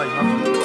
はいはい。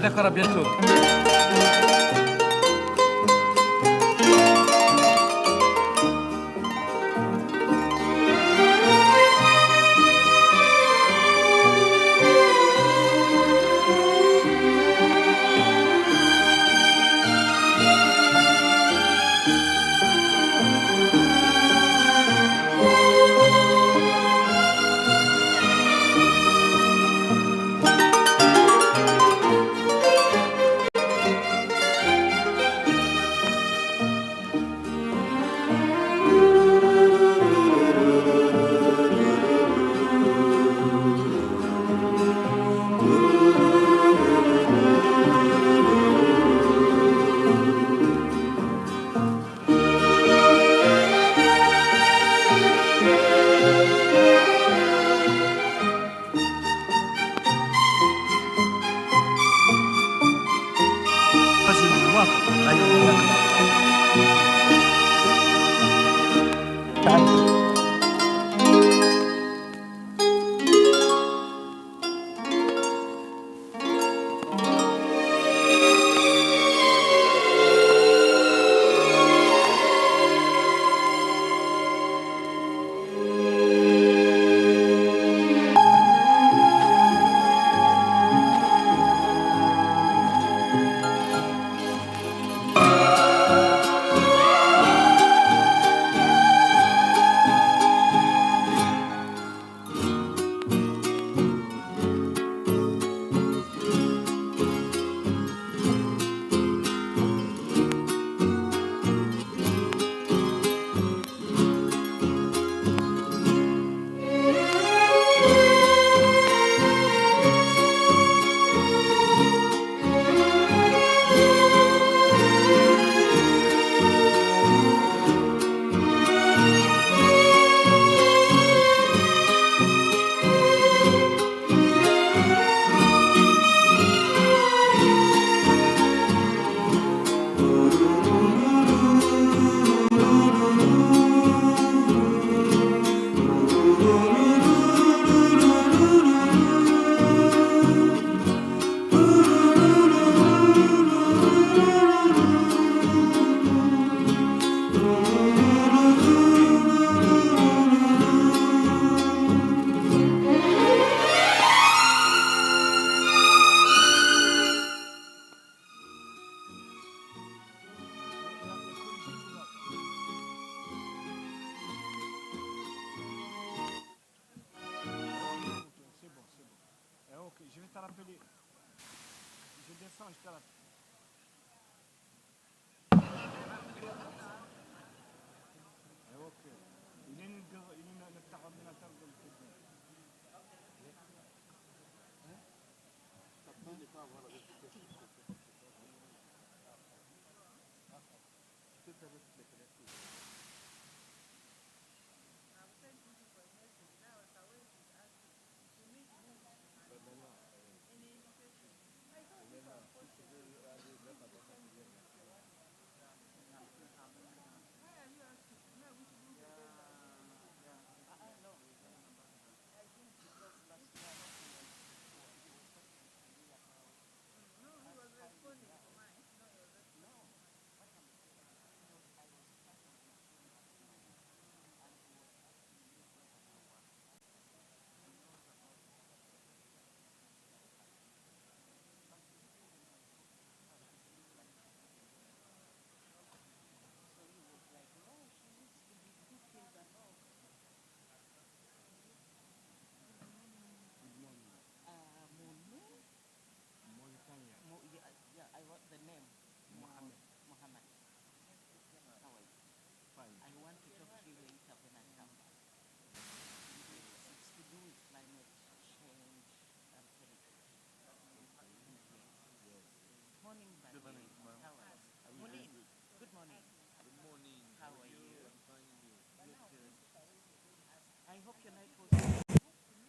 d'accord, à bientôt.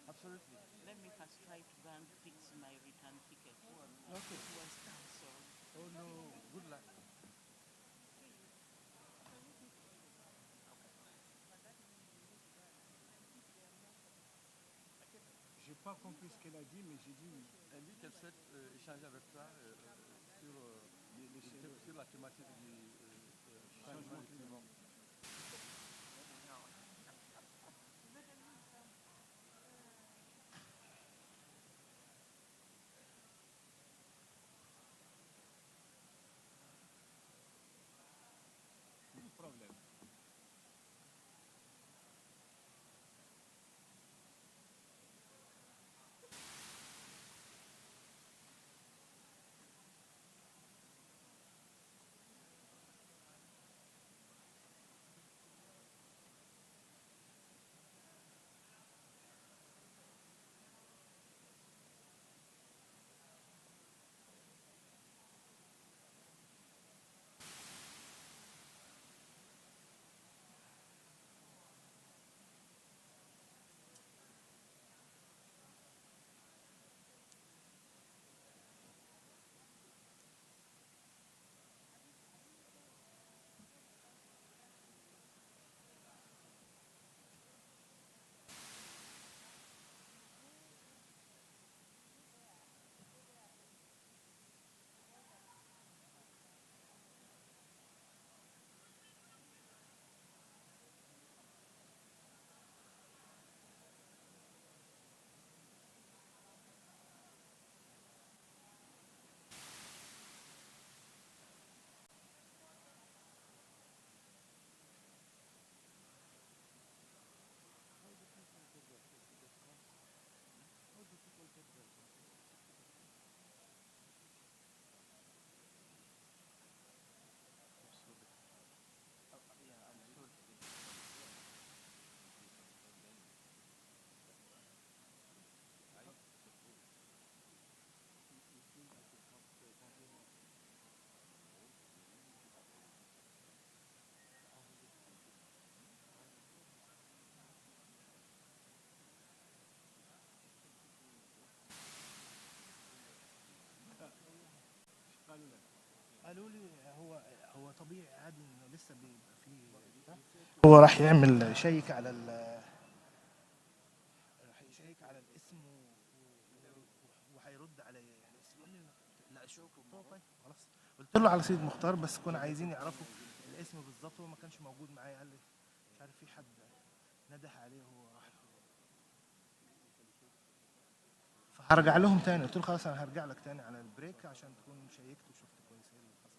Absolutely. Let me first try to go and fix my return ticket. Okay. It was cancelled. Oh no, good luck. Je pas compris ce qu'elle a dit, mais j'ai dit oui. Elle dit qu'elle souhaite échanger avec toi sur la thématique du changement climatique. Problème. قالوا لي هو طبيعي عادي انه لسه بيبقى فيه. هو راح يعمل شيك على راح يشيك على الاسم وهيرد عليا يعني. بس يقول لي لا اشوف. طيب خلاص. قلت له على سيد مختار، بس كنا عايزين يعرفوا الاسم بالظبط، وما كانش موجود معايا. قال لي مش عارف في حد نده عليه وهو راح. فهرجع لهم تاني. قلت له خلاص انا هرجع لك تاني على البريك عشان تكون شيكت وشفت كويس ايه اللي حصل.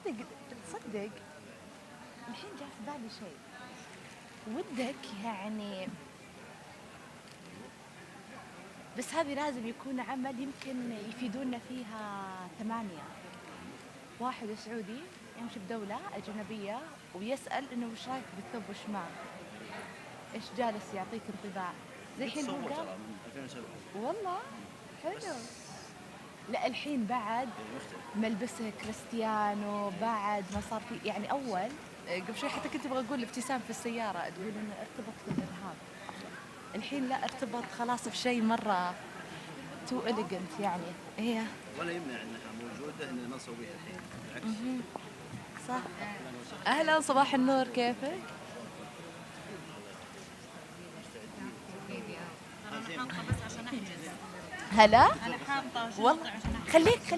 تصدق الحين جاء في بالي شيء. ودك يعني، بس هذه لازم يكون عمل يمكن يفيدونا فيها 8. واحد سعودي يمشي بدولة أجنبية ويسأل إنه وش رايك بالثوب وشمال؟ إيش جالس يعطيك انطباع؟ زي الحين هو قال والله حلو. لا الحين بعد ملبسه كريستيانو، بعد ما صار في يعني أول قبل شوي حتى كنت أبغى أقول ابتسام في السيارة تقول إنه ارتبط بالإرهاب، الحين لا ارتبط خلاص بشيء مرة تو إليجنت يعني. هي ولا يمنع انها موجوده ان ما نسويها الحين، بالعكس. صح. أهلا صباح النور، كيفك؟ هلا والله خليك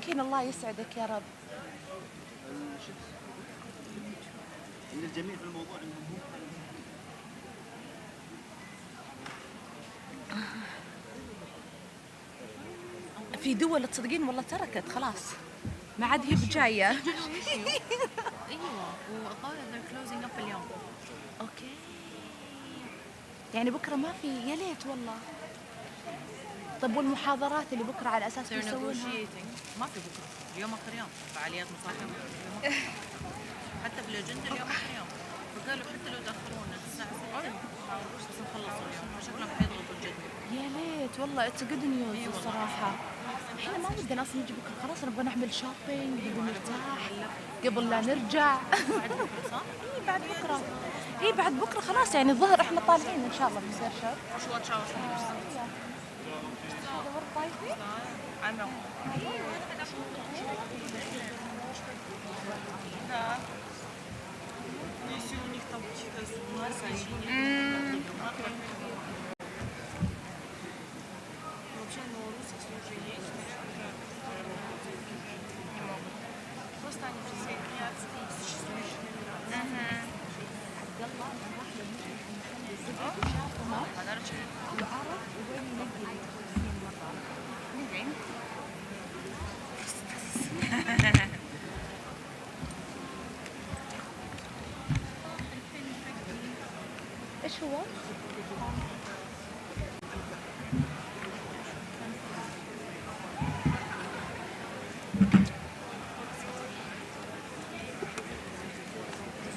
هنا، الله يسعدك يا رب. ان الجميل في الموضوع انه في دول تصدقين والله تركت خلاص، ما عاد هي بجايه. ايوه وقالوا they're closing up اليوم. اوكي يعني بكره ما في، يا ليت والله. طب والمحاضرات اللي بكره على اساس they're يسوونها؟ negotiating. ما في بكره، اليوم اخر يوم فعاليات مصاحبه. حتى بالاجنده اليوم اخر يوم، فقالوا حتى لو تاخرونا الساعه 6 بس نخلص اليوم، فشكلهم حيضغطوا الجدول. يا ليت والله، اتس جود نيوز الصراحه. احنا ما ودنا اصلا نجي بكره، خلاص نبغى نعمل شوبينج، نبغى نرتاح قبل لا نرجع. بعد بكره صح؟ اي بعد بكره، اي بعد بكره خلاص يعني الظهر احنا طالعين ان شاء الله بنصير شوب. شو واتشاو شو هذا ورد طايفي؟ عمرو если у них там какие-то вообще русские уже есть, не могут. Просто они присоединяются к существующим подарочки. العرب وين نقي مرة ايش هو؟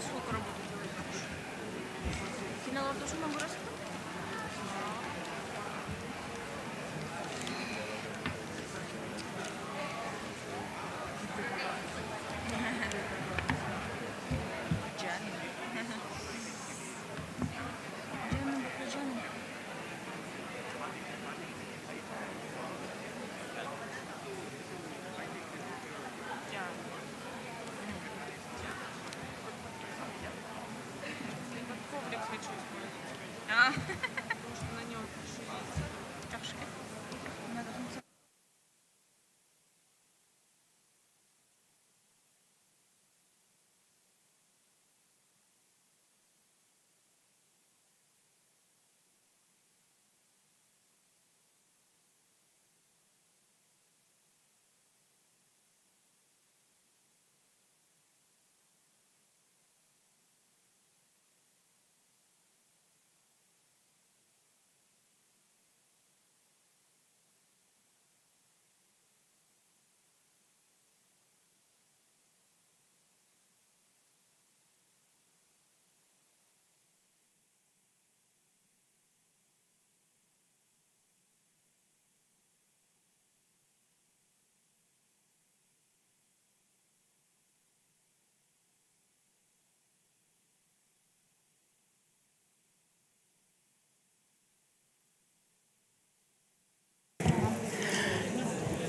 Сколько работы делать? Финал тоже могу рассказать? Потому что на нем еще есть чашки.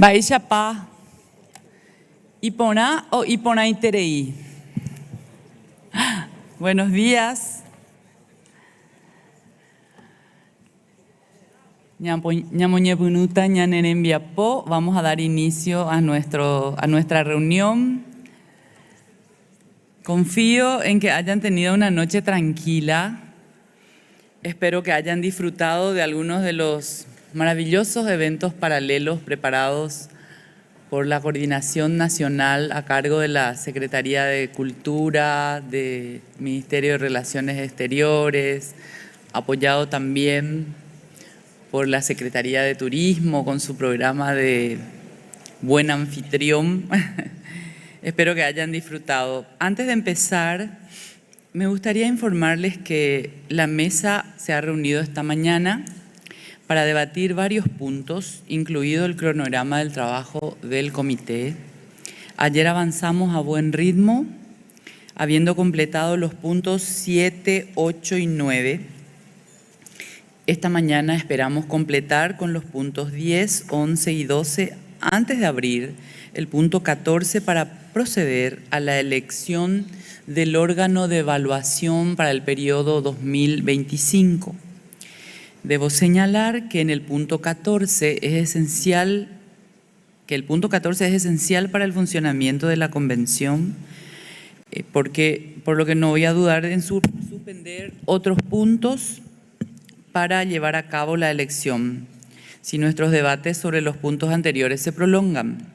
Baishapa, Ipona o Ipona Interei. Buenos días. Ñamoñebunuta, ñanerembiapo. Vamos a dar inicio a nuestra reunión. Confío en que hayan tenido una noche tranquila. Espero que hayan disfrutado de algunos de los maravillosos eventos paralelos preparados por la coordinación nacional a cargo de la Secretaría de Cultura, del Ministerio de Relaciones Exteriores, apoyado también por la Secretaría de Turismo con su programa de Buen Anfitrión. Espero que hayan disfrutado. Antes de empezar, me gustaría informarles que la mesa se ha reunido esta mañana para debatir varios puntos, incluido el cronograma del trabajo del comité. Ayer avanzamos a buen ritmo, habiendo completado los puntos 7, 8 y 9. Esta mañana esperamos completar con los puntos 10, 11 y 12 antes de abrir el punto 14 para proceder a la elección del órgano de evaluación para el periodo 2025. Debo señalar que en el punto 14 es esencial, para el funcionamiento de la convención, por lo que no voy a dudar en suspender otros puntos para llevar a cabo la elección, si nuestros debates sobre los puntos anteriores se prolongan.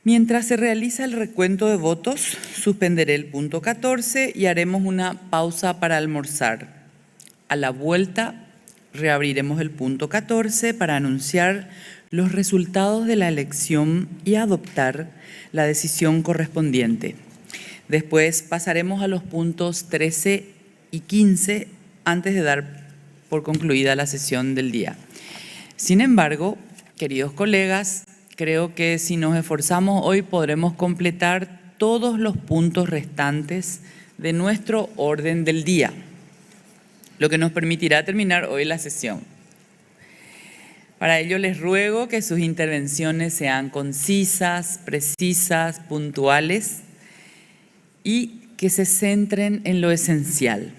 Mientras se realiza el recuento de votos, suspenderé el punto 14 y haremos una pausa para almorzar. A la vuelta, reabriremos el punto 14 para anunciar los resultados de la elección y adoptar la decisión correspondiente. Después pasaremos a los puntos 13 y 15 antes de dar por concluida la sesión del día. Sin embargo, queridos colegas, creo que si nos esforzamos hoy podremos completar todos los puntos restantes de nuestro orden del día, lo que nos permitirá terminar hoy la sesión. Para ello les ruego que sus intervenciones sean concisas, precisas, puntuales y que se centren en lo esencial.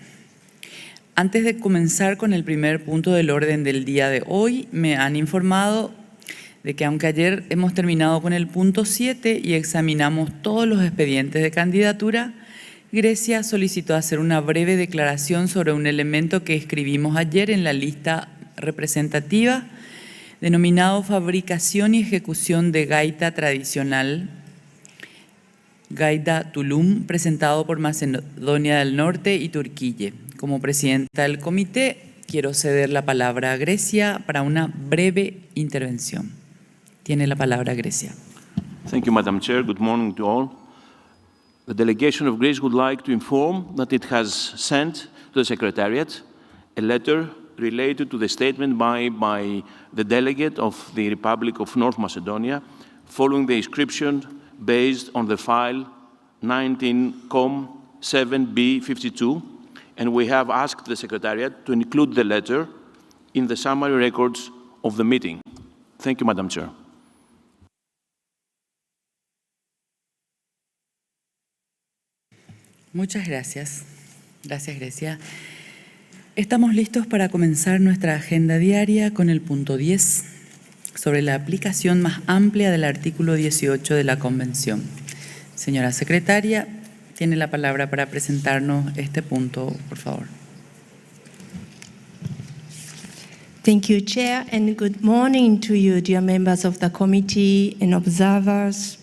Antes de comenzar con el primer punto del orden del día de hoy, me han informado de que aunque ayer hemos terminado con el punto 7 y examinamos todos los expedientes de candidatura, Grecia solicitó hacer una breve declaración sobre un elemento que escribimos ayer en la lista representativa, denominado fabricación y ejecución de gaita tradicional, Gaita Tulum, presentado por Macedonia del Norte y Turquía. Como presidenta del comité, quiero ceder la palabra a Grecia para una breve intervención. Tiene la palabra Grecia. Thank you, Madam Chair. Good morning to all. The delegation of Greece would like to inform that it has sent to the Secretariat a letter related to the statement by the delegate of the Republic of North Macedonia following the inscription based on the file 19-COM-7B52, and we have asked the Secretariat to include the letter in the summary records of the meeting. Thank you, Madam Chair. Muchas gracias. Gracias, Grecia. Estamos listos para comenzar nuestra agenda diaria con el punto 10, sobre la aplicación más amplia del artículo 18 de la Convención. Señora Secretaria, tiene la palabra para presentarnos este punto, por favor. Thank you, Chair, and good morning to you, dear members of the committee and observers.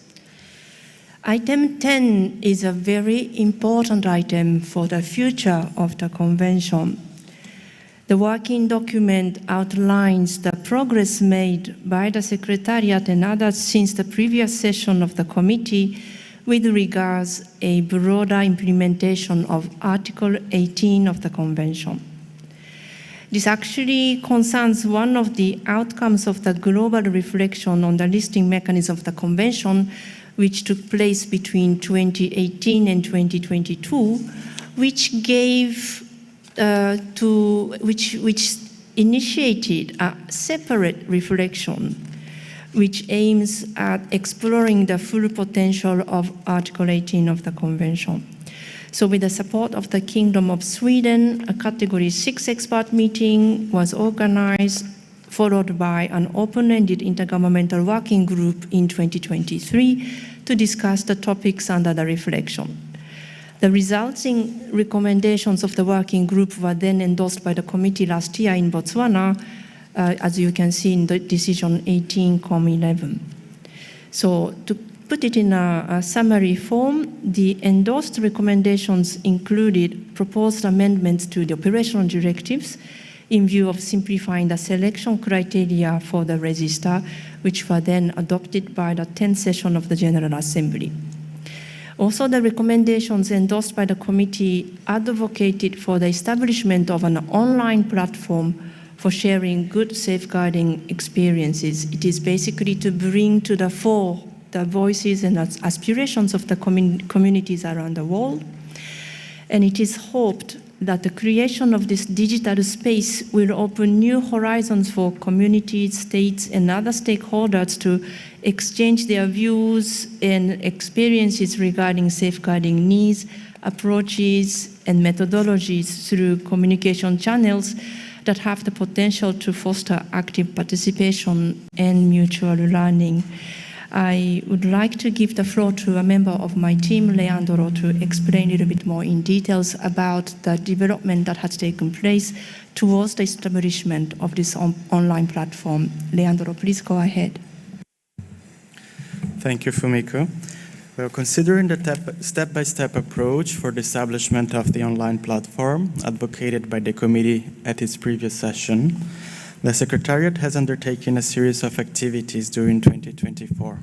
Item 10 is a very important item for the future of the Convention. The working document outlines the progress made by the Secretariat and others since the previous session of the committee with regards a broader implementation of Article 18 of the Convention. This actually concerns one of the outcomes of the global reflection on the listing mechanism of the Convention, which took place between 2018 and 2022, which initiated a separate reflection which aims at exploring the full potential of Article 18 of the Convention. So with the support of the Kingdom of Sweden, a Category 6 expert meeting was organized, followed by an open-ended intergovernmental working group in 2023 to discuss the topics under the reflection. The resulting recommendations of the working group were then endorsed by the committee last year in Botswana, as you can see in the decision 18-11. So to put it in a summary form, the endorsed recommendations included proposed amendments to the operational directives in view of simplifying the selection criteria for the register, which were then adopted by the 10th session of the General Assembly. Also, the recommendations endorsed by the committee advocated for the establishment of an online platform for sharing good safeguarding experiences. It is basically to bring to the fore the voices and aspirations of the communities around the world. And it is hoped that the creation of this digital space will open new horizons for communities, states, and other stakeholders to exchange their views and experiences regarding safeguarding needs, approaches, and methodologies through communication channels that have the potential to foster active participation and mutual learning. I would like to give the floor to a member of my team, Leandro, to explain a little bit more in details about the development that has taken place towards the establishment of this online platform. Leandro, please go ahead. Thank you, Fumiko. Well, considering the step-by-step approach for the establishment of the online platform advocated by the committee at its previous session, the Secretariat has undertaken a series of activities during 2024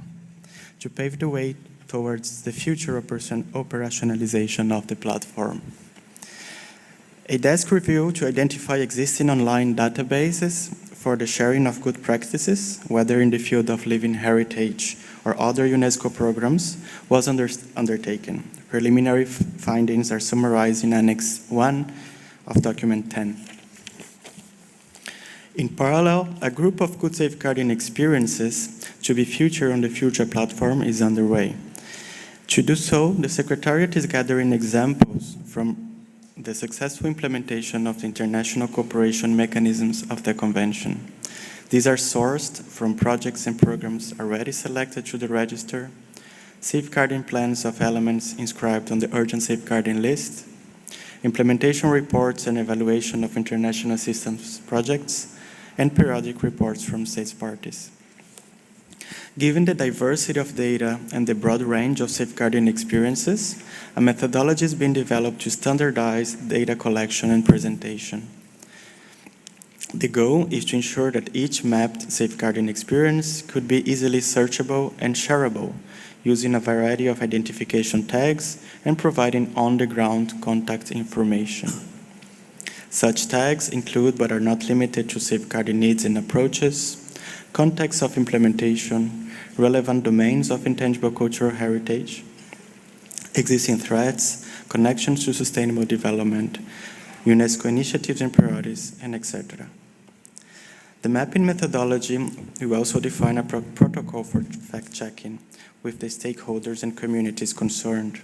to pave the way towards the future operationalization of the platform. A desk review to identify existing online databases for the sharing of good practices, whether in the field of living heritage or other UNESCO programs, was undertaken. Preliminary findings are summarized in Annex 1 of Document 10. In parallel, a group of good safeguarding experiences to be featured on the future platform is underway. To do so, the Secretariat is gathering examples from the successful implementation of the international cooperation mechanisms of the Convention. These are sourced from projects and programs already selected to the register, safeguarding plans of elements inscribed on the urgent safeguarding list, implementation reports and evaluation of international assistance projects, and periodic reports from state parties. Given the diversity of data and the broad range of safeguarding experiences, a methodology is being developed to standardize data collection and presentation. The goal is to ensure that each mapped safeguarding experience could be easily searchable and shareable, using a variety of identification tags and providing on-the-ground contact information. Such tags include, but are not limited to, safeguarding needs and approaches, context of implementation, relevant domains of intangible cultural heritage, existing threats, connections to sustainable development, UNESCO initiatives and priorities, and etc. The mapping methodology will also define a protocol for fact-checking with the stakeholders and communities concerned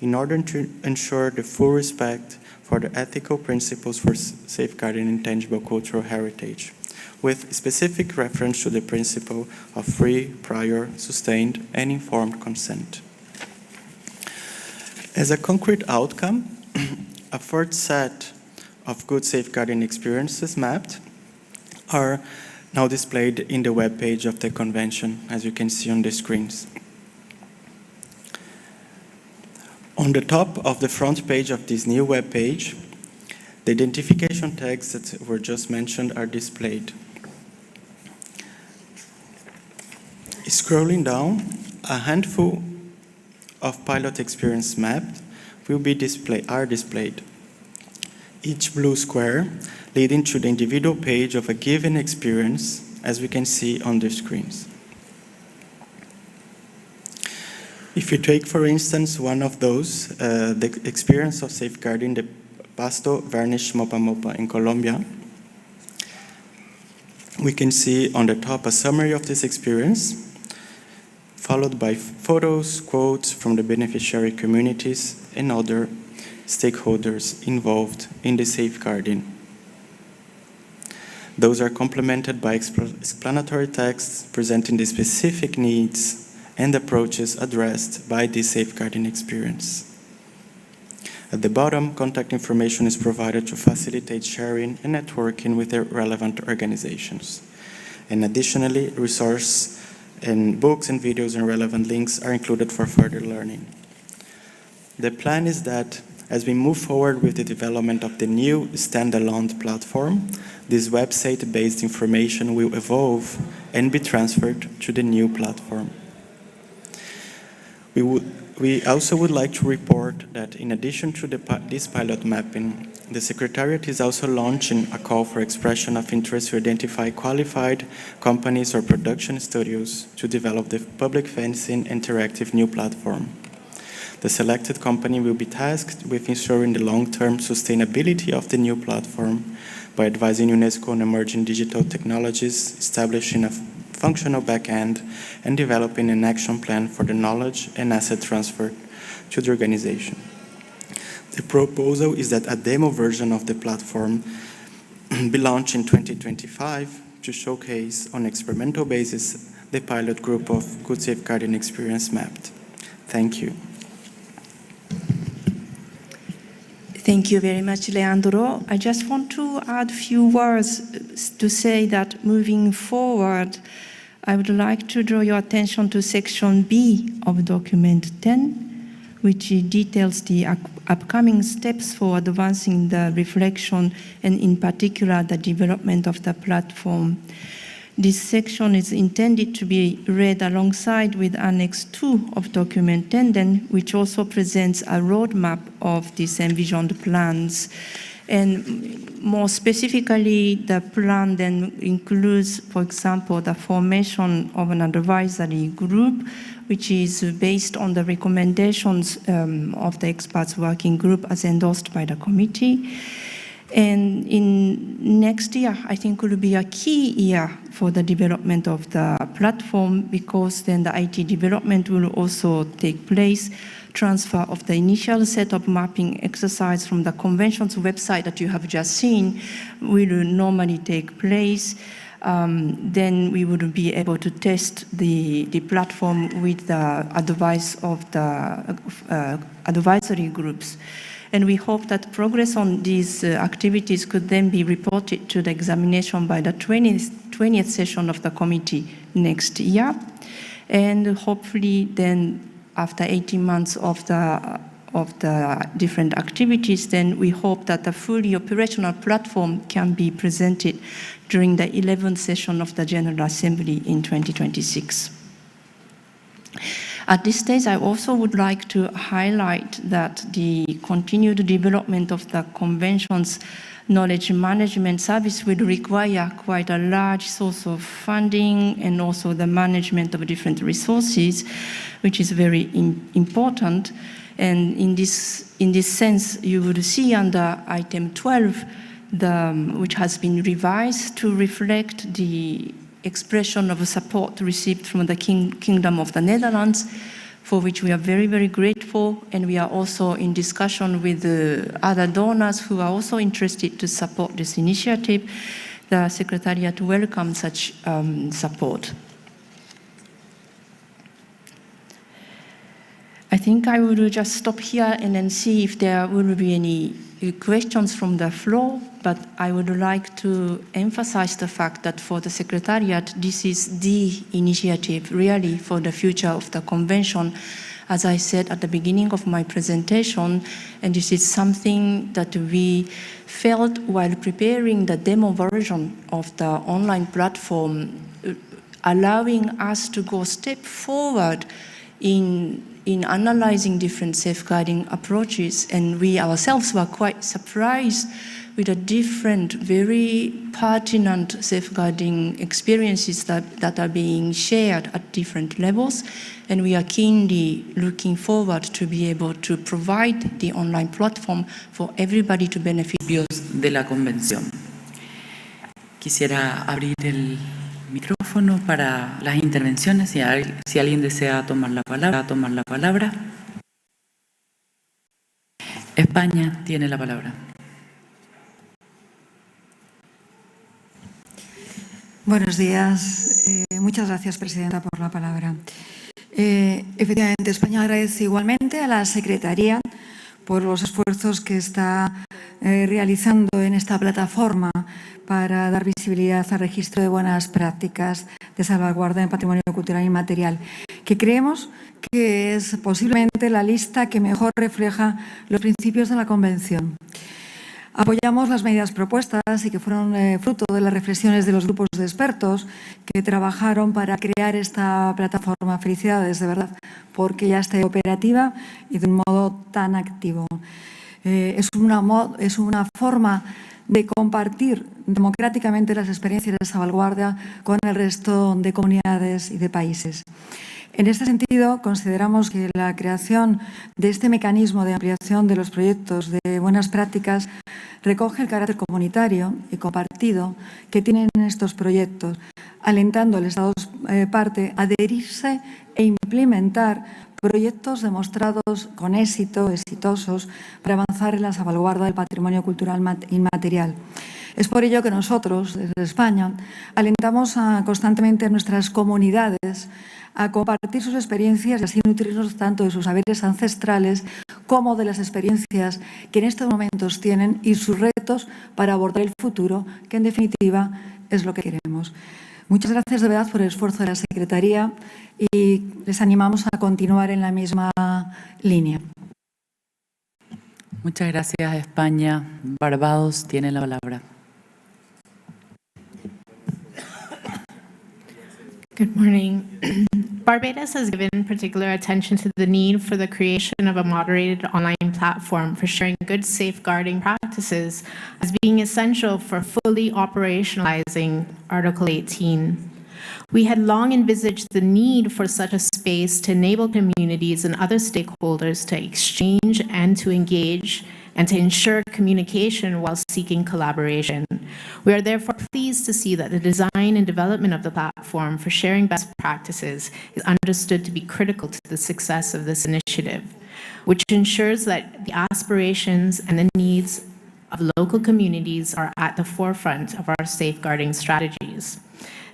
in order to ensure the full respect for the ethical principles for safeguarding intangible cultural heritage, with specific reference to the principle of free, prior, sustained, and informed consent. As a concrete outcome, a fourth set of good safeguarding experiences mapped are now displayed in the web page of the Convention, as you can see on the screens. On the top of the front page of this new web page, the identification tags that were just mentioned are displayed. Scrolling down, a handful of pilot experience mapped are displayed. Each blue square leading to the individual page of a given experience, as we can see on the screens. If you take, for instance, one of those, the experience of safeguarding the Pasto varnish mopa mopa in Colombia, we can see on the top a summary of this experience, followed by photos, quotes from the beneficiary communities and other stakeholders involved in the safeguarding. Those are complemented by explanatory texts presenting the specific needs and approaches addressed by this safeguarding experience. At the bottom, contact information is provided to facilitate sharing and networking with the relevant organizations. And additionally, resource and books and videos and relevant links are included for further learning. The plan is that as we move forward with the development of the new standalone platform, this website-based information will evolve and be transferred to the new platform. We also would like to report that in addition to this pilot mapping, the Secretariat is also launching a call for expression of interest to identify qualified companies or production studios to develop the public-facing interactive new platform. The selected company will be tasked with ensuring the long-term sustainability of the new platform by advising UNESCO on emerging digital technologies, establishing a functional back-end, and developing an action plan for the knowledge and asset transfer to the organization. The proposal is that a demo version of the platform be launched in 2025 to showcase on an experimental basis the pilot group of good safeguarding experience mapped. Thank you. Thank you very much, Leandro. I just want to add a few words to say that moving forward, I would like to draw your attention to section B of document 10, which details the upcoming steps for advancing the reflection and in particular the development of the platform. This section is intended to be read alongside with Annex 2 of document 10, which also presents a roadmap of these envisioned plans. And more specifically, the plan then includes, for example, the formation of an advisory group, which is based on the recommendations of the experts working group as endorsed by the committee. And in next year, I think will be a key year for the development of the platform, because then the IT development will also take place. Transfer of the initial set of mapping exercise from the convention's website that you have just seen will normally take place. Then we would be able to test the platform with the advice of the advisory groups. And we hope that progress on these activities could then be reported to the examination by the 20th session of the committee next year. And hopefully then after 18 months of the different activities, then we hope that the fully operational platform can be presented during the 11th session of the General Assembly in 2026. At this stage, I also would like to highlight that the continued development of the Convention's knowledge management service will require quite a large source of funding and also the management of different resources, which is very important. And in this sense, you would see under item 12, which has been revised to reflect the expression of support received from the Kingdom of the Netherlands, for which we are very, very grateful. And we are also in discussion with other donors who are also interested to support this initiative. The Secretariat welcomes such support. I think I will just stop here and then see if there will be any questions from the floor, but I would like to emphasize the fact that for the Secretariat, this is the initiative really for the future of the Convention, as I said at the beginning of my presentation, and this is something that we felt while preparing the demo version of the online platform, allowing us to go a step forward in analyzing different safeguarding approaches, and we ourselves were quite surprised with the different, very pertinent safeguarding experiences that are being shared at different levels, and we are keenly looking forward to be able to provide the online platform for everybody to benefit. De la convención. Quisiera abrir el micrófono para las intervenciones, si alguien desea tomar la palabra. España tiene la palabra. Buenos días. Muchas gracias, Presidenta, por la palabra. Efectivamente, España agradece igualmente a la Secretaría por los esfuerzos que está realizando en esta plataforma para dar visibilidad al registro de buenas prácticas de salvaguarda del patrimonio cultural inmaterial, que creemos que es posiblemente la lista que mejor refleja los principios de la Convención. Apoyamos las medidas propuestas y que fueron fruto de las reflexiones de los grupos de expertos que trabajaron para crear esta plataforma. Felicidades, de verdad, porque ya está operativa y de un modo tan activo. Es una forma de compartir democráticamente las experiencias de salvaguardia con el resto de comunidades y de países. En este sentido, consideramos que la creación de este mecanismo de ampliación de los proyectos de buenas prácticas recoge el carácter comunitario y compartido que tienen estos proyectos, alentando al Estado parte a adherirse e implementar proyectos demostrados con éxito, exitosos, para avanzar en la salvaguarda del patrimonio cultural inmaterial. Es por ello que nosotros, desde España, alentamos constantemente a nuestras comunidades a compartir sus experiencias y así nutrirnos tanto de sus saberes ancestrales como de las experiencias que en estos momentos tienen y sus retos para abordar el futuro, que en definitiva es lo que queremos. Muchas gracias de verdad por el esfuerzo de la Secretaría y les animamos a continuar en la misma línea. Muchas gracias, España. Barbados tiene la palabra. Good morning. Barbados has given particular attention to the need for the creation of a moderated online platform for sharing good safeguarding practices as being essential for fully operationalizing Article 18. We had long envisaged the need for such a space to enable communities and other stakeholders to exchange and to engage and to ensure communication while seeking collaboration. We are therefore pleased to see that the design and development of the platform for sharing best practices is understood to be critical to the success of this initiative, which ensures that the aspirations and the needs of local communities are at the forefront of our safeguarding strategies.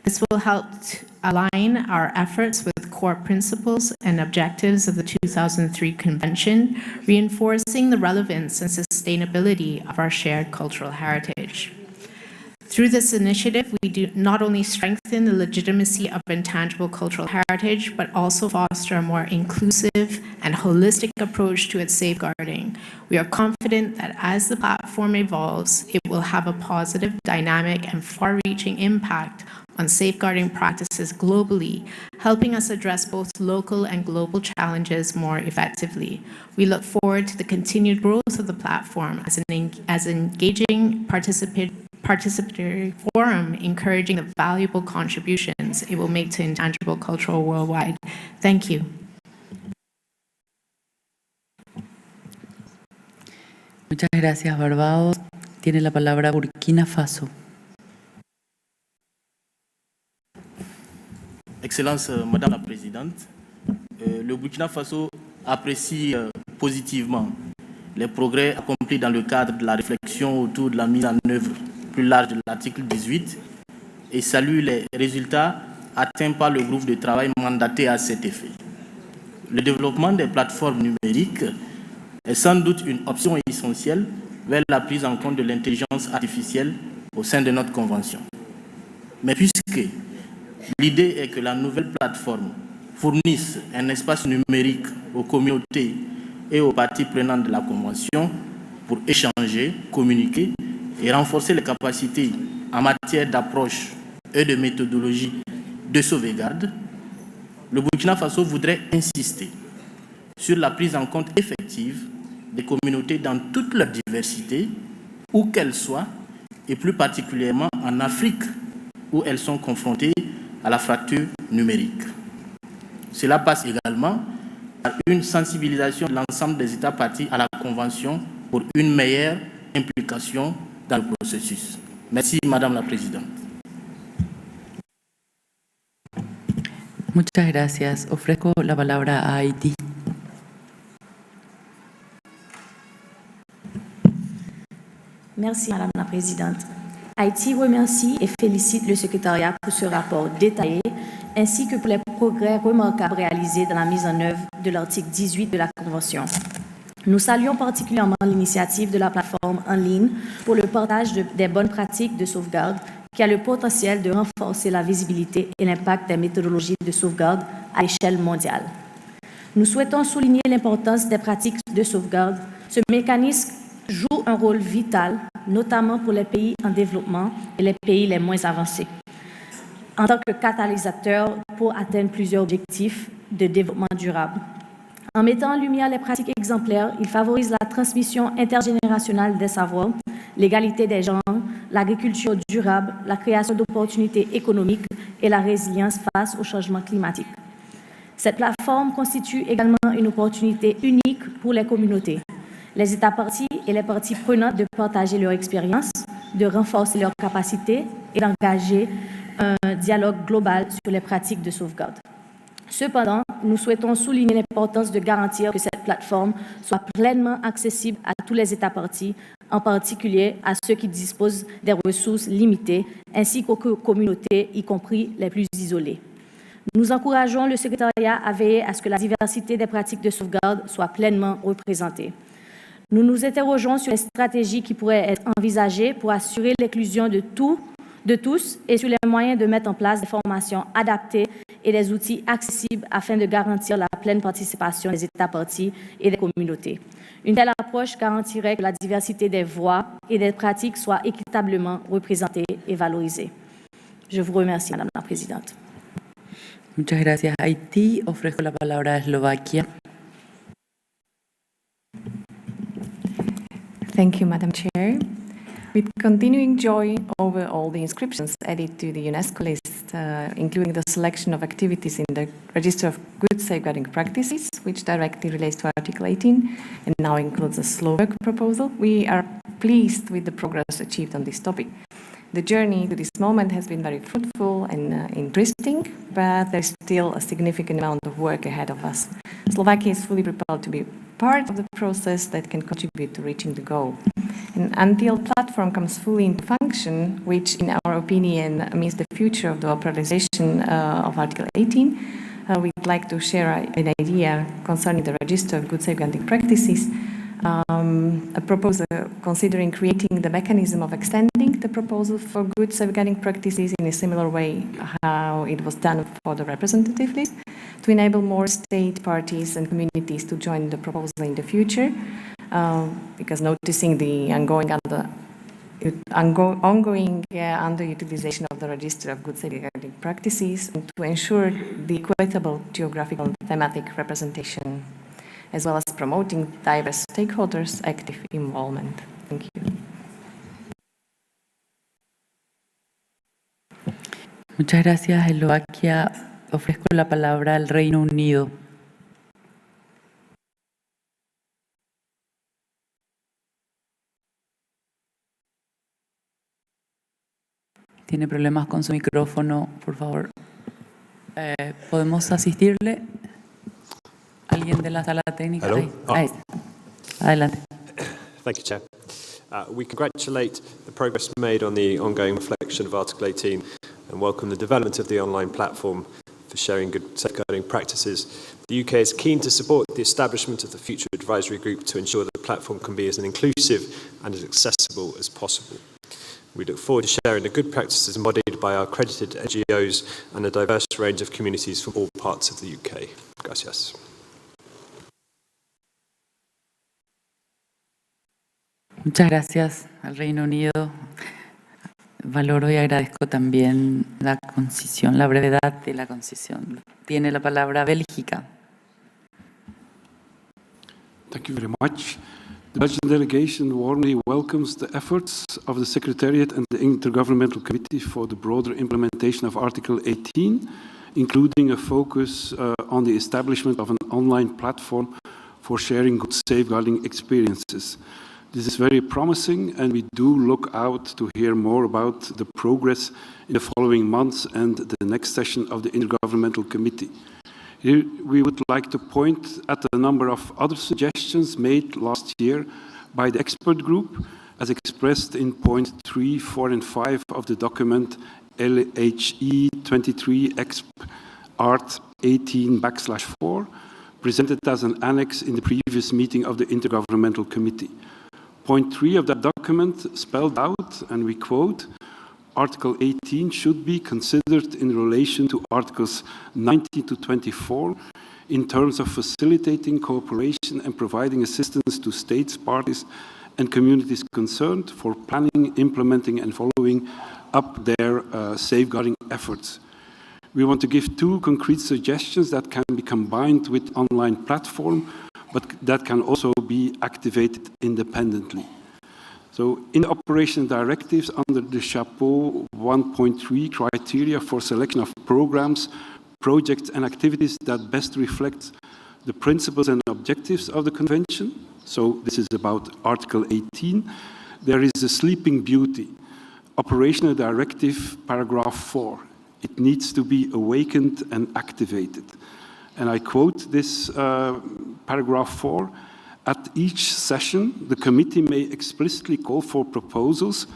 This will help to align our efforts with core principles and objectives of the 2003 Convention, reinforcing the relevance and sustainability of our shared cultural heritage. Through this initiative, we do not only strengthen the legitimacy of intangible cultural heritage, but also foster a more inclusive and holistic approach to its safeguarding. We are confident that as the platform evolves, it will have a positive, dynamic, and far-reaching impact on safeguarding practices globally, helping us address both local and global challenges more effectively. We look forward to the continued growth of the platform as an engaging participatory forum, encouraging the valuable contributions it will make to intangible culture worldwide. Thank you. Muchas gracias, Barbados. Tiene la palabra Burkina Faso. Excellence, Madame la Présidente, le Burkina Faso apprécie positivement les progrès accomplis dans le cadre de la réflexion autour de la mise en œuvre plus large de l'article 18 et salue les résultats atteints par le groupe de travail mandaté à cet effet. Le développement des plateformes numériques est sans doute une option essentielle vers la prise en compte de l'intelligence artificielle au sein de notre convention. Mais puisque l'idée est que la nouvelle plateforme fournisse un espace numérique aux communautés et aux parties prenantes de la Convention pour échanger, communiquer et renforcer les capacités en matière d'approche et de méthodologie de sauvegarde, le Burkina Faso voudrait insister sur la prise en compte effective des communautés dans toute leur diversité, où qu'elles soient, et plus particulièrement en Afrique, où elles sont confrontées à la fracture numérique. Cela passe également par une sensibilisation de l'ensemble des États partis à la Convention pour une meilleure implication dans le processus. Merci, Madame la Présidente. Muchas gracias. Ofrezco la palabra a Haití. Merci, Madame la Présidente. Haïti remercie et félicite le secrétariat pour ce rapport détaillé, ainsi que pour les progrès remarquables réalisés dans la mise en œuvre de l'article 18 de la Convention. Nous saluons particulièrement l'initiative de la plateforme en ligne pour le partage des bonnes pratiques de sauvegarde qui a le potentiel de renforcer la visibilité et l'impact des méthodologies de sauvegarde à l'échelle mondiale. Nous souhaitons souligner l'importance des pratiques de sauvegarde. Ce mécanisme joue un rôle vital, notamment pour les pays en développement et les pays les moins avancés, en tant que catalyseur pour atteindre plusieurs objectifs de développement durable. En mettant en lumière les pratiques exemplaires, il favorise la transmission intergénérationnelle des savoirs, l'égalité des genres, l'agriculture durable, la création d'opportunités économiques et la résilience face au changement climatique. Cette plateforme constitue également une opportunité unique pour les communautés, les États parties et les parties prenantes de partager leur expérience, de renforcer leurs capacités et d'engager un dialogue global sur les pratiques de sauvegarde. Cependant, nous souhaitons souligner l'importance de garantir que cette plateforme soit pleinement accessible à tous les États parties, en particulier à ceux qui disposent des ressources limitées, ainsi qu'aux communautés, y compris les plus isolées. Nous encourageons le secrétariat à veiller à ce que la diversité des pratiques de sauvegarde soit pleinement représentée. Nous nous interrogeons sur les stratégies qui pourraient être envisagées pour assurer l'inclusion de tous et sur les moyens de mettre en place des formations adaptées et des outils accessibles afin de garantir la pleine participation des États parties et des communautés. Une telle approche garantirait que la diversité des voix et des pratiques soit équitablement représentée et valorisée. Je vous remercie, Madame la Présidente. Muchas gracias, Haití. Ofrezco la palabra a Eslovaquia. Thank you, Madam Chair. With continuing joy over all the inscriptions added to the UNESCO list, including the selection of activities in the Register of Good Safeguarding Practices, which directly relates to Article 18 and now includes a Slovak proposal, we are pleased with the progress achieved on this topic. The journey to this moment has been very fruitful and interesting, but there's still a significant amount of work ahead of us. Slovakia is fully prepared to be part of the process that can contribute to reaching the goal. And until the platform comes fully into function, which in our opinion means the future of the operationalization of Article 18, we'd like to share an idea concerning the Register of Good Safeguarding Practices, a proposal considering creating the mechanism of extending the proposal for good safeguarding practices in a similar way how it was done for the representative list, to enable more state parties and communities to join the proposal in the future, because noticing the ongoing underutilization of the Register of Good Safeguarding Practices, and to ensure the equitable geographical and thematic representation, as well as promoting diverse stakeholders' active involvement. Thank you. Muchas gracias, Eslovaquia. Ofrezco la palabra al Reino Unido. Tiene problemas con su micrófono, por favor. ¿Podemos asistirle? ¿Alguien de la sala técnica? Hello. Ahí está. Adelante. Thank you, Chair. We congratulate the progress made on the ongoing reflection of Article 18 and welcome the development of the online platform for sharing good safeguarding practices. The UK is keen to support the establishment of the future advisory group to ensure that the platform can be as inclusive and as accessible as possible. We look forward to sharing the good practices embodied by our accredited NGOs and a diverse range of communities from all parts of the UK. Gracias. Muchas gracias al Reino Unido. Valoro y agradezco también la concisión, la brevedad de la concisión. Tiene la palabra Bélgica. Thank you very much. The Belgian delegation warmly welcomes the efforts of the Secretariat and the Intergovernmental Committee for the broader implementation of Article 18, including a focus on the establishment of an online platform for sharing good safeguarding experiences. This is very promising, and we do look out to hear more about the progress in the following months and the next session of the Intergovernmental Committee. Here we would like to point at a number of other suggestions made last year by the expert group, as expressed in point 3, 4, and 5 of the document LHE 23 Exp Art 18/4, presented as an annex in the previous meeting of the Intergovernmental Committee. Point 3 of that document spelled out, and we quote, Article 18 should be considered in relation to Articles 19 to 24 in terms of facilitating cooperation and providing assistance to states, parties, and communities concerned for planning, implementing, and following up their safeguarding efforts. We want to give 2 concrete suggestions that can be combined with online platform, but that can also be activated independently. So in the operation directives under the Chapeau 1.3 criteria for selection of programs, projects and activities that best reflect the principles and objectives of the Convention. So this is about Article 18. There is a Sleeping Beauty, Operational Directive, paragraph 4. It needs to be awakened and activated. And I quote this paragraph 4, at each session, the committee may explicitly call for proposals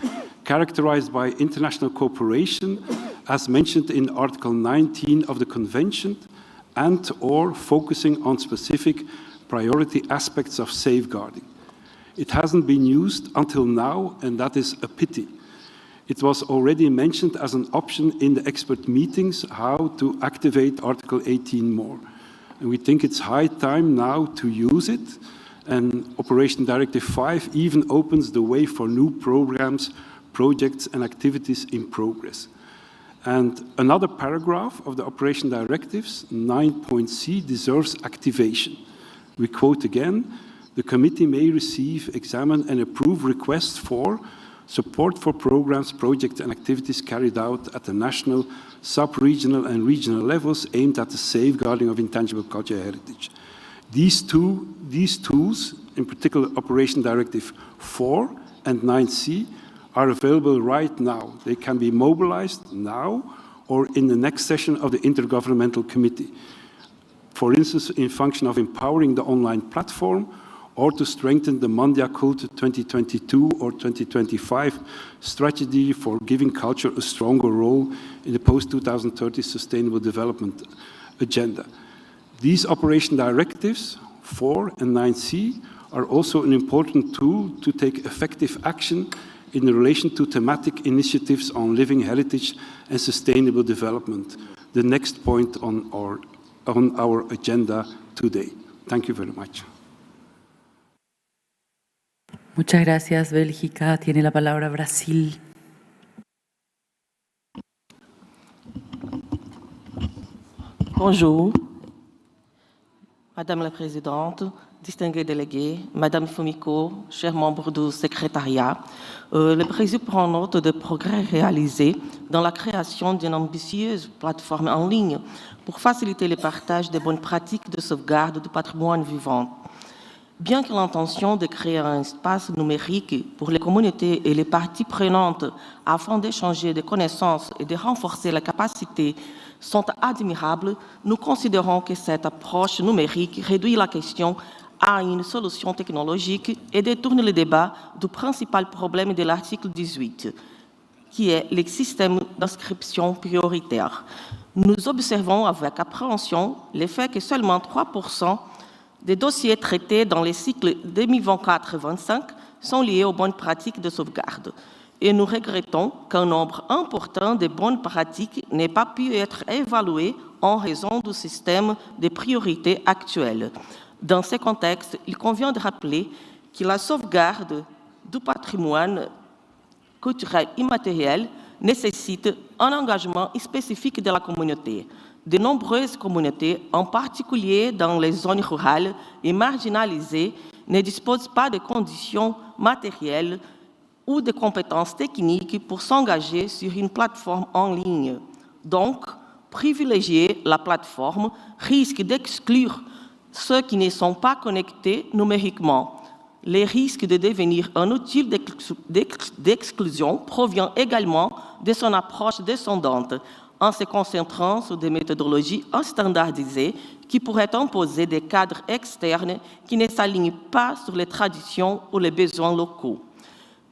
characterized by international cooperation, as mentioned in Article 19 of the Convention, and or focusing on specific priority aspects of safeguarding. It hasn't been used until now, and that is a pity. It was already mentioned as an option in the expert meetings how to activate Article 18 more. And we think it's high time now to use it. And Operation Directive 5 even opens the way for new programs, projects, and activities in progress. And another paragraph of the Operation Directives, 9.c, deserves activation. We quote again, the committee may receive, examine, and approve requests for support for programs, projects, and activities carried out at the national, sub-regional, and regional levels aimed at the safeguarding of intangible cultural heritage. These tools, in particular Operation Directive 4 and 9C, are available right now. They can be mobilized now or in the next session of the Intergovernmental Committee. For instance, in function of empowering the online platform or to strengthen the Mandia Cult 2022 or 2025 strategy for giving culture a stronger role in the post-2030 Sustainable Development Agenda. These operation directives, 4 and 9C, are also an important tool to take effective action in relation to thematic initiatives on living heritage and sustainable development, the next point on our agenda today. Thank you very much. Muchas gracias, Bélgica. Tiene la palabra Brasil. Bonjour. Madame la Présidente, distingués délégués, Madame Fumiko, chers membres du secrétariat, le Brésil prend note des progrès réalisés dans la création d'une ambitieuse plateforme en ligne pour faciliter le partage des bonnes pratiques de sauvegarde du patrimoine vivant. Bien que l'intention de créer un espace numérique pour les communautés et les parties prenantes afin d'échanger des connaissances et de renforcer la capacité sont admirables, nous considérons que cette approche numérique réduit la question à une solution technologique et détourne le débat du principal problème de l'article 18, qui est le système d'inscription prioritaire. Nous observons avec appréhension le fait que seulement 3% des dossiers traités dans les cycles 2024-25 sont liés aux bonnes pratiques de sauvegarde. Et nous regrettons qu'un nombre important de bonnes pratiques n'ait pas pu être évalué en raison du système de priorité actuel. Dans ce contexte, il convient de rappeler que la sauvegarde du patrimoine culturel immatériel nécessite un engagement spécifique de la communauté. De nombreuses communautés, en particulier dans les zones rurales et marginalisées, ne disposent pas de conditions matérielles ou de compétences techniques pour s'engager sur une plateforme en ligne. Donc, privilégier la plateforme risque d'exclure ceux qui ne sont pas connectés numériquement. Les risques de devenir un outil d'exclusion provient également de son approche descendante, en se concentrant sur des méthodologies standardisées qui pourraient imposer des cadres externes qui ne s'alignent pas sur les traditions ou les besoins locaux.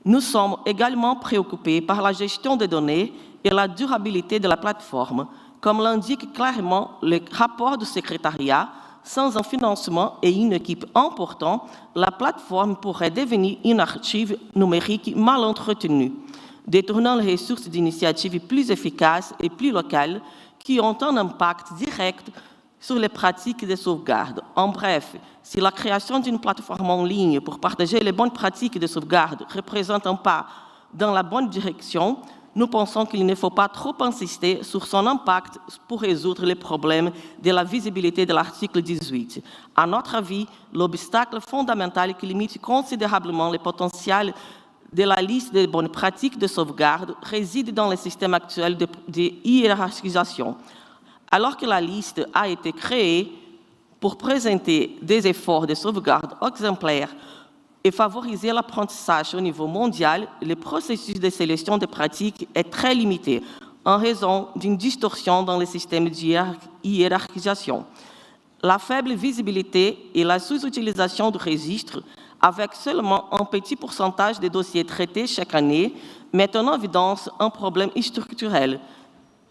Nous sommes également préoccupés par la gestion des données et la durabilité de la plateforme. Comme l'indique clairement le rapport du secrétariat, Sans un financement et une équipe importante, la plateforme pourrait devenir une archive numérique mal entretenue, détournant les ressources d'initiatives plus efficaces et plus locales qui ont un impact direct sur les pratiques de sauvegarde. En bref, si la création d'une plateforme en ligne pour partager les bonnes pratiques de sauvegarde représente un pas dans la bonne direction, nous pensons qu'il ne faut pas trop insister sur son impact pour résoudre les problèmes de la visibilité de l'article 18. À notre avis, l'obstacle fondamental qui limite considérablement le potentiel de la liste des bonnes pratiques de sauvegarde réside dans le système actuel de hiérarchisation. Alors que la liste a été créée pour présenter des efforts de sauvegarde exemplaires et favoriser l'apprentissage au niveau mondial, le processus de sélection des pratiques est très limité en raison d'une distorsion dans le système de hiérarchisation. La faible visibilité et la sous-utilisation du registre, avec seulement un petit pourcentage de dossiers traités chaque année, mettent en évidence un problème structurel.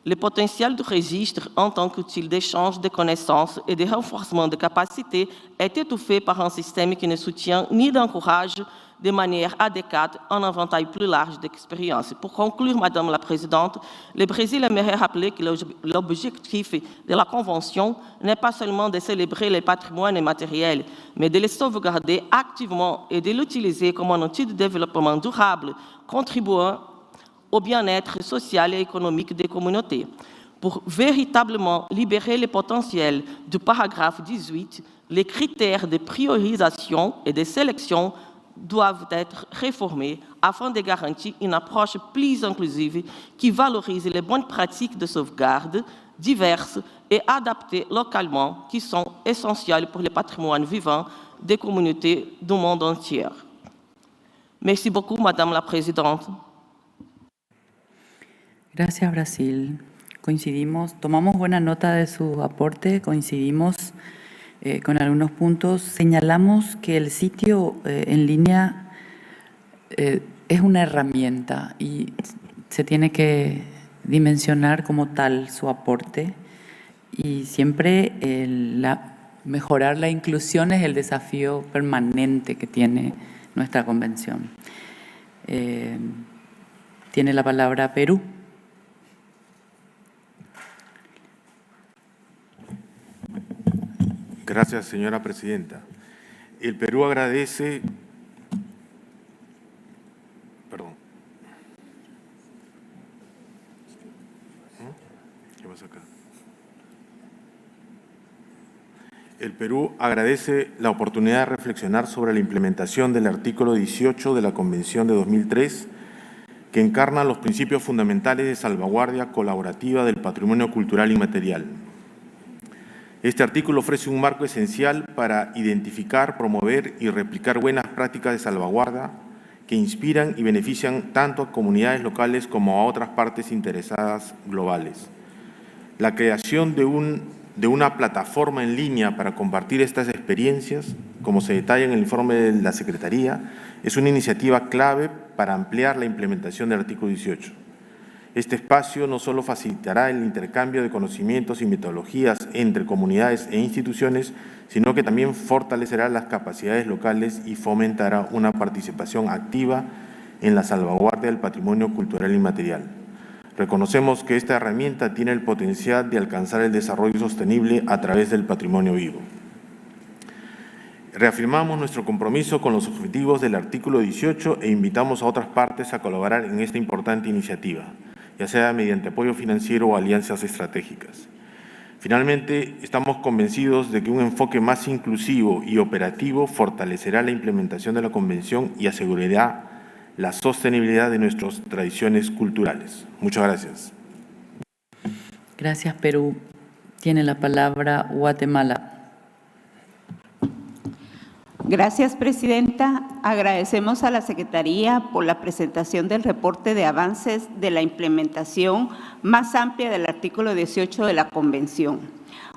Le potentiel du registre en tant qu'outil d'échange de connaissances et de renforcement de capacités est étouffé par un système qui ne soutient ni n'encourage de manière adéquate un éventail plus large d'expériences. Pour conclure, Madame la Présidente, le Brésil aimerait rappeler que l'objectif de la Convention n'est pas seulement de célébrer le patrimoine immatériel, mais de le sauvegarder activement et de l'utiliser comme un outil de développement durable, contribuant au bien-être social et économique des communautés. Pour véritablement libérer le potentiel du paragraphe 18, les critères de priorisation et de sélection doivent être réformés afin de garantir une approche plus inclusive qui valorise les bonnes pratiques de sauvegarde diverses et adaptées localement qui sont essentielles pour le patrimoine vivant des communautés du monde entier. Merci beaucoup, Madame la Présidente. Gracias, Brasil. Coincidimos, tomamos buena nota de su aporte, coincidimos con algunos puntos. Señalamos que el sitio en línea es una herramienta y se tiene que dimensionar como tal su aporte y siempre mejorar la inclusión es el desafío permanente que tiene nuestra convención. Tiene la palabra Perú. Gracias, señora presidenta. El Perú agradece... Perdón. ¿Qué pasa acá? El Perú agradece la oportunidad de reflexionar sobre la implementación del artículo 18 de la Convención de 2003, que encarna los principios fundamentales de salvaguardia colaborativa del patrimonio cultural inmaterial. Este artículo ofrece un marco esencial para identificar, promover y replicar buenas prácticas de salvaguarda que inspiran y benefician tanto a comunidades locales como a otras partes interesadas globales. La creación de una plataforma en línea para compartir estas experiencias, como se detalla en el informe de la Secretaría, es una iniciativa clave para ampliar la implementación del artículo 18. Este espacio no solo facilitará el intercambio de conocimientos y metodologías entre comunidades e instituciones, sino que también fortalecerá las capacidades locales y fomentará una participación activa en la salvaguardia del patrimonio cultural inmaterial. Reconocemos que esta herramienta tiene el potencial de alcanzar el desarrollo sostenible a través del patrimonio vivo. Reafirmamos nuestro compromiso con los objetivos del artículo 18 e invitamos a otras partes a colaborar en esta importante iniciativa, ya sea mediante apoyo financiero o alianzas estratégicas. Finalmente, estamos convencidos de que un enfoque más inclusivo y operativo fortalecerá la implementación de la Convención y asegurará la sostenibilidad de nuestras tradiciones culturales. Muchas gracias. Gracias, Perú. Tiene la palabra Guatemala. Gracias, Presidenta. Agradecemos a la Secretaría por la presentación del reporte de avances de la implementación más amplia del artículo 18 de la Convención.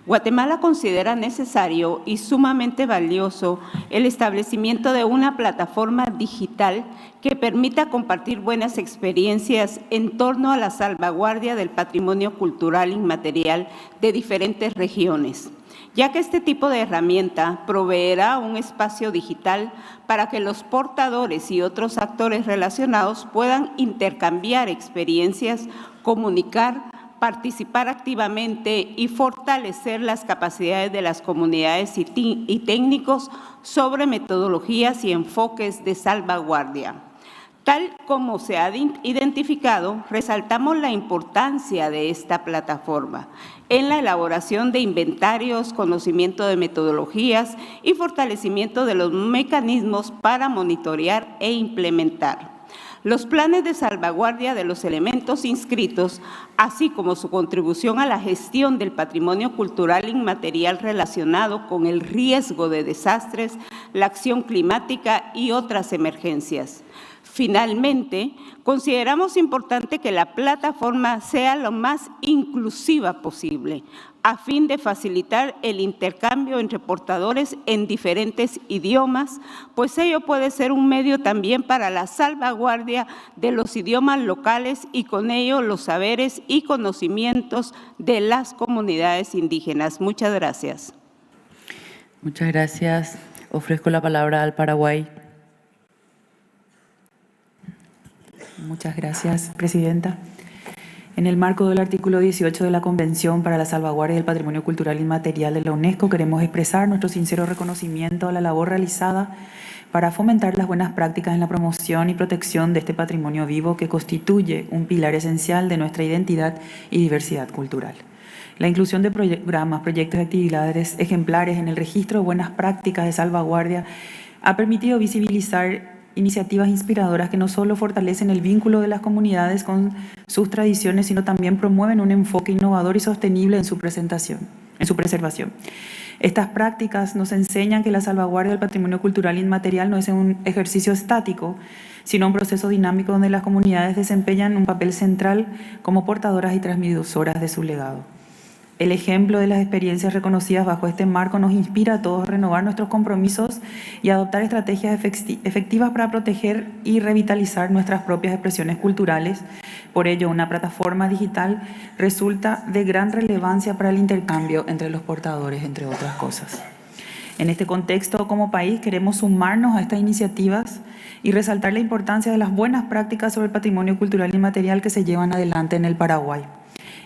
Guatemala considera necesario y sumamente valioso el establecimiento de una plataforma digital que permita compartir buenas experiencias en torno a la salvaguardia del patrimonio cultural inmaterial de diferentes regiones. ya que este tipo de herramienta proveerá un espacio digital para que los portadores y otros actores relacionados puedan intercambiar experiencias, comunicar, participar activamente y fortalecer las capacidades de las comunidades y técnicos sobre metodologías y enfoques de salvaguardia. Tal como se ha identificado, resaltamos la importancia de esta plataforma en la elaboración de inventarios, conocimiento de metodologías y fortalecimiento de los mecanismos para monitorear e implementar los planes de salvaguardia de los elementos inscritos, así como su contribución a la gestión del patrimonio cultural inmaterial relacionado con el riesgo de desastres, la acción climática y otras emergencias. Finalmente, consideramos importante que la plataforma sea lo más inclusiva posible, a fin de facilitar el intercambio entre portadores en diferentes idiomas, pues ello puede ser un medio también para la salvaguardia de los idiomas locales y con ello los saberes y conocimientos de las comunidades indígenas. Muchas gracias. Muchas gracias. Ofrezco la palabra al Paraguay. Muchas gracias, Presidenta. En el marco del artículo 18 de la Convención para la Salvaguardia del Patrimonio Cultural Inmaterial de la UNESCO, queremos expresar nuestro sincero reconocimiento a la labor realizada para fomentar las buenas prácticas en la promoción y protección de este patrimonio vivo que constituye un pilar esencial de nuestra identidad y diversidad cultural. La inclusión de programas, proyectos y actividades ejemplares en el registro de buenas prácticas de salvaguardia ha permitido visibilizar iniciativas inspiradoras que no solo fortalecen el vínculo de las comunidades con sus tradiciones, sino también promueven un enfoque innovador y sostenible en su preservación. Estas prácticas nos enseñan que la salvaguardia del patrimonio cultural inmaterial no es un ejercicio estático, sino un proceso dinámico donde las comunidades desempeñan un papel central como portadoras y transmisoras de su legado. El ejemplo de las experiencias reconocidas bajo este marco nos inspira a todos a renovar nuestros compromisos y adoptar estrategias efectivas para proteger y revitalizar nuestras propias expresiones culturales. Por ello, una plataforma digital resulta de gran relevancia para el intercambio entre los portadores, entre otras cosas. En este contexto, como país, queremos sumarnos a estas iniciativas y resaltar la importancia de las buenas prácticas sobre el patrimonio cultural inmaterial que se llevan adelante en el Paraguay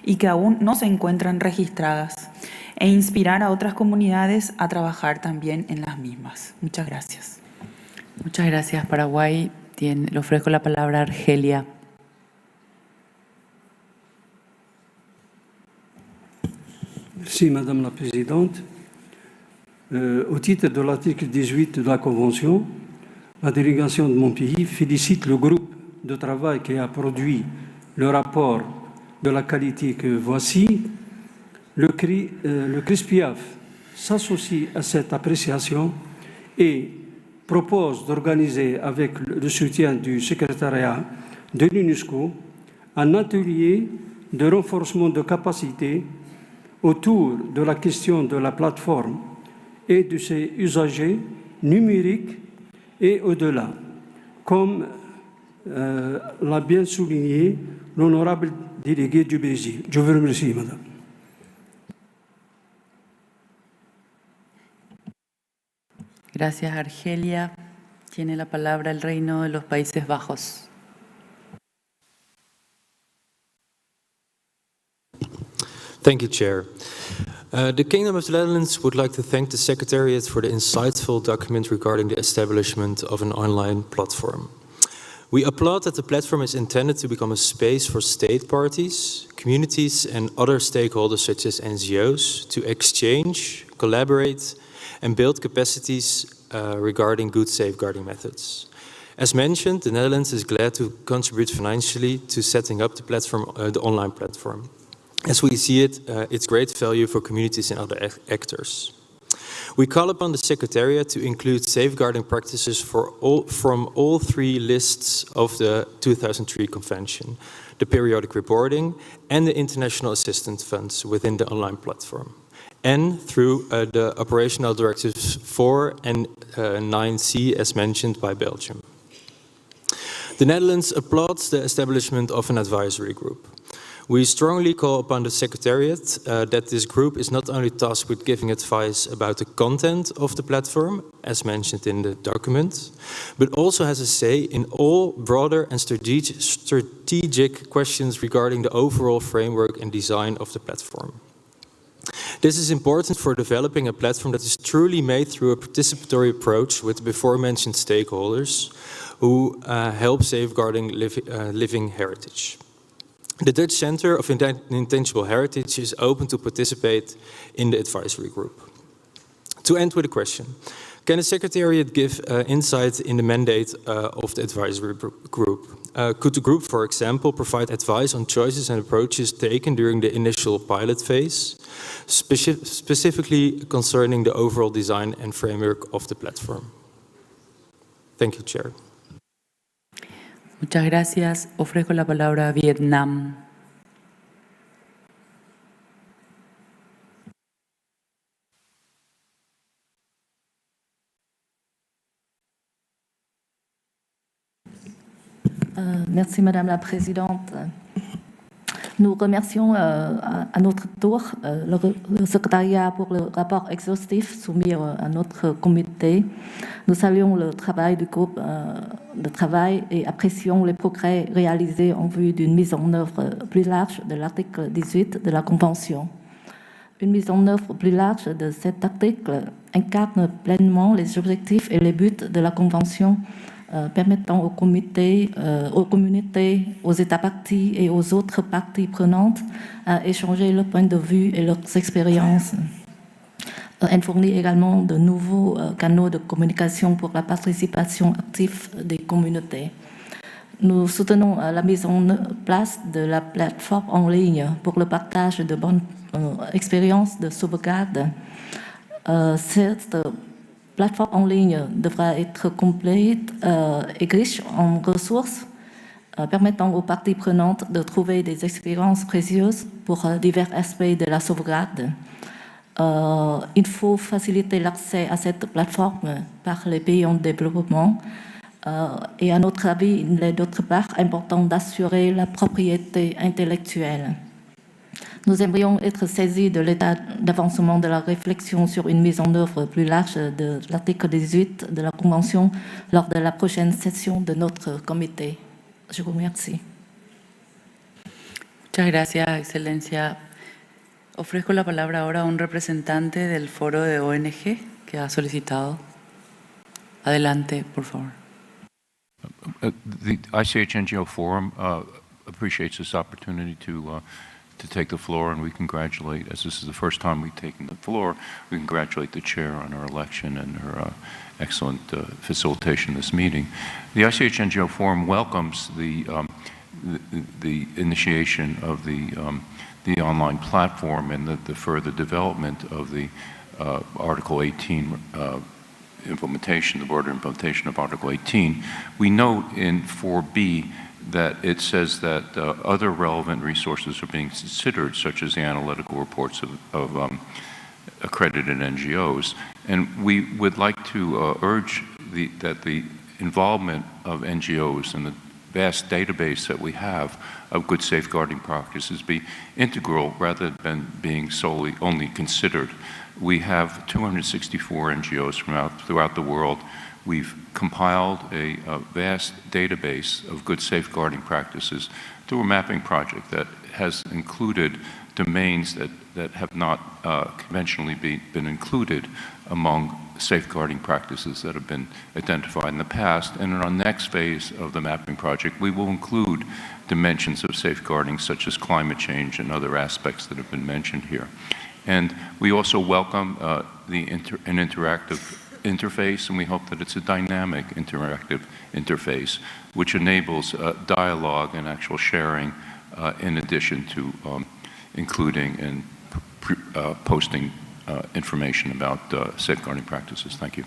y que aún no se encuentran registradas, e inspirar a otras comunidades a trabajar también en las mismas. Muchas gracias. Muchas gracias, Paraguay. Le ofrezco la palabra a Argelia. Merci, Madame la Présidente. Au titre de l'article 18 de la Convention, la délégation de mon pays félicite le groupe de travail qui a produit le rapport de la qualité que voici. Le CRISPIAF s'associe à cette appréciation et propose d'organiser avec le soutien du secrétariat de l'UNESCO un atelier de renforcement de capacité autour de la question de la plateforme et de ses usagers numériques et au-delà, comme l'a bien souligné l'honorable délégué du Brésil. Je vous remercie, Madame. Gracias, Argelia. Tiene la palabra el Reino de los Países Bajos. Thank you, Chair. The Kingdom of the Netherlands would like to thank the Secretariat for the insightful document regarding the establishment of an online platform. We applaud that the platform is intended to become a space for state parties, communities and other stakeholders such as NGOs to exchange, collaborate and build capacities regarding good safeguarding methods. As mentioned, the Netherlands is glad to contribute financially to setting up the platform, the online platform. As we see it, it's great value for communities and other actors. We call upon the Secretariat to include safeguarding practices from all three lists of the 2003 Convention, the periodic reporting and the international assistance funds within the online platform, and through the operational directives 4 and 9C as mentioned by Belgium. The Netherlands applauds the establishment of an advisory group. We strongly call upon the Secretariat that this group is not only tasked with giving advice about the content of the platform, as mentioned in the document, but also has a say in all broader and strategic questions regarding the overall framework and design of the platform. This is important for developing a platform that is truly made through a participatory approach with the before-mentioned stakeholders who help safeguarding living heritage. The Dutch Center of Intangible Heritage is open to participate in the advisory group. To end with a question, can the Secretariat give insight in the mandate of the advisory group? Could the group, for example, provide advice on choices and approaches taken during the initial pilot phase, specifically concerning the overall design and framework of the platform? Thank you, Chair. Muchas gracias. Ofrezco la palabra a Vietnam. Merci Madame la Présidente. Nous remercions à notre tour le secrétariat pour le rapport exhaustif soumis à notre comité. Nous saluons le travail du groupe de travail et apprécions les progrès réalisés en vue d'une mise en œuvre plus large de l'article 18 de la Convention. Une mise en œuvre plus large de cet article incarne pleinement les objectifs et les buts de la Convention, permettant aux comités, aux communautés, aux États parties et aux autres parties prenantes à échanger leurs points de vue et leurs expériences. Elle fournit également de nouveaux canaux de communication pour la participation active des communautés. Nous soutenons la mise en place de la plateforme en ligne pour le partage de bonnes expériences de sauvegarde. Cette plateforme en ligne devra être complète et riche en ressources permettant aux parties prenantes de trouver des expériences précieuses pour divers aspects de la sauvegarde. Il faut faciliter l'accès à cette plateforme par les pays en développement et à notre avis, il est d'autre part important d'assurer la propriété intellectuelle. Nous aimerions être saisis de l'état d'avancement de la réflexion sur une mise en œuvre plus large de l'article 18 de la Convention lors de la prochaine session de notre comité. Je vous remercie. Muchas gracias, Excelencia. Ofrezco la palabra ahora a un representante del foro de ONG que ha solicitado. Adelante, por favor. The ICH NGO Forum appreciates this opportunity to take the floor, and we congratulate, as this is the first time we've taken the floor, we congratulate the chair on her election and her excellent facilitation of this meeting. The ICH NGO Forum welcomes the initiation of the online platform and the further development of the Article 18 implementation, the broader implementation of Article 18. We note in 4B that it says that other relevant resources are being considered, such as the analytical reports of accredited NGOs. And we would like to urge that the involvement of NGOs and the vast database that we have of good safeguarding practices be integral rather than being solely only considered. We have 264 NGOs throughout the world. We've compiled a vast database of good safeguarding practices through a mapping project that has included domains that have not conventionally been included among safeguarding practices that have been identified in the past. And in our next phase of the mapping project, we will include dimensions of safeguarding such as climate change and other aspects that have been mentioned here. And we also welcome an interactive interface, and we hope that it's a dynamic interactive interface which enables dialogue and actual sharing in addition to including and posting information about safeguarding practices. Thank you.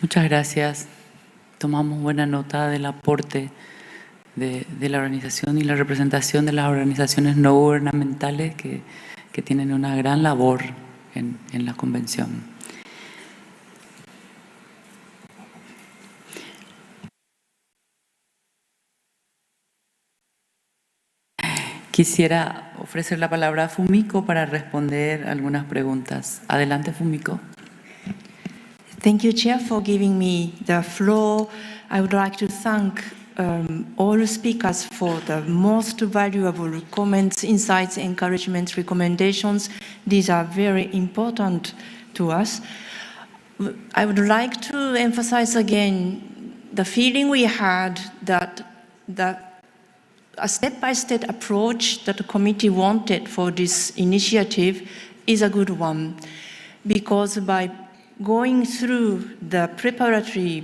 Muchas gracias. Tomamos buena nota del aporte de la organización y la representación de las organizaciones no gubernamentales que tienen una gran labor en la convención. Quisiera ofrecer la palabra a Fumiko para responder algunas preguntas. Adelante, Fumiko. Thank you, Chair, for giving me the floor. I would like to thank all speakers for the most valuable comments, insights, encouragements, recommendations. These are very important to us. I would like to emphasize again the feeling we had that a step-by-step approach that the committee wanted for this initiative is a good one, because by going through the preparatory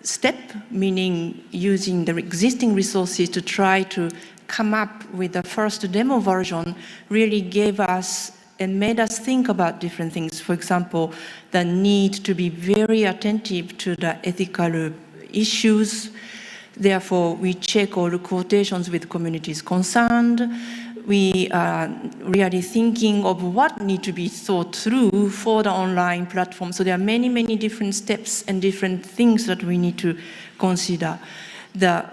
step, meaning using the existing resources to try to come up with the first demo version, really gave us and made us think about different things. For example, the need to be very attentive to the ethical issues. Therefore, we check all the quotations with communities concerned. We are really thinking of what needs to be thought through for the online platform. So there are many, many different steps and different things that we need to consider. The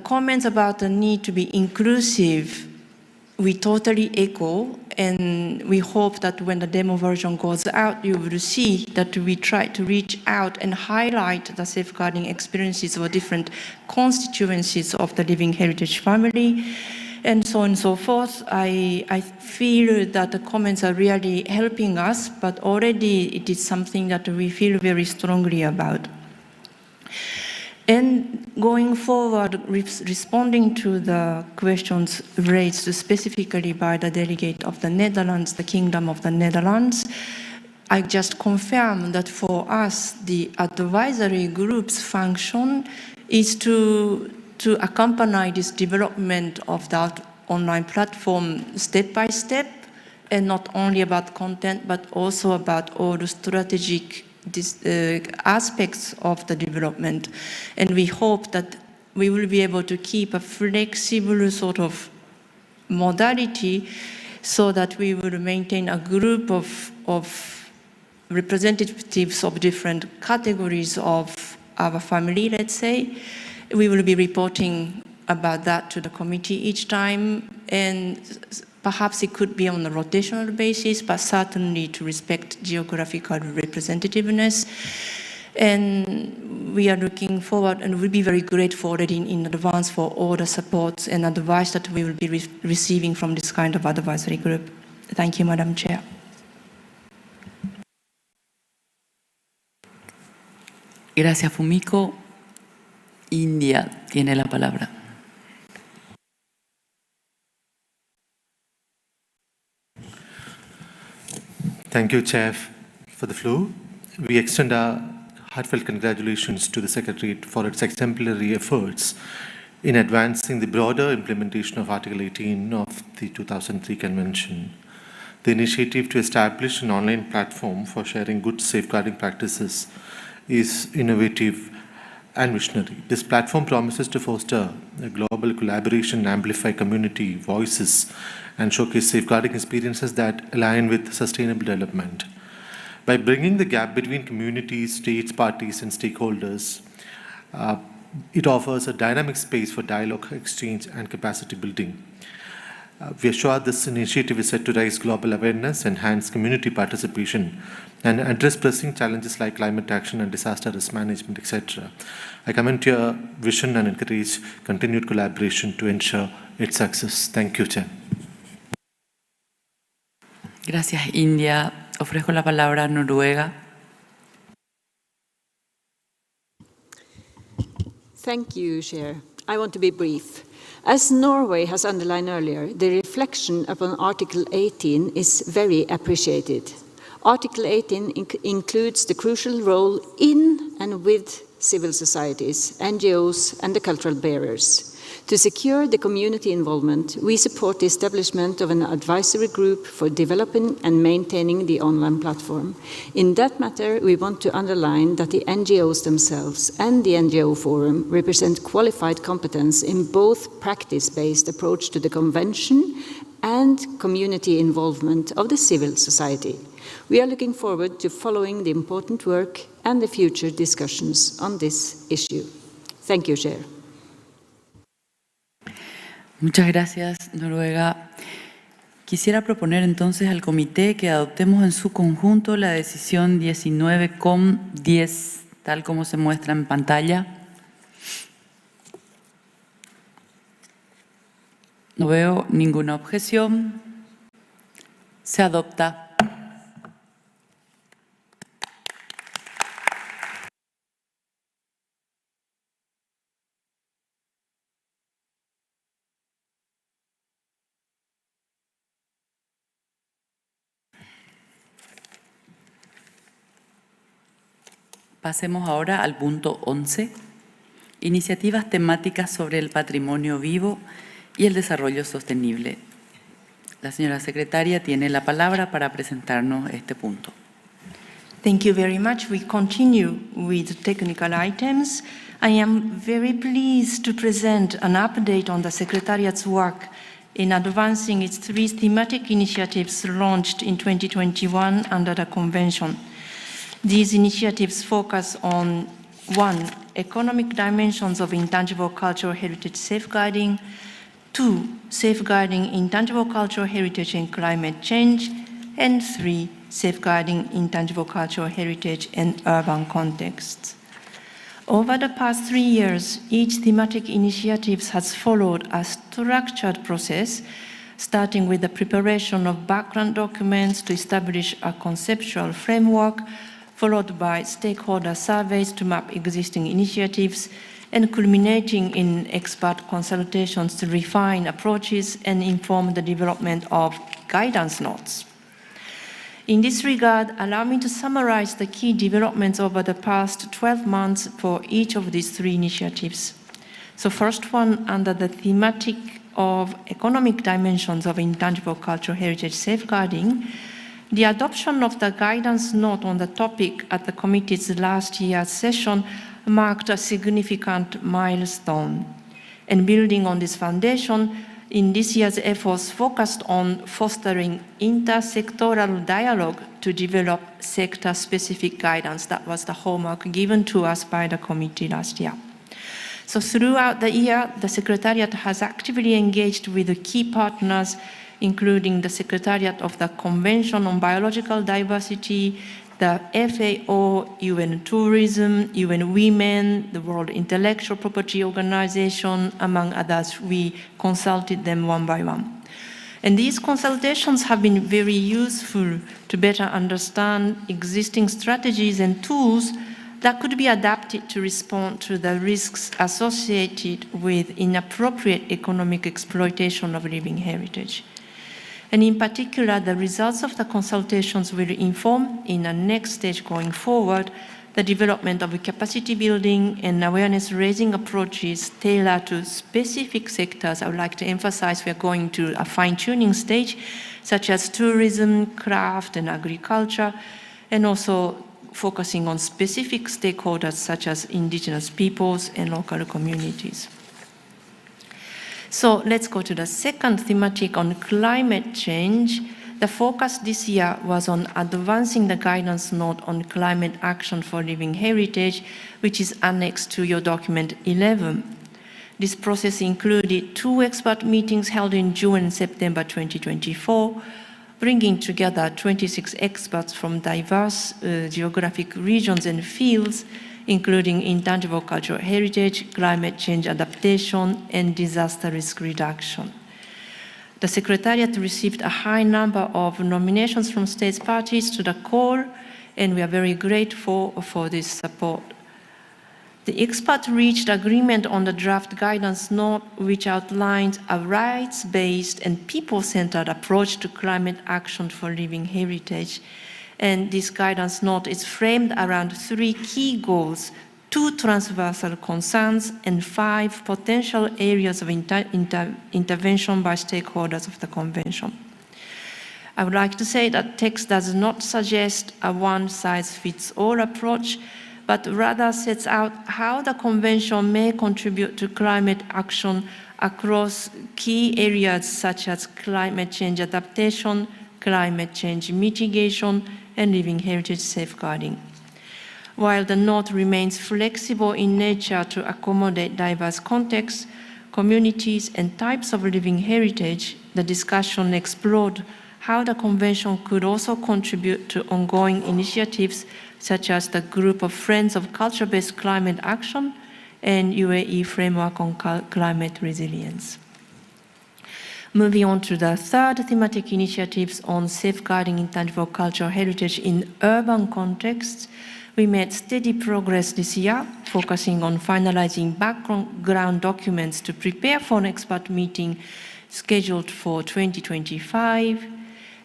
comments about the need to be inclusive, we totally echo, and we hope that when the demo version goes out, you will see that we try to reach out and highlight the safeguarding experiences of different constituencies of the living heritage family, and so on and so forth. I feel that the comments are really helping us, but already it is something that we feel very strongly about. And going forward, responding to the questions raised specifically by the delegate of the Netherlands, the Kingdom of the Netherlands, I just confirm that for us, the advisory group's function is to accompany this development of that online platform step by step, and not only about content, but also about all the strategic aspects of the development. And we hope that we will be able to keep a flexible sort of modality so that we will maintain a group of representatives of different categories of our family, let's say. We will be reporting about that to the committee each time, and perhaps it could be on a rotational basis, but certainly to respect geographical representativeness. And we are looking forward, and we'll be very grateful already in advance for all the support and advice that we will be receiving from this kind of advisory group. Thank you, Madam Chair. Gracias, Fumiko. India tiene la palabra. Thank you, Chair, for the floor. We extend our heartfelt congratulations to the Secretariat for its exemplary efforts in advancing the broader implementation of Article 18 of the 2003 Convention. The initiative to establish an online platform for sharing good safeguarding practices is innovative and visionary. This platform promises to foster a global collaboration and amplify community voices and showcase safeguarding experiences that align with sustainable development. By bringing the gap between communities, states, parties, and stakeholders, it offers a dynamic space for dialogue, exchange, and capacity building. We are sure this initiative is set to raise global awareness, enhance community participation, and address pressing challenges like climate action and disaster risk management, etc. I commend your vision and encourage continued collaboration to ensure its success. Thank you, Chair. Gracias, India. Ofrezco la palabra a Noruega. Thank you, Chair. I want to be brief. As Norway has underlined earlier, the reflection upon Article 18 is very appreciated. Article 18 includes the crucial role in and with civil societies, NGOs, and the cultural bearers. To secure the community involvement, we support the establishment of an advisory group for developing and maintaining the online platform. In that matter, we want to underline that the NGOs themselves and the NGO Forum represent qualified competence in both practice-based approach to the convention and community involvement of the civil society. We are looking forward to following the important work and the future discussions on this issue. Thank you, Chair. Muchas gracias, Noruega. Quisiera proponer entonces al comité que adoptemos en su conjunto la decisión 19,10, tal como se muestra en pantalla. No veo ninguna objeción. Se adopta. Pasemos ahora al punto 11, iniciativas temáticas sobre el patrimonio vivo y el desarrollo sostenible. La señora secretaria tiene la palabra para presentarnos este punto. Thank you very much. We continue with technical items. I am very pleased to present an update on the Secretariat's work in advancing its 3 thematic initiatives launched in 2021 under the Convention. These initiatives focus on 1. Economic dimensions of intangible cultural heritage safeguarding, 2. Safeguarding intangible cultural heritage and climate change, and 3. Safeguarding intangible cultural heritage and urban contexts. Over the past 3 years, each thematic initiative has followed a structured process, starting with the preparation of background documents to establish a conceptual framework, followed by stakeholder surveys to map existing initiatives, and culminating in expert consultations to refine approaches and inform the development of guidance notes. In this regard, allow me to summarize the key developments over the past 12 months for each of these 3 initiatives. So first one, under the thematic of economic dimensions of intangible cultural heritage safeguarding, the adoption of the guidance note on the topic at the committee's last year's session marked a significant milestone. And building on this foundation, in this year's efforts focused on fostering intersectoral dialogue to develop sector-specific guidance. That was the homework given to us by the committee last year. So throughout the year, the Secretariat has actively engaged with the key partners, including the Secretariat of the Convention on Biological Diversity, the FAO, UN Tourism, UN Women, the World Intellectual Property Organization, among others. We consulted them one by one. And these consultations have been very useful to better understand existing strategies and tools that could be adapted to respond to the risks associated with inappropriate economic exploitation of living heritage. And in particular, the results of the consultations will inform, in a next stage going forward, the development of capacity building and awareness-raising approaches tailored to specific sectors. I would like to emphasize we are going to a fine-tuning stage, such as tourism, craft, and agriculture, and also focusing on specific stakeholders, such as indigenous peoples and local communities. So let's go to the second thematic on climate change. The focus this year was on advancing the guidance note on climate action for living heritage, which is annexed to your document 11. This process included 2 expert meetings held in June and September 2024, bringing together 26 experts from diverse geographic regions and fields, including intangible cultural heritage, climate change adaptation, and disaster risk reduction. The Secretariat received a high number of nominations from state parties to the call, and we are very grateful for this support. The experts reached agreement on the draft guidance note, which outlines a rights-based and people-centered approach to climate action for living heritage. And this guidance note is framed around 3 key goals, 2 transversal concerns, and 5 potential areas of intervention by stakeholders of the Convention. I would like to say that text does not suggest a one-size-fits-all approach, but rather sets out how the Convention may contribute to climate action across key areas such as climate change adaptation, climate change mitigation, and living heritage safeguarding. While the note remains flexible in nature to accommodate diverse contexts, communities, and types of living heritage, the discussion explored how the Convention could also contribute to ongoing initiatives such as the Group of Friends of Culture-Based Climate Action and UAE Framework on Climate Resilience. Moving on to the third thematic initiatives on safeguarding intangible cultural heritage in urban contexts, we made steady progress this year, focusing on finalizing background documents to prepare for an expert meeting scheduled for 2025.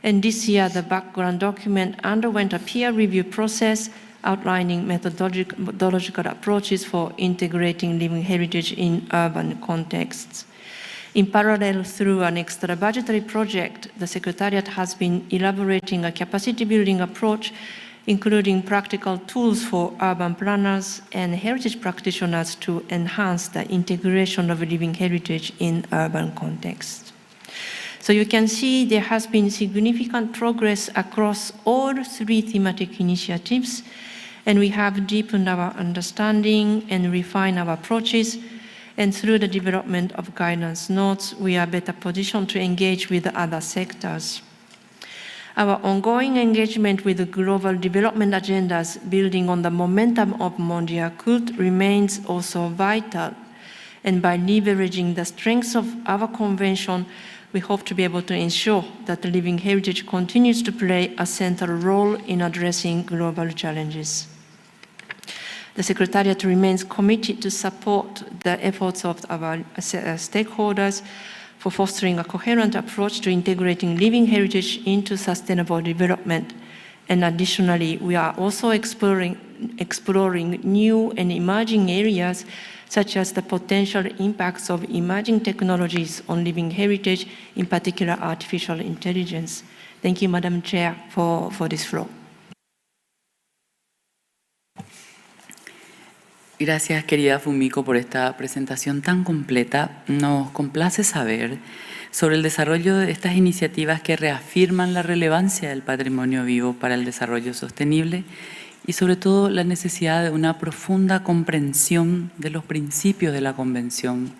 And this year, the background document underwent a peer review process outlining methodological approaches for integrating living heritage in urban contexts. In parallel, through an extra budgetary project, the Secretariat has been elaborating a capacity building approach, including practical tools for urban planners and heritage practitioners to enhance the integration of living heritage in urban contexts. So you can see there has been significant progress across all three thematic initiatives, and we have deepened our understanding and refined our approaches. And through the development of guidance notes, we are better positioned to engage with other sectors. Our ongoing engagement with the global development agendas building on the momentum of Mondial Cult remains also vital. And by leveraging the strengths of our convention, we hope to be able to ensure that the living heritage continues to play a central role in addressing global challenges. The Secretariat remains committed to support the efforts of our stakeholders for fostering a coherent approach to integrating living heritage into sustainable development. And additionally, we are also exploring new and emerging areas such as the potential impacts of emerging technologies on living heritage, in particular artificial intelligence. Thank you, Madam Chair, for this floor. Gracias, querida Fumiko, por esta presentación tan completa. Nos complace saber sobre el desarrollo de estas iniciativas que reafirman la relevancia del patrimonio vivo para el desarrollo sostenible y sobre todo la necesidad de una profunda comprensión de los principios de la Convención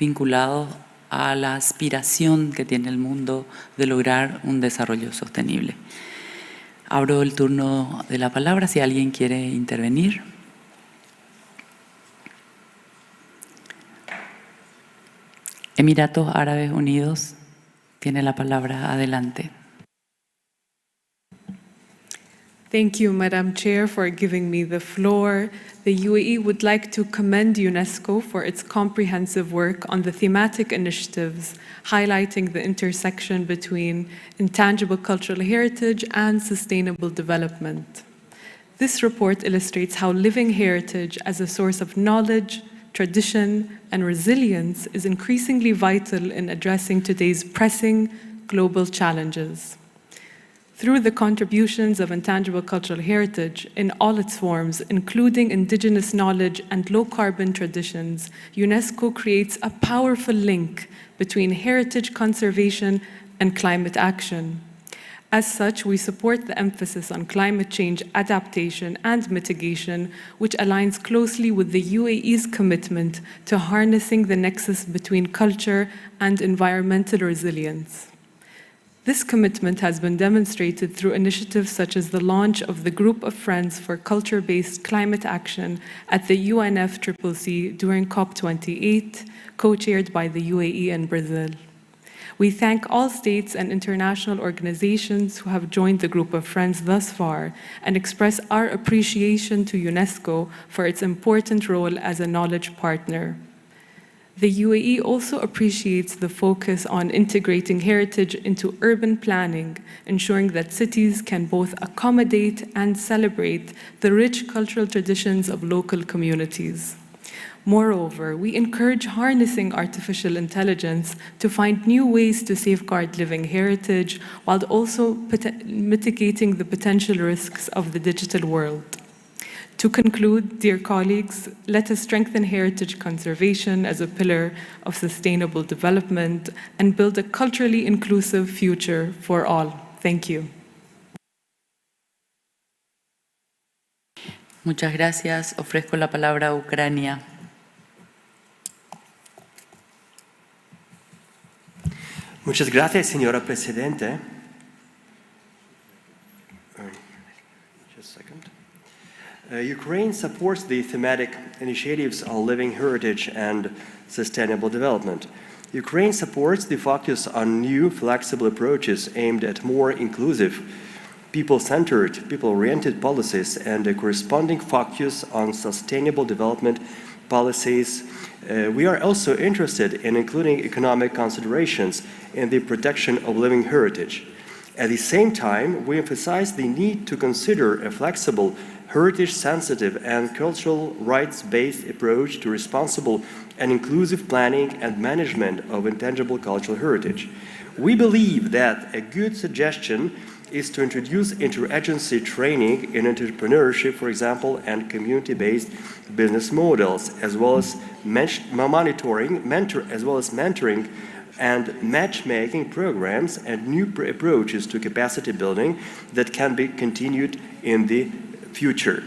vinculados a la aspiración que tiene el mundo de lograr un desarrollo sostenible. Abro el turno de la palabra si alguien quiere intervenir. Emiratos Árabes Unidos tiene la palabra. Adelante. Thank you, Madam Chair, for giving me the floor. The UAE would like to commend UNESCO for its comprehensive work on the thematic initiatives, highlighting the intersection between intangible cultural heritage and sustainable development. This report illustrates how living heritage as a source of knowledge, tradition, and resilience is increasingly vital in addressing today's pressing global challenges. Through the contributions of intangible cultural heritage in all its forms, including indigenous knowledge and low-carbon traditions, UNESCO creates a powerful link between heritage conservation and climate action. As such, we support the emphasis on climate change adaptation and mitigation, which aligns closely with the UAE's commitment to harnessing the nexus between culture and environmental resilience. This commitment has been demonstrated through initiatives such as the launch of the Group of Friends for Culture-Based Climate Action at the UNFCCC during COP28, co-chaired by the UAE and Brazil. We thank all states and international organizations who have joined the Group of Friends thus far and express our appreciation to UNESCO for its important role as a knowledge partner. The UAE also appreciates the focus on integrating heritage into urban planning, ensuring that cities can both accommodate and celebrate the rich cultural traditions of local communities. Moreover, we encourage harnessing artificial intelligence to find new ways to safeguard living heritage while also mitigating the potential risks of the digital world. To conclude, dear colleagues, let us strengthen heritage conservation as a pillar of sustainable development and build a culturally inclusive future for all. Thank you. Muchas gracias. Ofrezco la palabra a Ucrania. Muchas gracias, señora Presidente. Just a second. Ukraine supports the thematic initiatives on living heritage and sustainable development. Ukraine supports the focus on new flexible approaches aimed at more inclusive, people-centered, people-oriented policies and a corresponding focus on sustainable development policies. We are also interested in including economic considerations in the protection of living heritage. At the same time, we emphasize the need to consider a flexible, heritage-sensitive and cultural rights-based approach to responsible and inclusive planning and management of intangible cultural heritage. We believe that a good suggestion is to introduce interagency training in entrepreneurship, for example, and community-based business models, as well as mentoring and matchmaking programs and new approaches to capacity building that can be continued in the future.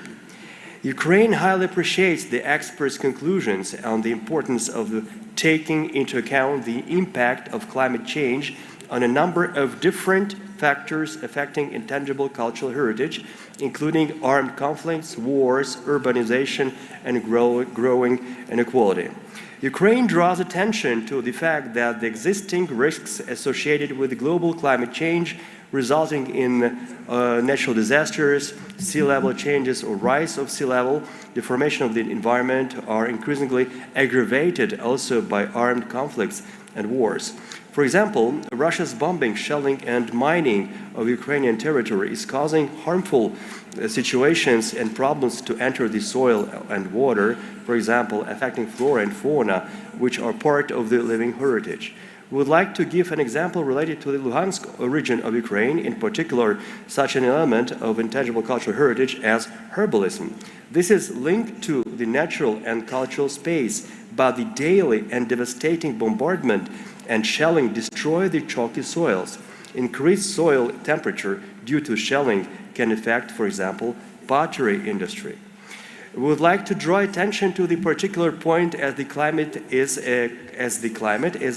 Ukraine highly appreciates the experts' conclusions on the importance of taking into account the impact of climate change on a number of different factors affecting intangible cultural heritage, including armed conflicts, wars, urbanization, and growing inequality. Ukraine draws attention to the fact that the existing risks associated with global climate change resulting in natural disasters, sea level changes or rise of sea level, deformation of the environment are increasingly aggravated also by armed conflicts and wars. For example, Russia's bombing, shelling and mining of Ukrainian territory is causing harmful situations and problems to enter the soil and water, for example, affecting flora and fauna, which are part of the living heritage. We would like to give an example related to the Luhansk region of Ukraine, in particular, such an element of intangible cultural heritage as herbalism. This is linked to the natural and cultural space, but the daily and devastating bombardment and shelling destroy the chalky soils. Increased soil temperature due to shelling can affect, for example, pottery industry. We would like to draw attention to the particular point as the climate is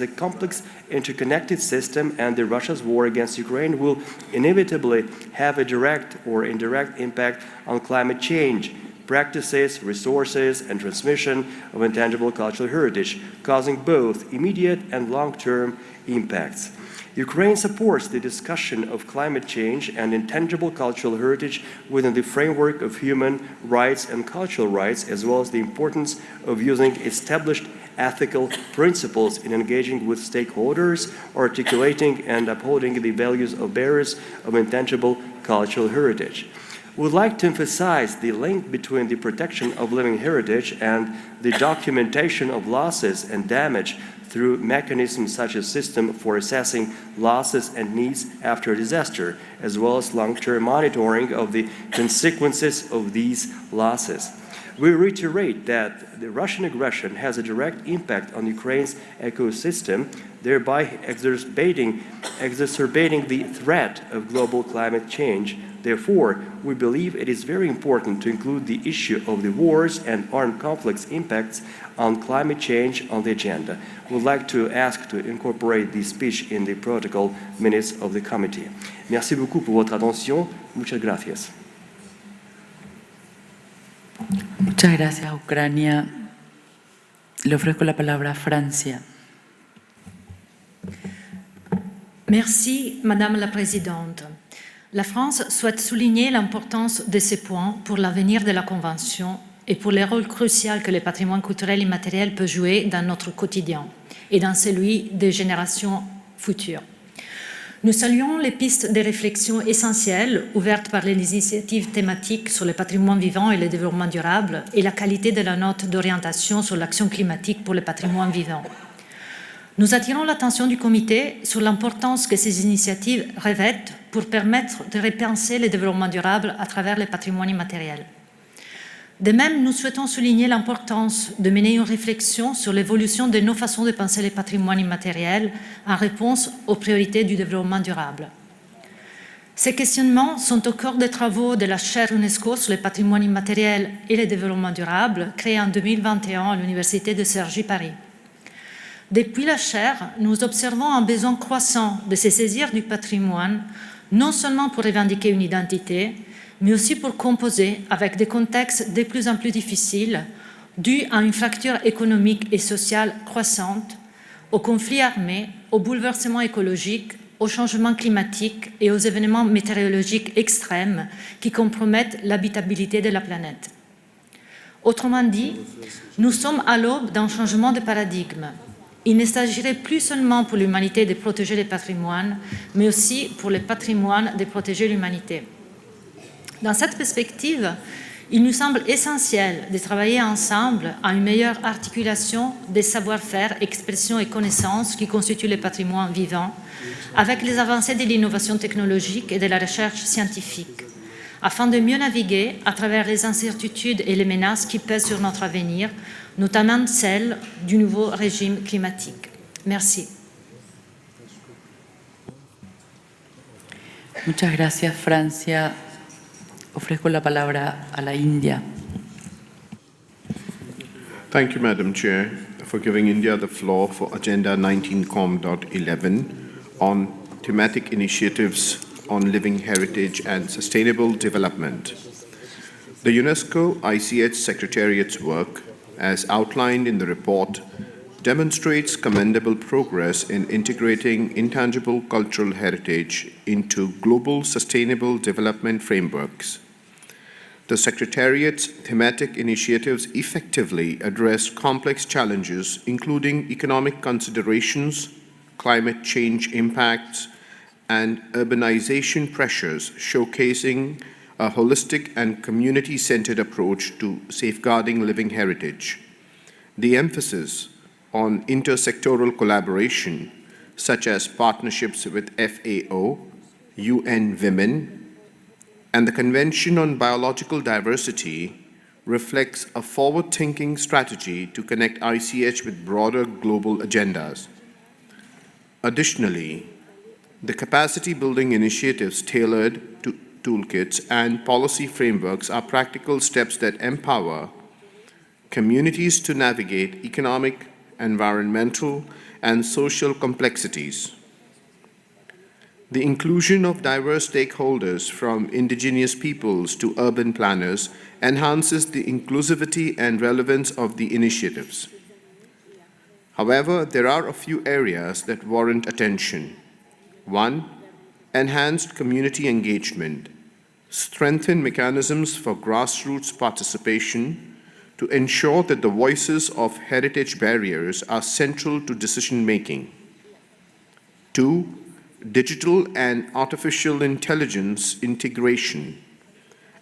a complex, interconnected system, and the Russia's war against Ukraine will inevitably have a direct or indirect impact on climate change, practices, resources, and transmission of intangible cultural heritage, causing both immediate and long-term impacts. Ukraine supports the discussion of climate change and intangible cultural heritage within the framework of human rights and cultural rights, as well as the importance of using established ethical principles in engaging with stakeholders, articulating and upholding the values of bearers of intangible cultural heritage. We would like to emphasize the link between the protection of living heritage and the documentation of losses and damage through mechanisms such as system for assessing losses and needs after a disaster, as well as long-term monitoring of the consequences of these losses. We reiterate that the Russian aggression has a direct impact on Ukraine's ecosystem, thereby exacerbating the threat of global climate change. Therefore, we believe it is very important to include the issue of the wars and armed conflicts impacts on climate change on the agenda. We would like to ask to incorporate this speech in the protocol minutes of the committee. Merci beaucoup pour votre attention. Muchas gracias. Muchas gracias, Ucrania. Le ofrezco la palabra a Francia. Merci, Madame la Présidente. La France souhaite souligner l'importance de ces points pour l'avenir de la Convention et pour le rôle crucial que le patrimoine culturel immatériel peut jouer dans notre quotidien et dans celui des générations futures. Nous saluons les pistes de réflexion essentielles ouvertes par les initiatives thématiques sur le patrimoine vivant et le développement durable et la qualité de la note d'orientation sur l'action climatique pour le patrimoine vivant. Nous attirons l'attention du comité sur l'importance que ces initiatives revêtent pour permettre de repenser le développement durable à travers le patrimoine immatériel. De même, nous souhaitons souligner l'importance de mener une réflexion sur l'évolution de nos façons de penser le patrimoine immatériel en réponse aux priorités du développement durable. Ces questionnements sont au cœur des travaux de la chaire UNESCO sur le patrimoine immatériel et le développement durable, créée en 2021 à l'Université de Cergy Paris. Depuis la chaire, nous observons un besoin croissant de se saisir du patrimoine, non seulement pour revendiquer une identité, mais aussi pour composer avec des contextes de plus en plus difficiles, dus à une fracture économique et sociale croissante, aux conflits armés, aux bouleversements écologiques, au changement climatique et aux événements météorologiques extrêmes qui compromettent l'habitabilité de la planète. Autrement dit, nous sommes à l'aube d'un changement de paradigme. Il ne s'agirait plus seulement pour l'humanité de protéger le patrimoine, mais aussi pour le patrimoine de protéger l'humanité. Dans cette perspective, il nous semble essentiel de travailler ensemble à une meilleure articulation des savoir-faire, expressions et connaissances qui constituent le patrimoine vivant, avec les avancées de l'innovation technologique et de la recherche scientifique, afin de mieux naviguer à travers les incertitudes et les menaces qui pèsent sur notre avenir, notamment celle du nouveau régime climatique. Merci. Muchas gracias, Francia. Ofrezco la palabra a la India. Thank you, Madam Chair, for giving India the floor for Agenda 19.11 on thematic initiatives on living heritage and sustainable development. The UNESCO ICH Secretariat's work, as outlined in the report, demonstrates commendable progress in integrating intangible cultural heritage into global sustainable development frameworks. The Secretariat's thematic initiatives effectively address complex challenges, including economic considerations, climate change impacts, and urbanization pressures, showcasing a holistic and community-centered approach to safeguarding living heritage. The emphasis on intersectoral collaboration, such as partnerships with FAO, UN Women, and the Convention on Biological Diversity, reflects a forward-thinking strategy to connect ICH with broader global agendas. Additionally, the capacity-building initiatives tailored to toolkits and policy frameworks are practical steps that empower communities to navigate economic, environmental, and social complexities. The inclusion of diverse stakeholders from indigenous peoples to urban planners enhances the inclusivity and relevance of the initiatives. However, there are a few areas that warrant attention. 1. Enhanced community engagement. Strengthen mechanisms for grassroots participation to ensure that the voices of heritage barriers are central to decision-making. 2. Digital and artificial intelligence integration.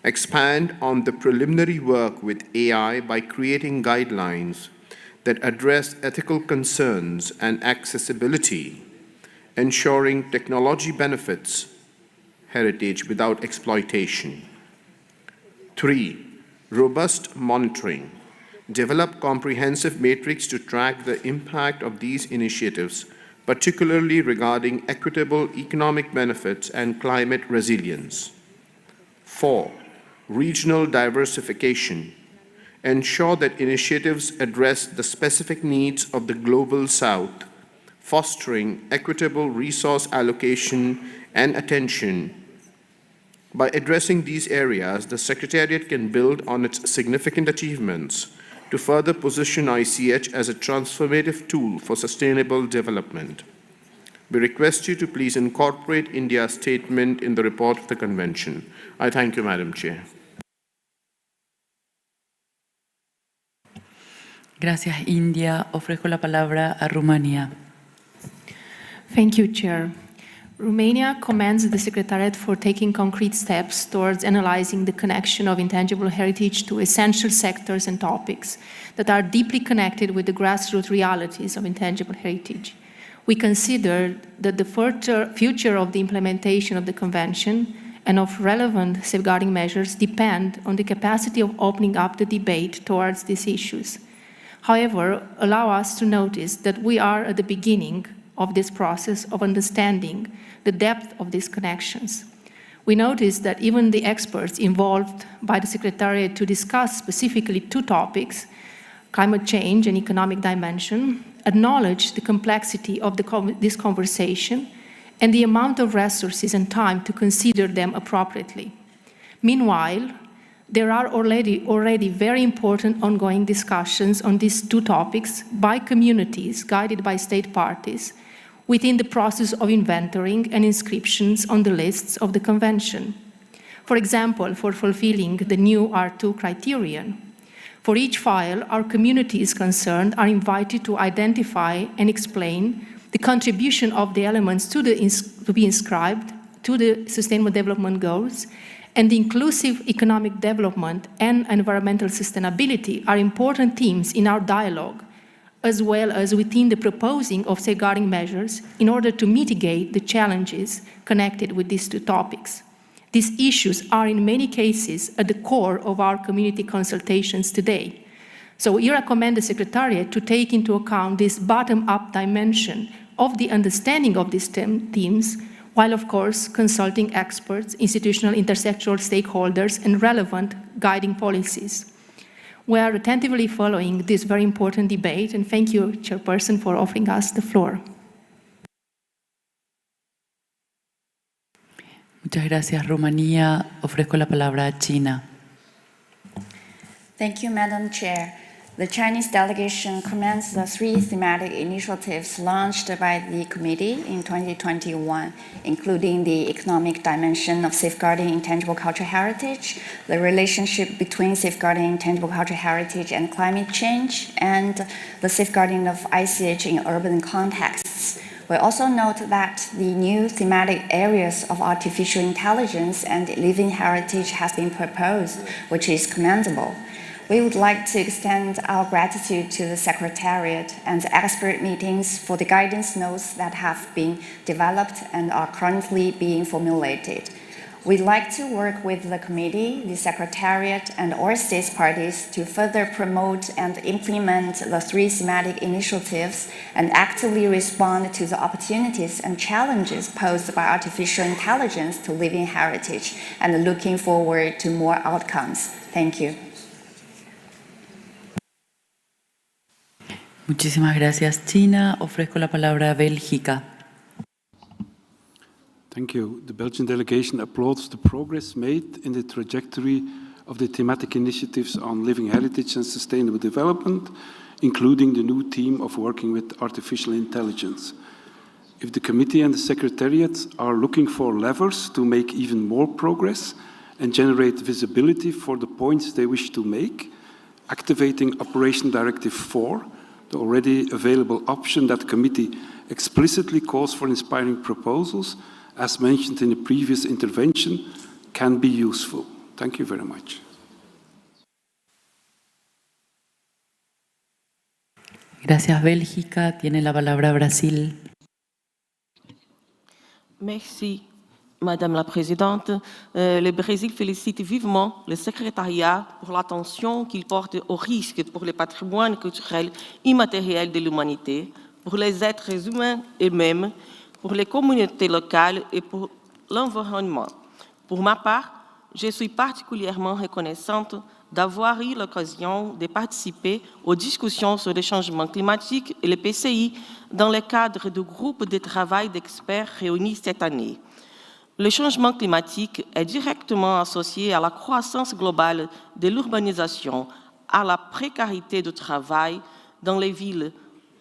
Expand on the preliminary work with AI by creating guidelines that address ethical concerns and accessibility, ensuring technology benefits heritage without exploitation. 3. Robust monitoring. Develop comprehensive matrix to track the impact of these initiatives, particularly regarding equitable economic benefits and climate resilience. 4. Regional diversification. Ensure that initiatives address the specific needs of the Global South, fostering equitable resource allocation and attention. By addressing these areas, the Secretariat can build on its significant achievements to further position ICH as a transformative tool for sustainable development. We request you to please incorporate India's statement in the report of the Convention. I thank you, Madam Chair. Gracias, India. Ofrezco la palabra a Rumania. Thank you, Chair. Romania commends the Secretariat for taking concrete steps towards analyzing the connection of intangible heritage to essential sectors and topics that are deeply connected with the grassroots realities of intangible heritage. We consider that the future of the implementation of the Convention and of relevant safeguarding measures depend on the capacity of opening up the debate towards these issues. However, allow us to notice that we are at the beginning of this process of understanding the depth of these connections. We notice that even the experts involved by the Secretariat to discuss specifically two topics, climate change and economic dimension, acknowledge the complexity of this conversation and the amount of resources and time to consider them appropriately. Meanwhile, there are already very important ongoing discussions on these two topics by communities guided by state parties within the process of inventorying and inscriptions on the lists of the Convention. For example, for fulfilling the new R2 criterion. For each file, our communities concerned are invited to identify and explain the contribution of the elements to be inscribed to the Sustainable Development Goals, and the inclusive economic development and environmental sustainability are important themes in our dialogue, as well as within the proposing of safeguarding measures in order to mitigate the challenges connected with these two topics. These issues are in many cases at the core of our community consultations today. So we recommend the Secretariat to take into account this bottom-up dimension of the understanding of these themes, while of course consulting experts, institutional intersectoral stakeholders, and relevant guiding policies. We are attentively following this very important debate, and thank you, Chairperson, for offering us the floor. Muchas gracias, Rumanía. Ofrezco la palabra a China. Thank you, Madam Chair. The Chinese delegation commends the 3 thematic initiatives launched by the committee in 2021, including the economic dimension of safeguarding intangible cultural heritage, the relationship between safeguarding intangible cultural heritage and climate change, and the safeguarding of ICH in urban contexts. We also note that the new thematic areas of artificial intelligence and living heritage has been proposed, which is commendable. We would like to extend our gratitude to the Secretariat and the expert meetings for the guidance notes that have been developed and are currently being formulated. We'd like to work with the committee, the Secretariat, and all state parties to further promote and implement the 3 thematic initiatives and actively respond to the opportunities and challenges posed by artificial intelligence to living heritage, and looking forward to more outcomes. Thank you. Muchísimas gracias, China. Ofrezco la palabra a Bélgica. Thank you. The Belgian delegation applauds the progress made in the trajectory of the thematic initiatives on living heritage and sustainable development, including the new theme of working with artificial intelligence. If the committee and the Secretariat are looking for levers to make even more progress and generate visibility for the points they wish to make, activating Operation Directive 4, the already available option that the committee explicitly calls for inspiring proposals, as mentioned in the previous intervention, can be useful. Thank you very much. Gracias, Bélgica. Tiene la palabra Brasil. Merci, Madame la Présidente. Le Brésil félicite vivement le secrétariat pour l'attention qu'il porte aux risques pour le patrimoine culturel immatériel de l'humanité, pour les êtres humains eux-mêmes, pour les communautés locales et pour l'environnement. Pour ma part, je suis particulièrement reconnaissante d'avoir eu l'occasion de participer aux discussions sur le changement climatique et le PCI dans le cadre du groupe de travail d'experts réunis cette année. Le changement climatique est directement associé à la croissance globale de l'urbanisation, à la précarité du travail dans les villes,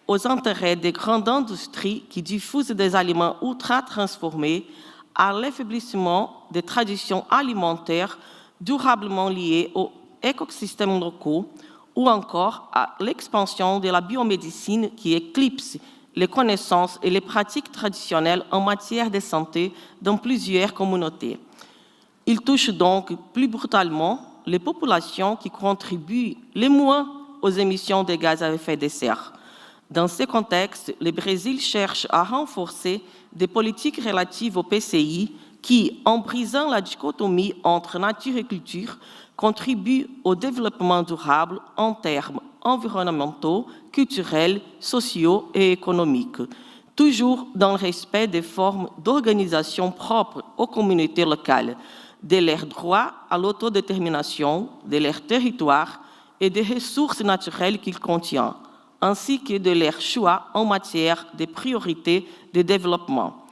aux intérêts des grandes industries qui diffusent des aliments ultra-transformés, à l'affaiblissement des traditions alimentaires durablement liées aux écosystèmes locaux, ou encore à l'expansion de la biomédecine qui éclipse les connaissances et les pratiques traditionnelles en matière de santé dans plusieurs communautés. Il touche donc plus brutalement les populations qui contribuent le moins aux émissions de gaz à effet de serre. Dans ce contexte, le Brésil cherche à renforcer des politiques relatives au PCI qui, en brisant la dichotomie entre nature et culture, contribuent au développement durable en termes environnementaux, culturels, sociaux et économiques, toujours dans le respect des formes d'organisation propres aux communautés locales, de leurs droits à l'autodétermination, de leur territoire et des ressources naturelles qu'il contient, ainsi que de leurs choix en matière de priorités de développement.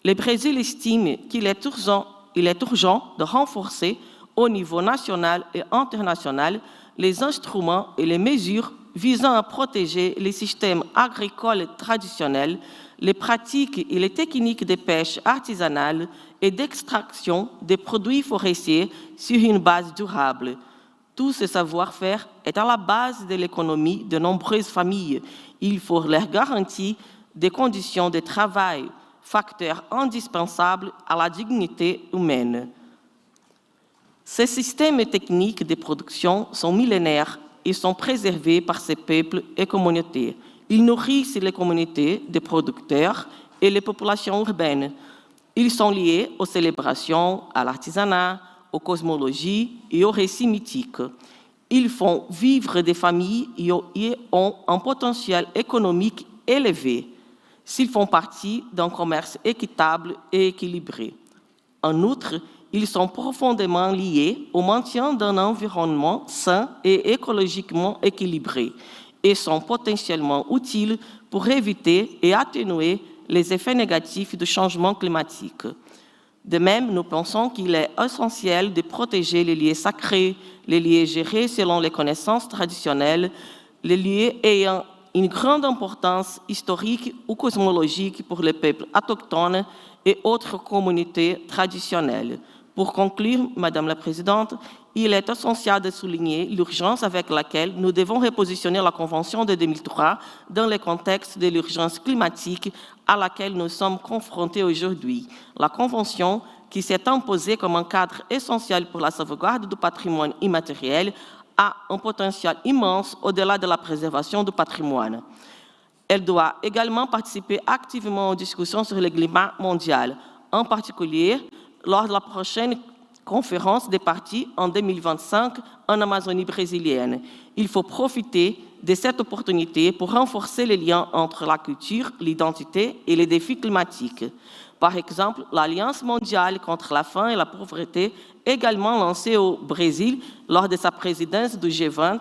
Le Brésil estime qu'il est urgent de renforcer au niveau national et international les instruments et les mesures visant à protéger les systèmes agricoles traditionnels, les pratiques et les techniques de pêche artisanale et d'extraction des produits forestiers sur une base durable. Tout ce savoir-faire est à la base de l'économie de nombreuses familles. Il faut leur garantir des conditions de travail, facteur indispensable à la dignité humaine. Ces systèmes techniques de production sont millénaires et sont préservés par ces peuples et communautés. Ils nourrissent les communautés de producteurs et les populations urbaines. Ils sont liés aux célébrations, à l'artisanat, aux cosmologies et aux récits mythiques. Ils font vivre des familles et ont un potentiel économique élevé s'ils font partie d'un commerce équitable et équilibré. En outre, ils sont profondément liés au maintien d'un environnement sain et écologiquement équilibré et sont potentiellement utiles pour éviter et atténuer les effets négatifs du changement climatique. De même, nous pensons qu'il est essentiel de protéger les lieux sacrés, les lieux gérés selon les connaissances traditionnelles, les lieux ayant une grande importance historique ou cosmologique pour les peuples autochtones et autres communautés traditionnelles. Pour conclure, Madame la Présidente, il est essentiel de souligner l'urgence avec laquelle nous devons repositionner la Convention de 2003 dans le contexte de l'urgence climatique à laquelle nous sommes confrontés aujourd'hui. La Convention, qui s'est imposée comme un cadre essentiel pour la sauvegarde du patrimoine immatériel, a un potentiel immense au-delà de la préservation du patrimoine. Elle doit également participer activement aux discussions sur le climat mondial, en particulier lors de la prochaine conférence des parties en 2025 en Amazonie brésilienne. Il faut profiter de cette opportunité pour renforcer les liens entre la culture, l'identité et les défis climatiques. Par exemple, l'Alliance mondiale contre la faim et la pauvreté, également lancée au Brésil lors de sa présidence du G20,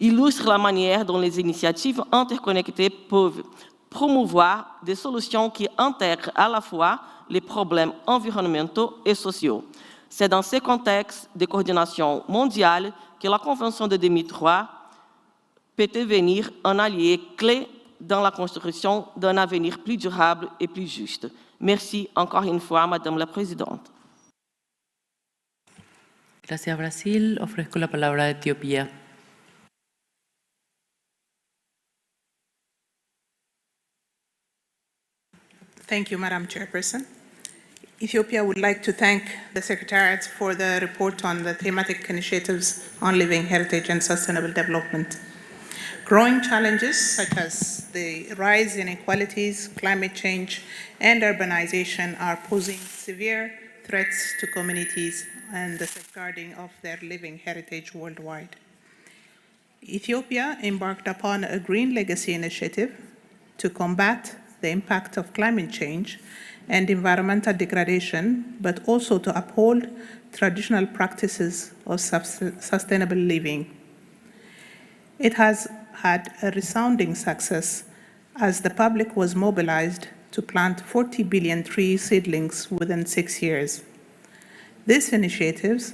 illustre la manière dont les initiatives interconnectées peuvent promouvoir des solutions qui intègrent à la fois les problèmes environnementaux et sociaux. C'est dans ce contexte de coordination mondiale que la Convention de 2003 peut devenir un allié clé dans la construction d'un avenir plus durable et plus juste. Merci encore une fois, Madame la Présidente. Gracias, Brasil. Ofrezco la palabra a Etiopía. Thank you, Madam Chairperson. Ethiopia would like to thank the Secretariat for the report on the thematic initiatives on living heritage and sustainable development. Growing challenges such as the rise in inequalities, climate change, and urbanization are posing severe threats to communities and the safeguarding of their living heritage worldwide. Ethiopia embarked upon a Green Legacy initiative to combat the impact of climate change and environmental degradation, but also to uphold traditional practices of sustainable living. It has had a resounding success as the public was mobilized to plant 40 billion tree seedlings within 6 years. This initiative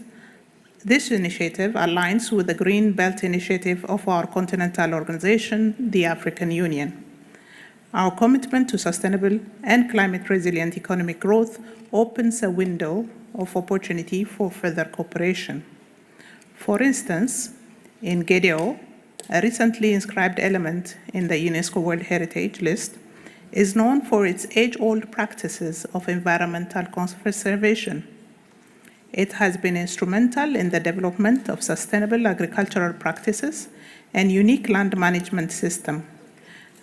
aligns with the Green Belt Initiative of our continental organization, the African Union. Our commitment to sustainable and climate-resilient economic growth opens a window of opportunity for further cooperation. For instance, in Gedeo, a recently inscribed element in the UNESCO World Heritage List, is known for its age-old practices of environmental conservation. It has been instrumental in the development of sustainable agricultural practices and unique land management system.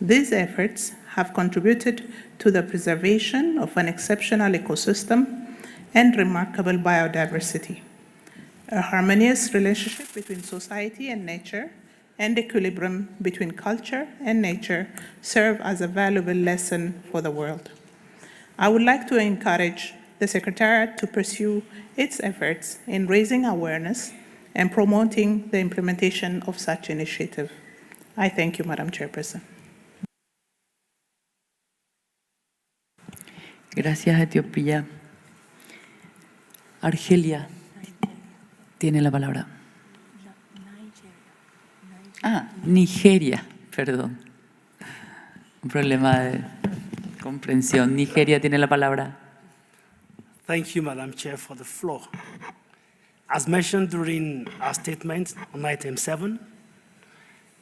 These efforts have contributed to the preservation of an exceptional ecosystem and remarkable biodiversity. A harmonious relationship between society and nature and equilibrium between culture and nature serve as a valuable lesson for the world. I would like to encourage the Secretariat to pursue its efforts in raising awareness and promoting the implementation of such initiative. I thank you, Madam Chairperson. Gracias, Etiopía. Argelia tiene la palabra. Nigeria, perdón. Un problema de comprensión. Nigeria tiene la palabra. Thank you, Madam Chair, for the floor. As mentioned during our statement on item 7,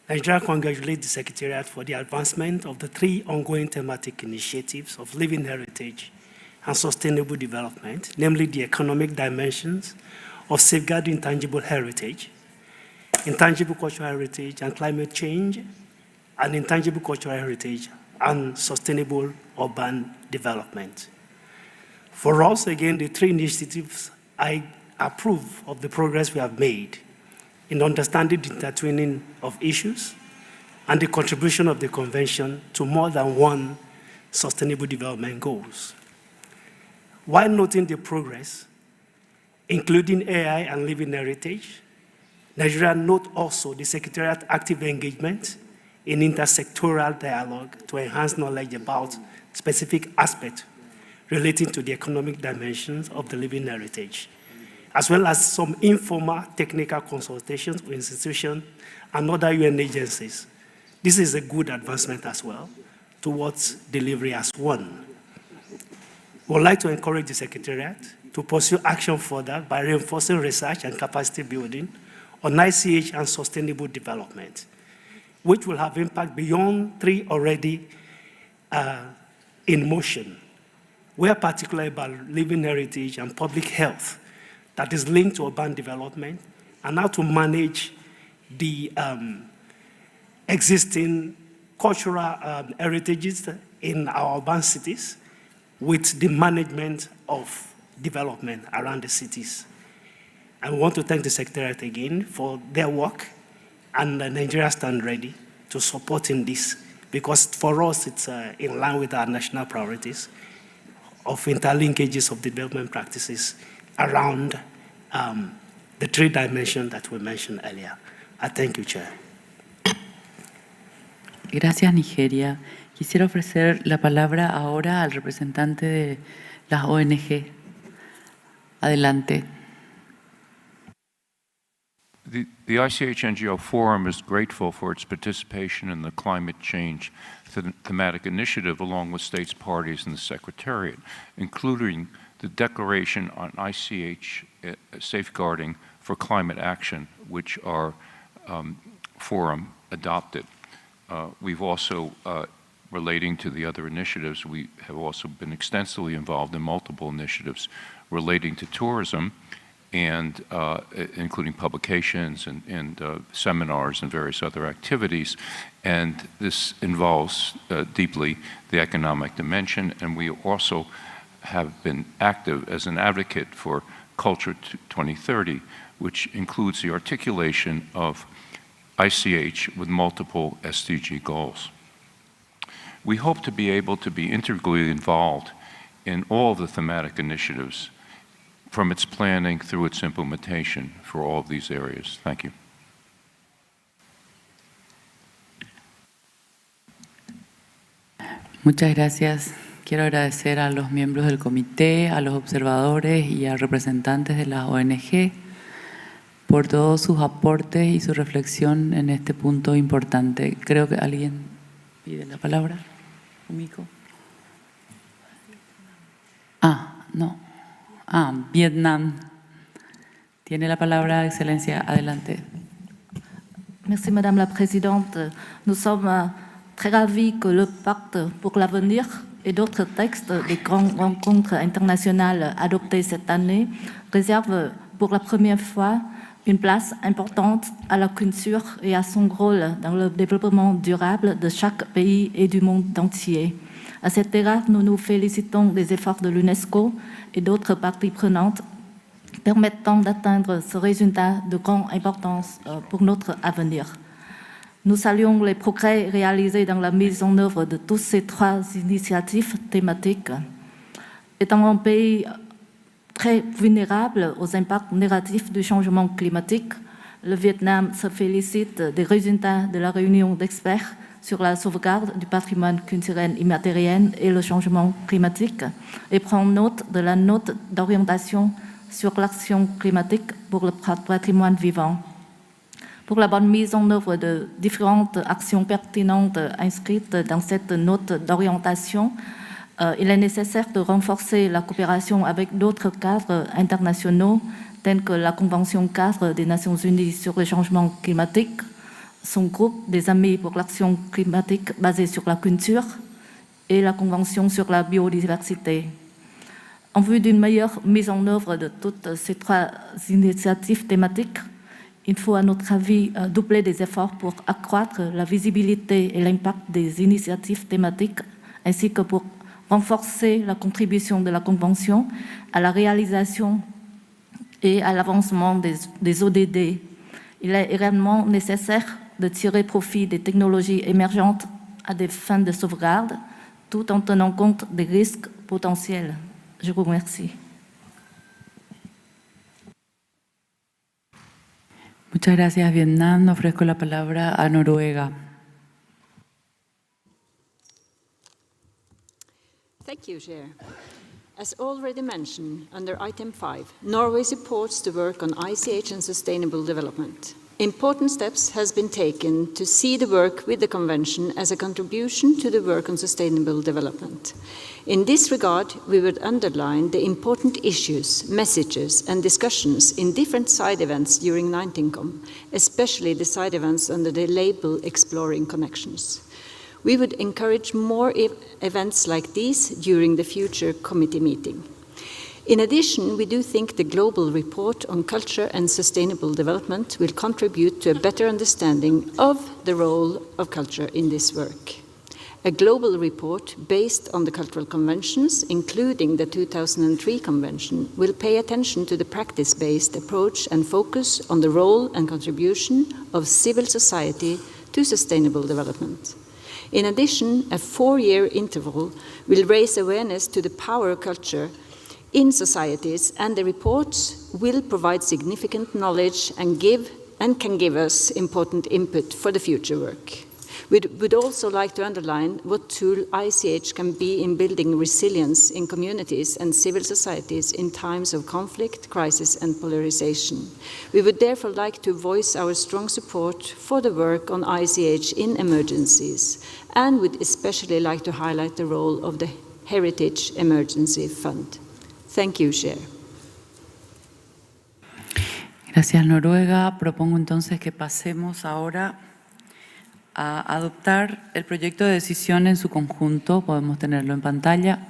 Nigeria congratulates the Secretariat for the advancement of the 3 ongoing thematic initiatives of living heritage and sustainable development, namely the economic dimensions of safeguarding intangible heritage, intangible cultural heritage and climate change, and intangible cultural heritage and sustainable urban development. For us, again, the 3 initiatives, I approve of the progress we have made in understanding the intertwining of issues and the contribution of the Convention to more than one sustainable development goals. While noting the progress, including AI and living heritage, Nigeria note also the Secretariat's active engagement in intersectoral dialogue to enhance knowledge about specific aspects relating to the economic dimensions of the living heritage, as well as some informal technical consultations with institutions and other UN agencies. This is a good advancement as well towards delivery as one. We would like to encourage the Secretariat to pursue action further by reinforcing research and capacity building on ICH and sustainable development, which will have impact beyond 3 already in motion. We are particularly about living heritage and public health that is linked to urban development and how to manage the existing cultural heritages in our urban cities with the management of development around the cities. I want to thank the Secretariat again for their work, and Nigeria stand ready to support in this, because for us it's in line with our national priorities of interlinkages of development practices around the 3 dimensions that we mentioned earlier. I thank you, Chair. Gracias, Nigeria. Quisiera ofrecer la palabra ahora al representante de las ONG. Adelante. The ICH NGO Forum is grateful for its participation in the climate change thematic initiative along with states parties and the Secretariat, including the Declaration on ICH Safeguarding for Climate Action, which our forum adopted. We've also, relating to the other initiatives, we have also been extensively involved in multiple initiatives relating to tourism, and including publications and seminars and various other activities. And this involves deeply the economic dimension, and we also have been active as an advocate for Culture 2030, which includes the articulation of ICH with multiple SDG goals. We hope to be able to be integrally involved in all of the thematic initiatives from its planning through its implementation for all of these areas. Thank you. Muchas gracias. Quiero agradecer a los miembros del comité, a los observadores y a representantes de las ONG por todos sus aportes y su reflexión en este punto importante. Creo que alguien pide la palabra. Fumiko. No. Vietnam. Tiene la palabra, Excelencia. Adelante. Merci, Madame la Présidente. Nous sommes très ravis que le Pacte pour l'avenir et d'autres textes des grandes rencontres internationales adoptées cette année réservent pour la première fois une place importante à la culture et à son rôle dans le développement durable de chaque pays et du monde entier. À cet égard, nous nous félicitons des efforts de l'UNESCO et d'autres parties prenantes permettant d'atteindre ce résultat de grande importance pour notre avenir. Nous saluons les progrès réalisés dans la mise en œuvre de toutes ces 3 initiatives thématiques. Étant un pays très vulnérable aux impacts négatifs du changement climatique, le Vietnam se félicite des résultats de la réunion d'experts sur la sauvegarde du patrimoine culturel immatériel et le changement climatique et prend note de la note d'orientation sur l'action climatique pour le patrimoine vivant. Pour la bonne mise en œuvre de différentes actions pertinentes inscrites dans cette note d'orientation, il est nécessaire de renforcer la coopération avec d'autres cadres internationaux tels que la Convention cadre des Nations Unies sur le changement climatique, son groupe des Amis pour l'action climatique basée sur la culture et la Convention sur la biodiversité. En vue d'une meilleure mise en œuvre de toutes ces trois initiatives thématiques, il faut, à notre avis, doubler des efforts pour accroître la visibilité et l'impact des initiatives thématiques, ainsi que pour renforcer la contribution de la Convention à la réalisation et à l'avancement des ODD. Il est également nécessaire de tirer profit des technologies émergentes à des fins de sauvegarde, tout en tenant compte des risques potentiels. Je vous remercie. Muchas gracias, Vietnam. Ofrezco la palabra a Noruega. Thank you, Chair. As already mentioned under item 5, Norway supports the work on ICH and sustainable development. Important steps has been taken to see the work with the Convention as a contribution to the work on sustainable development. In this regard, we would underline the important issues, messages and discussions in different side events during 19Com, especially the side events under the label Exploring Connections. We would encourage more events like these during the future committee meeting. In addition, we do think the global report on culture and sustainable development will contribute to a better understanding of the role of culture in this work. A global report based on the cultural conventions, including the 2003 convention, will pay attention to the practice-based approach and focus on the role and contribution of civil society to sustainable development. In addition, a 4-year interval will raise awareness to the power of culture in societies, and the reports will provide significant knowledge and can give us important input for the future work. We would also like to underline what tool ICH can be in building resilience in communities and civil societies in times of conflict, crisis and polarization. We would therefore like to voice our strong support for the work on ICH in emergencies, and would especially like to highlight the role of the Heritage Emergency Fund. Thank you, Chair. Gracias, Noruega. Propongo entonces que pasemos ahora a adoptar el proyecto de decisión en su conjunto. Podemos tenerlo en pantalla.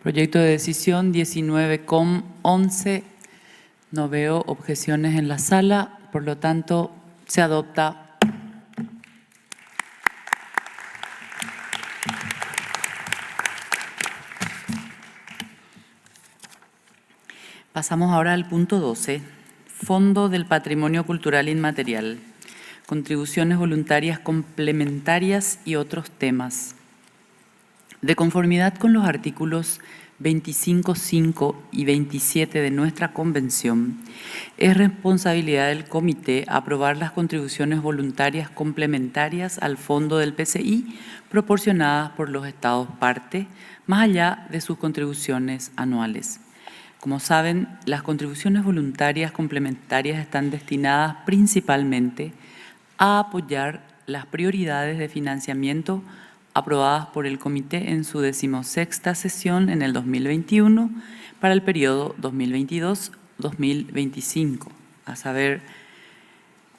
Proyecto de decisión 19Com11. No veo objeciones en la sala, por lo tanto, se adopta. Pasamos ahora al punto 12, Fondo del Patrimonio Cultural Inmaterial, contribuciones voluntarias complementarias y otros temas. De conformidad con los artículos 25.5 y 27 de nuestra Convención, es responsabilidad del Comité aprobar las contribuciones voluntarias complementarias al Fondo del PCI proporcionadas por los Estados parte, más allá de sus contribuciones anuales. Como saben, las contribuciones voluntarias complementarias están destinadas principalmente a apoyar las prioridades de financiamiento aprobadas por el Comité en su 16ª sesión en el 2021 para el periodo 2022-2025, a saber,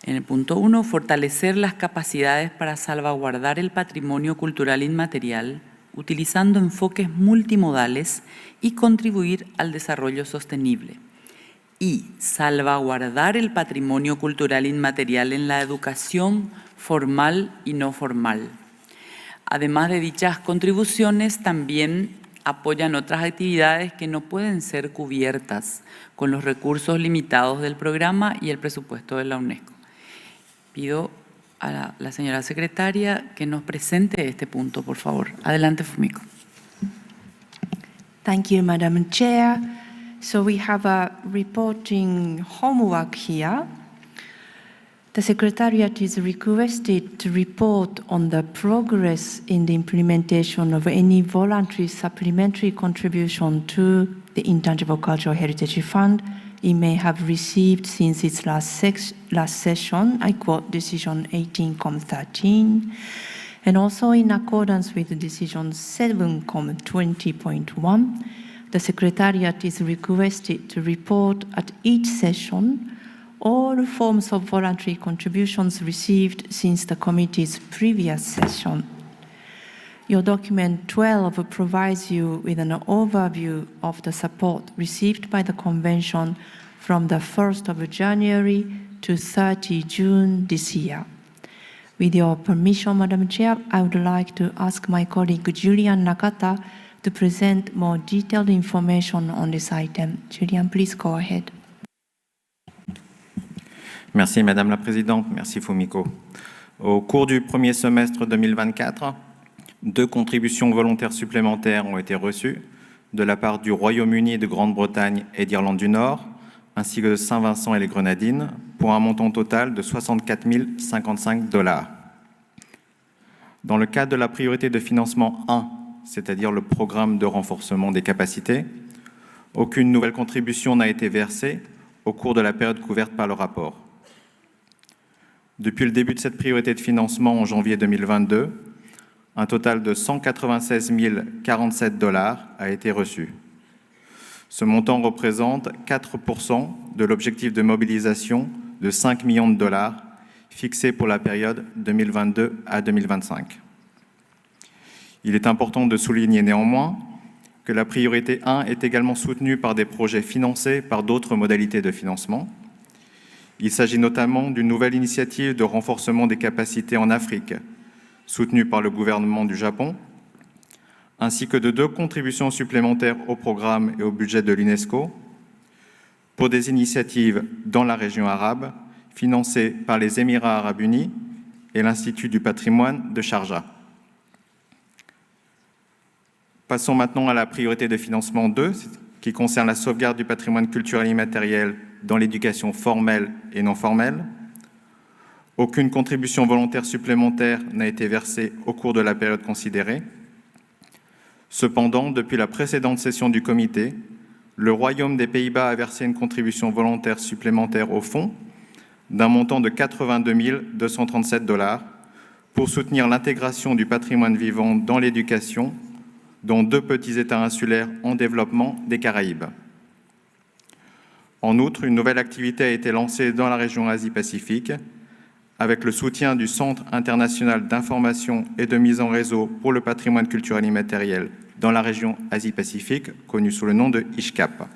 en el punto 1, fortalecer las capacidades para salvaguardar el patrimonio cultural inmaterial, utilizando enfoques multimodales y contribuir al desarrollo sostenible. Y salvaguardar el patrimonio cultural inmaterial en la educación formal y no formal. Además de dichas contribuciones, también apoyan otras actividades que no pueden ser cubiertas con los recursos limitados del programa y el presupuesto de la UNESCO. Pido a la señora secretaria que nos presente este punto, por favor. Adelante, Fumiko. Thank you, Madam Chair. So we have a reporting homework here. The Secretariat is requested to report on the progress in the implementation of any voluntary supplementary contribution to the Intangible Cultural Heritage Fund it may have received since its last session, I quote Decision 18-13, and also in accordance with Decision 7-20.1, the Secretariat is requested to report at each session all forms of voluntary contributions received since the committee's previous session. Your document 12 provides you with an overview of the support received by the Convention from the 1st of January to 30 June this year. With your permission, Madam Chair, I would like to ask my colleague Julian Nakata to present more detailed information on this item. Julian, please go ahead. Merci Madame la Présidente, merci Fumiko. Au cours du premier semestre 2024, 2 contributions volontaires supplémentaires ont été reçues de la part du Royaume-Uni, de Grande-Bretagne et d'Irlande du Nord, ainsi que de Saint-Vincent et les Grenadines, pour un montant total de 64 055 $. Dans le cadre de la priorité de financement 1, c'est-à-dire le programme de renforcement des capacités, aucune nouvelle contribution n'a été versée au cours de la période couverte par le rapport. Depuis le début de cette priorité de financement en janvier 2022, un total de 196 047 $ a été reçu. Ce montant représente 4% de l'objectif de mobilisation de 5 millions de $ fixé pour la période 2022 à 2025. Il est important de souligner néanmoins que la priorité 1 est également soutenue par des projets financés par d'autres modalités de financement. Il s'agit notamment d'une nouvelle initiative de renforcement des capacités en Afrique, soutenue par le gouvernement du Japon, ainsi que de 2 contributions supplémentaires au programme et au budget de l'UNESCO pour des initiatives dans la région arabe, financées par les Émirats arabes unis et l'Institut du patrimoine de Sharjah. Passons maintenant à la priorité de financement 2, qui concerne la sauvegarde du patrimoine culturel immatériel dans l'éducation formelle et non formelle. Aucune contribution volontaire supplémentaire n'a été versée au cours de la période considérée. Cependant, depuis la précédente session du comité, le Royaume des Pays-Bas a versé une contribution volontaire supplémentaire au fonds d'un montant de 82 237 $ pour soutenir l'intégration du patrimoine vivant dans l'éducation, dont 2 petits États insulaires en développement des Caraïbes. En outre, une nouvelle activité a été lancée dans la région Asie-Pacifique avec le soutien du Centre international d'information et de mise en réseau pour le patrimoine culturel immatériel dans la région Asie-Pacifique, connu sous le nom de ISHCAP.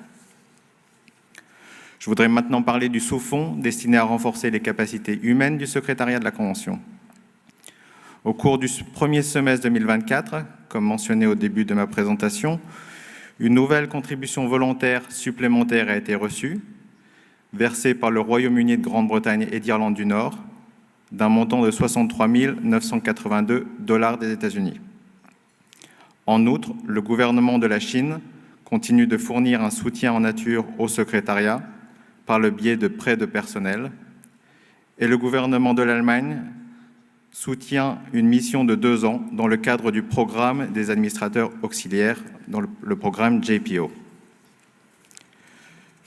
Je voudrais maintenant parler du sous-fonds destiné à renforcer les capacités humaines du secrétariat de la Convention. Au cours du premier semestre 2024, comme mentionné au début de ma présentation, une nouvelle contribution volontaire supplémentaire a été reçue, versée par le Royaume-Uni de Grande-Bretagne et d'Irlande du Nord, d'un montant de 63 982 $ des États-Unis. En outre, le gouvernement de la Chine continue de fournir un soutien en nature au secrétariat par le biais de prêts de personnel, et le gouvernement de l'Allemagne soutient une mission de 2 ans dans le cadre du programme des administrateurs auxiliaires, dans le programme JPO.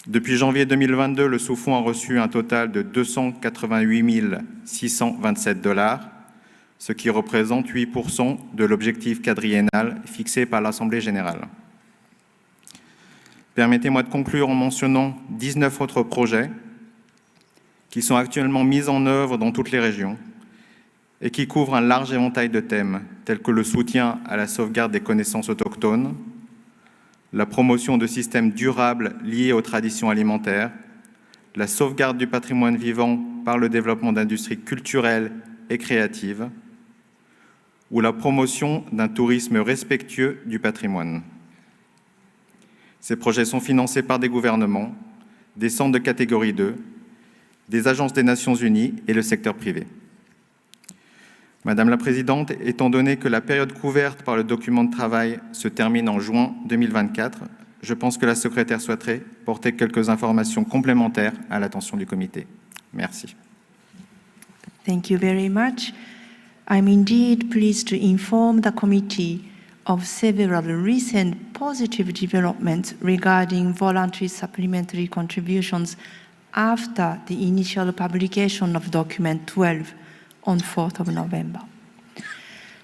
Depuis janvier 2022, le sous-fonds a reçu un total de 288 627 $, ce qui représente 8% de l'objectif quadriennal fixé par l'Assemblée générale. Permettez-moi de conclure en mentionnant 19 autres projets qui sont actuellement mis en œuvre dans toutes les régions et qui couvrent un large éventail de thèmes tels que le soutien à la sauvegarde des connaissances autochtones, la promotion de systèmes durables liés aux traditions alimentaires, la sauvegarde du patrimoine vivant par le développement d'industries culturelles et créatives, ou la promotion d'un tourisme respectueux du patrimoine. Ces projets sont financés par des gouvernements, des centres de catégorie 2, des agences des Nations Unies et le secteur privé. Madame la Présidente, étant donné que la période couverte par le document de travail se termine en juin 2024, je pense que la secrétaire souhaiterait porter quelques informations complémentaires à l'attention du comité. Merci. Thank you very much. I'm indeed pleased to inform the committee of several recent positive developments regarding voluntary supplementary contributions after the initial publication of document 12 on 4th of November.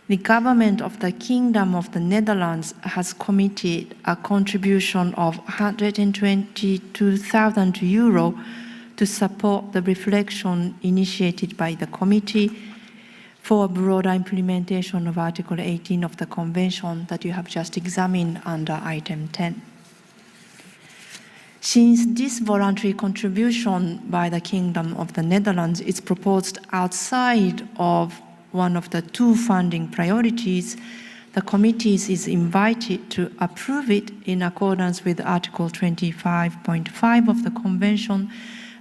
The government of the Kingdom of the Netherlands has committed a contribution of €122,000 to support the reflection initiated by the committee for a broader implementation of Article 18 of the Convention that you have just examined under Item 10. Since this voluntary contribution by the Kingdom of the Netherlands is proposed outside of one of the two funding priorities, the committee is invited to approve it in accordance with Article 25.5 of the Convention,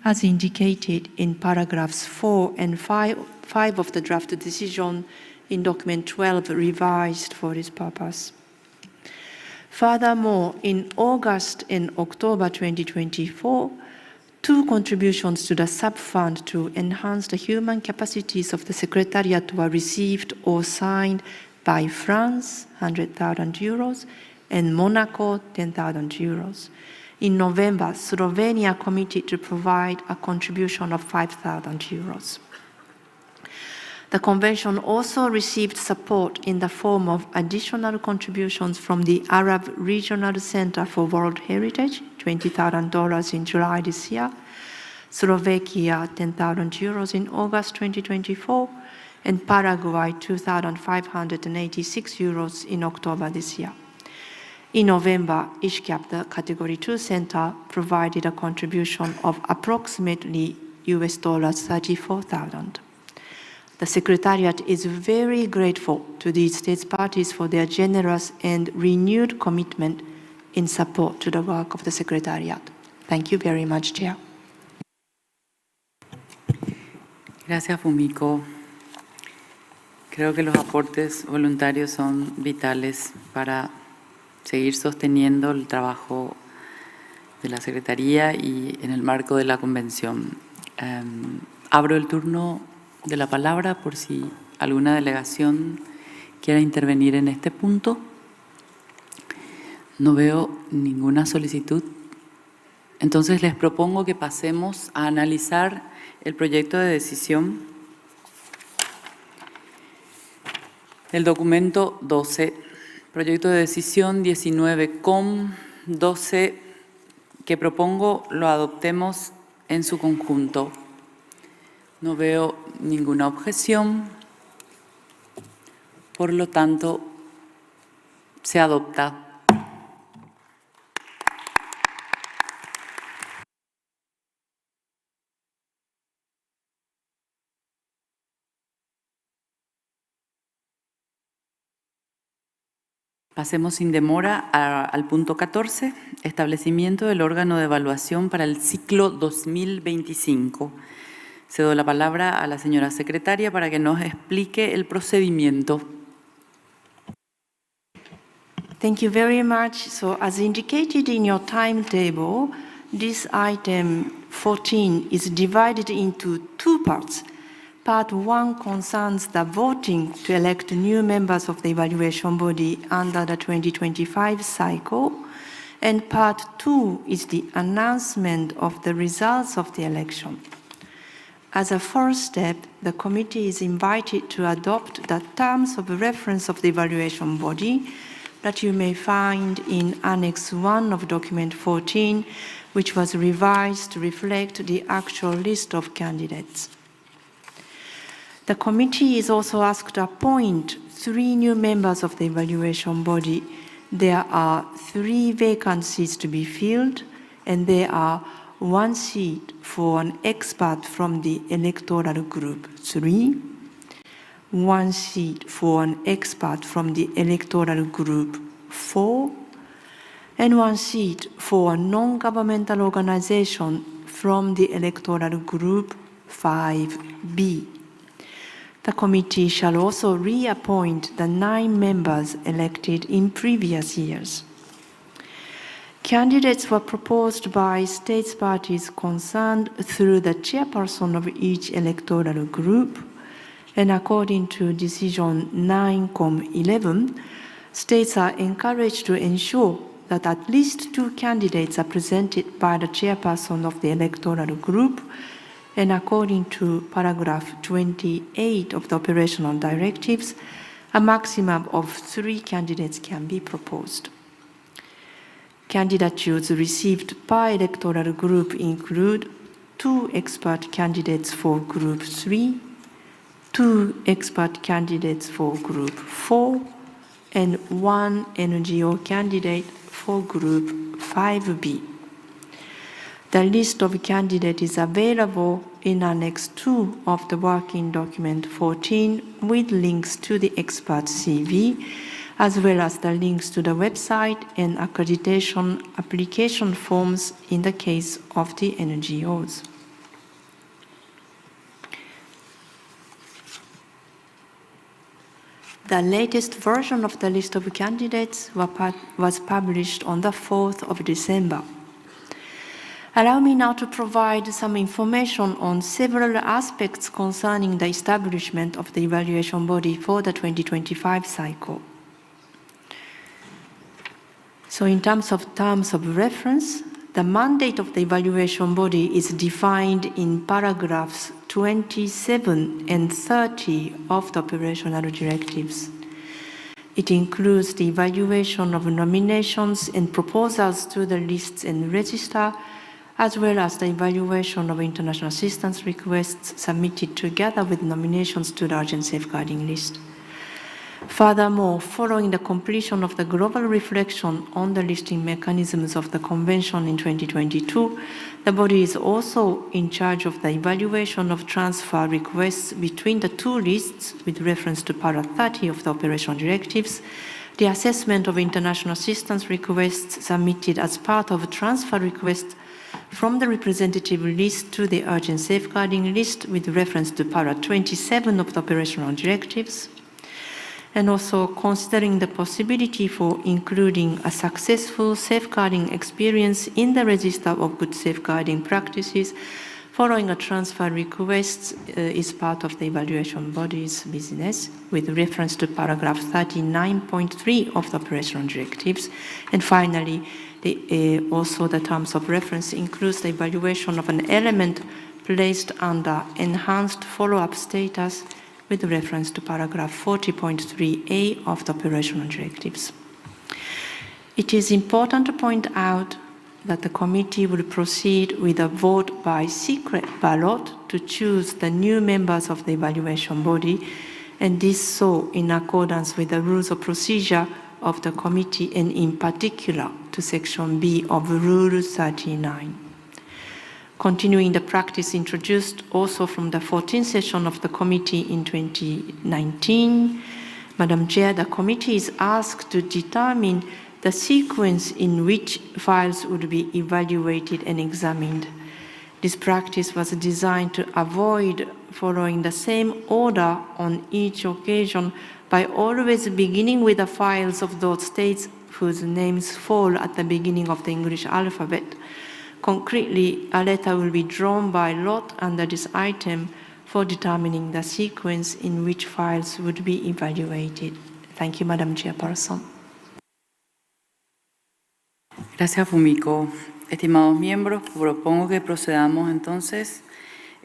as indicated in paragraphs 4 and 5 of the draft decision in document 12 revised for this purpose. Furthermore, in August and October 2024, two contributions to the sub-fund to enhance the human capacities of the Secretariat were received or signed by France, €100,000, and Monaco, €10,000. In November, Slovenia committed to provide a contribution of €5,000. The Convention also received support in the form of additional contributions from the Arab Regional Center for World Heritage, $20,000 in July this year, Slovakia €10,000 in August 2024, and Paraguay €2,586 in October this year. In November, ISCAP, the Category 2 Center, provided a contribution of approximately $34,000. The Secretariat is very grateful to these state parties for their generous and renewed commitment in support to the work of the Secretariat. Thank you very much, Chair. Gracias, Fumiko. Creo que los aportes voluntarios son vitales para seguir sosteniendo el trabajo de la Secretaría y en el marco de la Convención. Abro el turno de la palabra por si alguna delegación quiera intervenir en este punto. No veo ninguna solicitud. Entonces les propongo que pasemos a analizar el proyecto de decisión. El documento 12, proyecto de decisión 19,12, que propongo lo adoptemos en su conjunto. No veo ninguna objeción, por lo tanto, se adopta. Pasemos sin demora al punto 14, establecimiento del órgano de evaluación para el ciclo 2025. Cedo la palabra a la señora secretaria para que nos explique el procedimiento. Thank you very much. So, as indicated in your timetable, this item 14 is divided into two parts. Part 1 concerns the voting to elect new members of the evaluation body under the 2025 cycle, and Part 2 is the announcement of the results of the election. As a first step, the committee is invited to adopt the terms of reference of the evaluation body that you may find in Annex 1 of Document 14, which was revised to reflect the actual list of candidates. The committee is also asked to appoint 3 new members of the evaluation body. There are 3 vacancies to be filled, and there are 1 seat for an expert from the electoral group 3, 1 seat for an expert from the electoral group 4, and 1 seat for a non-governmental organization from the electoral group 5B. The committee shall also reappoint the 9 members elected in previous years. Candidates were proposed by states parties concerned through the chairperson of each electoral group, and according to Decision 9-11, states are encouraged to ensure that at least 2 candidates are presented by the chairperson of the electoral group, and according to paragraph 28 of the operational directives, a maximum of 3 candidates can be proposed. Candidatures received by electoral group include 2 expert candidates for Group 3, 2 expert candidates for Group 4, and 1 NGO candidate for Group 5B. The list of candidates is available in Annex 2 of the Working Document 14 with links to the expert CV, as well as the links to the website and accreditation application forms in the case of the NGOs. The latest version of the list of candidates was published on the 4th of December. Allow me now to provide some information on several aspects concerning the establishment of the evaluation body for the 2025 cycle. So in terms of reference, the mandate of the evaluation body is defined in paragraphs 27 and 30 of the operational directives. It includes the evaluation of nominations and proposals to the lists and register, as well as the evaluation of international assistance requests submitted together with nominations to the urgent safeguarding list. Furthermore, following the completion of the global reflection on the listing mechanisms of the Convention in 2022, the body is also in charge of the evaluation of transfer requests between the 2 lists with reference to Para 30 of the operational directives, the assessment of international assistance requests submitted as part of a transfer request from the representative list to the urgent safeguarding list with reference to Para 27 of the operational directives, and also considering the possibility for including a successful safeguarding experience in the register of good safeguarding practices following a transfer request is part of the evaluation body's business with reference to paragraph 39.3 of the operational directives. And finally, also the terms of reference includes the evaluation of an element placed under enhanced follow-up status with reference to paragraph 40.3a of the operational directives. It is important to point out that the committee will proceed with a vote by secret ballot to choose the new members of the evaluation body, and this so in accordance with the rules of procedure of the committee and in particular to section B of Rule 39. Continuing the practice introduced also from the 14th session of the committee in 2019, Madam Chair, the committee is asked to determine the sequence in which files would be evaluated and examined. This practice was designed to avoid following the same order on each occasion by always beginning with the files of those states whose names fall at the beginning of the English alphabet. Concretely, a letter will be drawn by lot under this item for determining the sequence in which files would be evaluated. Thank you, Madam Chairperson. Gracias, Fumiko. Estimados miembros, propongo que procedamos entonces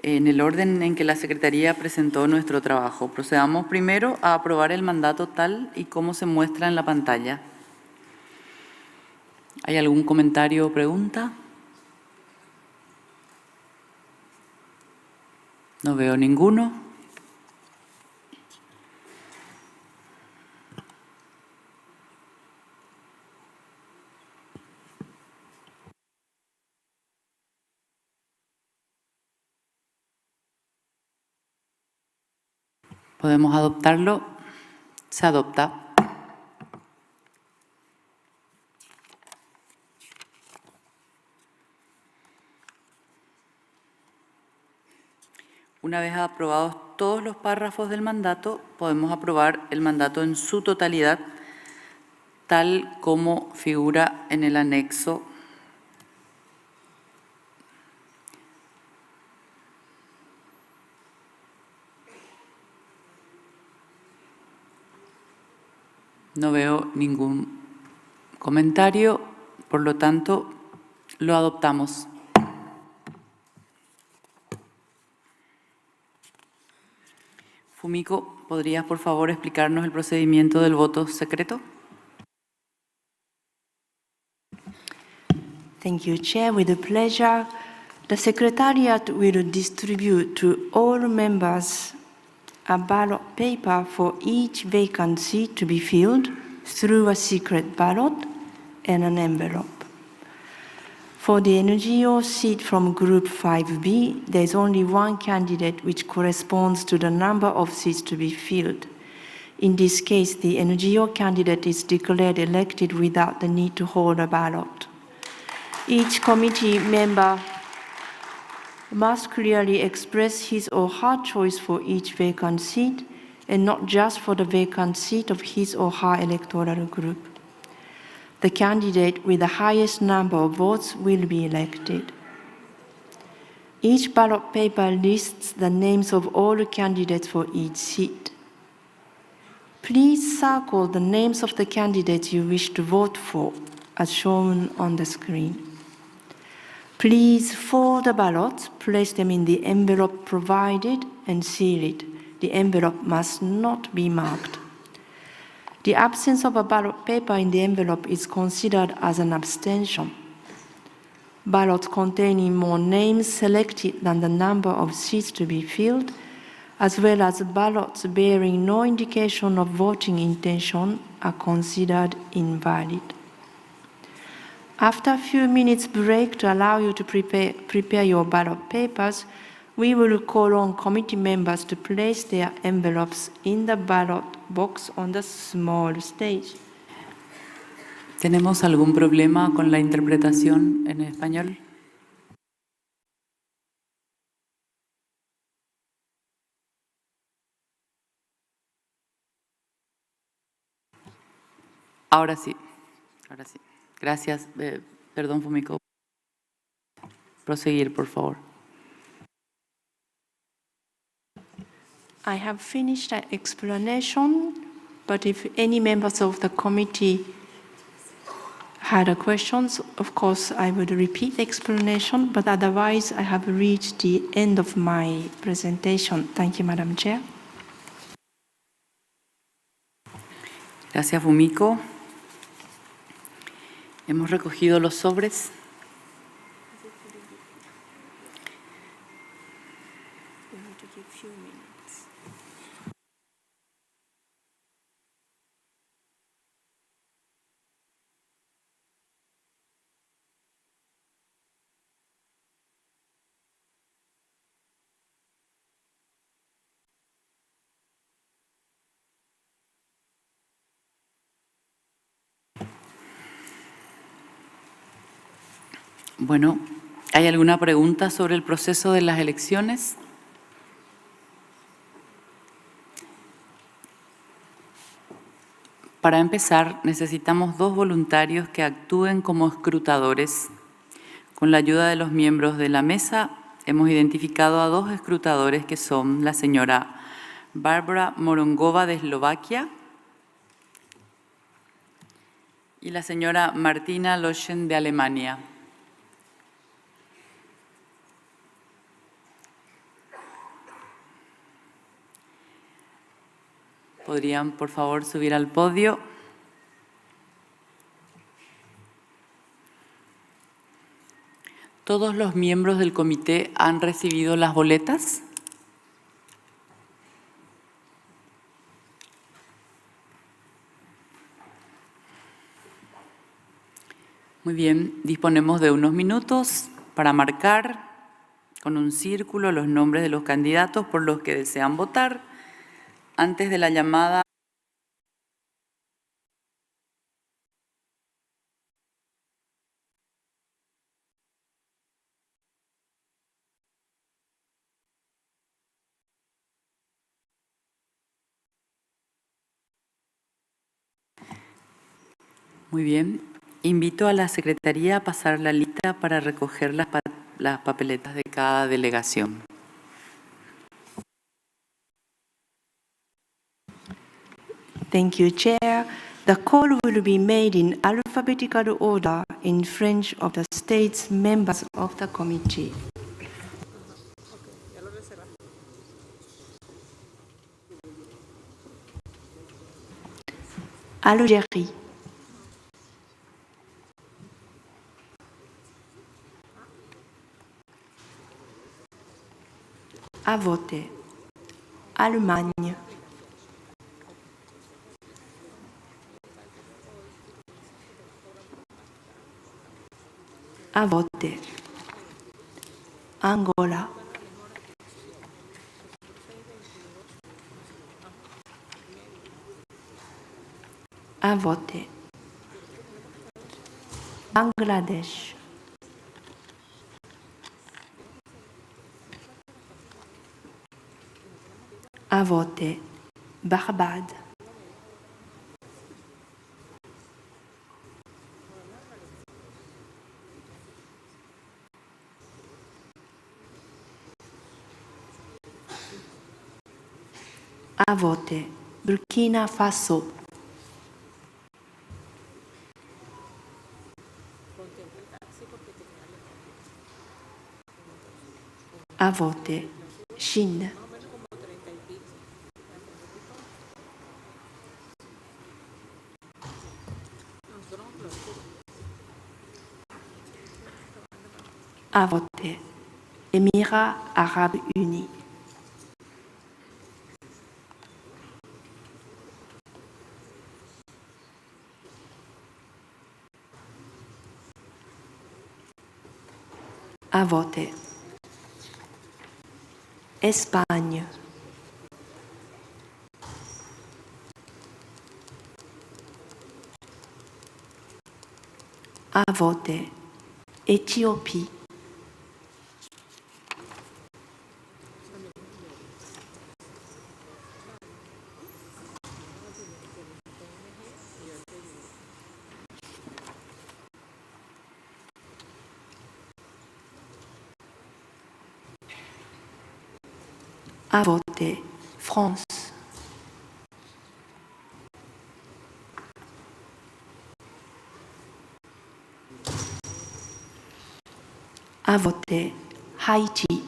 en el orden en que la Secretaría presentó nuestro trabajo. Procedamos primero a aprobar el mandato tal y como se muestra en la pantalla. ¿Hay algún comentario o pregunta? No veo ninguno. ¿Podemos adoptarlo? Se adopta. Una vez aprobados todos los párrafos del mandato, podemos aprobar el mandato en su totalidad, tal como figura en el anexo No veo ningún comentario, por lo tanto, lo adoptamos. Fumiko, ¿podrías por favor explicarnos el procedimiento del voto secreto? Thank you, Chair. With a pleasure. The Secretariat will distribute to all members a ballot paper for each vacant seat to be filled through a secret ballot and an envelope. For the NGO seat from Group 5B, there is only one candidate which corresponds to the number of seats to be filled. In this case, the NGO candidate is declared elected without the need to hold a ballot. Each committee member must clearly express his or her choice for each vacant seat, and not just for the vacant seat of his or her electoral group. The candidate with the highest number of votes will be elected. Each ballot paper lists the names of all candidates for each seat. Please circle the names of the candidates you wish to vote for, as shown on the screen. Please fold the ballots, place them in the envelope provided, and seal it. The envelope must not be marked. The absence of a ballot paper in the envelope is considered as an abstention. Ballots containing more names selected than the number of seats to be filled, as well as ballots bearing no indication of voting intention, are considered invalid. After a few minutes break to allow you to prepare your ballot papers, we will call on committee members to place their envelopes in the ballot box on the small stage. ¿Tenemos algún problema con la interpretación en español? Ahora sí, ahora sí. Gracias. Perdón, Fumiko. Proseguir, por favor. I have finished that explanation, but if any members of the committee had questions, of course, I would repeat the explanation, but otherwise, I have reached the end of my presentation. Thank you, Madam Chair. Gracias, Fumiko. Hemos recogido los sobres. Bueno, ¿hay alguna pregunta sobre el proceso de las elecciones? Para empezar, necesitamos 2 voluntarios que actúen como escrutadores. Con la ayuda de los miembros de la mesa, hemos identificado a 2 escrutadores que son la señora Barbara Morongova de Eslovaquia y la señora Martina Loschen de Alemania. ¿Podrían, por favor, subir al podio? ¿Todos los miembros del comité han recibido las boletas? Muy bien, disponemos de unos minutos para marcar con un círculo los nombres de los candidatos por los que desean votar. Antes de la llamada Muy bien. Invito a la Secretaría a pasar la lista para recoger las papeletas de cada delegación. Thank you, Chair. The call will be made in alphabetical order in French of the states members of the committee. Algérie. À voter. Allemagne. À voter. Angola. À voter. Bangladesh. À voter. Barbade. À voter. Burkina Faso. À voter. Chine. À voter. Émirats arabes unis. À voter. Espagne. À voter. Éthiopie. À voter. France. À voter. Haïti.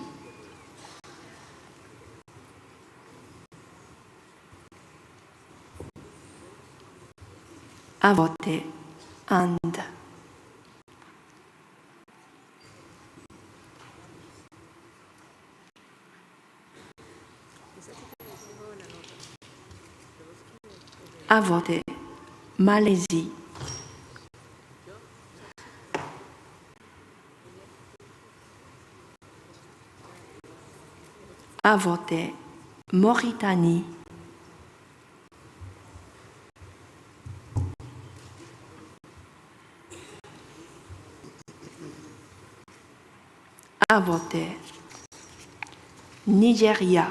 À voter. Inde. À voter. Malaisie. À voter. Mauritanie. À voter. Nigeria.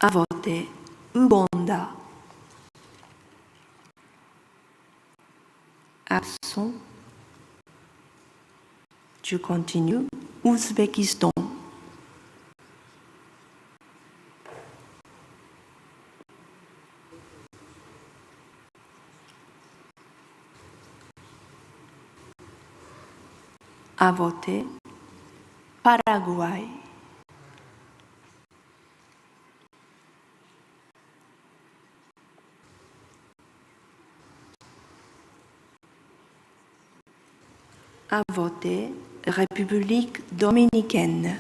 À voter. Ouganda. Absent. Je continue. Ouzbékistan. À voter. Paraguay. À voter. République dominicaine.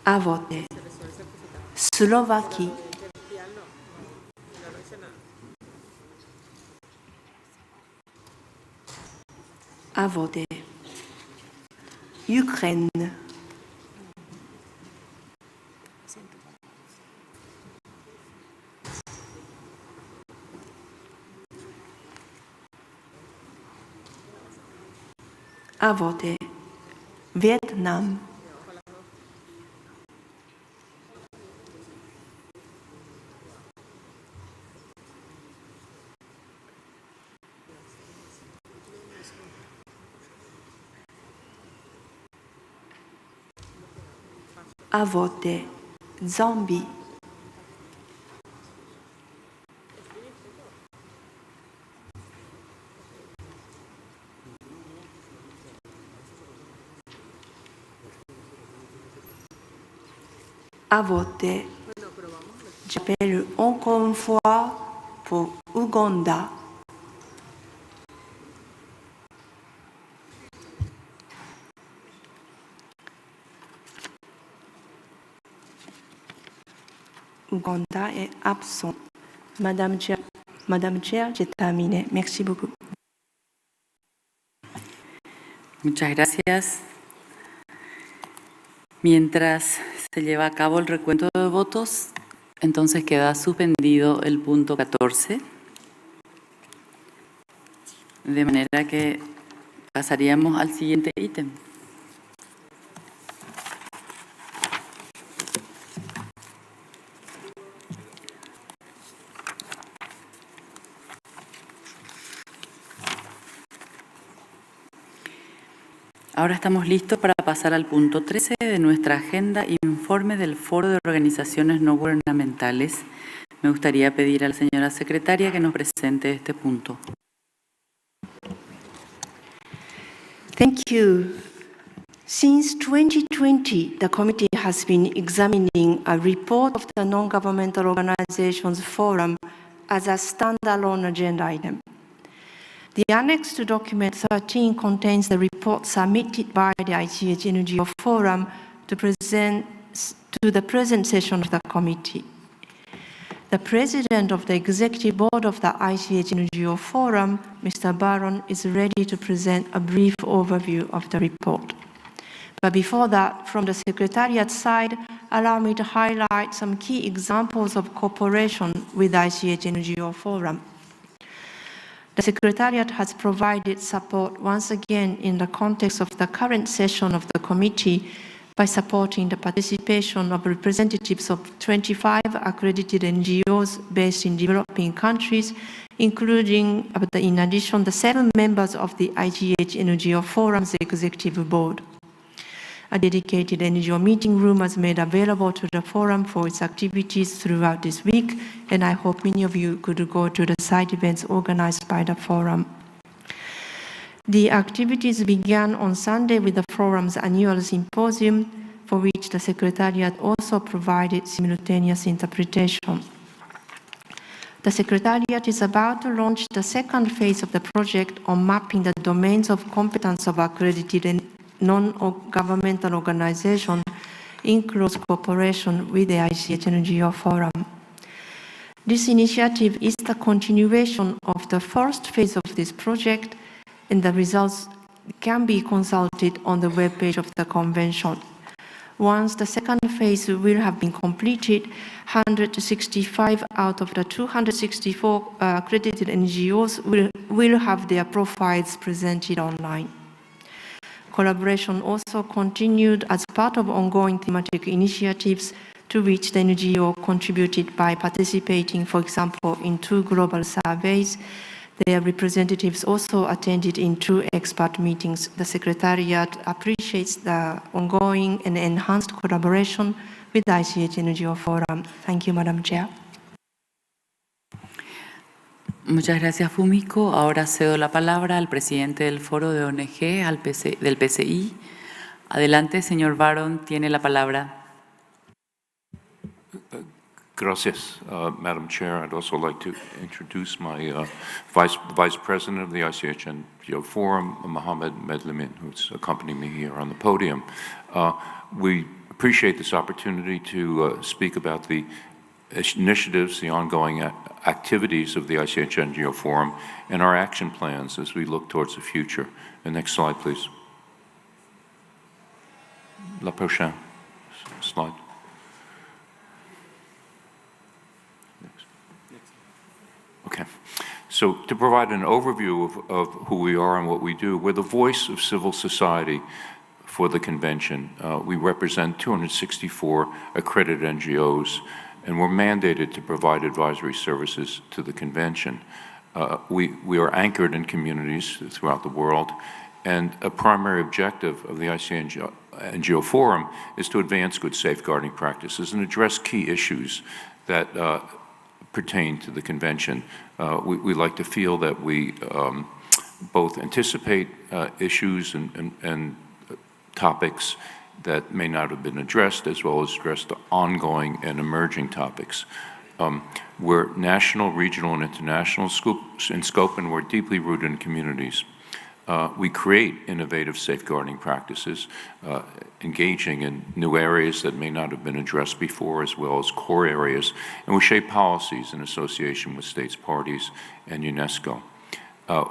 À voter. Slovaquie. À voter. Ukraine. À voter. Vietnam. À voter. Zambie. À voter. J'appelle encore une fois pour Ouganda. Ouganda est absent. Madame Chair, j'ai terminé. Merci beaucoup. Muchas gracias. Mientras se lleva a cabo el recuento de votos, entonces queda suspendido el punto 14, de manera que pasaríamos al siguiente ítem. Ahora estamos listos para pasar al punto 13 de nuestra agenda, informe del Foro de Organizaciones No Gubernamentales. Me gustaría pedir a la señora secretaria que nos presente este punto. Thank you. Since 2020, the committee has been examining a report of the Non-Governmental Organizations Forum as a standalone agenda item. The annex to document 13 contains the report submitted by the ICH NGO Forum to the present session of the committee. The president of the executive board of the ICH NGO Forum, Mr. Baron, is ready to present a brief overview of the report. But before that, from the Secretariat side, allow me to highlight some key examples of cooperation with the ICH NGO Forum. The Secretariat has provided support once again in the context of the current session of the committee by supporting the participation of representatives of 25 accredited NGOs based in developing countries, including, in addition, the 7 members of the IGH NGO Forum's Executive Board. A dedicated NGO meeting room was made available to the forum for its activities throughout this week, and I hope many of you could go to the side events organized by the forum. The activities began on Sunday with the forum's annual symposium, for which the Secretariat also provided simultaneous interpretation. The Secretariat is about to launch the second phase of the project on mapping the domains of competence of accredited and non-governmental organizations in close cooperation with the ICH NGO Forum. This initiative is the continuation of the first phase of this project, and the results can be consulted on the webpage of the convention. Once the second phase will have been completed, 165 out of the 264 accredited NGOs will have their profiles presented online. Collaboration also continued as part of ongoing thematic initiatives to which the NGO contributed by participating, for example, in 2 global surveys. Their representatives also attended in 2 expert meetings. The Secretariat appreciates the ongoing and enhanced collaboration with the ICH NGO Forum. Thank you, Madam Chair. Muchas gracias, Fumiko. Ahora cedo la palabra al presidente del Foro de ONG del PCI. Adelante, señor Baron, tiene la palabra. Gracias, Madam Chair. I'd also like to introduce my Vice President of the ICH NGO Forum, Mohammed Medlimin, who's accompanying me here on the podium. We appreciate this opportunity to speak about the initiatives, the ongoing activities of the ICH NGO Forum, and our action plans as we look towards the future. The next slide, please. La prochaine slide. Okay. So to provide an overview of who we are and what we do, we're the voice of civil society for the convention. We represent 264 accredited NGOs, and we're mandated to provide advisory services to the convention. We are anchored in communities throughout the world, and a primary objective of the ICA NGO Forum is to advance good safeguarding practices and address key issues that pertain to the convention. We like to feel that we both anticipate issues and topics that may not have been addressed, as well as address the ongoing and emerging topics. We're national, regional, and international in scope, and we're deeply rooted in communities. We create innovative safeguarding practices, engaging in new areas that may not have been addressed before, as well as core areas, and we shape policies in association with states, parties, and UNESCO.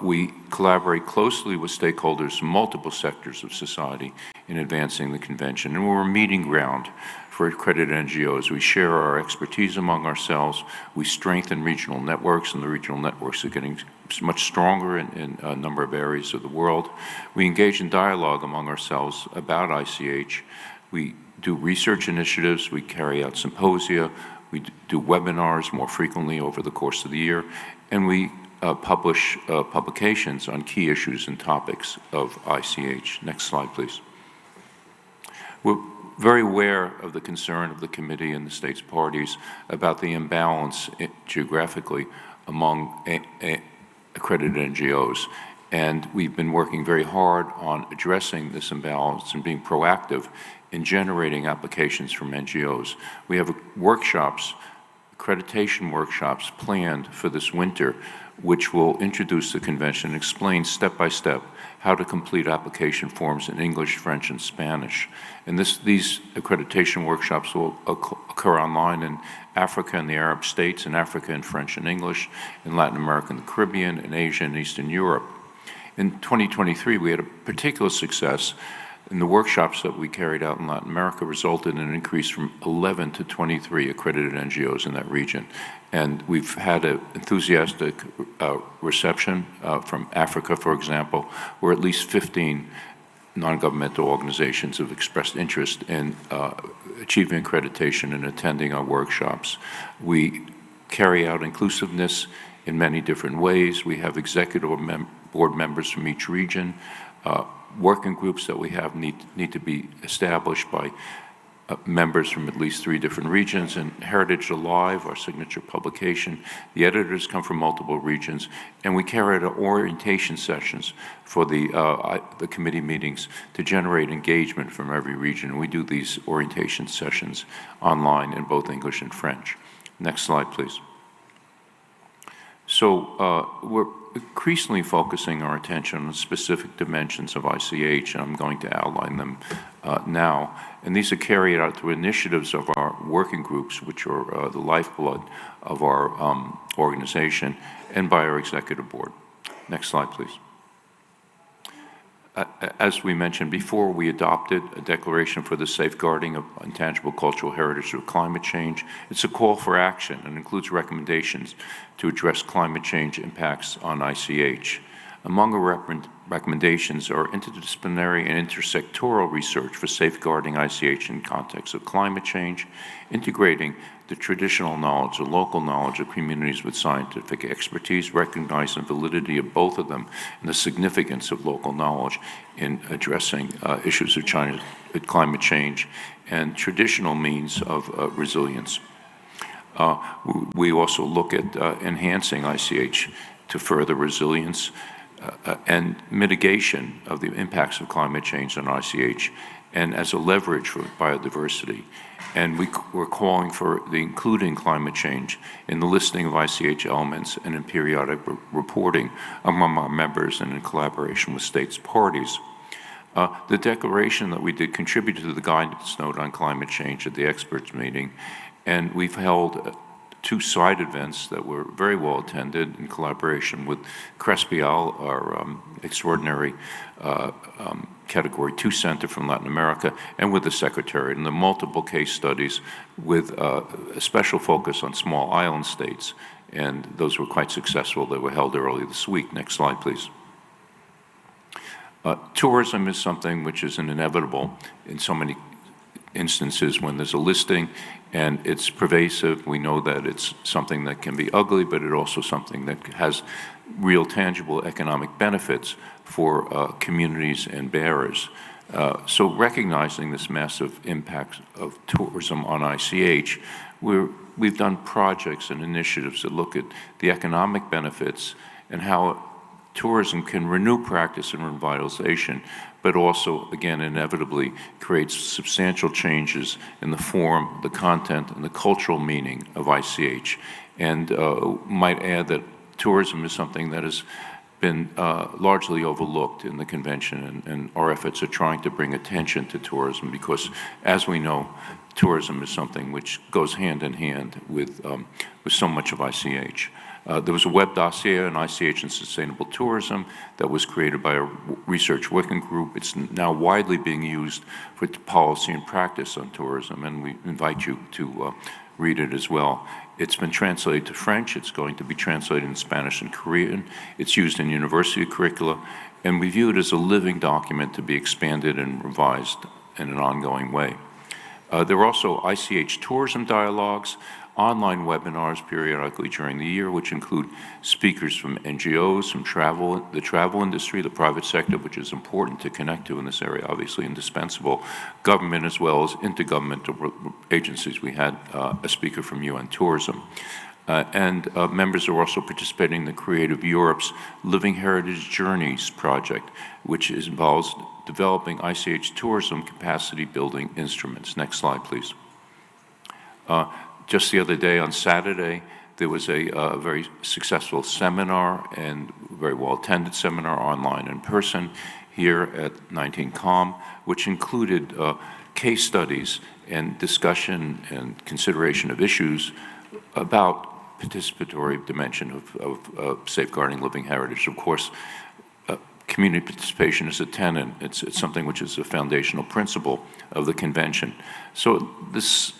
We collaborate closely with stakeholders from multiple sectors of society in advancing the convention, and we're a meeting ground for accredited NGOs. We share our expertise among ourselves. We strengthen regional networks, and the regional networks are getting much stronger in a number of areas of the world. We engage in dialogue among ourselves about ICH. We do research initiatives. We carry out symposia. We do webinars more frequently over the course of the year, and we publish publications on key issues and topics of ICH. Next slide, please. We're very aware of the concern of the committee and the states parties about the imbalance geographically among accredited NGOs. And we've been working very hard on addressing this imbalance and being proactive in generating applications from NGOs. We have workshops, accreditation workshops planned for this winter, which will introduce the convention and explain step by step how to complete application forms in English, French, and Spanish. And these accreditation workshops will occur online in Africa and the Arab states, in Africa in French and English, in Latin America and the Caribbean, in Asia and Eastern Europe. In 2023, we had a particular success in the workshops that we carried out in Latin America resulted in an increase from 11 to 23 accredited NGOs in that region. And we've had an enthusiastic reception from Africa, for example, where at least 15 non-governmental organizations have expressed interest in achieving accreditation and attending our workshops. We carry out inclusiveness in many different ways. We have executive board members from each region. Working groups that we have need to be established by members from at least 3 different regions. And Heritage Alive, our signature publication, the editors come from multiple regions, and we carry out orientation sessions for the committee meetings to generate engagement from every region. And we do these orientation sessions online in both English and French. Next slide, please. So we're increasingly focusing our attention on specific dimensions of ICH, and I'm going to outline them now. And these are carried out through initiatives of our working groups, which are the lifeblood of our organization, and by our executive board. Next slide, please. As we mentioned before, we adopted a declaration for the safeguarding of intangible cultural heritage through climate change. It's a call for action and includes recommendations to address climate change impacts on ICH. Among our recommendations are interdisciplinary and intersectoral research for safeguarding ICH in context of climate change, integrating the traditional knowledge, the local knowledge of communities with scientific expertise, recognizing the validity of both of them and the significance of local knowledge in addressing issues of climate change and traditional means of resilience. We also look at enhancing ICH to further resilience and mitigation of the impacts of climate change on ICH and as a leverage for biodiversity. And we're calling for the including climate change in the listing of ICH elements and in periodic reporting among our members and in collaboration with states parties. The declaration that we did contributed to the guidance note on climate change at the experts meeting, and we've held 2 side events that were very well attended in collaboration with Crespial, our extraordinary Category 2 Center from Latin America, and with the Secretariat, and the multiple case studies with a special focus on small island states and those were quite successful. They were held early this week. Next slide, please. Tourism is something which is inevitable in so many instances when there's a listing and it's pervasive. We know that it's something that can be ugly, but it's also something that has real tangible economic benefits for communities and bearers. So recognizing this massive impact of tourism on ICH, we've done projects and initiatives that look at the economic benefits and how tourism can renew practice and revitalization, but also, again, inevitably creates substantial changes in the form, the content, and the cultural meaning of ICH. And might add that tourism is something that has been largely overlooked in the convention, and our efforts are trying to bring attention to tourism because, as we know, tourism is something which goes hand in hand with so much of ICH. There was a web dossier on ICH and sustainable tourism that was created by a research working group. It's now widely being used for policy and practice on tourism, and we invite you to read it as well. It's been translated to French. It's going to be translated in Spanish and Korean. It's used in university curricula, and we view it as a living document to be expanded and revised in an ongoing way. There are also ICH tourism dialogues, online webinars periodically during the year, which include speakers from NGOs, from the travel industry, the private sector, which is important to connect to in this area, obviously indispensable, government as well as intergovernmental agencies. We had a speaker from UN Tourism. And members are also participating in the Creative Europe's Living Heritage Journeys project, which involves developing ICH tourism capacity building instruments. Next slide, please. Just the other day, on Saturday, there was a very successful seminar and very well-attended seminar online in person here at 19Com, which included case studies and discussion and consideration of issues about participatory dimension of safeguarding living heritage. Of course, community participation is a tenet. It's something which is a foundational principle of the convention. So this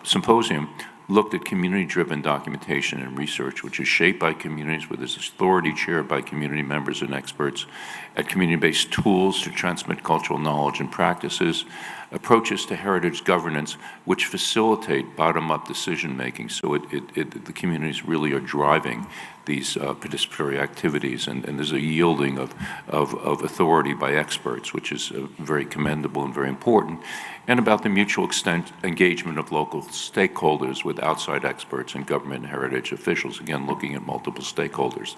symposium looked at community-driven documentation and research, which is shaped by communities with its authority chaired by community members and experts, at community-based tools to transmit cultural knowledge and practices, approaches to heritage governance, which facilitate bottom-up decision-making. So the communities really are driving these participatory activities, and there's a yielding of authority by experts, which is very commendable and very important, and about the mutual engagement of local stakeholders with outside experts and government and heritage officials, again, looking at multiple stakeholders.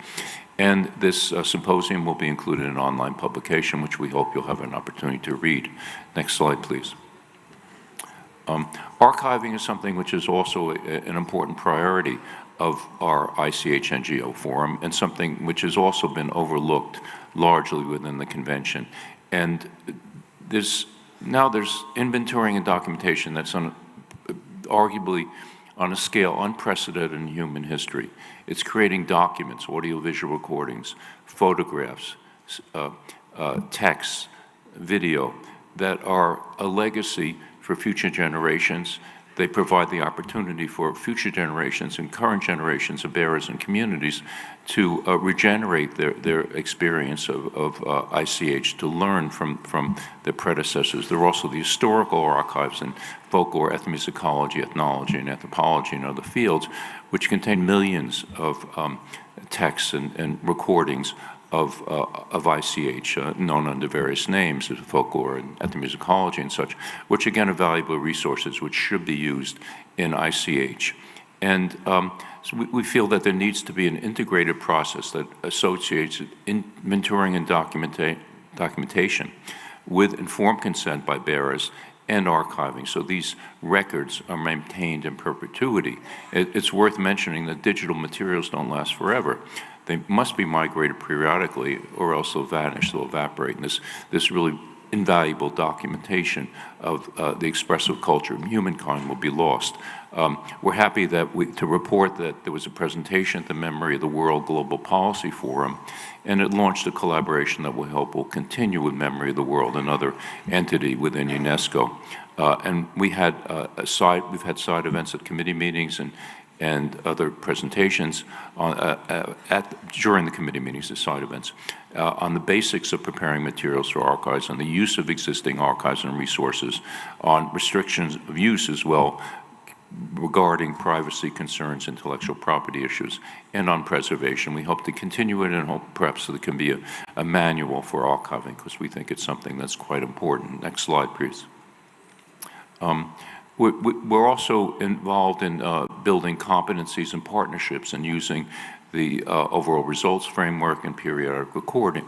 And this symposium will be included in an online publication, which we hope you'll have an opportunity to read. Next slide, please. Archiving is something which is also an important priority of our ICH NGO Forum, and something which has also been overlooked largely within the convention. And there's inventorying and documentation that's arguably on a scale unprecedented in human history. It's creating documents, audiovisual recordings, photographs, texts, video, that are a legacy for future generations. They provide the opportunity for future generations and current generations of bearers and communities to regenerate their experience of ICH, to learn from their predecessors. There are also the historical archives in folklore, ethnomusicology, ethnology, and anthropology, and other fields, which contain millions of texts and recordings of ICH, known under various names, as folklore and ethnomusicology and such, which again are valuable resources which should be used in ICH. And so we feel that there needs to be an integrated process that associates inventorying and documentation with informed consent by bearers and archiving, so these records are maintained in perpetuity. It's worth mentioning that digital materials don't last forever. They must be migrated periodically, or else they'll vanish, they'll evaporate. And this really invaluable documentation of the expressive culture of humankind will be lost. We're happy to report that there was a presentation at the Memory of the World Global Policy Forum, and it launched a collaboration that will continue with Memory of the World, another entity within UNESCO. And we've had side events at committee meetings and other presentations on, during the committee meetings, the side events, on the basics of preparing materials for archives, on the use of existing archives and resources, on restrictions of use as well, regarding privacy concerns, intellectual property issues, and on preservation. We hope to continue it and hope perhaps there can be a manual for archiving, because we think it's something that's quite important. Next slide, please. We're also involved in building competencies and partnerships and using the overall results framework and periodic reporting.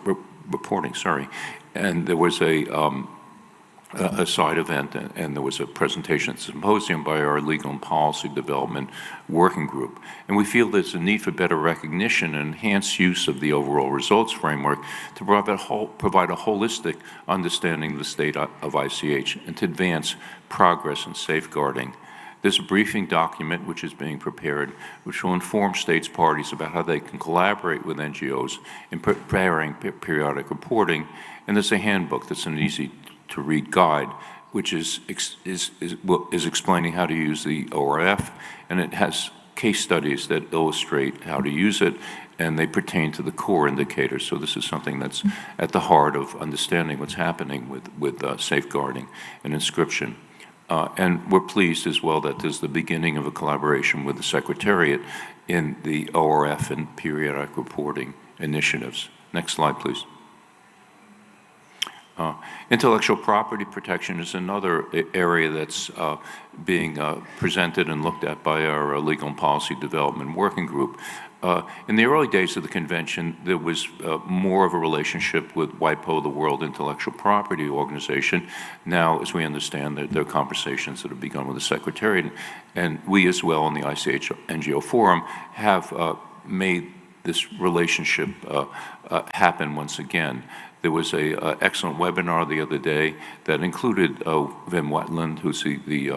And there was a side event, and there was a presentation symposium by our Legal and Policy Development Working Group. And we feel there's a need for better recognition and enhanced use of the overall results framework to provide a holistic understanding of the state of ICH and to advance progress in safeguarding. There's a briefing document which is being prepared, which will inform states parties about how they can collaborate with NGOs in preparing periodic reporting. And there's a handbook that's an easy-to-read guide, which is explaining how to use the ORF, and it has case studies that illustrate how to use it, and they pertain to the core indicators. So this is something that's at the heart of understanding what's happening with safeguarding and inscription. And we're pleased as well that there's the beginning of a collaboration with the Secretariat in the ORF and periodic reporting initiatives. Next slide, please. Intellectual property protection is another area that's being presented and looked at by our Legal and Policy Development Working Group. In the early days of the convention, there was more of a relationship with WIPO, the World Intellectual Property Organization. Now, as we understand, there are conversations that have begun with the Secretariat, and we as well in the ICH NGO Forum have made this relationship happen once again. There was an excellent webinar the other day that included Wim Wetland, who's the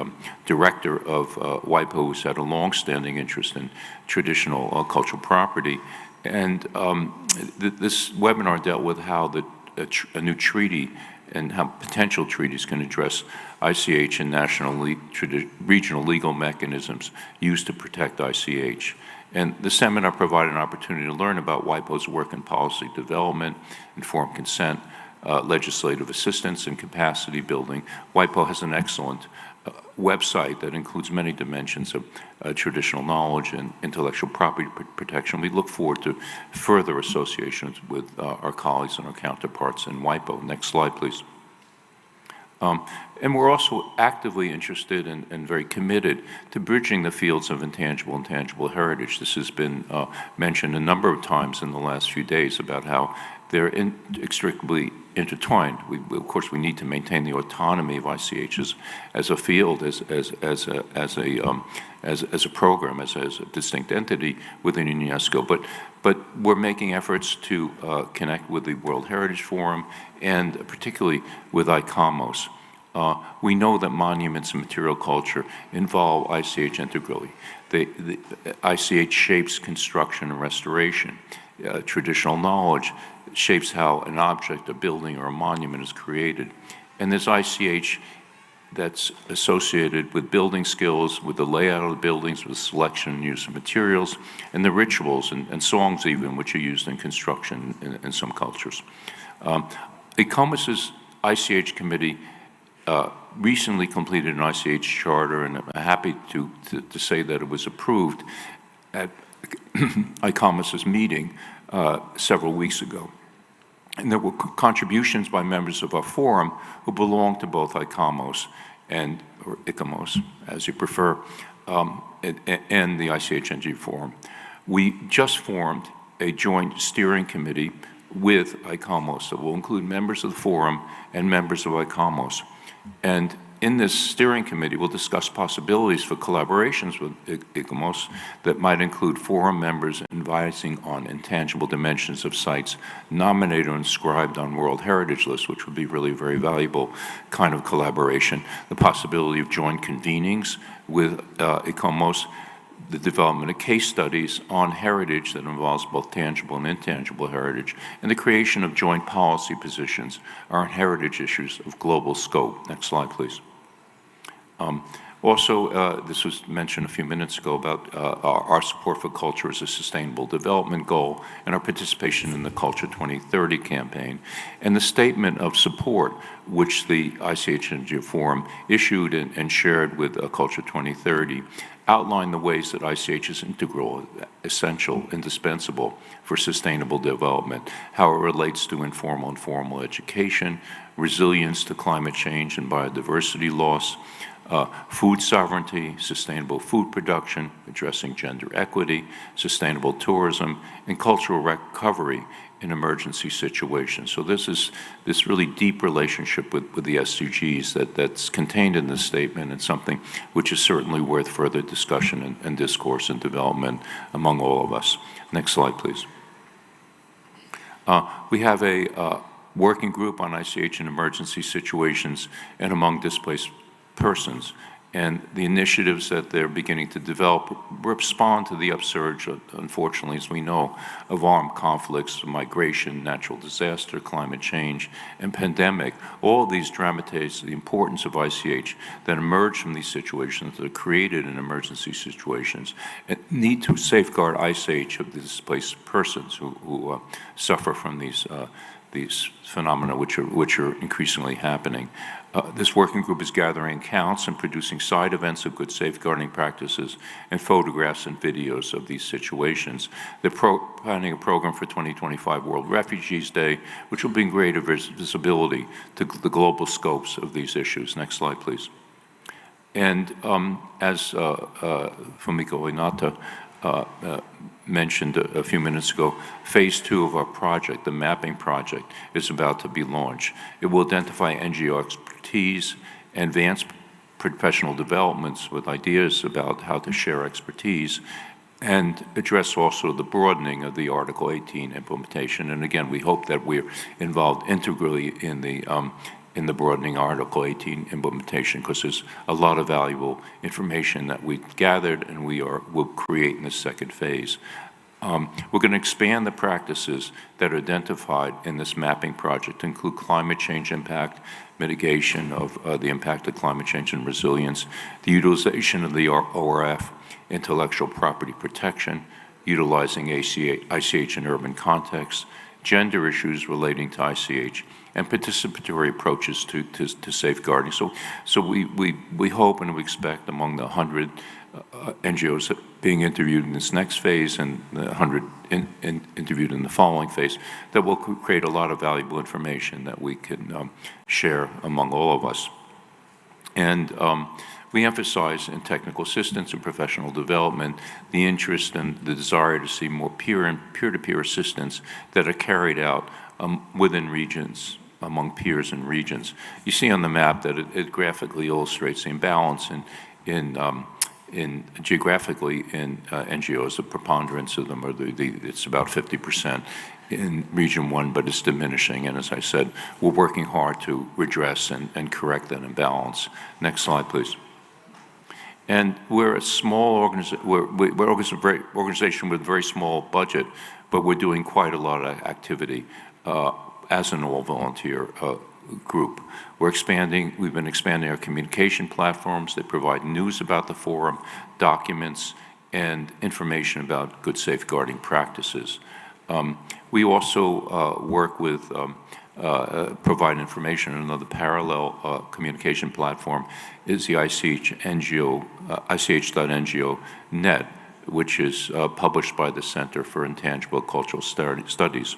director of WIPO, who's had a long-standing interest in traditional cultural property. And this webinar dealt with how a new treaty and how potential treaties can address ICH and national regional legal mechanisms used to protect ICH. And the seminar provided an opportunity to learn about WIPO's work in policy development, informed consent, legislative assistance, and capacity building. WIPO has an excellent website that includes many dimensions of traditional knowledge and intellectual property protection. We look forward to further associations with our colleagues and our counterparts in WIPO. Next slide, please. And we're also actively interested and very committed to bridging the fields of intangible and tangible heritage. This has been mentioned a number of times in the last few days about how they're inextricably intertwined. Of course, we need to maintain the autonomy of ICH as a field, as a program, as a distinct entity within UNESCO. But we're making efforts to connect with the World Heritage Forum and particularly with ICOMOS. We know that monuments and material culture involve ICH integrally. The ICH shapes construction and restoration. Traditional knowledge shapes how an object, a building, or a monument is created. And there's ICH that's associated with building skills, with the layout of the buildings, with selection and use of materials, and the rituals and songs even, which are used in construction in some cultures. ICOMOS's ICH committee recently completed an ICH charter, and I'm happy to say that it was approved at ICOMOS's meeting several weeks ago. And there were contributions by members of our forum who belong to both ICOMOS or ICOMOS, as you prefer, and the ICH NG Forum. We just formed a joint steering committee with ICOMOS that will include members of the forum and members of ICOMOS. And in this steering committee, we'll discuss possibilities for collaborations with ICOMOS that might include forum members advising on intangible dimensions of sites nominated or inscribed on World Heritage lists, which would be really a very valuable kind of collaboration. The possibility of joint convenings with ICOMOS, the development of case studies on heritage that involves both tangible and intangible heritage, and the creation of joint policy positions on heritage issues of global scope. Next slide, please. Also, this was mentioned a few minutes ago about our support for culture as a sustainable development goal and our participation in the Culture 2030 campaign. And the statement of support which the ICH NGO Forum issued and shared with Culture 2030 outlined the ways that ICH is integral, essential, indispensable for sustainable development, how it relates to informal and formal education, resilience to climate change and biodiversity loss, food sovereignty, sustainable food production, addressing gender equity, sustainable tourism, and cultural recovery in emergency situations. So this really deep relationship with the SDGs that's contained in this statement, and something which is certainly worth further discussion and discourse and development among all of us. Next slide, please. We have a working group on ICH in emergency situations and among displaced persons, and the initiatives that they're beginning to develop respond to the upsurge, unfortunately, as we know, of armed conflicts, migration, natural disaster, climate change, and pandemic. All of these dramatize the importance of ICH that emerge from these situations, that are created in emergency situations, and need to safeguard ICH of the displaced persons who suffer from these phenomena which are increasingly happening. This working group is gathering accounts and producing side events of good safeguarding practices and photographs and videos of these situations. They're planning a program for 2025 World Refugees Day, which will bring greater visibility to the global scopes of these issues. Next slide, please. And as Fumiko Inata mentioned a few minutes ago, phase 2 of our project, the mapping project, is about to be launched. It will identify NGO expertise, advance professional developments with ideas about how to share expertise, and address also the broadening of the Article 18 implementation. And again, we hope that we're involved integrally in the broadening Article 18 implementation, because there's a lot of valuable information that we've gathered and will create in the second phase. We're going to expand the practices that are identified in this mapping project to include climate change impact, mitigation of the impact of climate change and resilience, the utilization of the ORF, intellectual property protection, utilizing ICH in urban contexts, gender issues relating to ICH, and participatory approaches to safeguarding. So we hope and we expect among the 100 NGOs being interviewed in this next phase and the 100 interviewed in the following phase, that will create a lot of valuable information that we can share among all of us. And we emphasize in technical assistance and professional development the interest and the desire to see more peer-to-peer assistance that are carried out within regions, among peers and regions. You see on the map that it graphically illustrates the imbalance geographically in NGOs. The preponderance of them it's about 50% in Region 1, but it's diminishing. And as I said, we're working hard to redress and correct that imbalance. Next slide, please. And we're a small organization with a very small budget, but we're doing quite a lot of activity as an all-volunteer group. We've been expanding our communication platforms that provide news about the forum, documents, and information about good safeguarding practices. We also work with, provide information. Another parallel communication platform is the ICH.NGO net, which is published by the Center for Intangible Cultural Studies.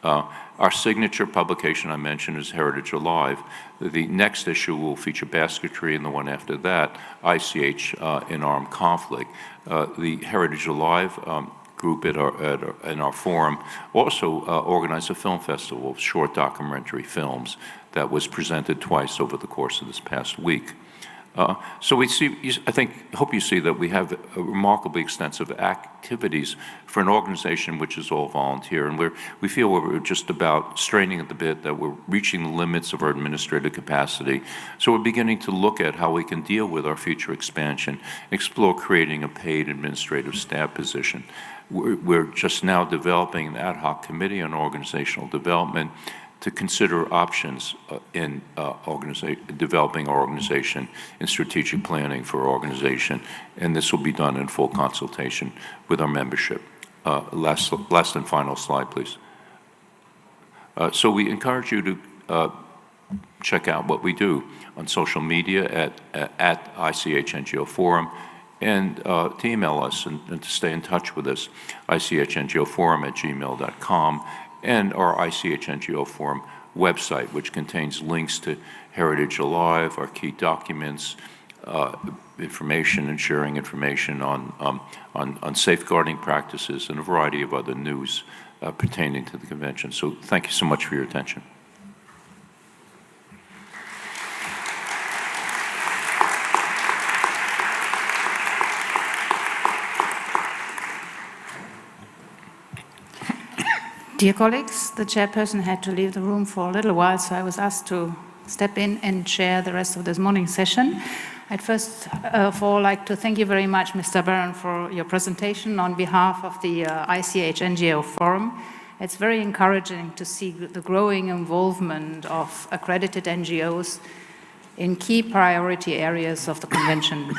Our signature publication I mentioned is Heritage Alive. The next issue will feature basketry, and the one after that, ICH in armed conflict. The Heritage Alive group in our forum also organized a film festival of short documentary films that was presented twice over the course of this past week. So we see, hope you see that we have remarkably extensive activities for an organization which is all volunteer, and we feel we're just about straining at the bit, that we're reaching the limits of our administrative capacity. So we're beginning to look at how we can deal with our future expansion, explore creating a paid administrative staff position. We're just now developing an ad hoc committee on organizational development to consider options in developing our organization in strategic planning for our organization, and this will be done in full consultation with our membership. Last and final slide, please. So we encourage you to check out what we do on social media at ICH NGO Forum, and to email us and to stay in touch with us, ICHNGOForum@gmail.com, and our ICH NGO Forum website, which contains links to Heritage Alive, our key documents, information and sharing information on safeguarding practices, and a variety of other news pertaining to the convention. So thank you so much for your attention. Dear colleagues, the chairperson had to leave the room for a little while, so I was asked to step in and chair the rest of this morning's session. I'd first of all like to thank you very much, Mr. Barron, for your presentation on behalf of the ICH NGO Forum. It's very encouraging to see the growing involvement of accredited NGOs in key priority areas of the convention.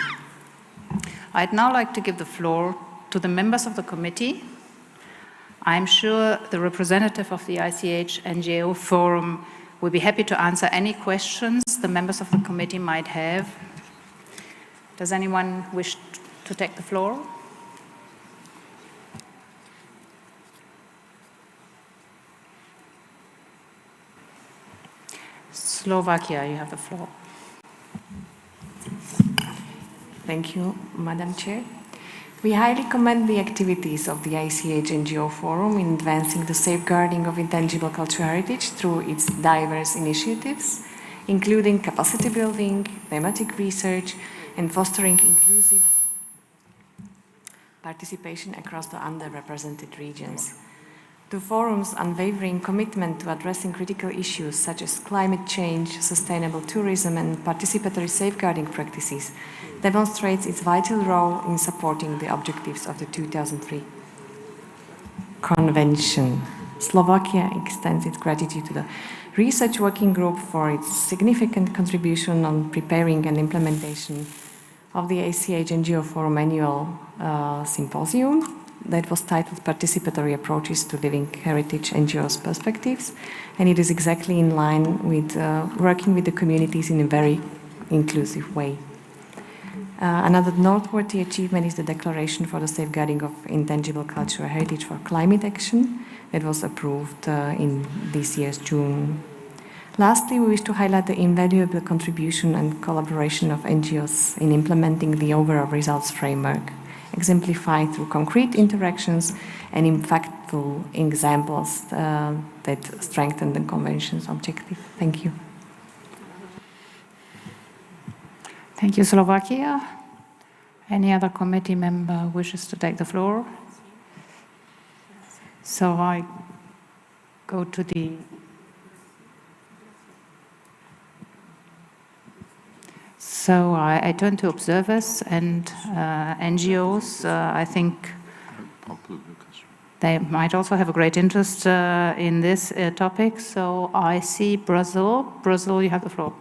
I'd now like to give the floor to the members of the committee. I'm sure the representative of the ICH NGO Forum will be happy to answer any questions the members of the committee might have. Does anyone wish to take the floor? Slovakia, you have the floor. Thank you, Madam Chair. We highly commend the activities of the ICH NGO Forum in advancing the safeguarding of intangible cultural heritage through its diverse initiatives, including capacity building, thematic research, and fostering inclusive participation across the underrepresented regions. The Forum's unwavering commitment to addressing critical issues such as climate change, sustainable tourism, and participatory safeguarding practices demonstrates its vital role in supporting the objectives of the 2003 Convention. Slovakia extends its gratitude to the Research Working Group for its significant contribution on preparing and implementation of the ACH NGO Forum annual symposium that was titled Participatory Approaches to Living Heritage NGOs Perspectives, and it is exactly in line with working with the communities in a very inclusive way. Another noteworthy achievement is the Declaration for the Safeguarding of Intangible Cultural Heritage for Climate Action that was approved in this year's June. Lastly, we wish to highlight the invaluable contribution and collaboration of NGOs in implementing the overall results framework, exemplified through concrete interactions and impactful examples that strengthen the Convention's objective. Thank you. Thank you, Slovakia. Any other committee member wishes to take the floor? So I go to the I turn to observers and NGOs. I think they might also have a great interest in this topic. So I see Brazil. Brazil, you have the floor.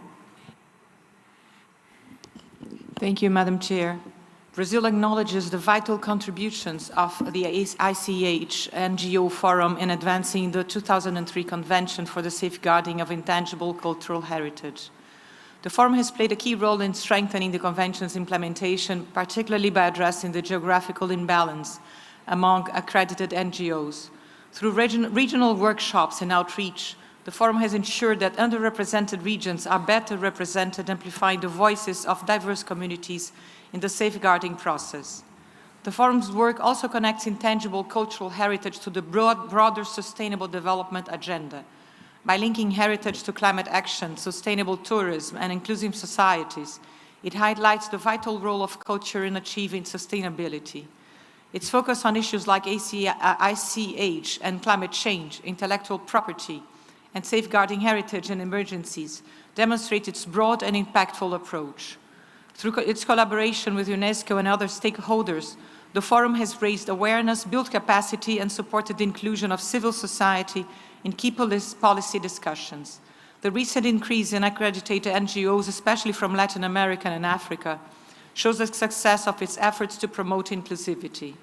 Thank you, Madam Chair. Brazil acknowledges the vital contributions of the ICH NGO Forum in advancing the 2003 Convention for the Safeguarding of Intangible Cultural Heritage. The Forum has played a key role in strengthening the Convention's implementation, particularly by addressing the geographical imbalance among accredited NGOs. Through regional workshops and outreach, the Forum has ensured that underrepresented regions are better represented, amplifying the voices of diverse communities in the safeguarding process. The Forum's work also connects intangible cultural heritage to the broader sustainable development agenda. By linking heritage to climate action, sustainable tourism, and inclusive societies, it highlights the vital role of culture in achieving sustainability. Its focus on issues like ICH and climate change, intellectual property, and safeguarding heritage and emergencies demonstrate its broad and impactful approach. Through its collaboration with UNESCO and other stakeholders, the Forum has raised awareness, built capacity, and supported the inclusion of civil society in key policy discussions. The recent increase in accredited NGOs, especially from Latin America and Africa, shows the success of its efforts to promote inclusivity.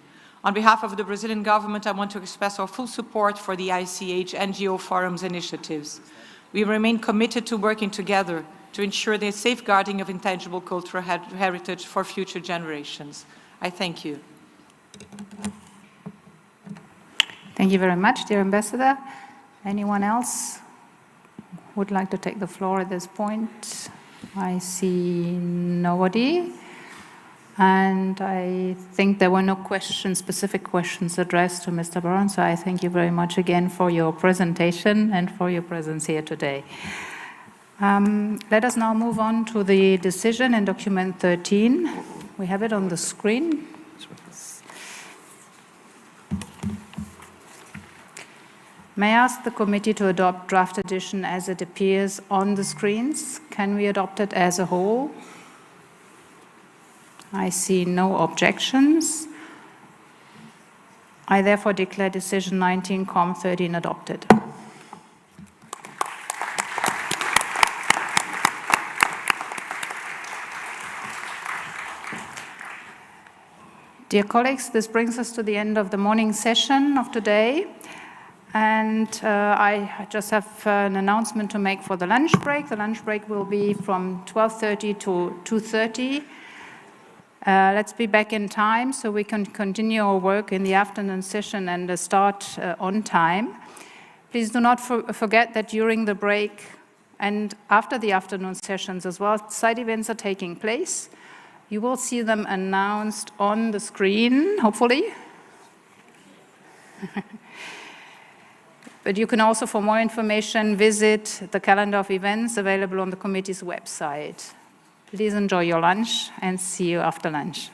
On behalf of the Brazilian government, I want to express our full support for the ICH NGO Forum's initiatives. We remain committed to working together to ensure the safeguarding of intangible cultural heritage for future generations. I thank you. Thank you very much, dear Ambassador. Anyone else would like to take the floor at this point? I see nobody. And I think there were no questions, specific questions addressed to Mr. Baron, so I thank you very much again for your presentation and for your presence here today. Let us now move on to the decision in document 13. We have it on the screen. May I ask the committee to adopt draft edition as it appears on the screens? Can we adopt it as a whole? I see no objections. I therefore declare decision 19-COM13 adopted. Dear colleagues, this brings us to the end of the morning session of today. And I just have an announcement to make for the lunch break. The lunch break will be from 12:30 to 2:30. Let's be back in time so we can continue our work in the afternoon session and start on time. Please do not forget that during the break and after the afternoon sessions as well, side events are taking place. You will see them announced on the screen, hopefully. But you can also, for more information, visit the calendar of events available on the committee's website. Please enjoy your lunch and see you after lunch.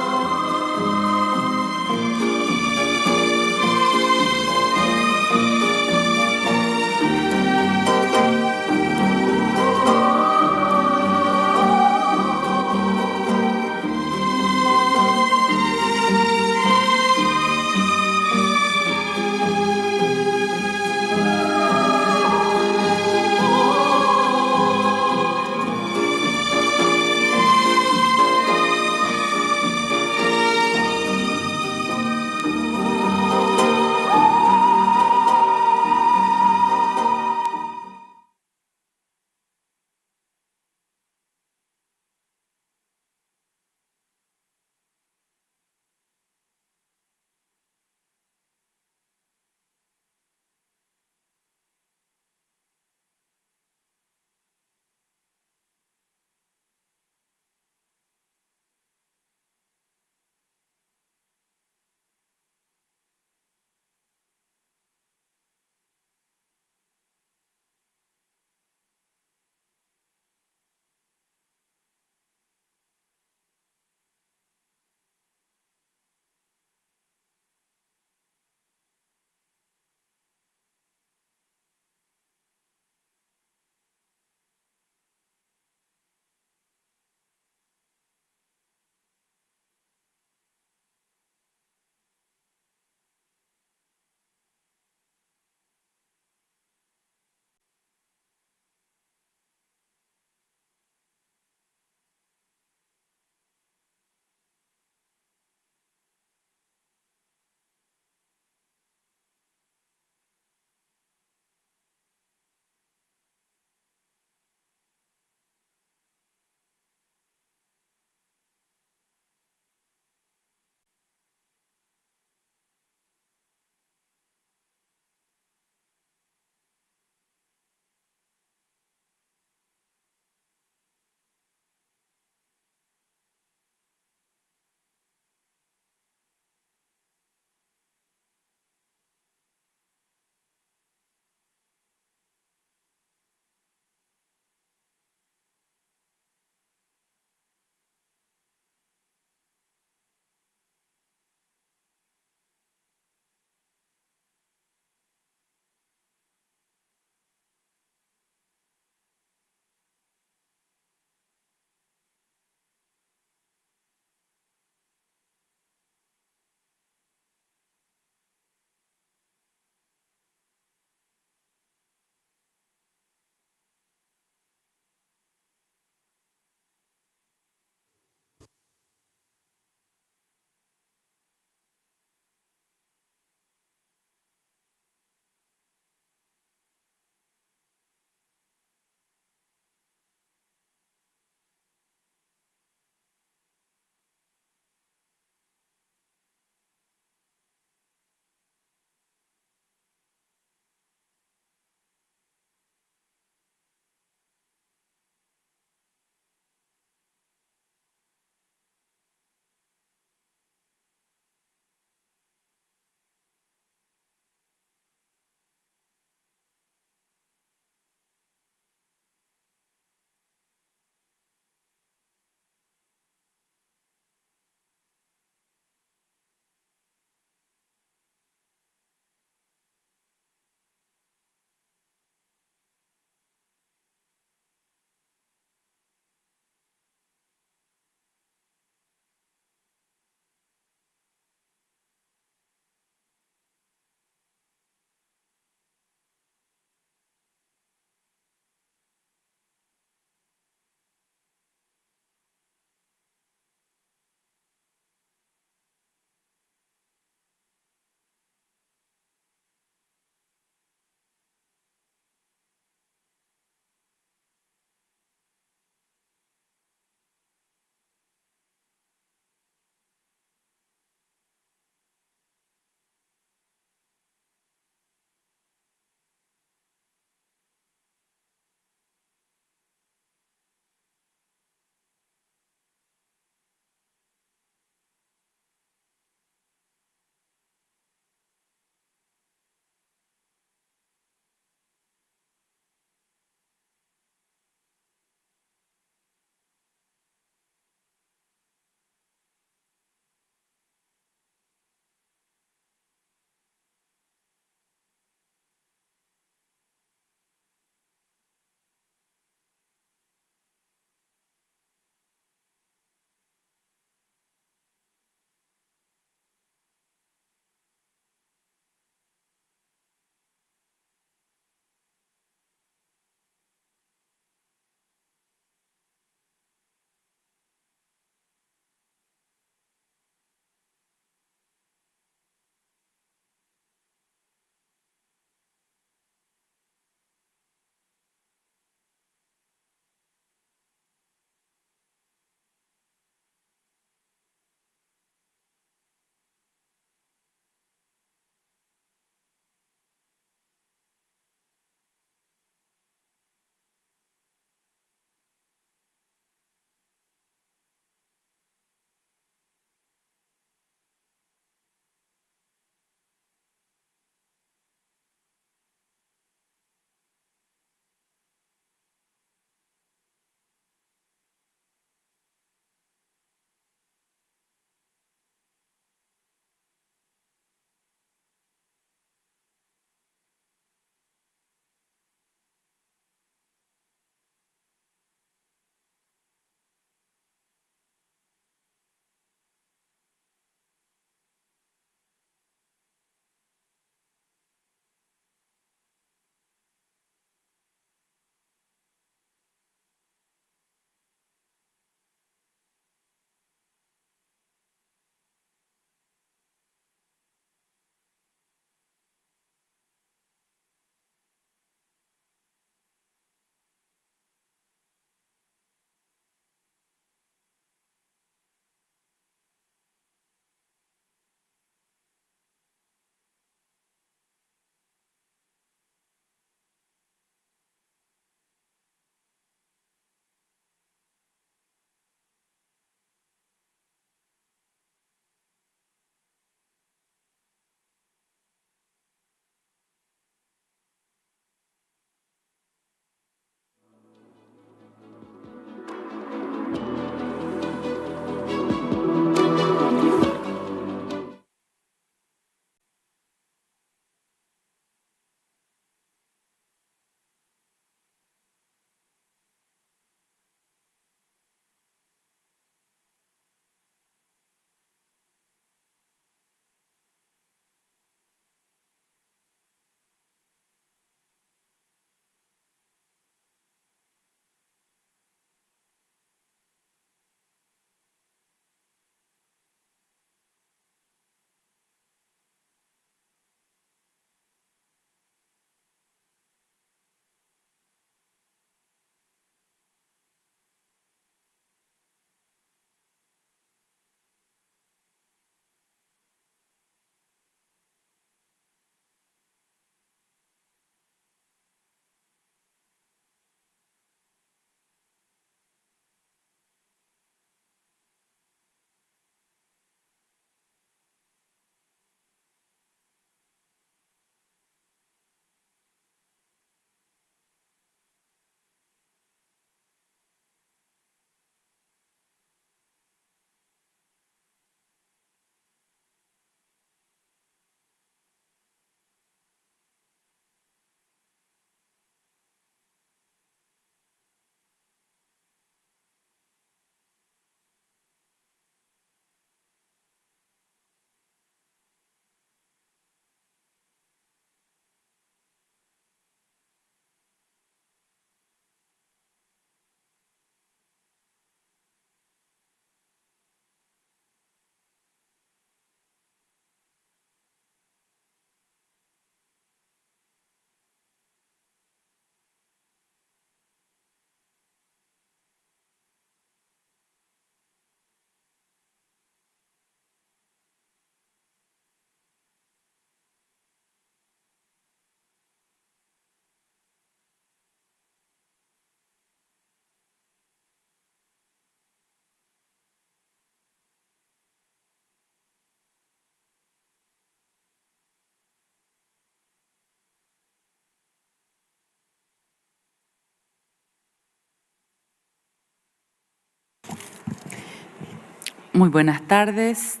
Muy buenas tardes.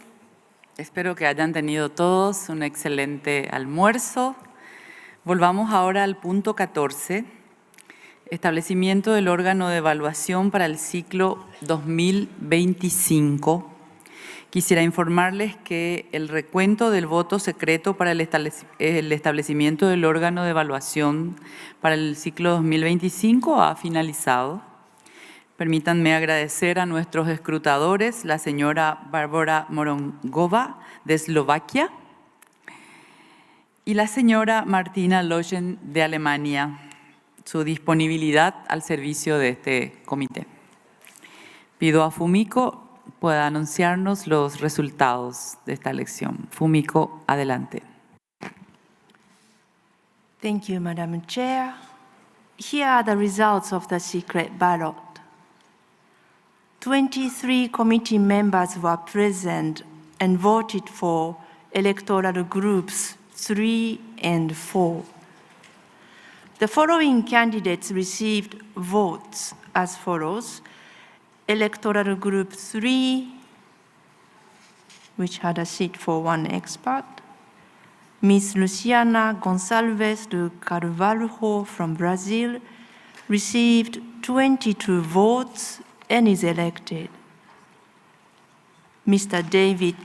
Espero que hayan tenido todos un excelente almuerzo. Volvamos ahora al punto 14, establecimiento del órgano de evaluación para el ciclo 2025. Quisiera informarles que el recuento del voto secreto para el establecimiento del órgano de evaluación para el ciclo 2025 ha finalizado. Permítanme agradecer a nuestros escrutadores, la señora Barbara Morongova de Eslovaquia y la señora Martina Loschen de Alemania, su disponibilidad al servicio de este comité. Pido a Fumiko pueda anunciarnos los resultados de esta elección. Fumiko, adelante. Thank you, Madam Chair. Here are the results of the secret ballot. 23 committee members were present and voted for electoral groups 3 and 4. The following candidates received votes as follows. Electoral Group 3, which had a seat for 1 expert. Ms. Luciana Gonçalves de Carvalho from Brazil received 22 votes and is elected. Mr. David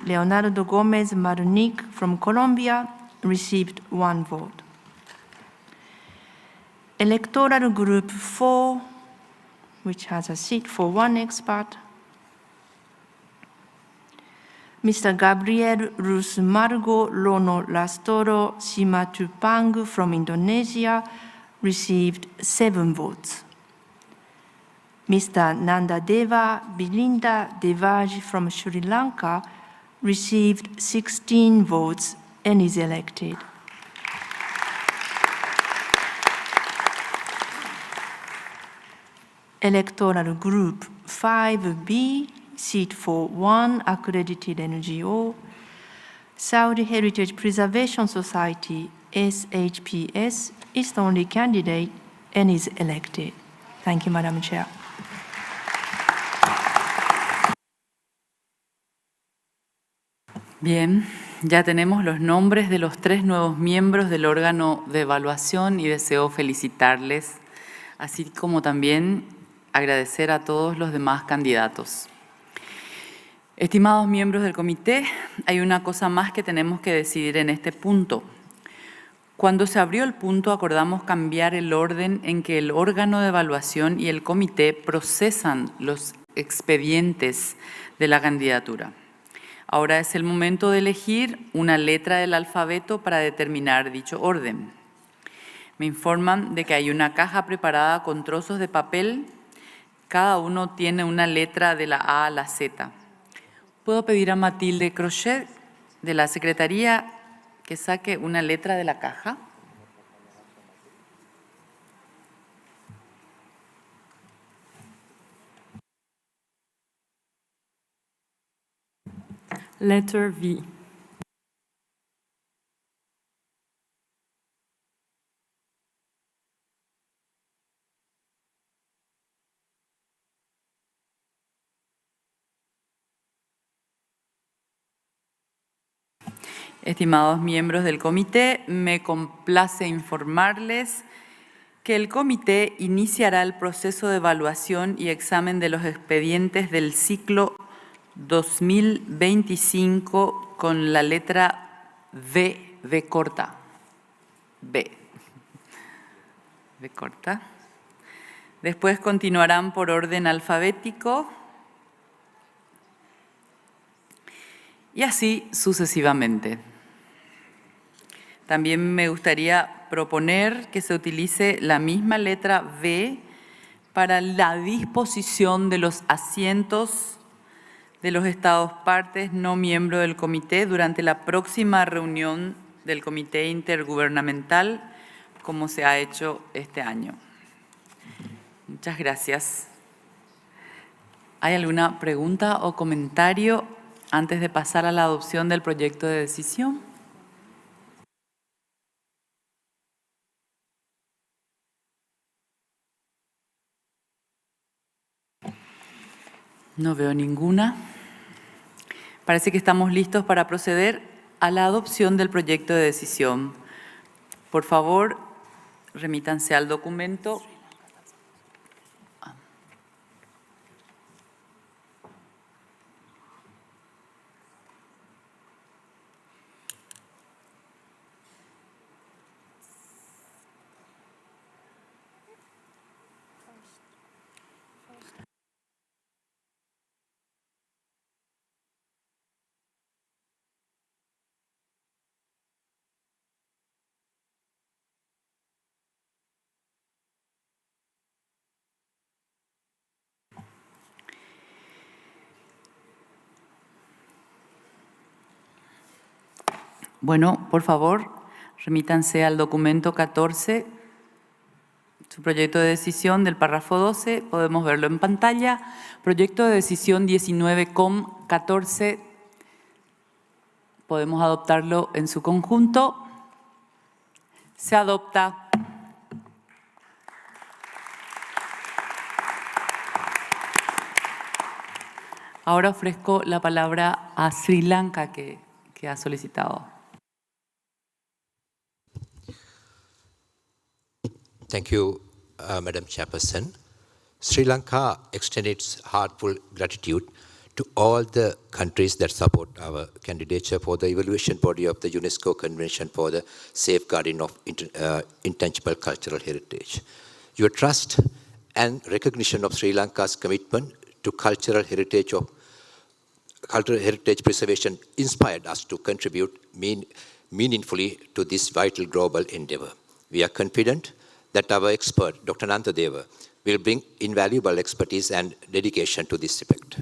Leonardo Gomez Marnic from Colombia received 1 vote. Electoral Group 4, which has a seat for 1 expert. Mr. Gabriel Rusmargo Lono Lastoro Simatupang from Indonesia received 7 votes. Mr. Nandadeva Bilinda Devaj from Sri Lanka received 16 votes and is elected. Electoral Group 5B, seat for 1 accredited NGO, Saudi Heritage Preservation Society, SHPS, is the only candidate and is elected. Thank you, Madam Chair. Bien, ya tenemos los nombres de los 3 nuevos miembros del órgano de evaluación y deseo felicitarles, así como también agradecer a todos los demás candidatos. Estimados miembros del comité, hay una cosa más que tenemos que decidir en este punto. Cuando se abrió el punto, acordamos cambiar el orden en que el órgano de evaluación y el comité procesan los expedientes de la candidatura. Ahora es el momento de elegir una letra del alfabeto para determinar dicho orden. Me informan de que hay una caja preparada con trozos de papel. Cada uno tiene una letra de la A a la Z. ¿Puedo pedir a Matilde Crochet de la Secretaría que saque una letra de la caja? Letter V. Estimados miembros del comité, me complace informarles que el comité iniciará el proceso de evaluación y examen de los expedientes del ciclo 2025 con la letra V, V corta. V corta. Después continuarán por orden alfabético y así sucesivamente. También me gustaría proponer que se utilice la misma letra V para la disposición de los asientos de los Estados partes no miembros del comité durante la próxima reunión del Comité Intergubernamental, como se ha hecho este año. Muchas gracias. ¿Hay alguna pregunta o comentario antes de pasar a la adopción del proyecto de decisión? No veo ninguna. Parece que estamos listos para proceder a la adopción del proyecto de decisión. Por favor, remítanse al documento. Bueno, por favor, remítanse al documento 14, su proyecto de decisión del párrafo 12, podemos verlo en pantalla. Proyecto de decisión 19,14, podemos adoptarlo en su conjunto. Se adopta. Ahora ofrezco la palabra a Sri Lanka, que ha solicitado. Thank you, Madam Chairperson. Sri Lanka extends its heartfelt gratitude to all the countries that support our candidature for the evaluation body of the UNESCO Convention for the Safeguarding of Intangible Cultural Heritage. Your trust and recognition of Sri Lanka's commitment to cultural heritage preservation inspired us to contribute meaningfully to this vital global endeavor. We are confident that our expert, Dr. Nantadeva, will bring invaluable expertise and dedication to this effect.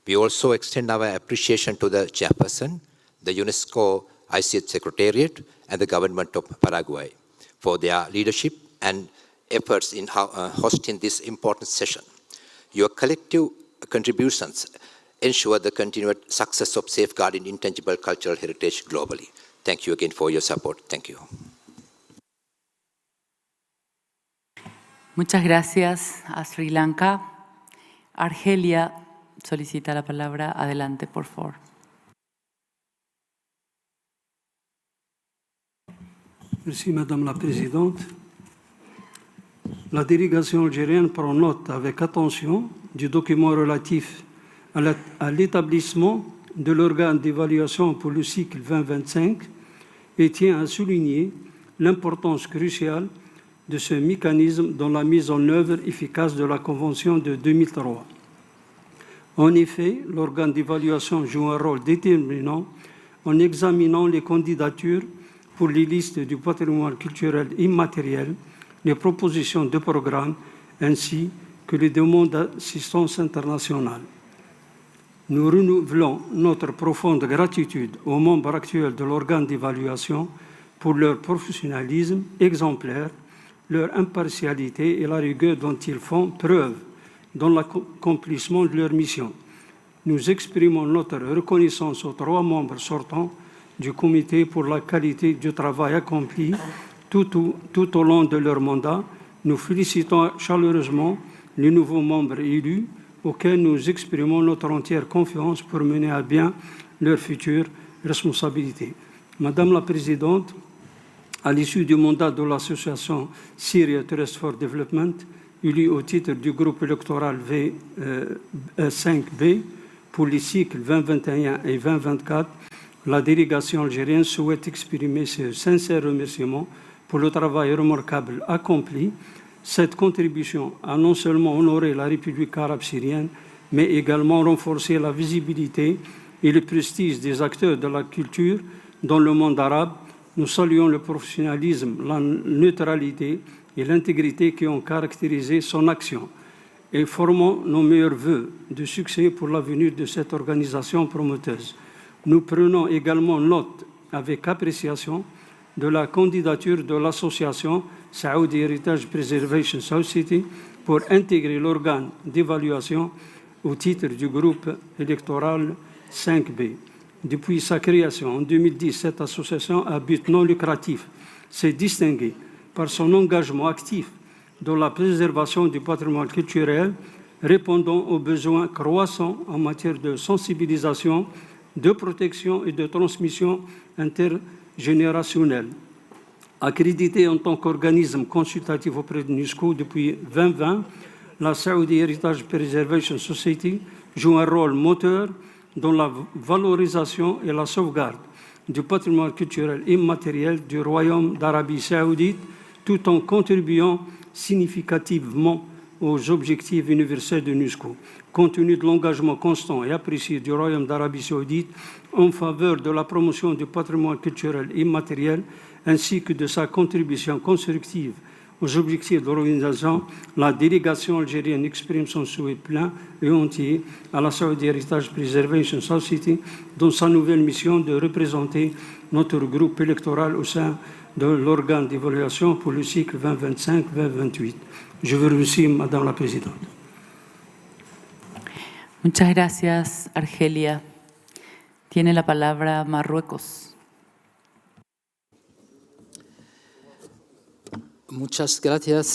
We also extend our appreciation to the chairperson, the UNESCO ICH Secretariat, and the government of Paraguay for their leadership and efforts in hosting this important session. Your collective contributions ensure the continued success of safeguarding intangible cultural heritage globally. Thank you again for your support. Thank you. Muchas gracias a Sri Lanka. Argelia solicita la palabra. Adelante, por favor. Merci, Madame la Présidente. La délégation algérienne prend note avec attention du document relatif à l'établissement de l'organe d'évaluation pour le cycle 2025 et tient à souligner l'importance cruciale de ce mécanisme dans la mise en œuvre efficace de la Convention de 2003. En effet, l'organe d'évaluation joue un rôle déterminant en examinant les candidatures pour les listes du patrimoine culturel immatériel, les propositions de programmes ainsi que les demandes d'assistance internationale. Nous renouvelons notre profonde gratitude aux membres actuels de l'organe d'évaluation pour leur professionnalisme exemplaire, leur impartialité et la rigueur dont ils font preuve dans l'accomplissement de leur mission. Nous exprimons notre reconnaissance aux 3 membres sortants du comité pour la qualité du travail accompli tout au long de leur mandat. Nous félicitons chaleureusement les nouveaux membres élus auxquels nous exprimons notre entière confiance pour mener à bien leurs futures responsabilités. Madame la Présidente, à l'issue du mandat de l'association Syria Trust for Development, élue au titre du groupe électoral 5B pour les cycles 2021 et 2024, la délégation algérienne souhaite exprimer ses sincères remerciements pour le travail remarquable accompli. Cette contribution a non seulement honoré la République arabe syrienne, mais également renforcé la visibilité et le prestige des acteurs de la culture dans le monde arabe. Nous saluons le professionnalisme, la neutralité et l'intégrité qui ont caractérisé son action et formons nos meilleurs vœux de succès pour l'avenir de cette organisation promoteuse. Nous prenons également note avec appréciation de la candidature de l'association Saudi Heritage Preservation Society pour intégrer l'organe d'évaluation au titre du groupe électoral 5B. Depuis sa création en 2010, cette association à but non lucratif s'est distinguée par son engagement actif dans la préservation du patrimoine culturel, répondant aux besoins croissants en matière de sensibilisation, de protection et de transmission intergénérationnelle. Accrédité en tant qu'organisme consultatif auprès de l'UNESCO depuis 2020, la Saudi Heritage Preservation Society joue un rôle moteur dans la valorisation et la sauvegarde du patrimoine culturel immatériel du Royaume d'Arabie Saoudite, tout en contribuant significativement aux objectifs universels de l'UNESCO. Compte tenu de l'engagement constant et apprécié du Royaume d'Arabie Saoudite en faveur de la promotion du patrimoine culturel immatériel, ainsi que de sa contribution constructive aux objectifs de l'organisation, la délégation algérienne exprime son souhait plein et entier à la Saudi Heritage Preservation Society dans sa nouvelle mission de représenter notre groupe électoral au sein de l'organe d'évaluation pour le cycle 2025-2028. Je vous remercie, Madame la Présidente. Muchas gracias, Argelia. Tiene la palabra Marruecos. Muchas gracias,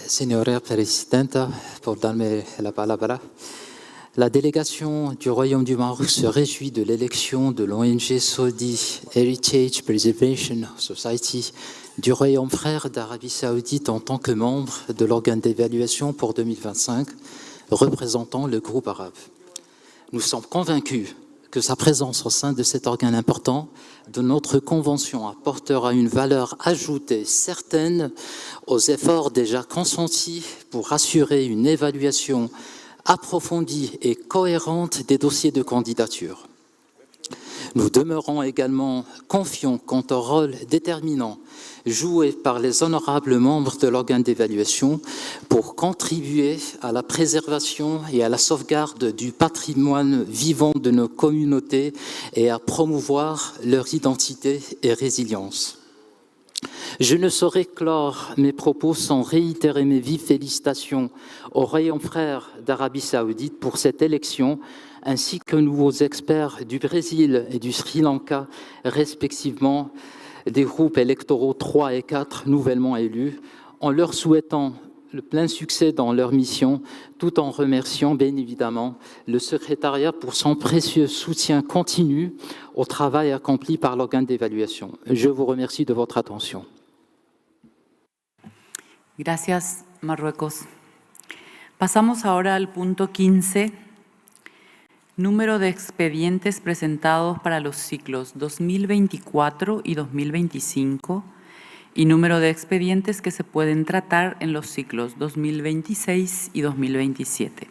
señora presidenta, por darme la palabra. La délégation du Royaume du Maroc se réjouit de l'élection de l'ONG Saudi Heritage Preservation Society du Royaume frère d'Arabie Saoudite en tant que membre de l'organe d'évaluation pour 2025, représentant le groupe arabe. Nous sommes convaincus que sa présence au sein de cet organe important de notre convention apportera une valeur ajoutée certaine aux efforts déjà consentis pour assurer une évaluation approfondie et cohérente des dossiers de candidature. Nous demeurons également confiants quant au rôle déterminant joué par les honorables membres de l'organe d'évaluation pour contribuer à la préservation et à la sauvegarde du patrimoine vivant de nos communautés et à promouvoir leur identité et résilience. Je ne saurais clore mes propos sans réitérer mes vives félicitations au Royaume frère d'Arabie Saoudite pour cette élection, ainsi que nouveaux experts du Brésil et du Sri Lanka, respectivement des groupes électoraux 3 et 4 nouvellement élus, en leur souhaitant le plein succès dans leur mission, tout en remerciant bien évidemment le secrétariat pour son précieux soutien continu au travail accompli par l'organe d'évaluation. Je vous remercie de votre attention. Gracias, Marruecos. Pasamos ahora al punto 15. Número de expedientes presentados para los ciclos 2024 y 2025 y número de expedientes que se pueden tratar en los ciclos 2026 y 2027.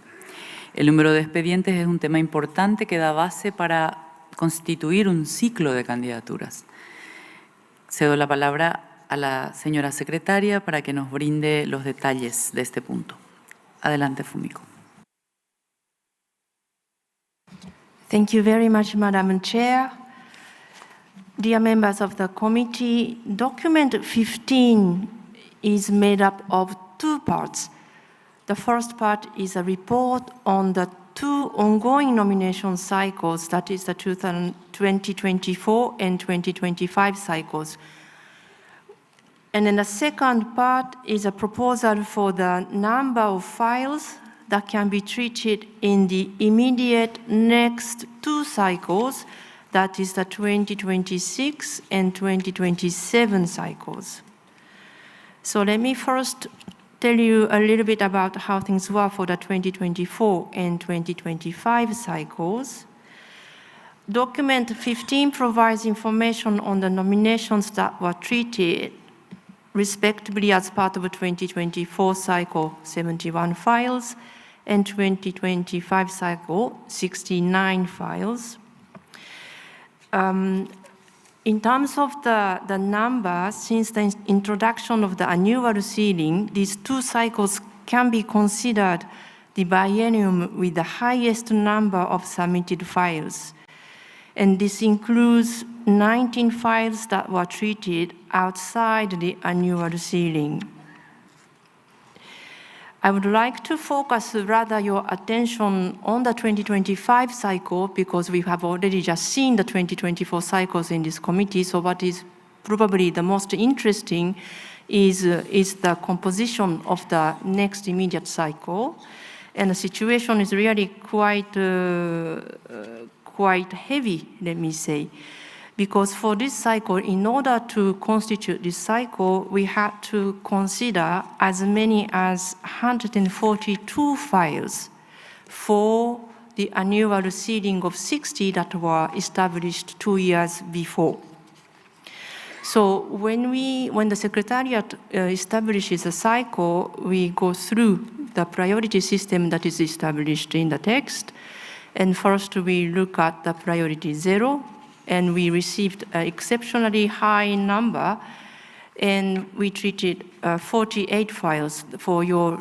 El número de expedientes es un tema importante que da base para constituir un ciclo de candidaturas. Cedo la palabra a la señora secretaria para que nos brinde los detalles de este punto. Adelante, Fumiko. Thank you very much, Madam Chair. Dear members of the committee, document 15 is made up of two parts. The first part is a report on the two ongoing nomination cycles, that is the 2024 and 2025 cycles. And then the second part is a proposal for the number of files that can be treated in the immediate next two cycles, that is the 2026 and 2027 cycles. So let me first tell you a little bit about how things were for the 2024 and 2025 cycles. Document 15 provides information on the nominations that were treated respectively as part of the 2024 cycle, 71 files, and 2025 cycle, 69 files. In terms of the numbers, since the introduction of the annual ceiling, these two cycles can be considered the biennium with the highest number of submitted files. And this includes 19 files that were treated outside the annual ceiling. I would like to focus rather your attention on the 2025 cycle because we have already just seen the 2024 cycles in this committee. So what is probably the most interesting is the composition of the next immediate cycle. And the situation is really quite heavy, let me say. Because for this cycle, in order to constitute this cycle, we had to consider as many as 142 files for the annual ceiling of 60 that were established 2 years before. So when the Secretariat establishes a cycle, we go through the priority system that is established in the text. And first we look at the priority 0, and we received an exceptionally high number, and we treated 48 files. For your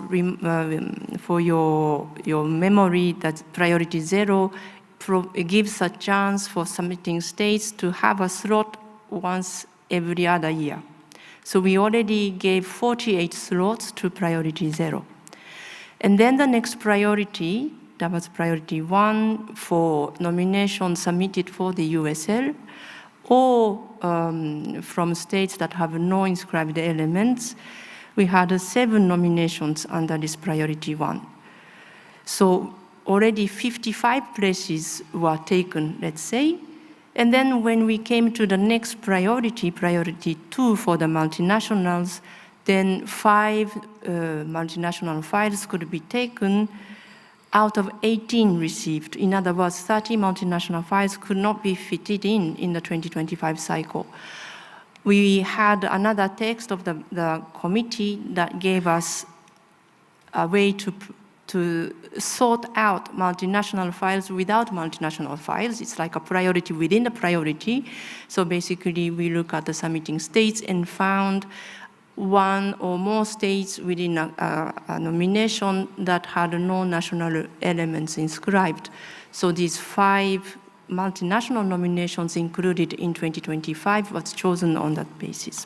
memory, that priority 0 gives a chance for submitting states to have a slot once every other year. So we already gave 48 slots to priority 0. And then the next priority, that was priority 1 for nominations submitted for the USL, or from states that have no inscribed elements. We had 7 nominations under this priority 1. So already 55 places were taken, let's say. And then when we came to the next priority, priority 2 for the multinationals, then 5 multinational files could be taken out of 18 received. In other words, 30 multinational files could not be fitted in the 2025 cycle. We had another text of the committee that gave us a way to sort out multinational files without multinational files. It's like a priority within the priority. So basically, we look at the submitting states and found 1 or more states within a nomination that had no national elements inscribed. So these 5 multinational nominations included in 2025 was chosen on that basis.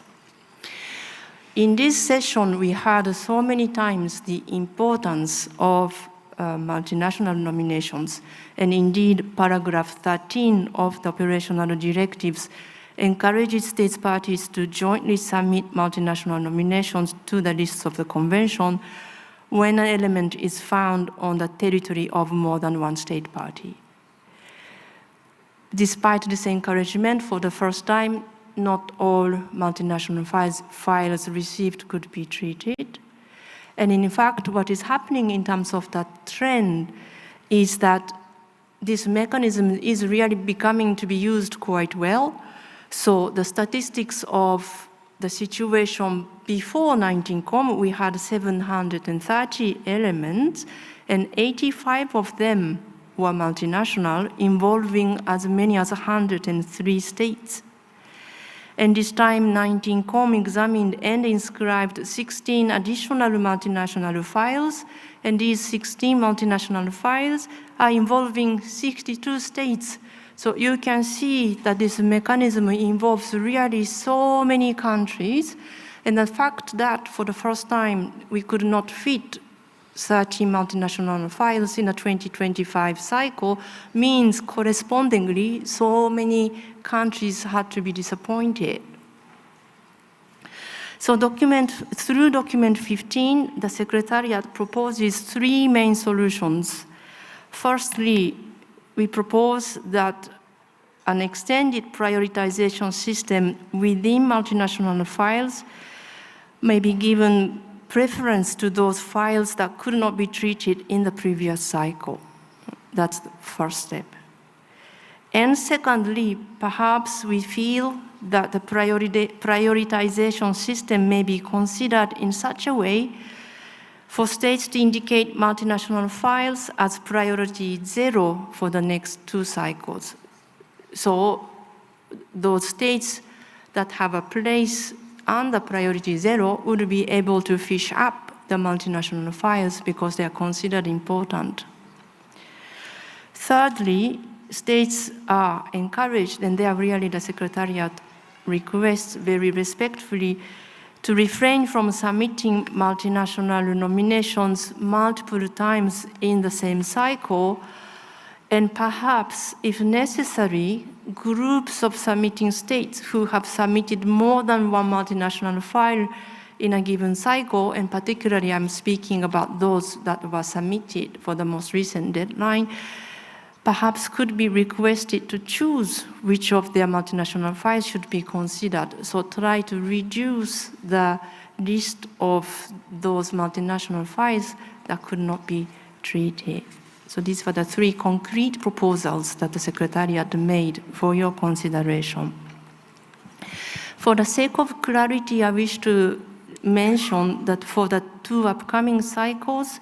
In this session, we heard so many times the importance of multinational nominations, and indeed paragraph 13 of the operational directives encourages states parties to jointly submit multinational nominations to the lists of the convention when an element is found on the territory of more than one state party. Despite this encouragement, for the first time, not all multinational files received could be treated. And in fact, what is happening in terms of that trend is that this mechanism is really becoming to be used quite well. So the statistics of the situation before 19Com, we had 730 elements, and 85 of them were multinational, involving as many as 103 states. And this time, 19Com examined and inscribed 16 additional multinational files, and these 16 multinational files are involving 62 states. So you can see that this mechanism involves really so many countries, and the fact that for the first time we could not fit 30 multinational files in a 2025 cycle means correspondingly so many countries had to be disappointed. So through document 15, the Secretariat proposes 3 main solutions. Firstly, we propose that an extended prioritization system within multinational files may be given preference to those files that could not be treated in the previous cycle. That's the first step. And secondly, perhaps we feel that the prioritization system may be considered in such a way for states to indicate multinational files as priority 0 for the next 2 cycles. So those states that have a place under priority 0 would be able to fish up the multinational files because they are considered important. Thirdly, states are encouraged, and they are really the Secretariat requests very respectfully, to refrain from submitting multinational nominations multiple times in the same cycle, and perhaps, if necessary, groups of submitting states who have submitted more than one multinational file in a given cycle, and particularly I'm speaking about those that were submitted for the most recent deadline, perhaps could be requested to choose which of their multinational files should be considered. So try to reduce the list of those multinational files that could not be treated. So these were the 3 concrete proposals that the Secretariat made for your consideration. For the sake of clarity, I wish to mention that for the 2 upcoming cycles,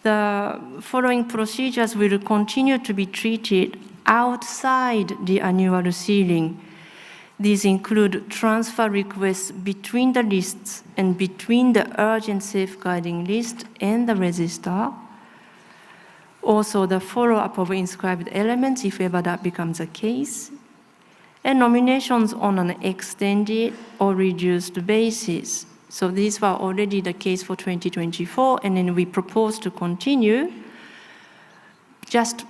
the following procedures will continue to be treated outside the annual ceiling. These include transfer requests between the lists and between the urgent safeguarding list and the register. Also, the follow-up of inscribed elements, if ever that becomes a case, and nominations on an extended or reduced basis. So these were already the case for 2024, and then we propose to continue, just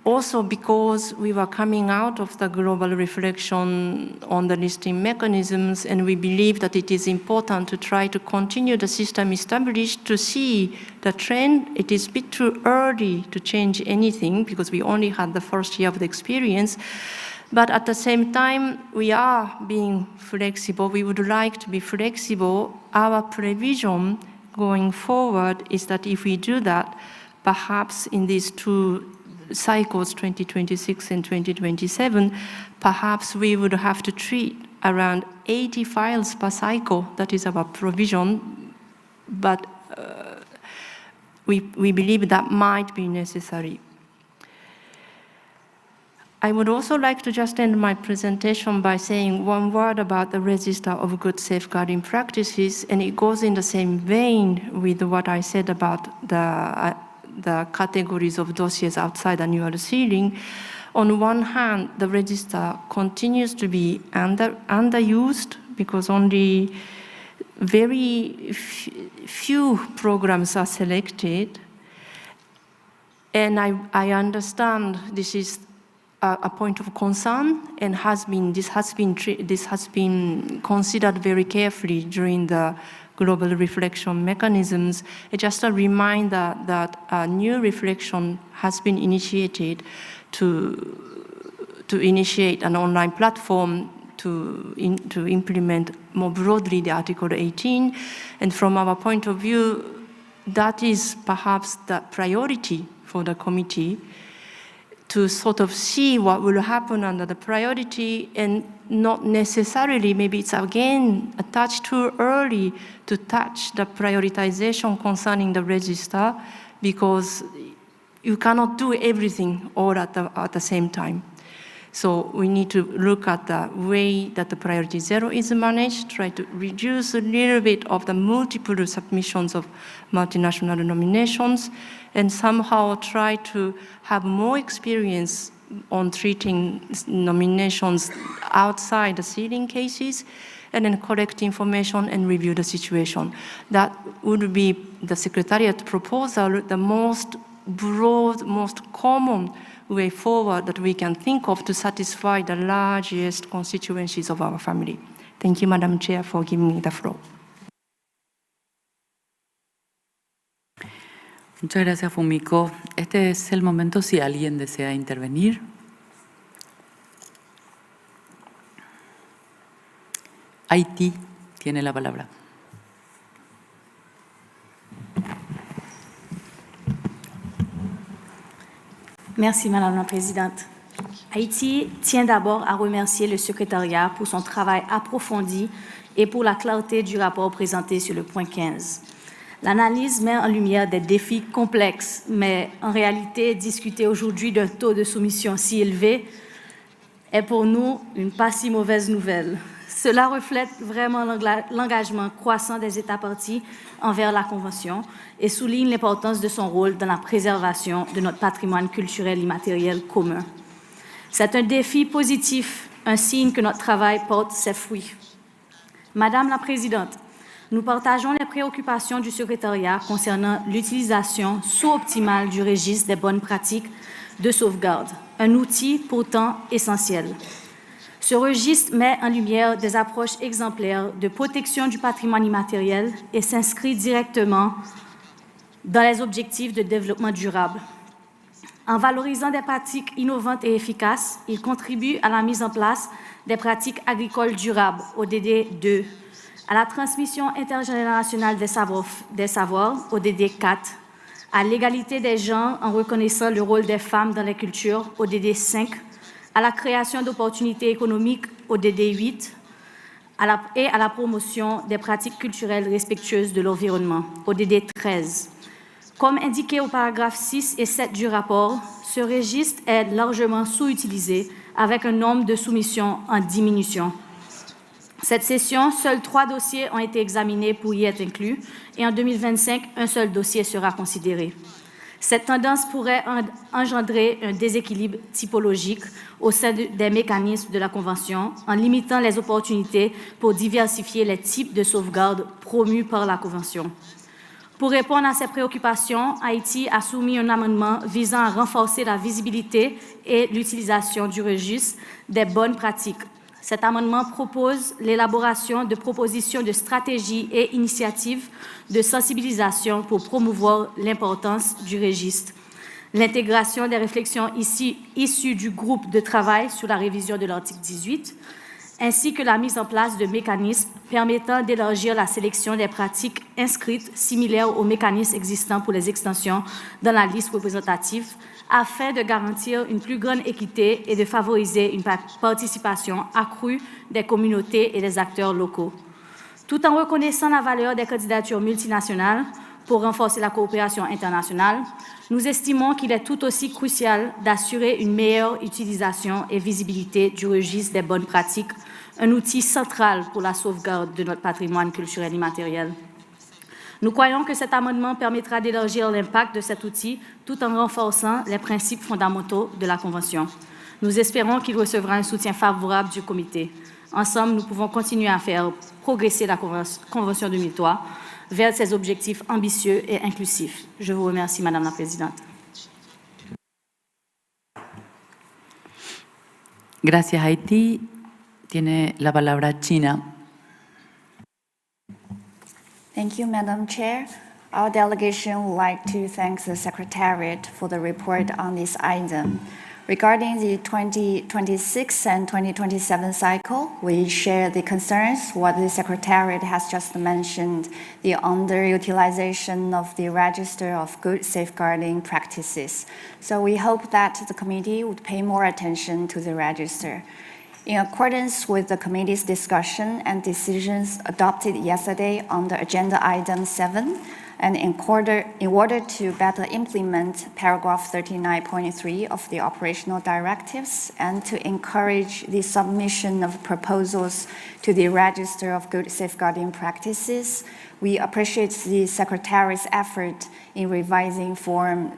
also because we were coming out of the global reflection on the listing mechanisms, and we believe that it is important to try to continue the system established to see the trend. It is a bit too early to change anything because we only had the first year of the experience. But at the same time, we are being flexible. We would like to be flexible. Our prevision going forward is that if we do that, perhaps in these 2 cycles, 2026 and 2027, perhaps we would have to treat around 80 files per cycle. That is our provision. But we believe that might be necessary. I would also like to just end my presentation by saying 1 word about the Register of Good Safeguarding Practices, and it goes in the same vein with what I said about the categories of dossiers outside annual ceiling. On one hand, the register continues to be underused because only very few programs are selected. And I understand this is a point of concern, and this has been considered very carefully during the global reflection mechanisms. Just a reminder that a new reflection has been initiated to initiate an online platform to implement more broadly the Article 18. And from our point of view, that is perhaps the priority for the committee, to sort of see what will happen under the priority, and not necessarily, maybe it's again a touch too early to touch the prioritization concerning the register, because you cannot do everything all at the same time. So we need to look at the way that the priority 0 is managed, try to reduce a little bit of the multiple submissions of multinational nominations, and somehow try to have more experience on treating nominations outside the ceiling cases, and then collect information and review the situation. That would be the Secretariat proposal, the most broad, most common way forward that we can think of to satisfy the largest constituencies of our family. Thank you, Madam Chair, for giving me the floor. Muchas gracias, Fumiko. Este es el momento si alguien desea intervenir. Haití tiene la palabra. Merci, Madame la Présidente. Haïti tient d'abord à remercier le secrétariat pour son travail approfondi et pour la clarté du rapport présenté sur le point 15. L'analyse met en lumière des défis complexes, mais en réalité, discuter aujourd'hui d'un taux de soumission si élevé est pour nous une pas si mauvaise nouvelle. Cela reflète vraiment l'engagement croissant des États parties envers la Convention et souligne l'importance de son rôle dans la préservation de notre patrimoine culturel immatériel commun. C'est un défi positif, un signe que notre travail porte ses fruits. Madame la Présidente, nous partageons les préoccupations du secrétariat concernant l'utilisation sous-optimale du registre des bonnes pratiques de sauvegarde, un outil pourtant essentiel. Ce registre met en lumière des approches exemplaires de protection du patrimoine immatériel et s'inscrit directement dans les objectifs de développement durable. En valorisant des pratiques innovantes et efficaces, il contribue à la mise en place des pratiques agricoles durables, ODD 2, à la transmission intergénérationnelle des savoirs, ODD 4, à l'égalité des genres en reconnaissant le rôle des femmes dans les cultures, ODD 5, à la création d'opportunités économiques, ODD 8, et à la promotion des pratiques culturelles respectueuses de l'environnement, ODD 13. Comme indiqué au paragraphe 6 et 7 du rapport, ce registre est largement sous-utilisé avec un nombre de soumissions en diminution. Cette session, seuls 3 dossiers ont été examinés pour y être inclus et en 2025, un seul dossier sera considéré. Cette tendance pourrait engendrer un déséquilibre typologique au sein des mécanismes de la Convention en limitant les opportunités pour diversifier les types de sauvegarde promus par la Convention. Pour répondre à ces préoccupations, Haïti a soumis un amendement visant à renforcer la visibilité et l'utilisation du registre des bonnes pratiques. Cet amendement propose l'élaboration de propositions de stratégies et initiatives de sensibilisation pour promouvoir l'importance du registre, l'intégration des réflexions issues du groupe de travail sur la révision de l'article 18, ainsi que la mise en place de mécanismes permettant d'élargir la sélection des pratiques inscrites similaires aux mécanismes existants pour les extensions dans la liste représentative, afin de garantir une plus grande équité et de favoriser une participation accrue des communautés et des acteurs locaux. Tout en reconnaissant la valeur des candidatures multinationales pour renforcer la coopération internationale, nous estimons qu'il est tout aussi crucial d'assurer une meilleure utilisation et visibilité du registre des bonnes pratiques, un outil central pour la sauvegarde de notre patrimoine culturel immatériel. Nous croyons que cet amendement permettra d'élargir l'impact de cet outil tout en renforçant les principes fondamentaux de la Convention. Nous espérons qu'il recevra un soutien favorable du Comité. Ensemble, nous pouvons continuer à faire progresser la Convention 2003 vers ses objectifs ambitieux et inclusifs. Je vous remercie, Madame la Présidente. Gracias, Haití. Tiene la palabra China. Thank you, Madam Chair. Our delegation would like to thank the Secretariat for the report on this item. Regarding the 2026 and 2027 cycle, we share the concerns what the Secretariat has just mentioned, the underutilization of the Register of Good Safeguarding Practices. So we hope that the committee would pay more attention to the register. In accordance with the committee's discussion and decisions adopted yesterday on the agenda item 7, and in order to better implement paragraph 39.3 of the operational directives and to encourage the submission of proposals to the Register of Good Safeguarding Practices, we appreciate the Secretariat's effort in revising Form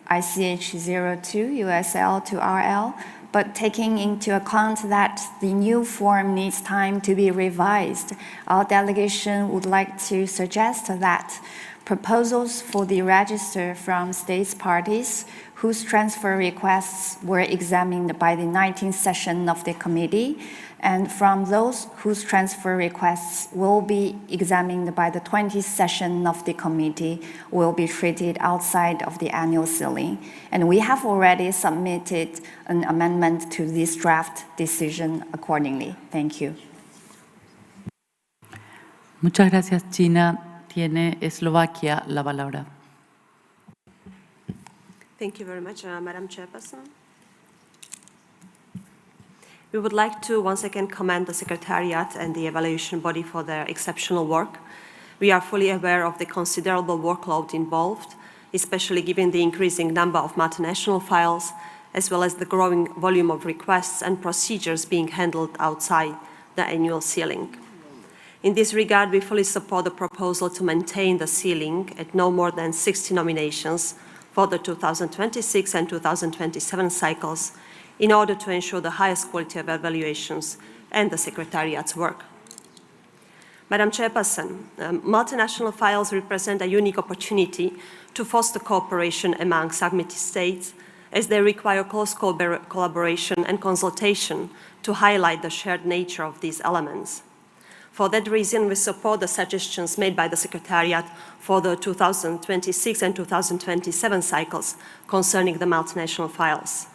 ICH 02 USL to RL, but taking into account that the new form needs time to be revised, our delegation would like to suggest that proposals for the register from states parties whose transfer requests were examined by the 19th session of the committee, and from those whose transfer requests will be examined by the 20th session of the committee will be treated outside of the annual sealing. And we have already submitted an amendment to this draft decision accordingly. Thank you. Muchas gracias, China. Tiene Eslovaquia la palabra. Thank you very much, Madam Chairperson. We would like to once again commend the Secretariat and the evaluation body for their exceptional work. We are fully aware of the considerable workload involved, especially given the increasing number of multinational files, as well as the growing volume of requests and procedures being handled outside the annual ceiling. In this regard, we fully support the proposal to maintain the ceiling at no more than 60 nominations for the 2026 and 2027 cycles, in order to ensure the highest quality of evaluations and the Secretariat's work. Madam Chairperson, multinational files represent a unique opportunity to foster cooperation among submitted states, as they require close collaboration and consultation to highlight the shared nature of these elements. For that reason, we support the suggestions made by the Secretariat for the 2026 and 2027 cycles concerning the multinational files.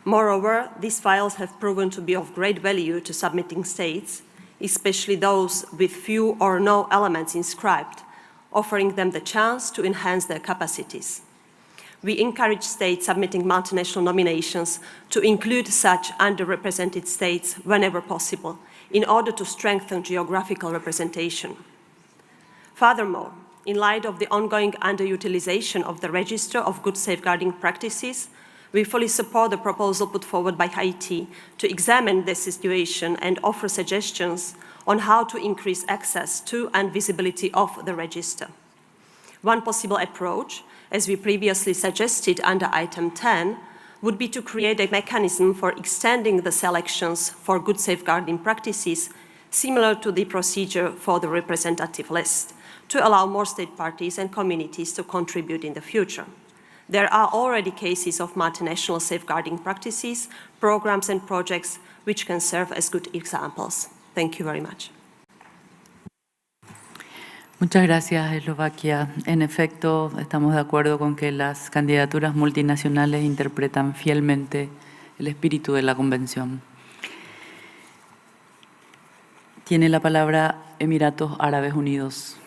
Moreover, these files have proven to be of great value to submitting states, especially those with few or no elements inscribed, offering them the chance to enhance their capacities. We encourage states submitting multinational nominations to include such underrepresented states whenever possible, in order to strengthen geographical representation. Furthermore, in light of the ongoing underutilization of the Register of Good Safeguarding Practices, we fully support the proposal put forward by Haiti to examine the situation and offer suggestions on how to increase access to and visibility of the register. One possible approach, as we previously suggested under item 10, would be to create a mechanism for extending the selections for good safeguarding practices, similar to the procedure for the representative list, to allow more state parties and communities to contribute in the future. There are already cases of multinational safeguarding practices, programs and projects which can serve as good examples. Thank you very much. Muchas gracias, Eslovaquia. En efecto, estamos de acuerdo con que las candidaturas multinacionales interpretan fielmente el espíritu de la Convención. Tiene la palabra Emiratos Árabes Unidos.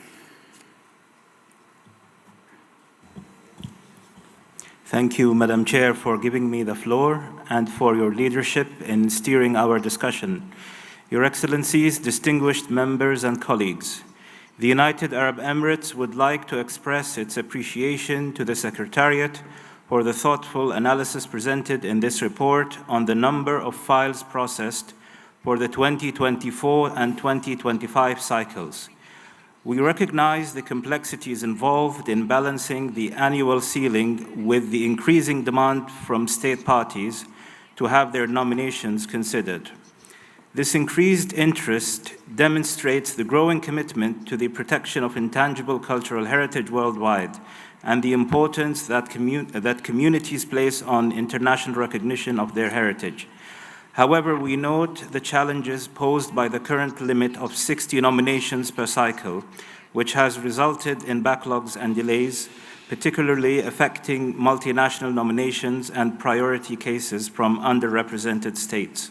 Thank you, Madam Chair, for giving me the floor and for your leadership in steering our discussion. Your Excellencies, distinguished members and colleagues, the United Arab Emirates would like to express its appreciation to the Secretariat for the thoughtful analysis presented in this report on the number of files processed for the 2024 and 2025 cycles. We recognize the complexities involved in balancing the annual ceiling with the increasing demand from state parties to have their nominations considered. This increased interest demonstrates the growing commitment to the protection of intangible cultural heritage worldwide and the importance that communities place on international recognition of their heritage. However, we note the challenges posed by the current limit of 60 nominations per cycle, which has resulted in backlogs and delays, particularly affecting multinational nominations and priority cases from underrepresented states.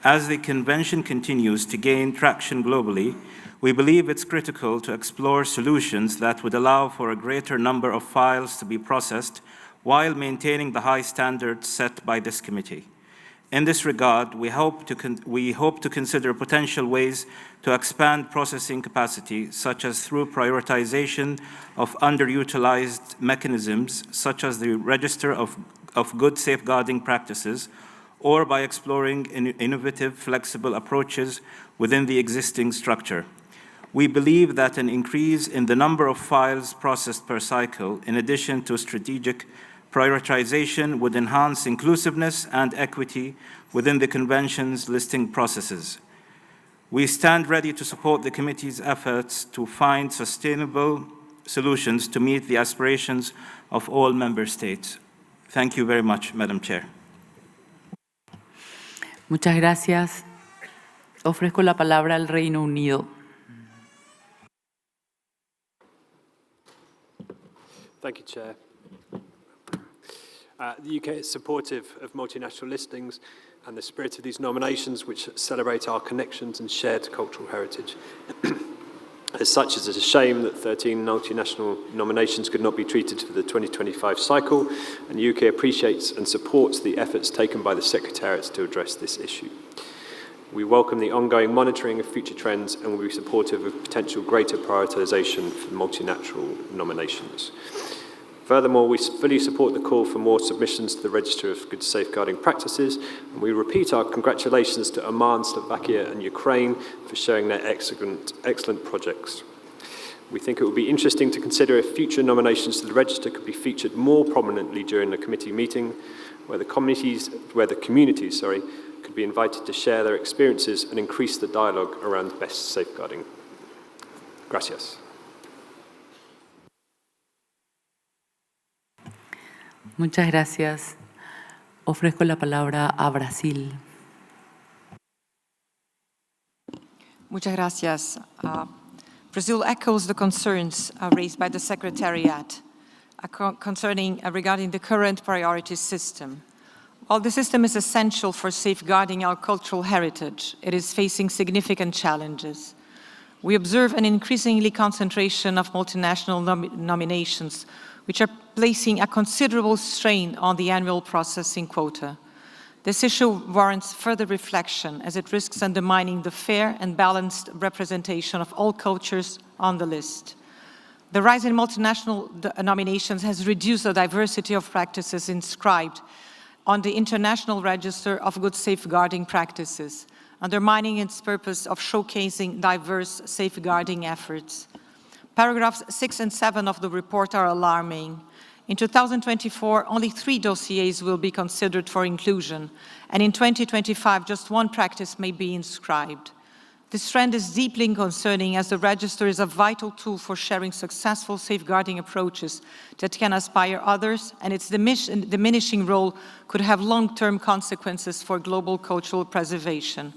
As the Convention continues to gain traction globally, we believe it's critical to explore solutions that would allow for a greater number of files to be processed while maintaining the high standards set by this committee. In this regard, we hope to consider potential ways to expand processing capacity, such as through prioritization of underutilized mechanisms, such as the Register of Good Safeguarding Practices, or by exploring innovative, flexible approaches within the existing structure. We believe that an increase in the number of files processed per cycle, in addition to strategic prioritization, would enhance inclusiveness and equity within the Convention's listing processes. We stand ready to support the Committee's efforts to find sustainable solutions to meet the aspirations of all member states. Thank you very much, Madam Chair. Muchas gracias. Ofrezco la palabra al Reino Unido. Thank you, Chair. The UK is supportive of multinational listings and the spirit of these nominations, which celebrate our connections and shared cultural heritage. As such, it is a shame that 13 multinational nominations could not be treated for the 2025 cycle, and the UK appreciates and supports the efforts taken by the Secretariat to address this issue. We welcome the ongoing monitoring of future trends and will be supportive of potential greater prioritisation for multinational nominations. Furthermore, we fully support the call for more submissions to the Register of Good Safeguarding Practices, and we repeat our congratulations to Oman, Slovakia and Ukraine for showing their excellent projects. We think it would be interesting to consider if future nominations to the Register could be featured more prominently during the committee meeting, where the communities could be invited to share their experiences and increase the dialogue around best safeguarding. Gracias. Muchas gracias. Ofrezco la palabra a Brasil. Muchas gracias. Brazil echoes the concerns raised by the Secretariat regarding the current priority system. While the system is essential for safeguarding our cultural heritage, it is facing significant challenges. We observe an increasingly concentration of multinational nominations, which are placing a considerable strain on the annual processing quota. This issue warrants further reflection as it risks undermining the fair and balanced representation of all cultures on the list. The rise in multinational nominations has reduced the diversity of practices inscribed on the International Register of Good Safeguarding Practices, undermining its purpose of showcasing diverse safeguarding efforts. Paragraphs 6 and 7 of the report are alarming. In 2024, only 3 dossiers will be considered for inclusion, and in 2025, just 1 practice may be inscribed. This trend is deeply concerning as the register is a vital tool for sharing successful safeguarding approaches that can inspire others, and its diminishing role could have long-term consequences for global cultural preservation.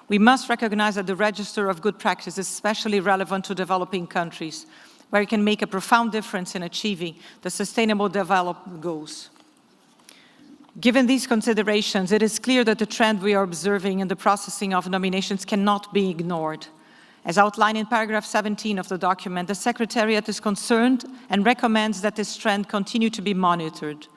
We must recognize that the register of good practice is especially relevant to developing countries, where it can make a profound difference in achieving the Sustainable Development Goals. Given these considerations, it is clear that the trend we are observing in the processing of nominations cannot be ignored. As outlined in paragraph 17 of the document, the Secretariat is concerned and recommends that this trend continue to be monitored.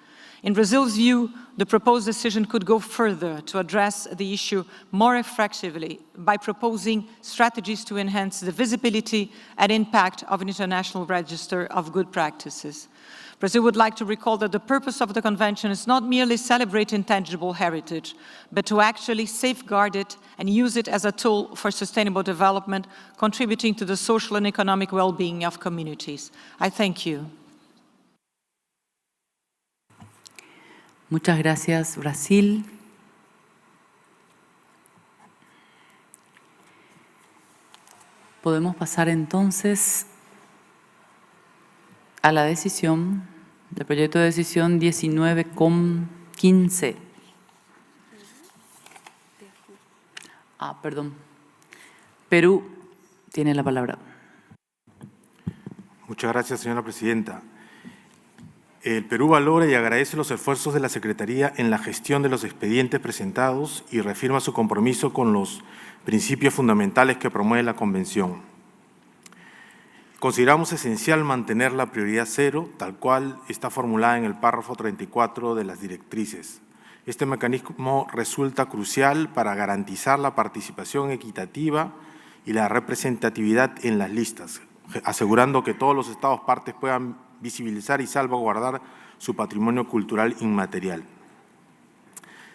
In Brazil's view, the proposed decision could go further to address the issue more effectively by proposing strategies to enhance the visibility and impact of an international register of good practices. Brazil would like to recall that the purpose of the Convention is not merely celebrate intangible heritage, but to actually safeguard it and use it as a tool for sustainable development, contributing to the social and economic well-being of communities. I thank you. Muchas gracias, Brasil. Podemos pasar entonces a la decisión del proyecto de decisión 19,15. Perdón. Perú tiene la palabra. Muchas gracias, señora presidenta. El Perú valora y agradece los esfuerzos de la Secretaría en la gestión de los expedientes presentados y reafirma su compromiso con los principios fundamentales que promueve la Convención. Consideramos esencial mantener la prioridad 0, tal cual está formulada en el párrafo 34 de las directrices. Este mecanismo resulta crucial para garantizar la participación equitativa y la representatividad en las listas, asegurando que todos los Estados partes puedan visibilizar y salvaguardar su patrimonio cultural inmaterial.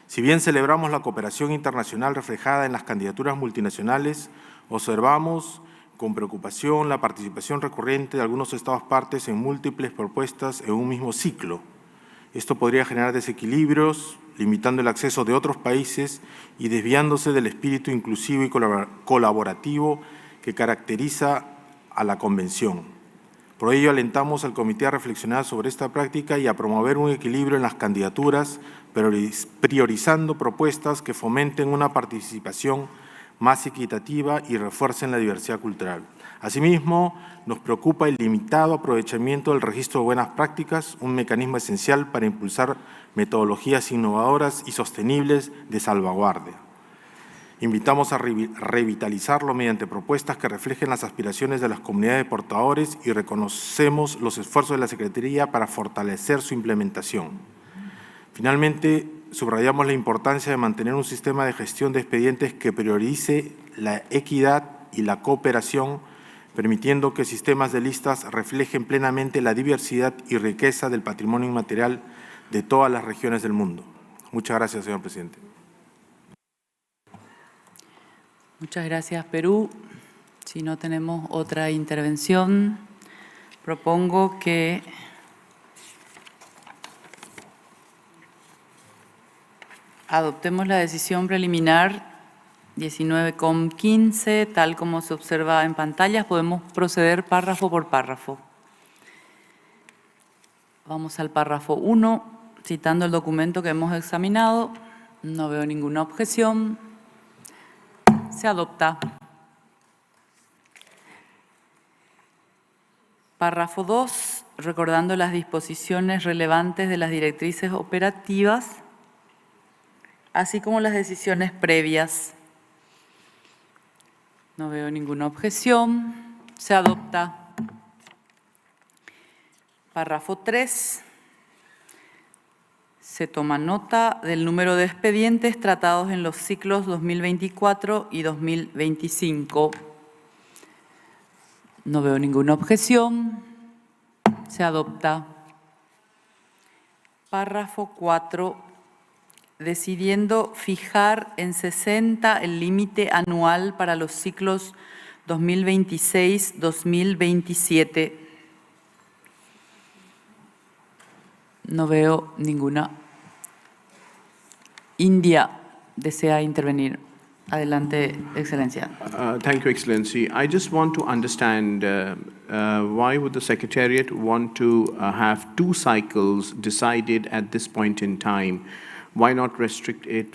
Si bien celebramos la cooperación internacional reflejada en las candidaturas multinacionales, observamos con preocupación la participación recurrente de algunos Estados partes en múltiples propuestas en un mismo ciclo. Esto podría generar desequilibrios, limitando el acceso de otros países y desviándose del espíritu inclusivo y colaborativo que caracteriza a la Convención. Por ello, alentamos al Comité a reflexionar sobre esta práctica y a promover un equilibrio en las candidaturas, priorizando propuestas que fomenten una participación más equitativa y refuercen la diversidad cultural. Asimismo, nos preocupa el limitado aprovechamiento del registro de buenas prácticas, un mecanismo esencial para impulsar metodologías innovadoras y sostenibles de salvaguardia. Invitamos a revitalizarlo mediante propuestas que reflejen las aspiraciones de las comunidades de portadores y reconocemos los esfuerzos de la Secretaría para fortalecer su implementación. Finalmente, subrayamos la importancia de mantener un sistema de gestión de expedientes que priorice la equidad y la cooperación, permitiendo que sistemas de listas reflejen plenamente la diversidad y riqueza del patrimonio inmaterial de todas las regiones del mundo. Muchas gracias, señor presidente. Muchas gracias, Perú. Si no tenemos otra intervención, propongo que adoptemos la decisión preliminar 19,15, tal como se observa en pantallas. Podemos proceder párrafo por párrafo. Vamos al párrafo 1. citando el documento que hemos examinado, no veo ninguna objeción. Se adopta. Párrafo 2, recordando las disposiciones relevantes de las directrices operativas, así como las decisiones previas. No veo ninguna objeción. Se adopta. Párrafo 3. Se toma nota del número de expedientes tratados en los ciclos 2024 y 2025. No veo ninguna objeción. Se adopta. Párrafo 4. Decidiendo fijar en 60 el límite anual para los ciclos 2026-2027. No veo ninguna. India desea intervenir. Adelante, Excelencia. Thank you, Excellency. I just want to understand why would the Secretariat want to have 2 cycles decided at this point in time? Why not restrict it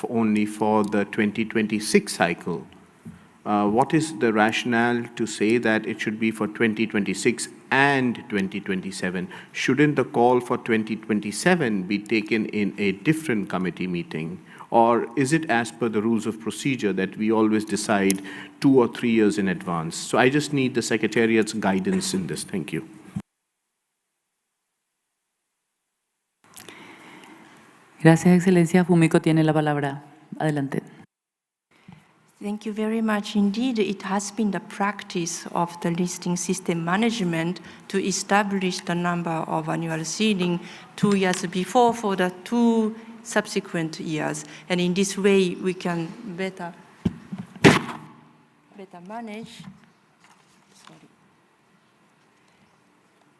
only for the 2026 cycle? What is the rationale to say that it should be for 2026 and 2027? Shouldn't the call for 2027 be taken in a different committee meeting? Or is it as per the rules of procedure that we always decide 2 or 3 years in advance? So I just need the Secretariat's guidance in this. Thank you. Gracias, Excelencia. Fumiko tiene la palabra. Adelante. Thank you very much. Indeed, it has been the practice of the listing system management to establish the number of annual seeding 2 years before for the 2 subsequent years. And in this way, we can better manage.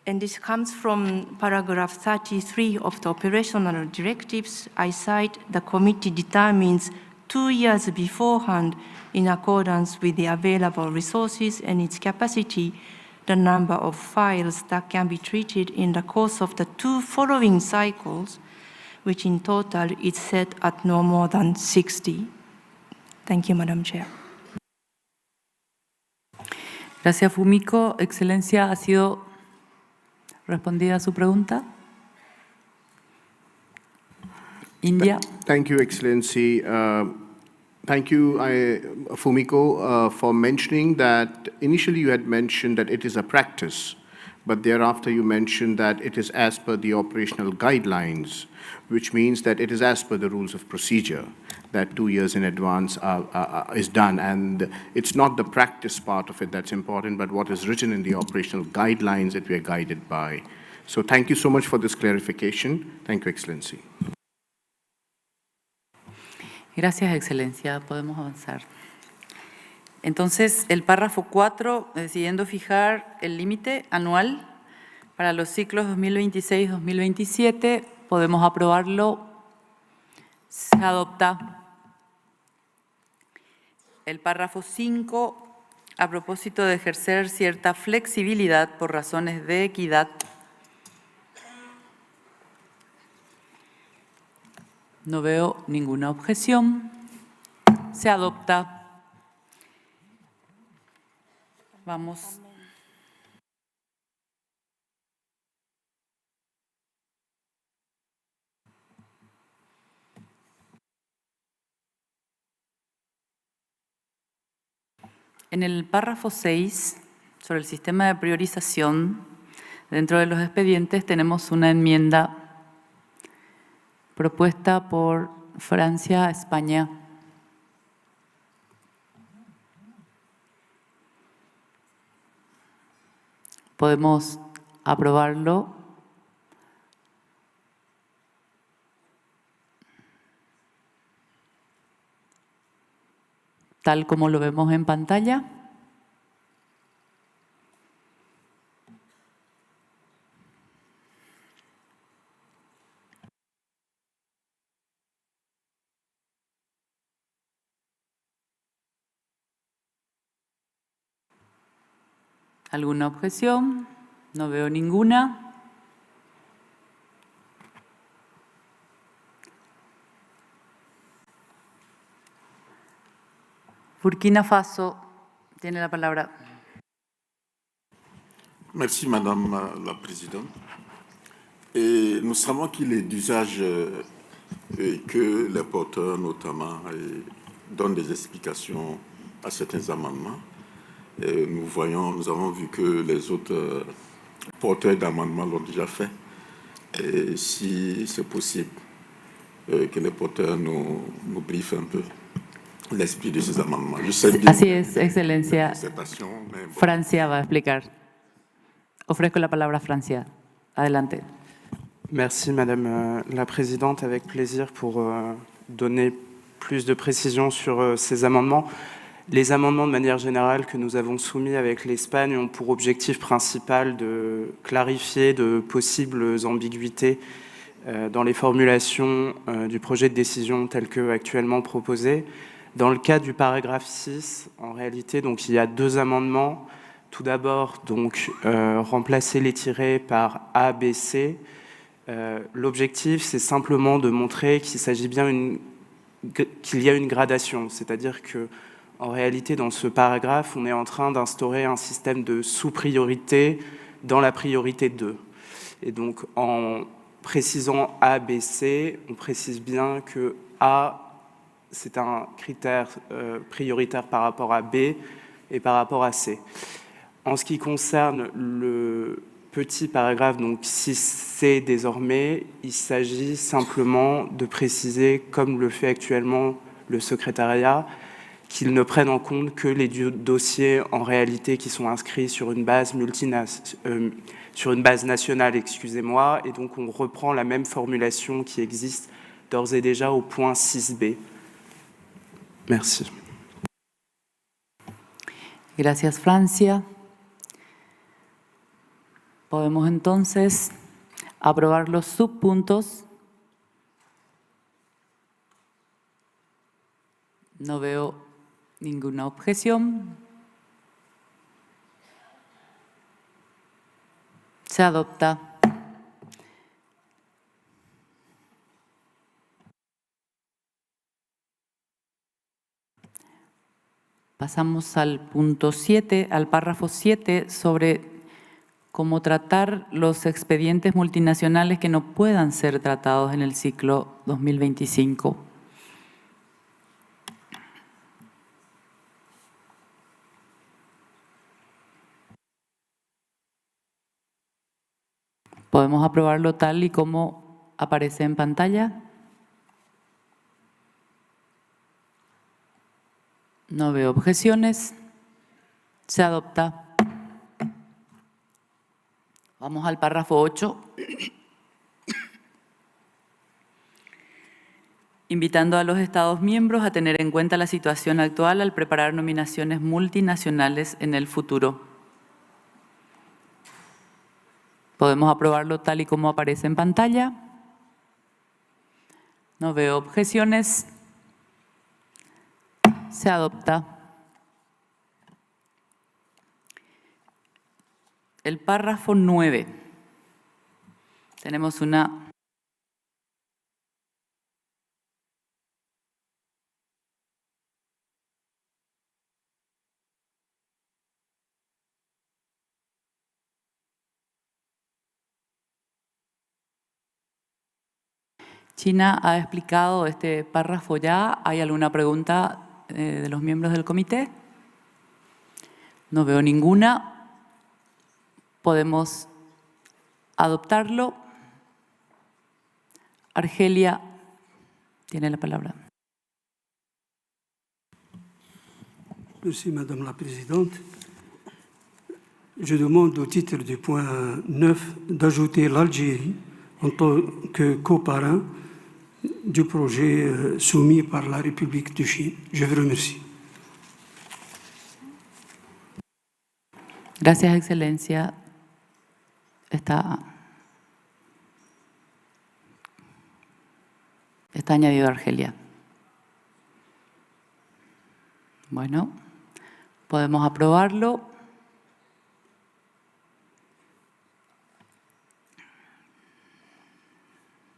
And this comes from paragraph 33 of the operational directives. I cite, the committee determines 2 years beforehand, in accordance with the available resources and its capacity, the number of files that can be treated in the course of the 2 following cycles, which in total is set at no more than 60. Thank you, Madam Chair. Gracias, Fumiko. Excelencia, ¿ha sido respondida su pregunta? India. Thank you, Excellency. Thank you, Fumiko, for mentioning that initially you had mentioned that it is a practice, but thereafter you mentioned that it is as per the operational guidelines, which means that it is as per the rules of procedure that 2 years in advance is done. And it's not the practice part of it that's important, but what is written in the operational guidelines that we are guided by. So thank you so much for this clarification. Thank you, Excellency. Gracias, Excelencia. Podemos avanzar. Entonces, el párrafo 4, decidiendo fijar el límite anual para los ciclos 2026-2027, podemos aprobarlo. Se adopta. El párrafo 5, a propósito de ejercer cierta flexibilidad por razones de equidad, no veo ninguna objeción. Se adopta. Vamos. En el párrafo 6, sobre el sistema de priorización, dentro de los expedientes tenemos una enmienda propuesta por Francia, España. Podemos aprobarlo. Tal como lo vemos en pantalla. ¿Alguna objeción? No veo ninguna. Burkina Faso tiene la palabra. Merci, Madame la Présidente. Et nous savons qu'il est d'usage que les porteurs, notamment, donnent des explications à certains amendements. Et nous avons vu que les autres porteurs d'amendements l'ont déjà fait. Et si c'est possible, que les porteurs nous briefent un peu l'esprit de ces amendements. Je sais bien. Así es, Excelencia. Francia va a explicar. Ofrezco la palabra a Francia. Adelante. Merci Madame la Présidente, avec plaisir pour donner plus de précisions sur ces amendements. Les amendements de manière générale que nous avons soumis avec l'Espagne ont pour objectif principal de clarifier de possibles ambiguïtés dans les formulations du projet de décision tel que actuellement proposé. Dans le cas du paragraphe 6, en réalité, donc, il y a deux amendements. Tout d'abord, donc, remplacer les tirets par A, B, C. L'objectif, c'est simplement de montrer qu'il s'agit bien qu'il y a une gradation, c'est-à-dire que, en réalité, dans ce paragraphe, on est en train d'instaurer un système de sous-priorité dans la priorité 2. Et donc, en précisant A, B, C, on précise bien que A, c'est un critère prioritaire par rapport à B et par rapport à C. En ce qui concerne le petit paragraphe, donc 6C désormais, il s'agit simplement de préciser, comme le fait actuellement le secrétariat, qu'ils ne prennent en compte que les dossiers en réalité qui sont inscrits sur une base nationale, excusez-moi, et donc on reprend la même formulation qui existe d'ores et déjà au point 6B. Merci. Gracias, Francia. Podemos entonces aprobar los subpuntos. No veo ninguna objeción. Se adopta. Pasamos al punto 7, al párrafo 7, sobre cómo tratar los expedientes multinacionales que no puedan ser tratados en el ciclo 2025. ¿Podemos aprobarlo tal y como aparece en pantalla? No veo objeciones. Se adopta. Vamos al párrafo 8. Invitando a los Estados miembros a tener en cuenta la situación actual al preparar nominaciones multinacionales en el futuro. ¿Podemos aprobarlo tal y como aparece en pantalla? No veo objeciones. Se adopta. El párrafo 9. Tenemos una China ha explicado este párrafo ya. ¿Hay alguna pregunta de los miembros del comité? No veo ninguna. Podemos adoptarlo. Argelia tiene la palabra. Merci, Madame la Présidente. Je demande au titre du point 9 d'ajouter l'Algérie en tant que coparrain du projet soumis par la République de Chine. Je vous remercie. Gracias, Excelencia. Está añadido Argelia. Bueno, podemos aprobarlo.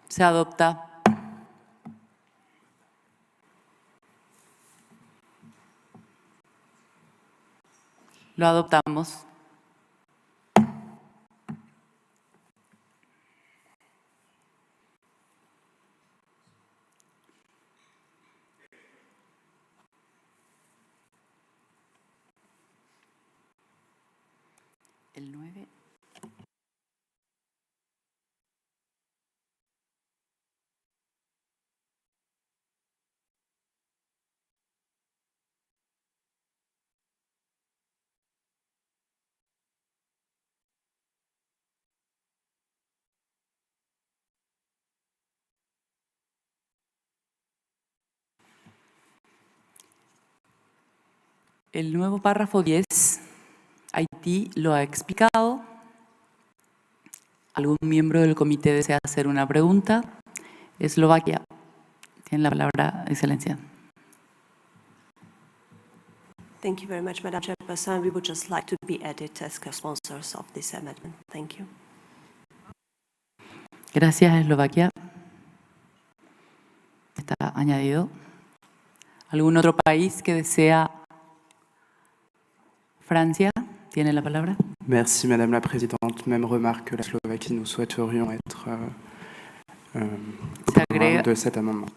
Se adopta. Lo adoptamos. El 9. El nuevo párrafo 10, Haití lo ha explicado. ¿Algún miembro del comité desea hacer una pregunta? Eslovaquia. Tiene la palabra, Excelencia. Thank you very much, Madam Chairperson. We would just like to be added as co-sponsors of this amendment. Thank you. Gracias, Eslovaquia. Está añadido. ¿Algún otro país que desea? Francia tiene la palabra. Merci, Madame la Présidente. Même remarque que la Slovaquie, nous souhaiterions être membre de cet amendement.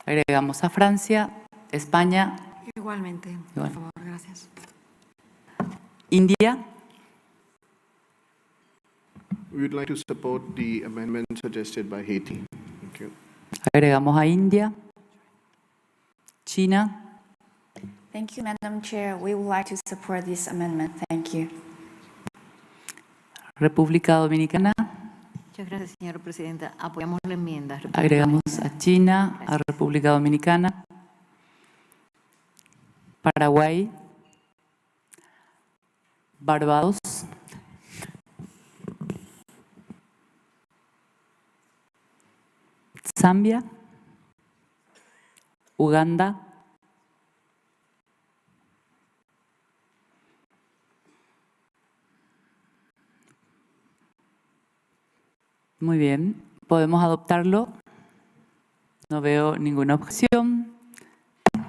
Agregamos a Francia, España. Igualmente, por favor, gracias. India. We would like to support the amendment suggested by Haiti. Thank you. Agregamos a India. China. Thank you, Madam Chair. We would like to support this amendment. Thank you. República Dominicana. Muchas gracias, señora presidenta. Apoyamos la enmienda. Agregamos a China, a República Dominicana. Paraguay. Barbados. Zambia. Uganda. Muy bien, podemos adoptarlo. No veo ninguna objeción.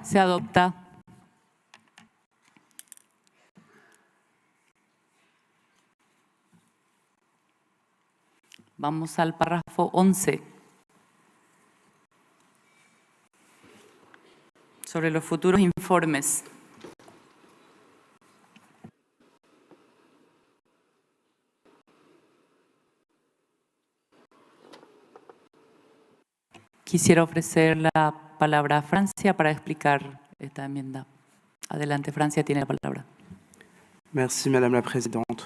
Se adopta. Vamos al párrafo 11. Sobre los futuros informes. Quisiera ofrecer la palabra a Francia para explicar esta enmienda. Adelante, Francia tiene la palabra. Merci, Madame la Présidente.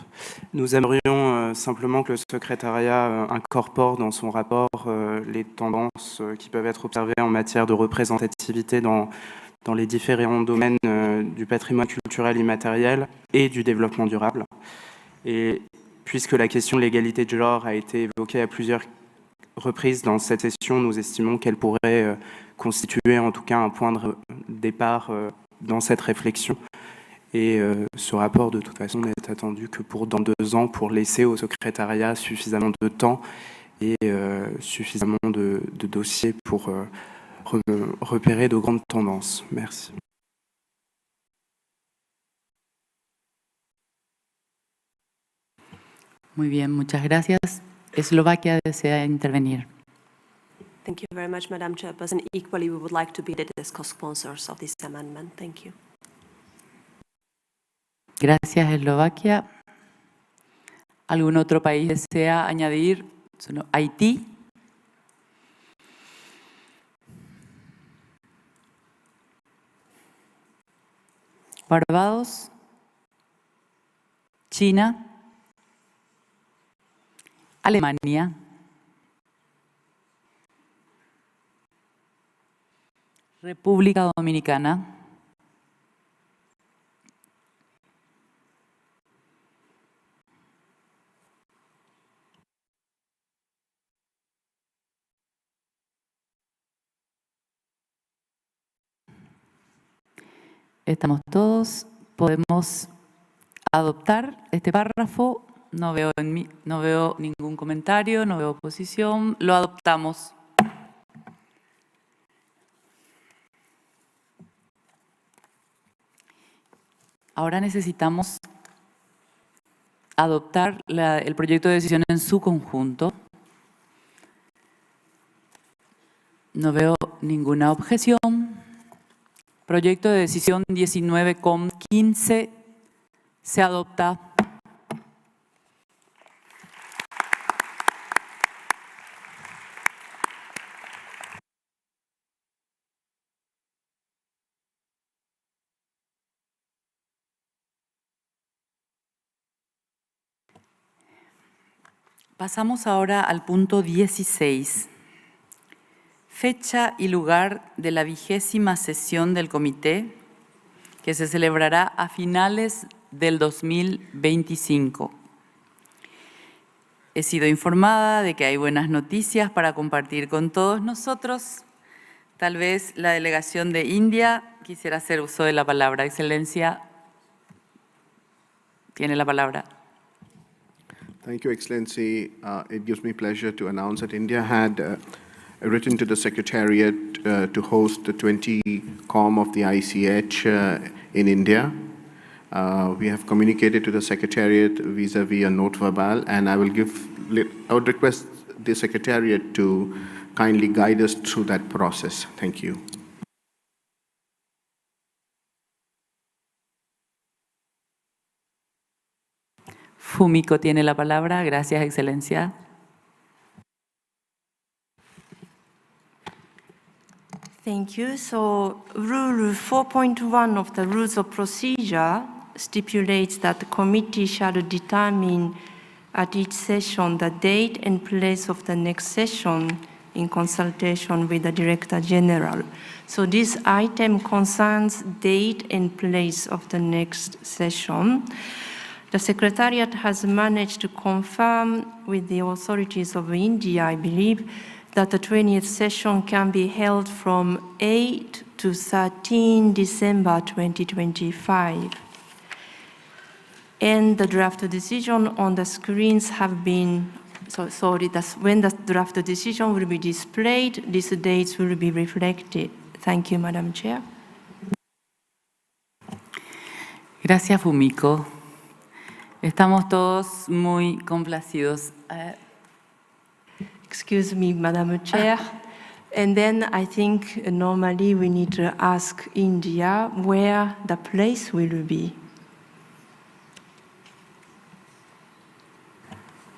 Nous aimerions simplement que le secrétariat incorpore dans son rapport les tendances qui peuvent être observées en matière de représentativité dans les différents domaines du patrimoine culturel immatériel et du développement durable. Et puisque la question de l'égalité de genre a été évoquée à plusieurs reprises dans cette session, nous estimons qu'elle pourrait constituer en tout cas un point de départ dans cette réflexion. Et ce rapport, de toute façon, n'est attendu que dans 2 ans pour laisser au secrétariat suffisamment de temps et suffisamment de dossiers pour repérer de grandes tendances. Merci. Muy bien, muchas gracias. Eslovaquia desea intervenir. Thank you very much, Madam Chairperson. Equally, we would like to be added as co-sponsors of this amendment. Thank you. Gracias, Eslovaquia. ¿Algún otro país desea añadir? Haití. Barbados. China. Alemania. República Dominicana. Estamos todos. Podemos adoptar este párrafo. No veo ningún comentario, no veo oposición. Lo adoptamos. Ahora necesitamos adoptar el proyecto de decisión en su conjunto. No veo ninguna objeción. Proyecto de decisión 19,15 se adopta. Pasamos ahora al punto 16. Fecha y lugar de la 20ª sesión del comité, que se celebrará a finales del 2025. He sido informada de que hay buenas noticias para compartir con todos nosotros. Tal vez la delegación de India quisiera hacer uso de la palabra. Excelencia, tiene la palabra. Thank you, Excellency. It gives me pleasure to announce that India had written to the Secretariat to host the 20Com of the ICH in India. We have communicated to the Secretariat vis-à-vis a note verbal, and I would request the Secretariat to kindly guide us through that process. Thank you. Fumiko tiene la palabra. Gracias, Excelencia. Thank you. So, Rule 4.1 of the Rules of Procedure stipulates that the committee shall determine at each session the date and place of the next session in consultation with the Director General. So this item concerns date and place of the next session. The Secretariat has managed to confirm with the authorities of India, I believe, that the 20th session can be held from 8 to 13 December 2025. And the draft decision on the screens have been, when the draft decision will be displayed, these dates will be reflected. Thank you, Madam Chair. Gracias, Fumiko. Estamos todos muy complacidos. Excuse me, Madam Chair. And then I think normally we need to ask India where the place will be.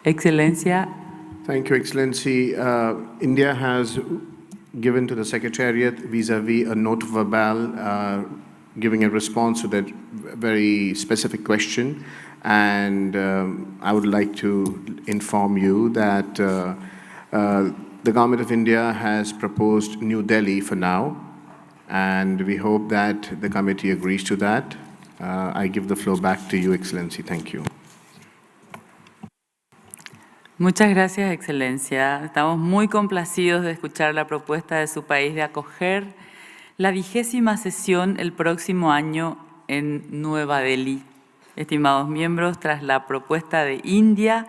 Excelencia. Thank you, Excellency. India has given to the Secretariat vis-à-vis a note verbal giving a response to that very specific question. And I would like to inform you that the Government of India has proposed New Delhi for now, and we hope that the committee agrees to that. I give the floor back to you, Excellency. Thank you. Muchas gracias, Excelencia. Estamos muy complacidos de escuchar la propuesta de su país de acoger la 20ª sesión el próximo año en Nueva Delhi. Estimados miembros, tras la propuesta de India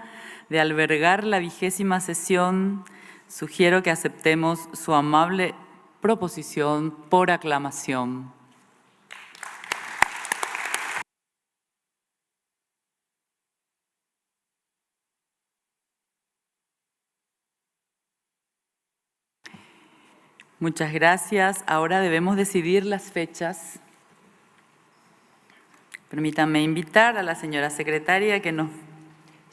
de albergar la 20ª sesión, sugiero que aceptemos su amable proposición por aclamación. Muchas gracias. Ahora debemos decidir las fechas. Permítanme invitar a la señora secretaria que nos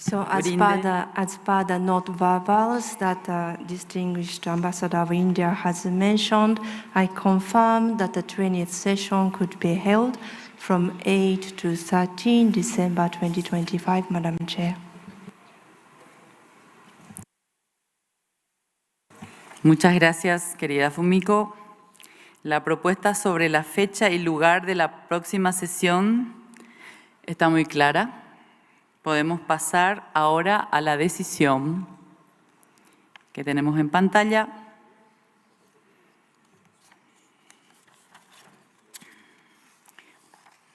brinde. As per the note verbals that the distinguished Ambassador of India has mentioned, I confirm that the 20th session could be held from 8 to 13 December 2025, Madam Chair. Muchas gracias, querida Fumiko. La propuesta sobre la fecha y lugar de la próxima sesión está muy clara. Podemos pasar ahora a la decisión que tenemos en pantalla.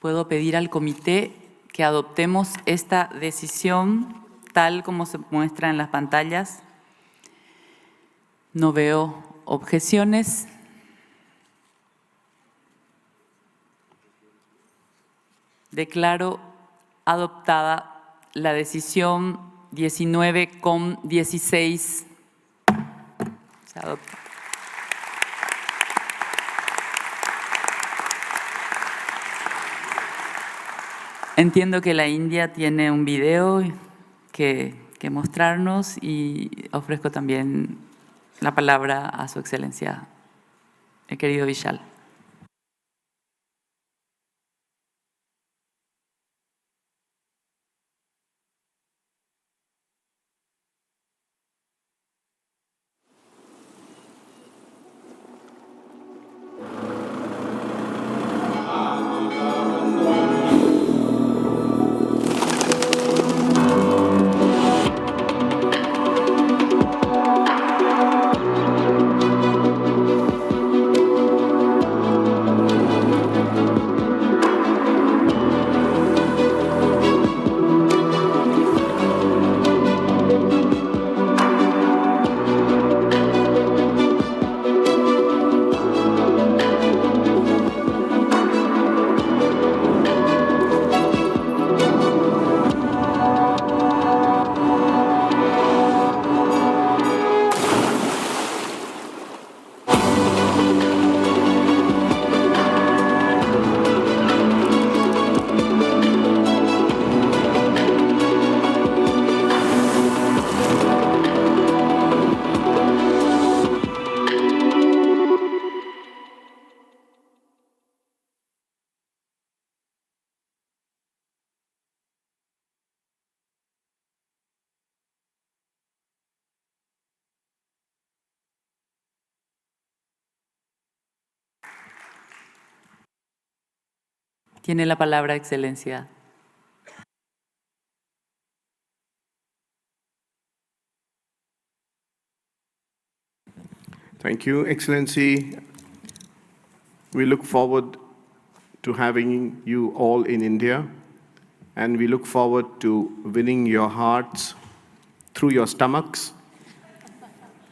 Puedo pedir al comité que adoptemos esta decisión tal como se muestra en las pantallas. No veo objeciones. Declaro adoptada la decisión 19,16. Se adopta. Entiendo que la India tiene un video que mostrarnos y ofrezco también la palabra a su excelencia, el querido Vishal. Tiene la palabra, excelencia. Thank you, Excellency. We look forward to having you all in India, and we look forward to winning your hearts through your stomachs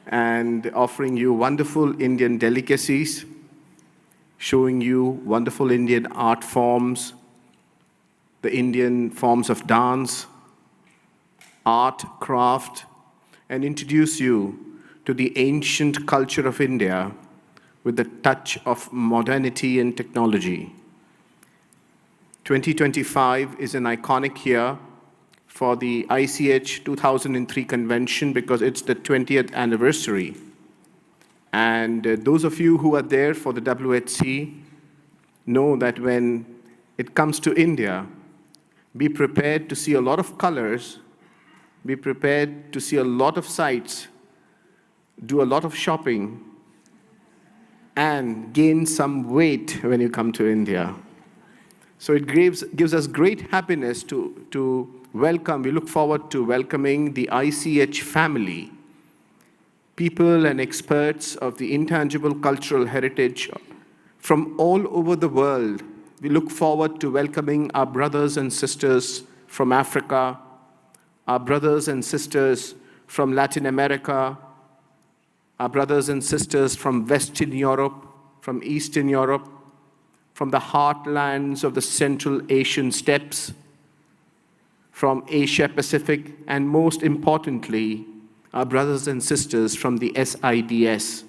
and offering you wonderful Indian delicacies, showing you wonderful Indian art forms, the Indian forms of dance, art, craft, and introduce you to the ancient culture of India with the touch of modernity and technology. 2025 is an iconic year for the ICH 2003 convention because it's the 20th anniversary. And those of you who are there for the WHC know that when it comes to India, be prepared to see a lot of colors, be prepared to see a lot of sights, do a lot of shopping, and gain some weight when you come to India. So it gives us great happiness to welcome, we look forward to welcoming the ICH family, people and experts of the intangible cultural heritage from all over the world. We look forward to welcoming our brothers and sisters from Africa, our brothers and sisters from Latin America, our brothers and sisters from Western Europe, from Eastern Europe, from the heartlands of the Central Asian steppes, from Asia Pacific, and most importantly, our brothers and sisters from the SIDS.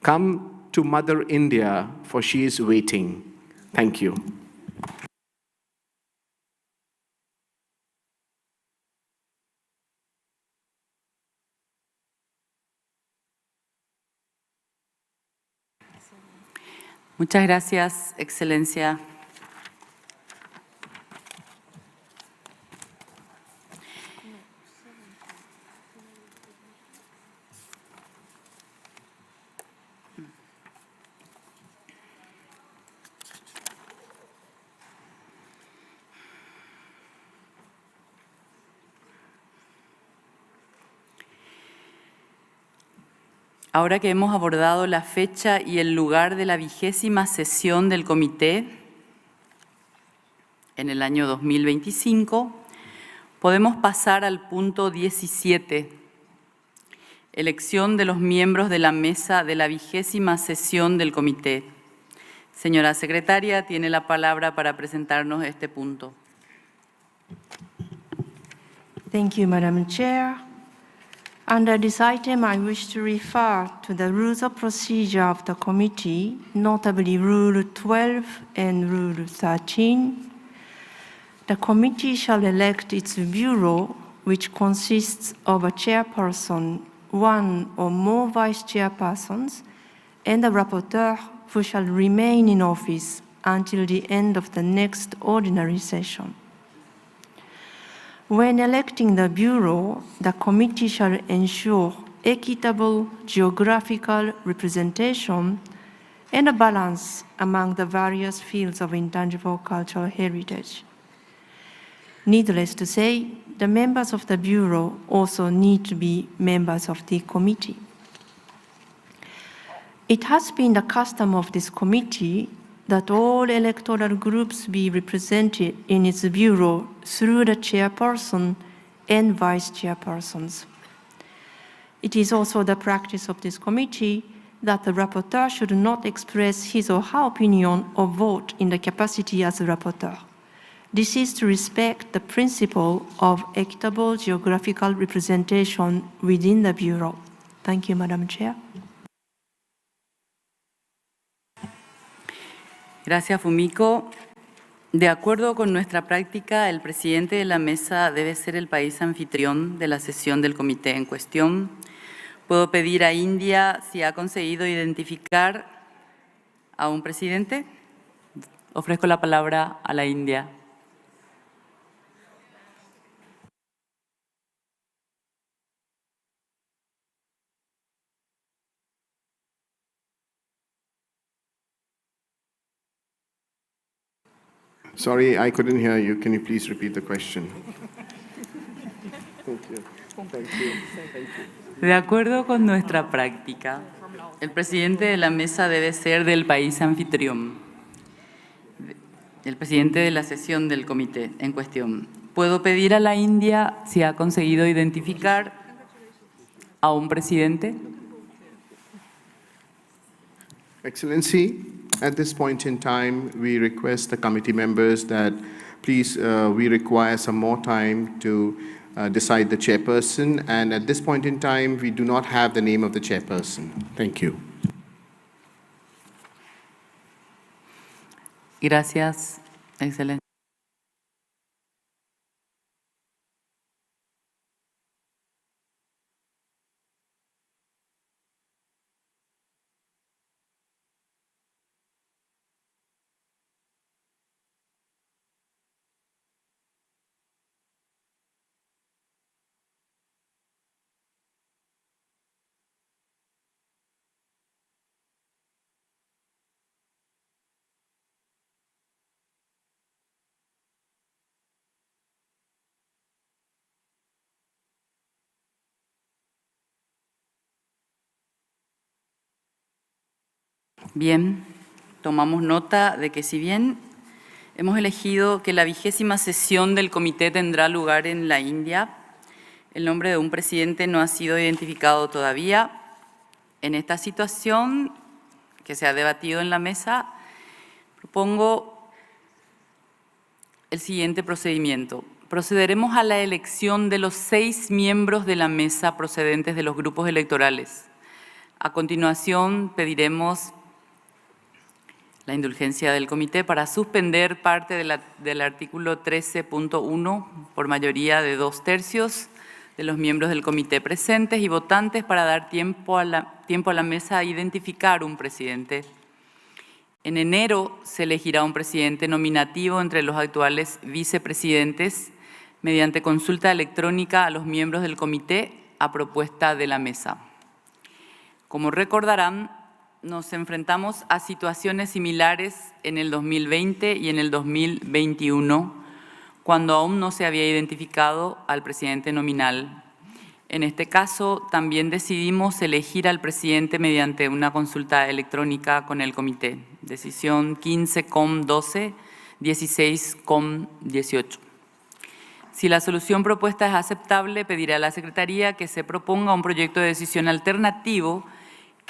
Come to Mother India, for she is waiting. Thank you. Muchas gracias, excelencia. Ahora que hemos abordado la fecha y el lugar de la 20ª sesión del Comité en el año 2025, podemos pasar al punto 17, elección de los miembros de la mesa de la 20ª sesión del Comité. Señora secretaria, tiene la palabra para presentarnos este punto. Thank you, Madam Chair. Under this item, I wish to refer to the rules of procedure of the committee, notably Rule 12 and Rule 13. The committee shall elect its bureau, which consists of a chairperson, one or more vice chairpersons, and a rapporteur who shall remain in office until the end of the next ordinary session. When electing the Bureau, the committee shall ensure equitable geographical representation and a balance among the various fields of intangible cultural heritage. Needless to say, the members of the Bureau also need to be members of the committee. It has been the custom of this committee that all electoral groups be represented in its bureau through the chairperson and vice chairpersons. It is also the practice of this committee that the rapporteur should not express his or her opinion or vote in the capacity as a rapporteur. This is to respect the principle of equitable geographical representation within the bureau. Thank you, Madam Chair. Gracias, Fumiko. De acuerdo con nuestra práctica, el presidente de la mesa debe ser el país anfitrión de la sesión del comité en cuestión. ¿Puedo pedir a India si ha conseguido identificar a un presidente? Ofrezco la palabra a la India. Sorry, I couldn't hear you. Can you please repeat the question? Thank you. Thank you. Thank you. De acuerdo con nuestra práctica, el presidente de la mesa debe ser del país anfitrión, el presidente de la sesión del comité en cuestión. ¿Puedo pedir a la India si ha conseguido identificar a un presidente? Excellency, at this point in time, we request the committee members that please, we require some more time to decide the chairperson. And at this point in time, we do not have the name of the chairperson. Thank you. Gracias, excelente. Bien, tomamos nota de que si bien hemos elegido que la 20ª sesión del comité tendrá lugar en la India, el nombre de un presidente no ha sido identificado todavía. En esta situación que se ha debatido en la mesa, propongo el siguiente procedimiento. Procederemos a la elección de los 6 miembros de la mesa procedentes de los grupos electorales. A continuación, pediremos la indulgencia del comité para suspender parte del artículo 13.1 por mayoría de 2/3 de los miembros del comité presentes y votantes para dar tiempo a la mesa a identificar un presidente. En enero se elegirá un presidente nominativo entre los actuales vicepresidentes mediante consulta electrónica a los miembros del comité a propuesta de la mesa. Como recordarán, nos enfrentamos a situaciones similares en el 2020 y en el 2021, cuando aún no se había identificado al presidente nominal. En este caso, también decidimos elegir al presidente mediante una consulta electrónica con el comité. Decisión 15-12, 16-18. Si la solución propuesta es aceptable, pediré a la Secretaría que se proponga un proyecto de decisión alternativo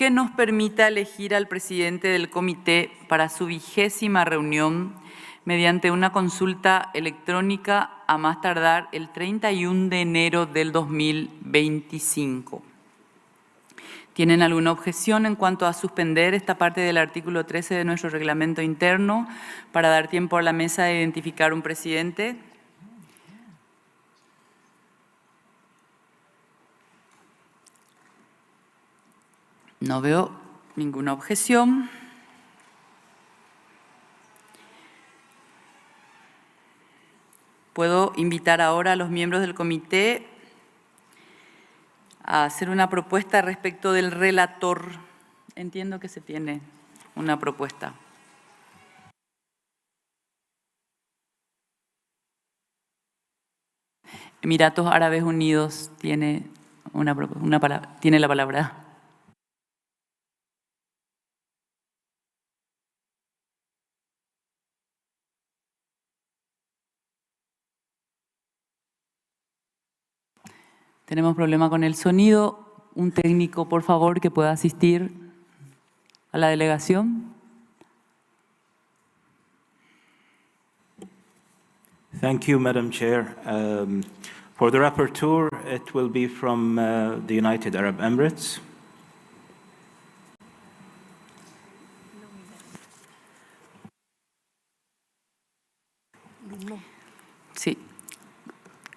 que nos permita elegir al presidente del comité para su 20ª reunión mediante una consulta electrónica a más tardar el 31 de enero del 2025. ¿Tienen alguna objeción en cuanto a suspender esta parte del artículo 13 de nuestro reglamento interno para dar tiempo a la mesa de identificar un presidente? No veo ninguna objeción. Puedo invitar ahora a los miembros del comité a hacer una propuesta respecto del relator. Entiendo que se tiene una propuesta. Emiratos Árabes Unidos tiene tiene la palabra. Tenemos problema con el sonido. Un técnico, por favor, que pueda asistir a la delegación. Thank you, Madam Chair. For the rapporteur, it will be from the United Arab Emirates. Sí.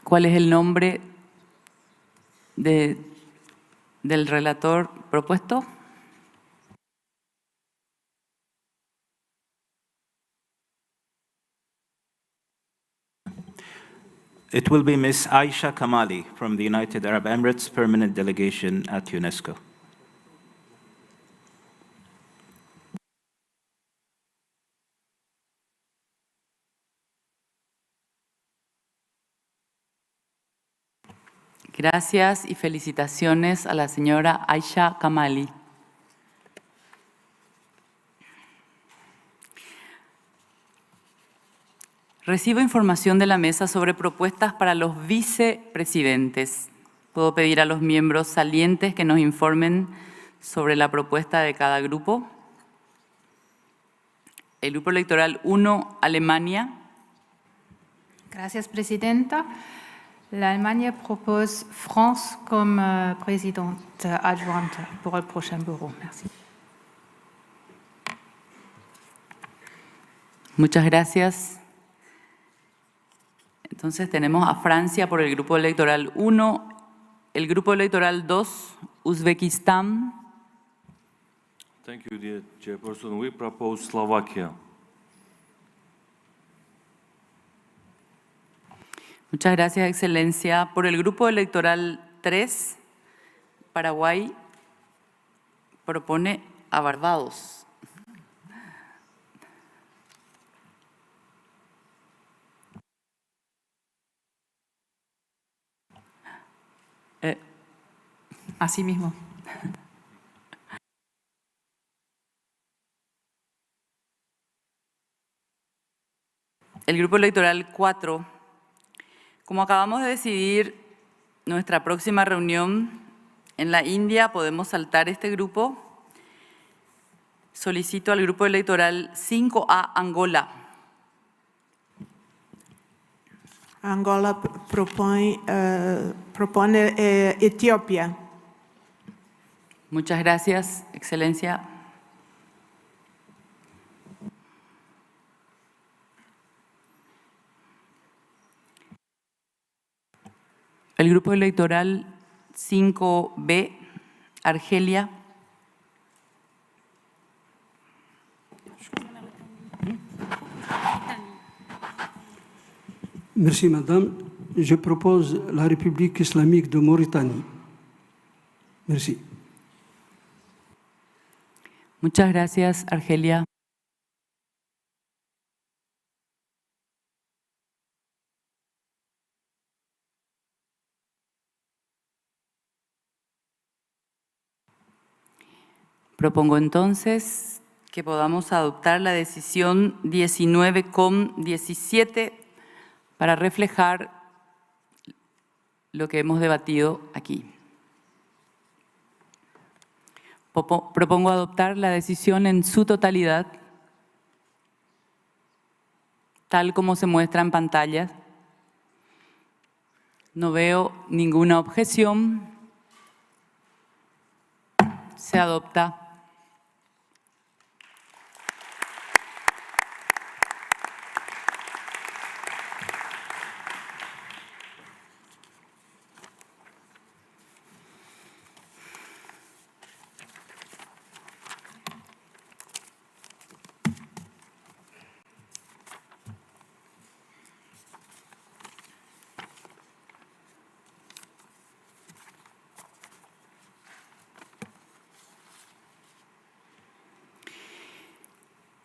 ¿Cuál es el nombre del relator propuesto? It will be Ms. Aisha Kamali from the United Arab Emirates Permanent Delegation at UNESCO. Gracias y felicitaciones a la señora Aisha Kamali. Recibo información de la mesa sobre propuestas para los vicepresidentes. ¿Puedo pedir a los miembros salientes que nos informen sobre la propuesta de cada grupo? El Grupo Electoral 1, Alemania. Gracias, Presidenta. L'Allemagne propose France comme présidente adjointe pour le prochain bureau. Merci. Muchas gracias. Entonces tenemos a Francia por el Grupo Electoral 1, el Grupo Electoral 2, Uzbekistán. Thank you, dear Chairperson. We propose Slovakia. Muchas gracias, Excelencia. Por el Grupo Electoral 3, Paraguay propone a Barbados. Así mismo. El Grupo Electoral 4. Como acabamos de decidir nuestra próxima reunión en la India, podemos saltar este grupo. Solicito al Grupo Electoral 5A, Angola. Angola propone Etiopía. Muchas gracias, Excelencia. El Grupo Electoral 5B, Argelia. Merci, Madame. Je propose la République islamique de Mauritanie. Merci. Muchas gracias, Argelia. Propongo entonces que podamos adoptar la decisión 19,17 para reflejar lo que hemos debatido aquí. Propongo adoptar la decisión en su totalidad, tal como se muestra en pantalla. No veo ninguna objeción. Se adopta.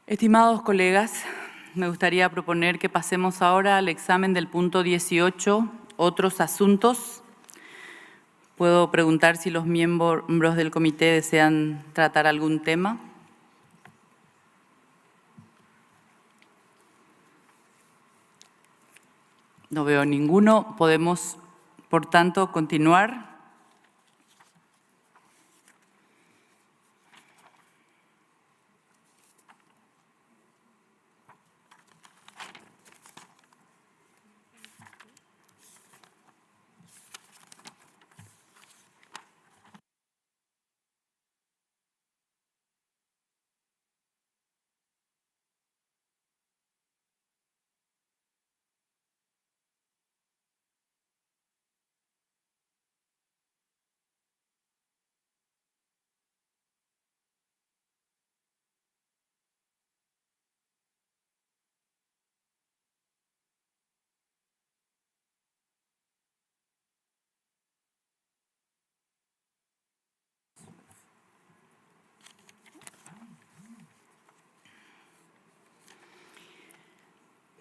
Estimados colegas, me gustaría proponer que pasemos ahora al examen del punto 18, otros asuntos. ¿Puedo preguntar si los miembros del comité desean tratar algún tema? No veo ninguno. Podemos, por tanto, continuar.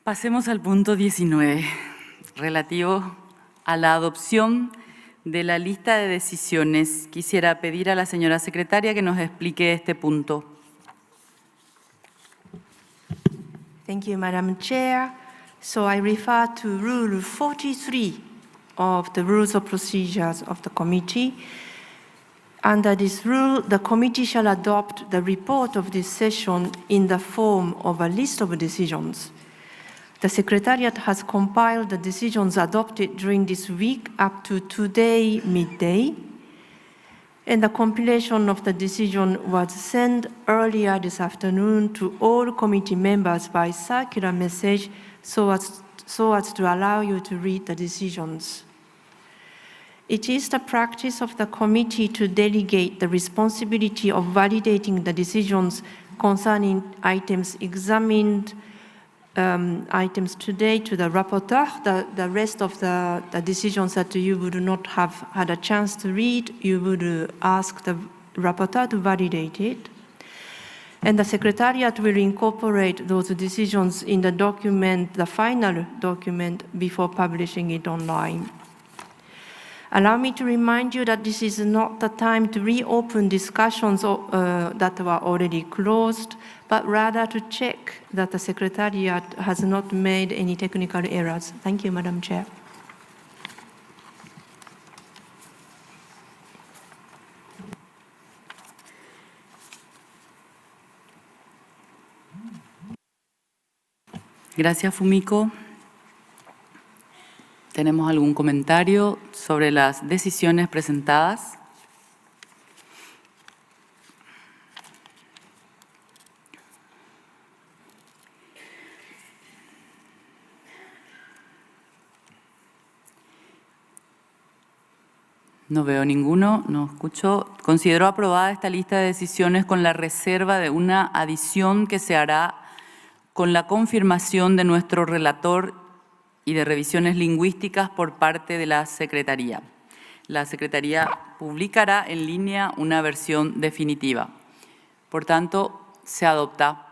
Pasemos al punto 19, relativo a la adopción de la lista de decisiones. Quisiera pedir a la señora secretaria que nos explique este punto. Thank you, Madam Chair. So I refer to Rule 43 of the Rules of Procedures of the Committee. Under this rule, the committee shall adopt the report of this session in the form of a list of decisions. The Secretariat has compiled the decisions adopted during this week up to today midday, and the compilation of the decision was sent earlier this afternoon to all committee members by circular message so as to allow you to read the decisions. It is the practice of the committee to delegate the responsibility of validating the decisions concerning items examined items today to the rapporteur. The rest of the decisions that you would not have had a chance to read, you would ask the rapporteur to validate it. And the Secretariat will incorporate those decisions in the document, the final document, before publishing it online. Allow me to remind you that this is not the time to reopen discussions that were already closed, but rather to check that the Secretariat has not made any technical errors. Thank you, Madam Chair. Gracias, Fumiko. ¿Tenemos algún comentario sobre las decisiones presentadas? No veo ninguno, no escucho. Considero aprobada esta lista de decisiones con la reserva de una adición que se hará con la confirmación de nuestro relator y de revisiones lingüísticas por parte de la Secretaría. La Secretaría publicará en línea una versión definitiva. Por tanto, se adopta.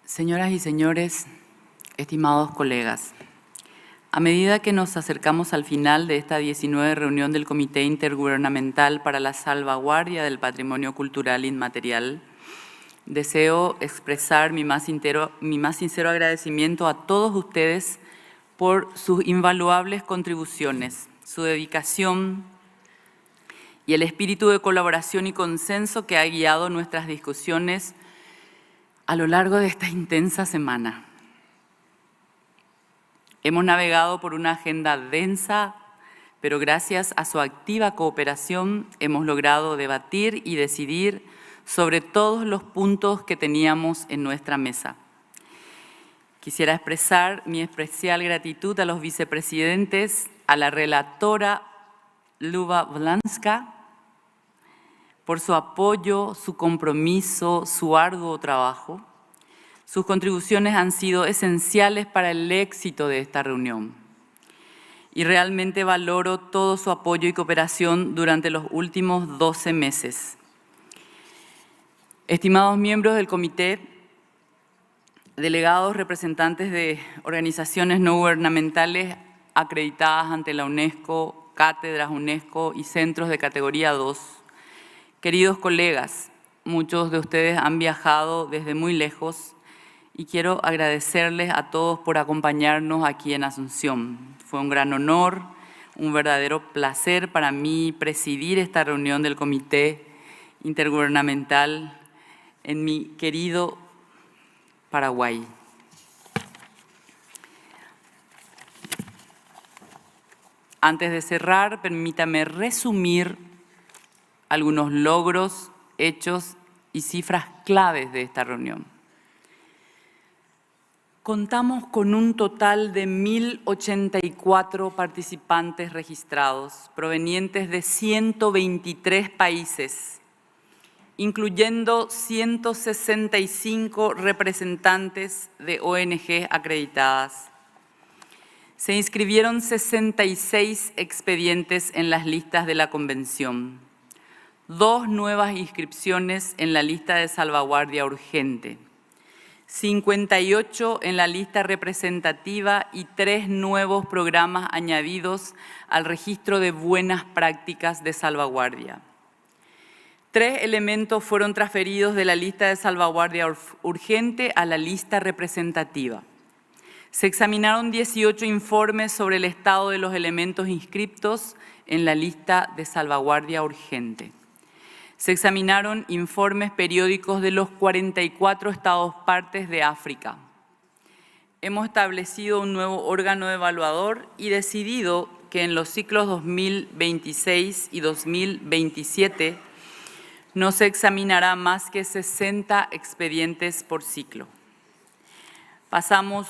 Señoras y señores, estimados colegas, a medida que nos acercamos al final de esta 19ª reunión del Comité Intergubernamental para la Salvaguardia del Patrimonio Cultural Inmaterial, deseo expresar mi más sincero agradecimiento a todos ustedes por sus invaluables contribuciones, su dedicación y el espíritu de colaboración y consenso que ha guiado nuestras discusiones a lo largo de esta intensa semana. Hemos navegado por una agenda densa, pero gracias a su activa cooperación hemos logrado debatir y decidir sobre todos los puntos que teníamos en nuestra mesa. Quisiera expresar mi especial gratitud a los vicepresidentes, a la relatora Luba Blanska, por su apoyo, su compromiso, su arduo trabajo. Sus contribuciones han sido esenciales para el éxito de esta reunión. Y realmente valoro todo su apoyo y cooperación durante los últimos 12 meses. Estimados miembros del comité, delegados, representantes de organizaciones no gubernamentales acreditadas ante la UNESCO, cátedras UNESCO y centros de categoría 2, queridos colegas, muchos de ustedes han viajado desde muy lejos y quiero agradecerles a todos por acompañarnos aquí en Asunción. Fue un gran honor, un verdadero placer para mí presidir esta reunión del Comité Intergubernamental en mi querido Paraguay. Antes de cerrar, permítame resumir algunos logros, hechos y cifras claves de esta reunión. Contamos con un total de 1.084 participantes registrados, provenientes de 123 países, incluyendo 165 representantes de ONG acreditadas. Se inscribieron 66 expedientes en las listas de la Convención, 2 nuevas inscripciones en la lista de salvaguardia urgente, 58 en la lista representativa y 3 nuevos programas añadidos al registro de buenas prácticas de salvaguardia. 3 elementos fueron transferidos de la lista de salvaguardia urgente a la lista representativa. Se examinaron 18 informes sobre el estado de los elementos inscriptos en la lista de salvaguardia urgente. Se examinaron informes periódicos de los 44 estados partes de África. Hemos establecido un nuevo órgano evaluador y decidido que en los ciclos 2026 y 2027 no se examinará más que 60 expedientes por ciclo. Pasamos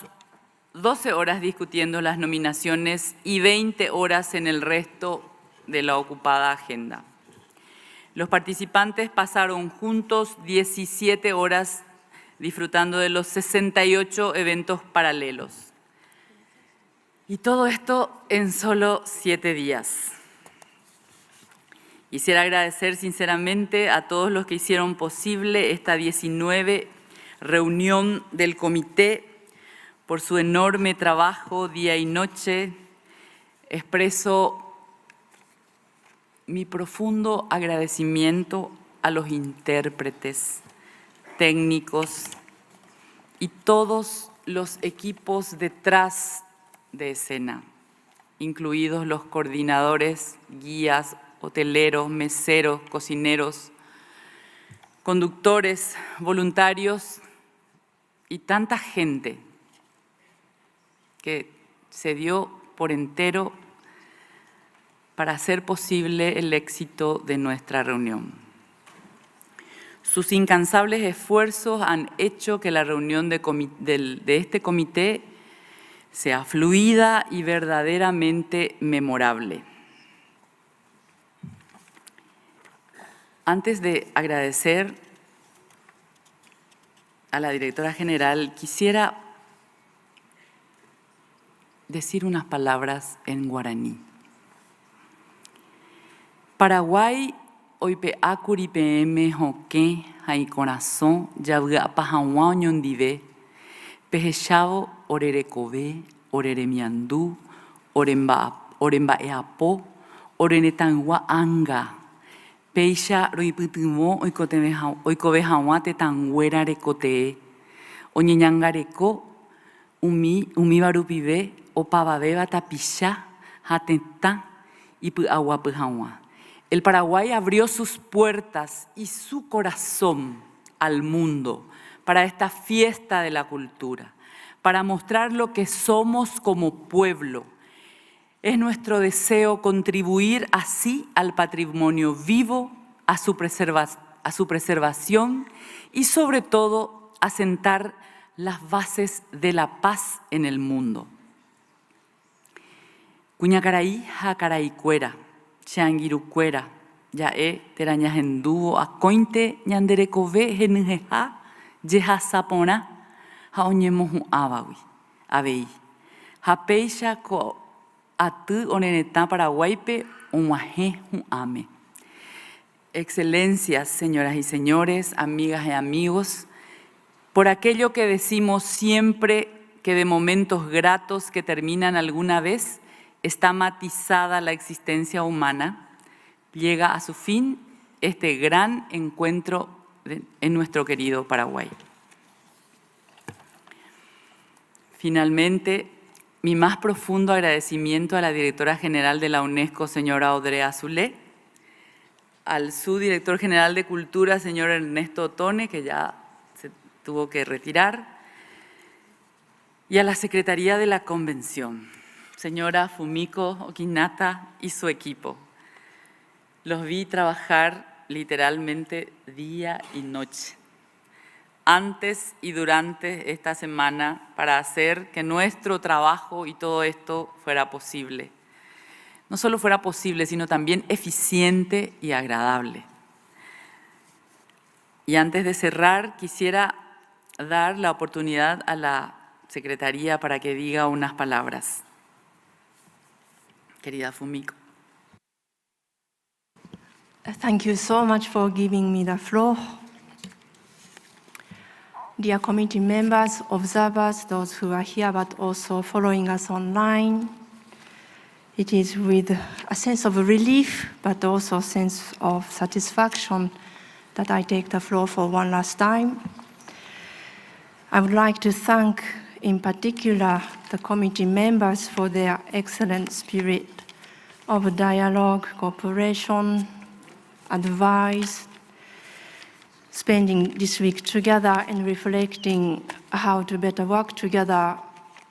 12 horas discutiendo las nominaciones y 20 horas en el resto de la ocupada agenda. Los participantes pasaron juntos 17 horas disfrutando de los 68 eventos paralelos. Y todo esto en solo 7 días. Quisiera agradecer sinceramente a todos los que hicieron posible esta 19 reunión del comité por su enorme trabajo día y noche. Expreso mi profundo agradecimiento a los intérpretes, técnicos y todos los equipos detrás de escena, incluidos los coordinadores, guías, hoteleros, meseros, cocineros, conductores, voluntarios y tanta gente que se dio por entero para hacer posible el éxito de nuestra reunión. Sus incansables esfuerzos han hecho que la reunión de este comité sea fluida y verdaderamente memorable. Antes de agradecer a la directora general, quisiera decir unas palabras en guaraní. Paraguay, oipe akuri PM hoke, hai corazón, yabga pahawa ñondive, Pejechavo orerekove, oreremiandú, oremba eapo, orenetangua anga. Peixa roipytyvõ oikove hag̃ua tetãnguéra rekotee. Oñeñangareko umíva rupive opavavéva tapicha ha tetã ipy'aguapy hag̃ua. El Paraguay abrió sus puertas y su corazón al mundo para esta fiesta de la cultura, para mostrar lo que somos como pueblo. Es nuestro deseo contribuir así al patrimonio vivo, a su preservación y sobre todo asentar las bases de la paz en el mundo. Cuñacaraí jacaraicuera, changirucuera, yae terañahendúo akóinte ñanderekove henyheha jehasaporã ha oñemohu'ãvagui avei. Ha péicha ko aty orenetã Paraguaype og̃uahẽ hu'ãme. Excelencias, señoras y señores, amigas y amigos, por aquello que decimos siempre que de momentos gratos que terminan alguna vez, está matizada la existencia humana, llega a su fin este gran encuentro en nuestro querido Paraguay. Finalmente, mi más profundo agradecimiento a la directora general de la UNESCO, señora Audrey Azoulay, al subdirector general de Cultura, señor Ernesto Otone, que ya se tuvo que retirar, y a la Secretaría de la Convención, señora Fumiko Okinata y su equipo. Los vi trabajar literalmente día y noche, antes y durante esta semana, para hacer que nuestro trabajo y todo esto fuera posible. No solo fuera posible, sino también eficiente y agradable. Y antes de cerrar, quisiera dar la oportunidad a la Secretaría para que diga unas palabras. Querida Fumiko. Thank you so much for giving me the floor. Dear committee members, observers, those who are here but also following us online, it is with a sense of relief but also a sense of satisfaction that I take the floor for one last time. I would like to thank in particular the committee members for their excellent spirit of dialogue, cooperation, advice, spending this week together and reflecting how to better work together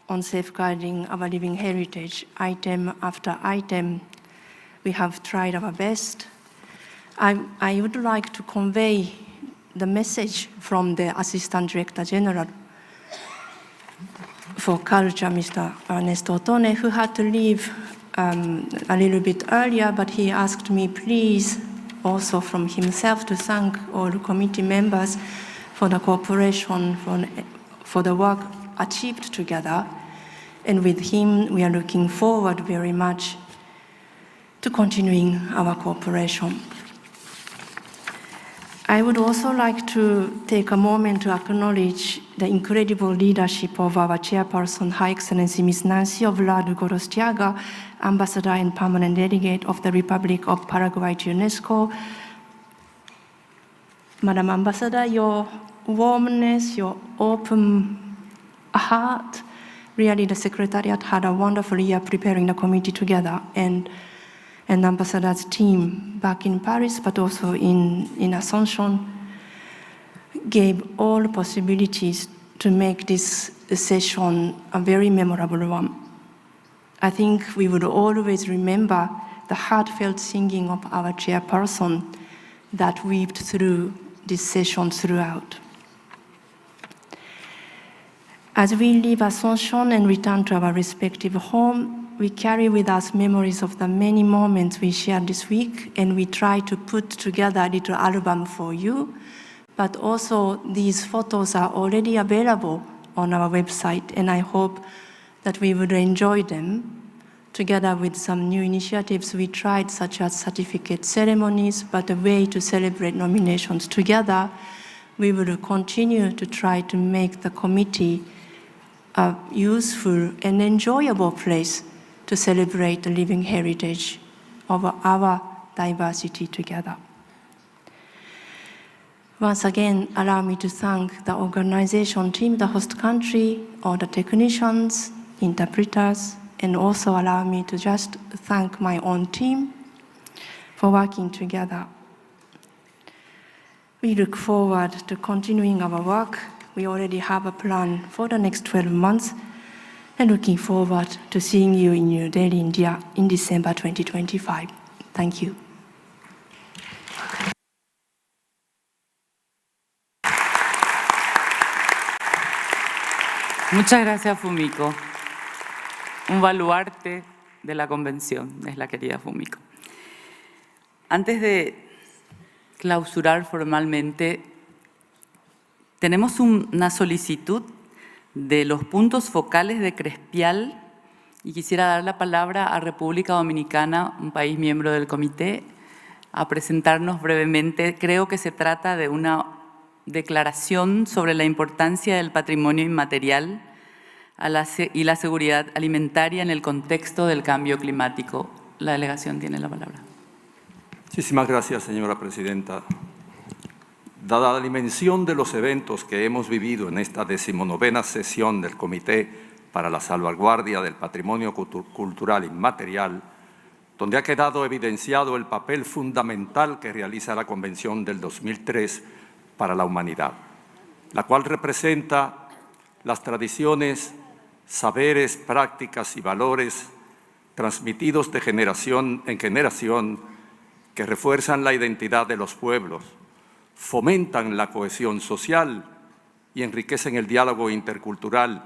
on safeguarding our living heritage, item after item. We have tried our best. I would like to convey the message from the Assistant Director General for Culture, Mr. Ernesto Otone, who had to leave a little bit earlier, but he asked me, please, also from himself, to thank all committee members for the cooperation, for the work achieved together. And with him, we are looking forward very much to continuing our cooperation. I would also like to take a moment to acknowledge the incredible leadership of our chairperson, Her Excellency Ms. Nancy Oblado-Gorostiaga, Ambassador and Permanent Delegate of the Republic of Paraguay to UNESCO. Madam Ambassador, your warmness, your open heart, really the Secretariat had a wonderful year preparing the committee together, and Ambassador's team back in Paris, but also in Asunción, gave all possibilities to make this session a very memorable one. I think we would always remember the heartfelt singing of our chairperson that weaved through this session throughout. As we leave Asunción and return to our respective home, we carry with us memories of the many moments we shared this week, and we try to put together a little album for you. But also, these photos are already available on our website, and I hope that we would enjoy them, together with some new initiatives we tried, such as certificate ceremonies, but a way to celebrate nominations together. We will continue to try to make the committee a useful and enjoyable place to celebrate the living heritage of our diversity together. Once again, allow me to thank the organization team, the host country, all the technicians, interpreters, and also allow me to just thank my own team for working together. We look forward to continuing our work. We already have a plan for the next 12 months and looking forward to seeing you in New Delhi, India in December 2025. Thank you. Muchas gracias, Fumiko. Un baluarte de la convención es la querida Fumiko. Antes de clausurar formalmente, tenemos una solicitud de los puntos focales de Crespial y quisiera dar la palabra a República Dominicana, un país miembro del comité, a presentarnos brevemente. Creo que se trata de una declaración sobre la importancia del patrimonio inmaterial y la seguridad alimentaria en el contexto del cambio climático. La delegación tiene la palabra. Muchísimas gracias, señora presidenta. Dada la dimensión de los eventos que hemos vivido en esta 19ª sesión del Comité para la Salvaguardia del Patrimonio Cultural Inmaterial, donde ha quedado evidenciado el papel fundamental que realiza la Convención del 2003 para la humanidad, la cual representa las tradiciones, saberes, prácticas y valores transmitidos de generación en generación que refuerzan la identidad de los pueblos, fomentan la cohesión social y enriquecen el diálogo intercultural,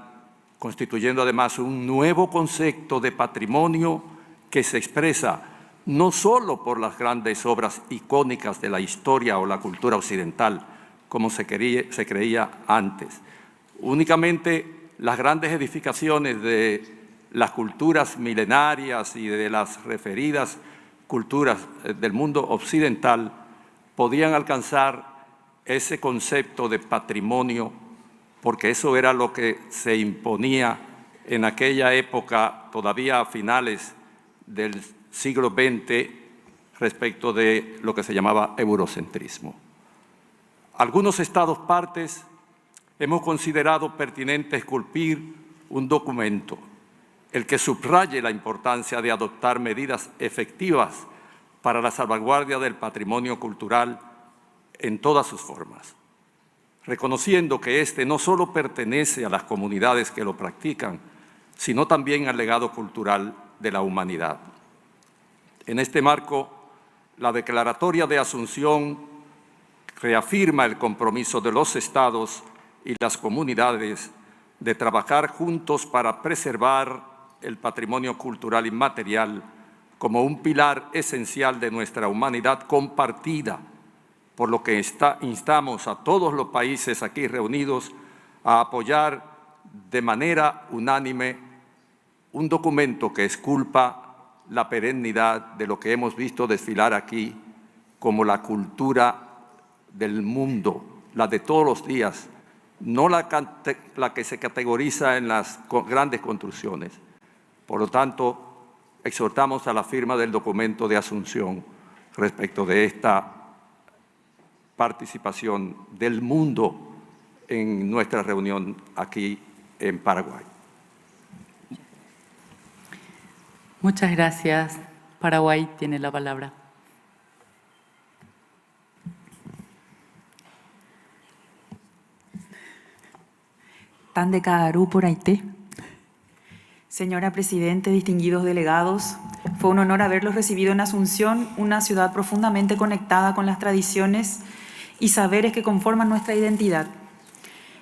constituyendo además un nuevo concepto de patrimonio que se expresa no solo por las grandes obras icónicas de la historia o la cultura occidental, como se creía antes. Únicamente las grandes edificaciones de las culturas milenarias y de las referidas culturas del mundo occidental podían alcanzar ese concepto de patrimonio, porque eso era lo que se imponía en aquella época, todavía a finales del siglo XX, respecto de lo que se llamaba eurocentrismo. Algunos Estados partes hemos considerado pertinente esculpir un documento, el que subraye la importancia de adoptar medidas efectivas para la salvaguardia del patrimonio cultural en todas sus formas, reconociendo que este no solo pertenece a las comunidades que lo practican, sino también al legado cultural de la humanidad. En este marco, la Declaratoria de Asunción reafirma el compromiso de los Estados y las comunidades de trabajar juntos para preservar el patrimonio cultural inmaterial como un pilar esencial de nuestra humanidad compartida, por lo que instamos a todos los países aquí reunidos a apoyar de manera unánime un documento que esculpa la perennidad de lo que hemos visto desfilar aquí como la cultura del mundo, la de todos los días, no la que se categoriza en las grandes construcciones. Por lo tanto, exhortamos a la firma del documento de Asunción respecto de esta participación del mundo en nuestra reunión aquí en Paraguay. Muchas gracias. Paraguay tiene la palabra. Tan de Cagarú por Haití. Señora Presidente, distinguidos delegados, fue un honor haberlos recibido en Asunción, una ciudad profundamente conectada con las tradiciones y saberes que conforman nuestra identidad.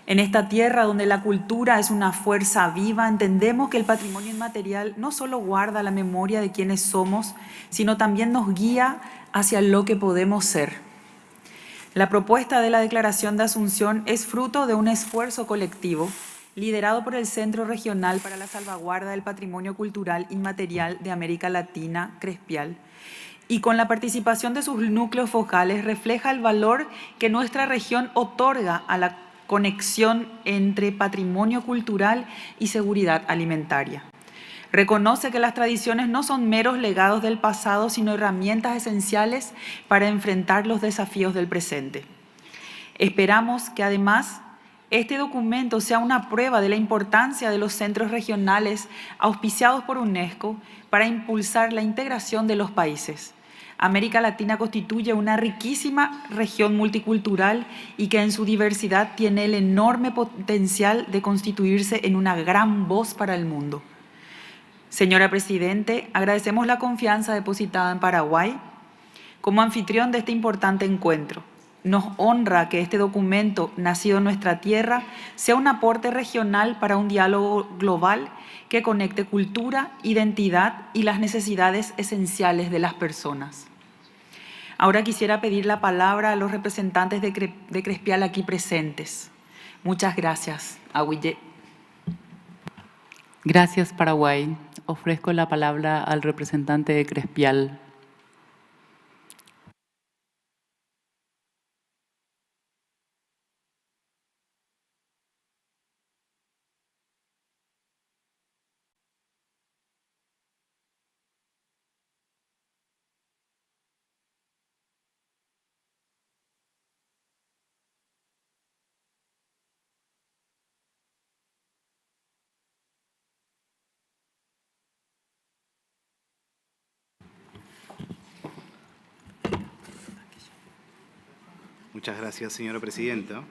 En esta tierra donde la cultura es una fuerza viva, entendemos que el patrimonio inmaterial no solo guarda la memoria de quienes somos, sino también nos guía hacia lo que podemos ser. La propuesta de la Declaración de Asunción es fruto de un esfuerzo colectivo liderado por el Centro Regional para la Salvaguarda del Patrimonio Cultural Inmaterial de América Latina, Crespial, y con la participación de sus núcleos focales refleja el valor que nuestra región otorga a la conexión entre patrimonio cultural y seguridad alimentaria. Reconoce que las tradiciones no son meros legados del pasado, sino herramientas esenciales para enfrentar los desafíos del presente. Esperamos que además este documento sea una prueba de la importancia de los centros regionales auspiciados por UNESCO para impulsar la integración de los países. América Latina constituye una riquísima región multicultural y que en su diversidad tiene el enorme potencial de constituirse en una gran voz para el mundo. Señora Presidente, agradecemos la confianza depositada en Paraguay como anfitrión de este importante encuentro. Nos honra que este documento, nacido en nuestra tierra, sea un aporte regional para un diálogo global que conecte cultura, identidad y las necesidades esenciales de las personas. Ahora quisiera pedir la palabra a los representantes de Crespial aquí presentes. Muchas gracias. Aguille. Gracias, Paraguay. Ofrezco la palabra al representante de Crespial. Muchas gracias, señora presidenta.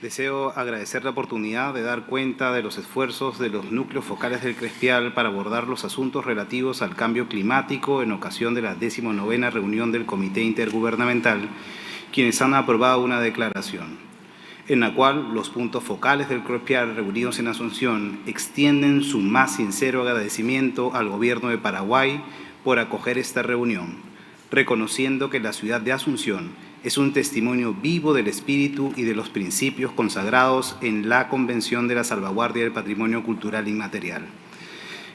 Deseo agradecer la oportunidad de dar cuenta de los esfuerzos de los núcleos focales del Crespial para abordar los asuntos relativos al cambio climático en ocasión de la 19ª reunión del Comité Intergubernamental, quienes han aprobado una declaración, en la cual los puntos focales del Crespial reunidos en Asunción extienden su más sincero agradecimiento al Gobierno de Paraguay por acoger esta reunión, reconociendo que la ciudad de Asunción es un testimonio vivo del espíritu y de los principios consagrados en la Convención de la Salvaguardia del Patrimonio Cultural Inmaterial.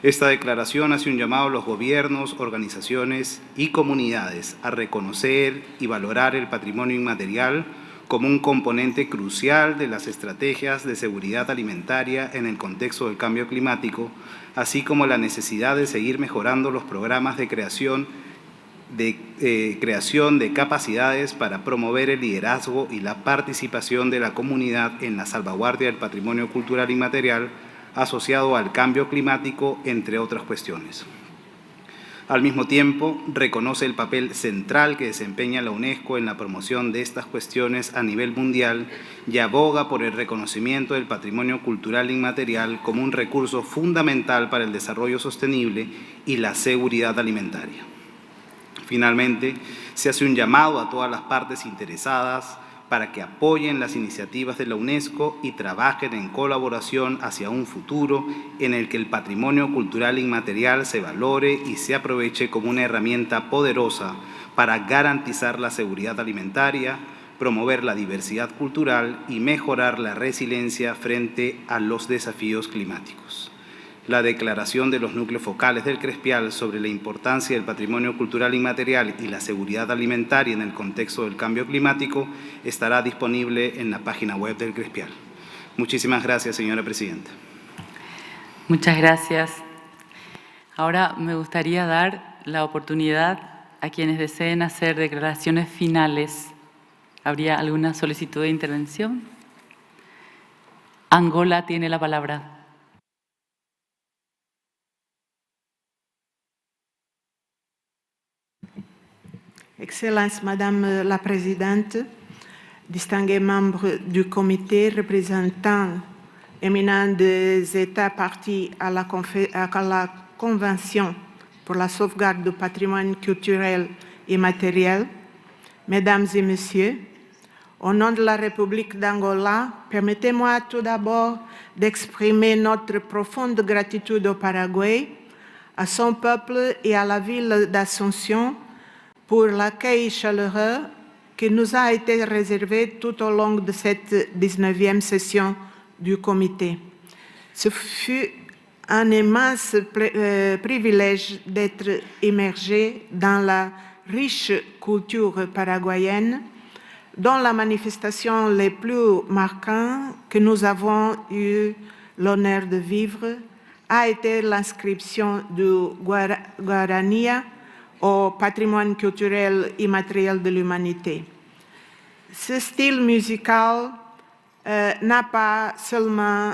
Esta declaración hace un llamado a los gobiernos, organizaciones y comunidades a reconocer y valorar el patrimonio inmaterial como un componente crucial de las estrategias de seguridad alimentaria en el contexto del cambio climático, así como la necesidad de seguir mejorando los programas de creación de capacidades para promover el liderazgo y la participación de la comunidad en la salvaguardia del patrimonio cultural inmaterial asociado al cambio climático, entre otras cuestiones. Al mismo tiempo, reconoce el papel central que desempeña la UNESCO en la promoción de estas cuestiones a nivel mundial y aboga por el reconocimiento del patrimonio cultural inmaterial como un recurso fundamental para el desarrollo sostenible y la seguridad alimentaria. Finalmente, se hace un llamado a todas las partes interesadas para que apoyen las iniciativas de la UNESCO y trabajen en colaboración hacia un futuro en el que el patrimonio cultural inmaterial se valore y se aproveche como una herramienta poderosa para garantizar la seguridad alimentaria, promover la diversidad cultural y mejorar la resiliencia frente a los desafíos climáticos. La declaración de los núcleos focales del Crespial sobre la importancia del patrimonio cultural inmaterial y la seguridad alimentaria en el contexto del cambio climático estará disponible en la página web del Crespial. Muchísimas gracias, señora presidenta. Muchas gracias. Ahora me gustaría dar la oportunidad a quienes deseen hacer declaraciones finales. ¿Habría alguna solicitud de intervención? Angola tiene la palabra. Excellence, Madame la Présidente, distingués membres du comité, représentants éminents des États partis à la Convention pour la sauvegarde du patrimoine culturel et matériel, Mesdames et Messieurs, au nom de la République d'Angola, permettez-moi tout d'abord d'exprimer notre profonde gratitude au Paraguay, à son peuple et à la ville d'Asunción pour l'accueil chaleureux qui nous a été réservé tout au long de cette 19e session du comité. Ce fut un immense privilège d'être immergé dans la riche culture paraguayenne, dont la manifestation les plus marquantes que nous avons eu l'honneur de vivre a été l'inscription du Guarani au patrimoine culturel immatériel de l'humanité. Ce style musical n'a pas seulement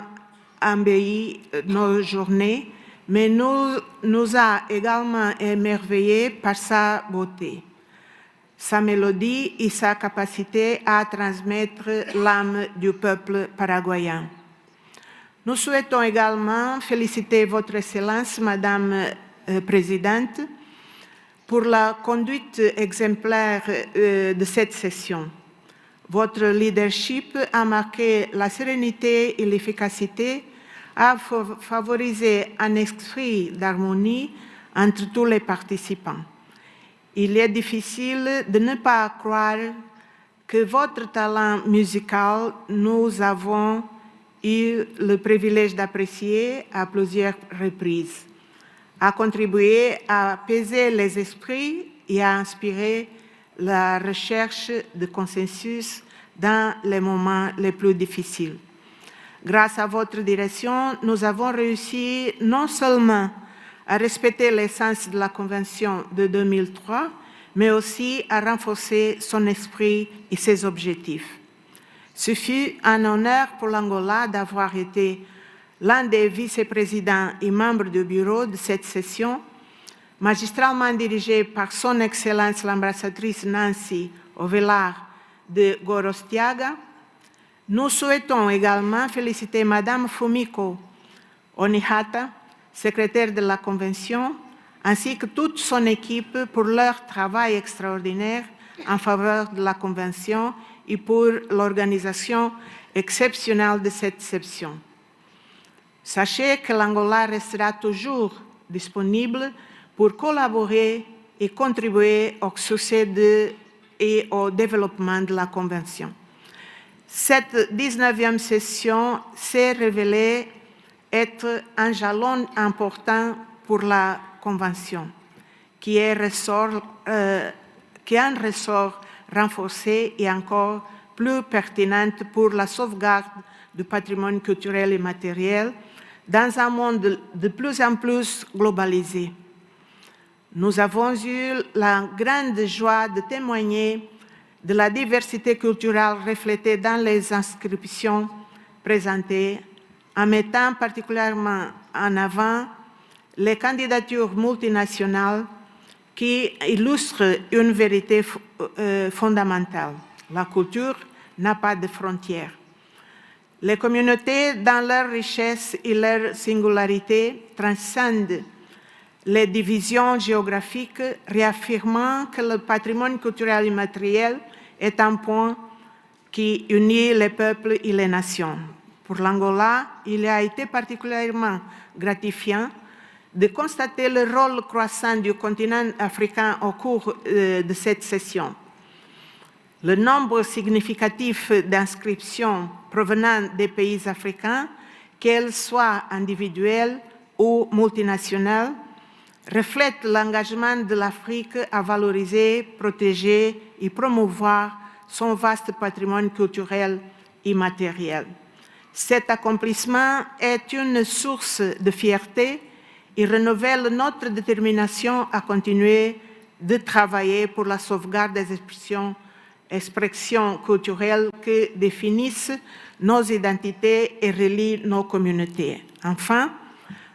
embelli nos journées, mais nous a également émerveillés par sa beauté, sa mélodie et sa capacité à transmettre l'âme du peuple paraguayen. Nous souhaitons également féliciter Votre Excellence, Madame Présidente, pour la conduite exemplaire de cette session. Votre leadership a marqué la sérénité et l'efficacité, a favorisé un esprit d'harmonie entre tous les participants. Il est difficile de ne pas croire que votre talent musical, nous avons eu le privilège d'apprécier à plusieurs reprises, a contribué à apaiser les esprits et à inspirer la recherche de consensus dans les moments les plus difficiles. Grâce à votre direction, nous avons réussi non seulement à respecter l'essence de la Convention de 2003, mais aussi à renforcer son esprit et ses objectifs. Ce fut un honneur pour l'Angola d'avoir été l'un des vice-présidents et membres du bureau de cette session, magistralement dirigé par son Excellence l'ambassadrice Nancy Ovelar de Gorostiaga. Nous souhaitons également féliciter Madame Fumiko Onihata, secrétaire de la Convention, ainsi que toute son équipe pour leur travail extraordinaire en faveur de la Convention et pour l'organisation exceptionnelle de cette session. Sachez que l'Angola restera toujours disponible pour collaborer et contribuer au succès et au développement de la Convention. Cette 19e session s'est révélée être un jalon important pour la Convention, qui est un ressort renforcé et encore plus pertinente pour la sauvegarde du patrimoine culturel et matériel dans un monde de plus en plus globalisé. Nous avons eu la grande joie de témoigner de la diversité culturelle reflétée dans les inscriptions présentées, en mettant particulièrement en avant les candidatures multinationales qui illustrent une vérité fondamentale. La culture n'a pas de frontières. Les communautés, dans leur richesse et leur singularité, transcendent les divisions géographiques, réaffirmant que le patrimoine culturel immatériel est un point qui unit les peuples et les nations. Pour l'Angola, il a été particulièrement gratifiant de constater le rôle croissant du continent africain au cours de cette session. Le nombre significatif d'inscriptions provenant des pays africains, qu'elles soient individuelles ou multinationales, reflète l'engagement de l'Afrique à valoriser, protéger et promouvoir son vaste patrimoine culturel immatériel. Cet accomplissement est une source de fierté et renouvelle notre détermination à continuer de travailler pour la sauvegarde des expressions culturelles qui définissent nos identités et relient nos communautés. Enfin,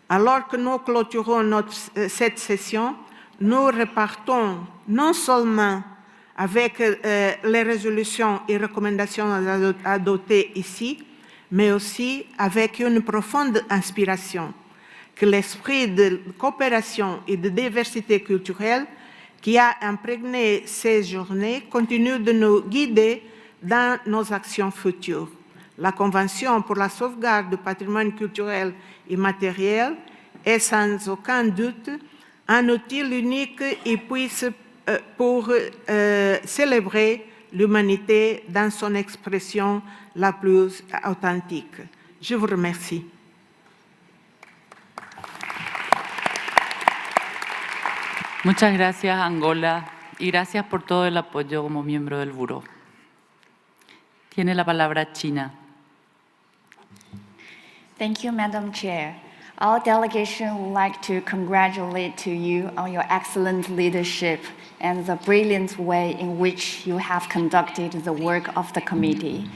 alors que nous clôturons cette session, nous repartons non seulement avec les résolutions et recommandations adoptées ici, mais aussi avec une profonde inspiration que l'esprit de coopération et de diversité culturelle qui a imprégné ces journées continue de nous guider dans nos actions futures. La Convention pour la sauvegarde du patrimoine culturel immatériel est sans aucun doute un outil unique et puissant pour célébrer l'humanité dans son expression la plus authentique. Je vous remercie. Muchas gracias, Angola, y gracias por todo el apoyo como miembro del Buró. Tiene la palabra China. Thank you, Madam Chair. Our delegation would like to congratulate to you on your excellent leadership and the brilliant way in which you have conducted the work of the committee,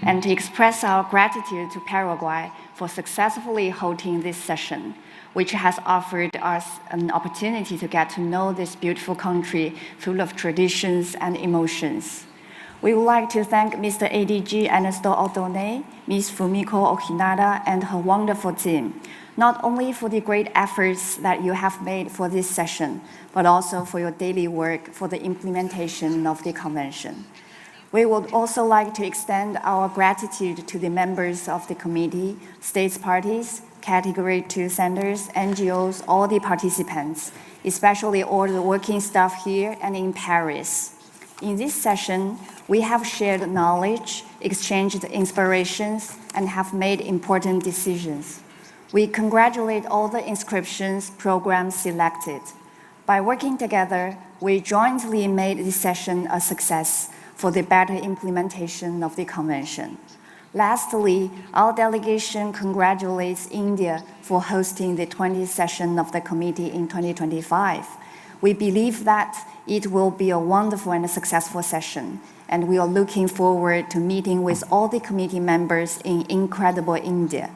and to express our gratitude to Paraguay for successfully holding this session, which has offered us an opportunity to get to know this beautiful country full of traditions and emotions. We would like to thank Mr. ADG Ernesto Aldone, Ms. Fumiko Okinada, and her wonderful team, not only for the great efforts that you have made for this session, but also for your daily work for the implementation of the convention. We would also like to extend our gratitude to the members of the committee, states parties, Category 2 centers, NGOs, all the participants, especially all the working staff here and in Paris. In this session, we have shared knowledge, exchanged inspirations, and have made important decisions. We congratulate all the inscriptions programs selected. By working together, we jointly made this session a success for the better implementation of the convention. Lastly, our delegation congratulates India for hosting the 20th session of the committee in 2025. We believe that it will be a wonderful and a successful session, and we are looking forward to meeting with all the committee members in incredible India.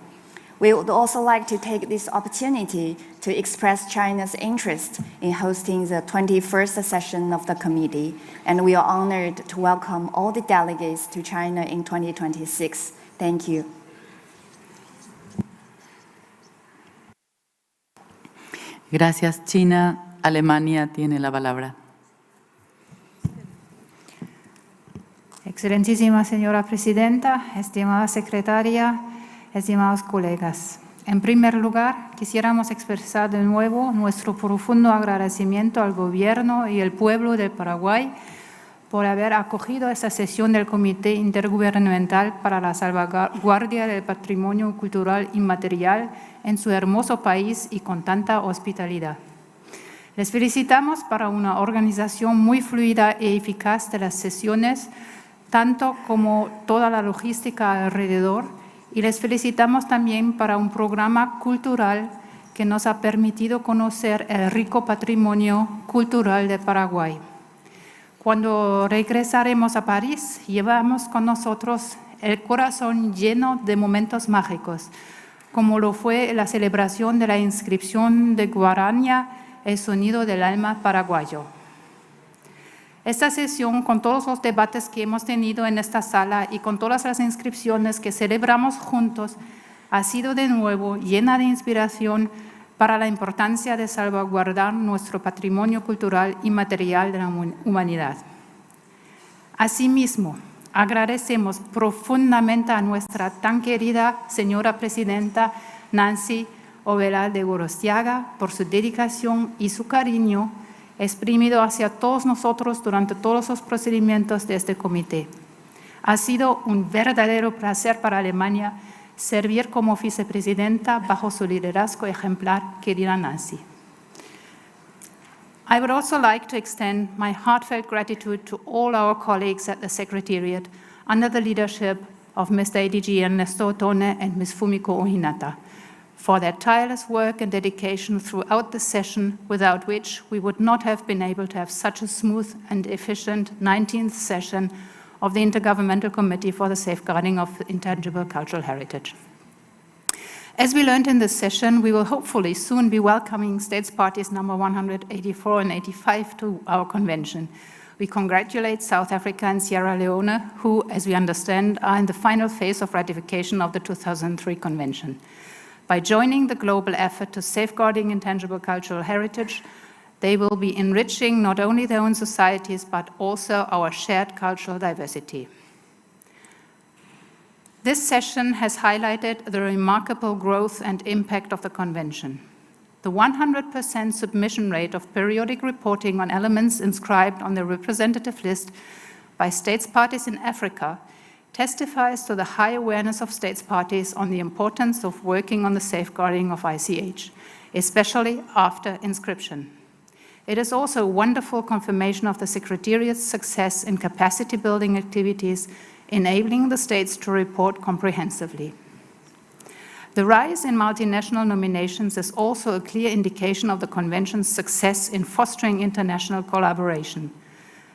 We would also like to take this opportunity to express China's interest in hosting the 21st session of the committee, and we are honored to welcome all the delegates to China in 2026. Thank you. Gracias, China. Alemania tiene la palabra. Excelentísima señora presidenta, estimada secretaria, estimados colegas. En primer lugar, quisiéramos expresar de nuevo nuestro profundo agradecimiento al gobierno y al pueblo del Paraguay por haber acogido esta sesión del Comité Intergubernamental para la Salvaguardia del Patrimonio Cultural Inmaterial en su hermoso país y con tanta hospitalidad. Les felicitamos para una organización muy fluida e eficaz de las sesiones, tanto como toda la logística alrededor, y les felicitamos también para un programa cultural que nos ha permitido conocer el rico patrimonio cultural de Paraguay. Cuando regresaremos a París, llevamos con nosotros el corazón lleno de momentos mágicos, como lo fue la celebración de la inscripción de Guaraña, el sonido del alma paraguayo. Esta sesión, con todos los debates que hemos tenido en esta sala y con todas las inscripciones que celebramos juntos, ha sido de nuevo llena de inspiración para la importancia de salvaguardar nuestro patrimonio cultural y material de la humanidad. Asimismo, agradecemos profundamente a nuestra tan querida señora presidenta Nancy Ovela de Gorostiaga por su dedicación y su cariño exprimido hacia todos nosotros durante todos los procedimientos de este comité. Ha sido un verdadero placer para Alemania servir como vicepresidenta bajo su liderazgo ejemplar, querida Nancy. I would also like to extend my heartfelt gratitude to all our colleagues at the Secretariat under the leadership of Mr. ADG Ernesto Tone and Ms. Fumiko Ohinata, for their tireless work and dedication throughout the session, without which we would not have been able to have such a smooth and efficient 19th session of the Intergovernmental Committee for the Safeguarding of Intangible Cultural Heritage. As we learned in this session, we will hopefully soon be welcoming states parties number 184 and 85 to our convention. We congratulate South Africa and Sierra Leone, who, as we understand, are in the final phase of ratification of the 2003 convention. By joining the global effort to safeguarding intangible cultural heritage, they will be enriching not only their own societies, but also our shared cultural diversity. This session has highlighted the remarkable growth and impact of the convention. The 100% submission rate of periodic reporting on elements inscribed on the representative list by states parties in Africa testifies to the high awareness of states parties on the importance of working on the safeguarding of ICH, especially after inscription. It is also a wonderful confirmation of the Secretariat's success in capacity building activities enabling the states to report comprehensively. The rise in multinational nominations is also a clear indication of the Convention's success in fostering international collaboration.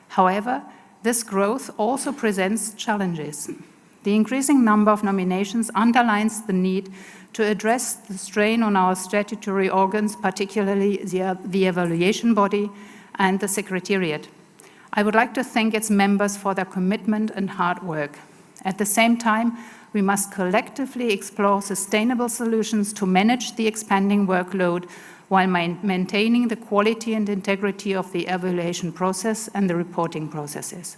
However, this growth also presents challenges. The increasing number of nominations underlines the need to address the strain on our statutory organs, particularly the evaluation body and the Secretariat. I would like to thank its members for their commitment and hard work. At the same time, we must collectively explore sustainable solutions to manage the expanding workload while maintaining the quality and integrity of the evaluation process and the reporting processes.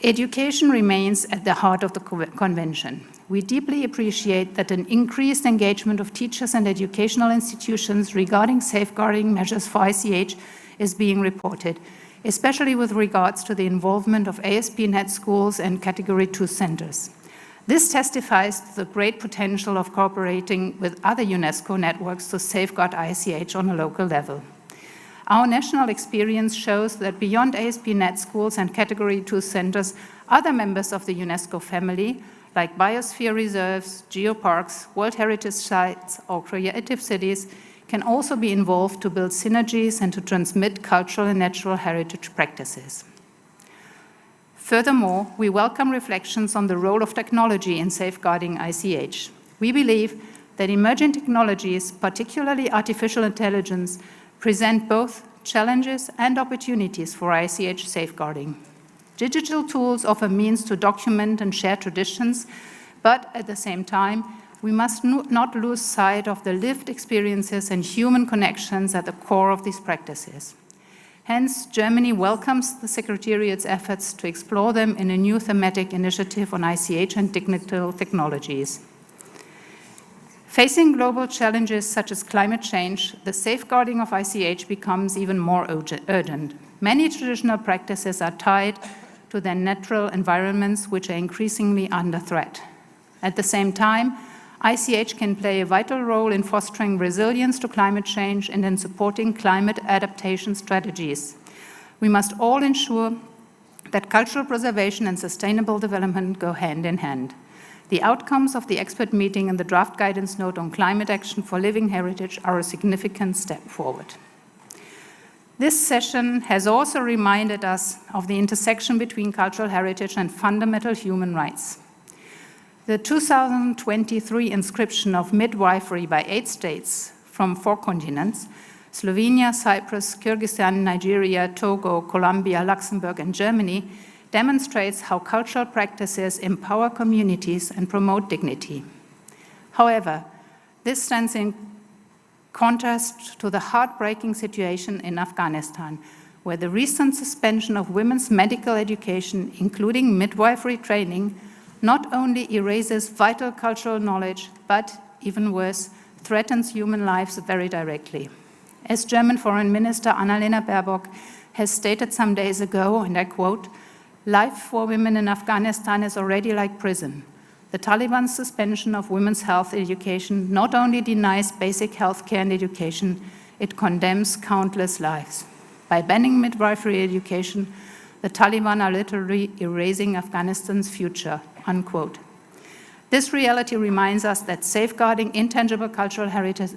Education remains at the heart of the Convention. We deeply appreciate that an increased engagement of teachers and educational institutions regarding safeguarding measures for ICH is being reported, especially with regards to the involvement of ASP.NET schools and Category 2 centers. This testifies to the great potential of cooperating with other UNESCO networks to safeguard ICH on a local level. Our national experience shows that beyond ASP.NET schools and Category 2 centers, other members of the UNESCO family, like biosphere reserves, geoparks, World Heritage sites, or creative cities, can also be involved to build synergies and to transmit cultural and natural heritage practices. Furthermore, we welcome reflections on the role of technology in safeguarding ICH. We believe that emerging technologies, particularly artificial intelligence, present both challenges and opportunities for ICH safeguarding. Digital tools offer means to document and share traditions, but at the same time, we must not lose sight of the lived experiences and human connections at the core of these practices. Hence, Germany welcomes the Secretariat's efforts to explore them in a new thematic initiative on ICH and digital technologies. Facing global challenges such as climate change, the safeguarding of ICH becomes even more urgent. Many traditional practices are tied to their natural environments, which are increasingly under threat. At the same time, ICH can play a vital role in fostering resilience to climate change and in supporting climate adaptation strategies. We must all ensure that cultural preservation and sustainable development go hand in hand. The outcomes of the expert meeting and the draft guidance note on climate action for living heritage are a significant step forward. This session has also reminded us of the intersection between cultural heritage and fundamental human rights. The 2023 inscription of midwifery by 8 states from 4 continents, Slovenia, Cyprus, Kyrgyzstan, Nigeria, Togo, Colombia, Luxembourg, and Germany, demonstrates how cultural practices empower communities and promote dignity. However, this stands in contrast to the heartbreaking situation in Afghanistan, where the recent suspension of women's medical education, including midwifery training, not only erases vital cultural knowledge, but, even worse, threatens human lives very directly. As German Foreign Minister Annalena Baerbock has stated some days ago, and I quote, "Life for women in Afghanistan is already like prison. The Taliban's suspension of women's health education not only denies basic health care and education, it condemns countless lives. By banning midwifery education, the Taliban are literally erasing Afghanistan's future," unquote. This reality reminds us that safeguarding intangible cultural heritage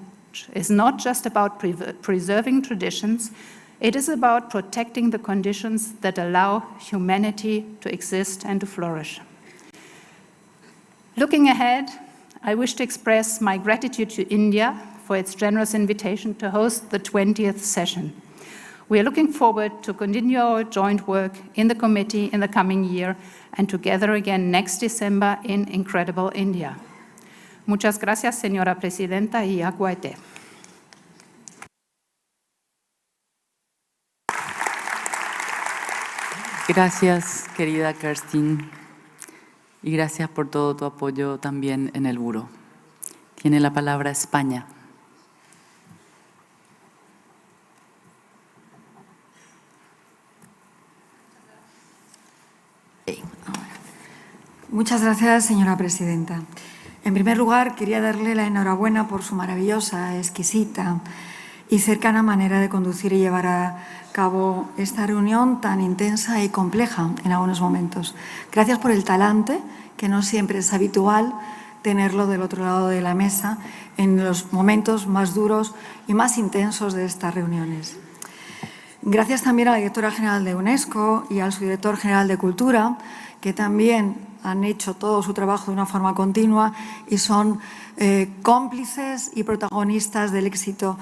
is not just about preserving traditions, it is about protecting the conditions that allow humanity to exist and to flourish. Looking ahead, I wish to express my gratitude to India for its generous invitation to host the 20th session. We are looking forward to continue our joint work in the committee in the coming year and together again next December in incredible India. Muchas gracias, señora presidenta, y agua té. Gracias, querida Kerstin, y gracias por todo tu apoyo también en el Buró. Tiene la palabra España. Muchas gracias, señora presidenta. En primer lugar, quería darle la enhorabuena por su maravillosa, exquisita y cercana manera de conducir y llevar a cabo esta reunión tan intensa y compleja en algunos momentos. Gracias por el talante, que no siempre es habitual tenerlo del otro lado de la mesa en los momentos más duros y más intensos de estas reuniones. Gracias también a la directora general de UNESCO y al subdirector general de Cultura, que también han hecho todo su trabajo de una forma continua y son cómplices y protagonistas del éxito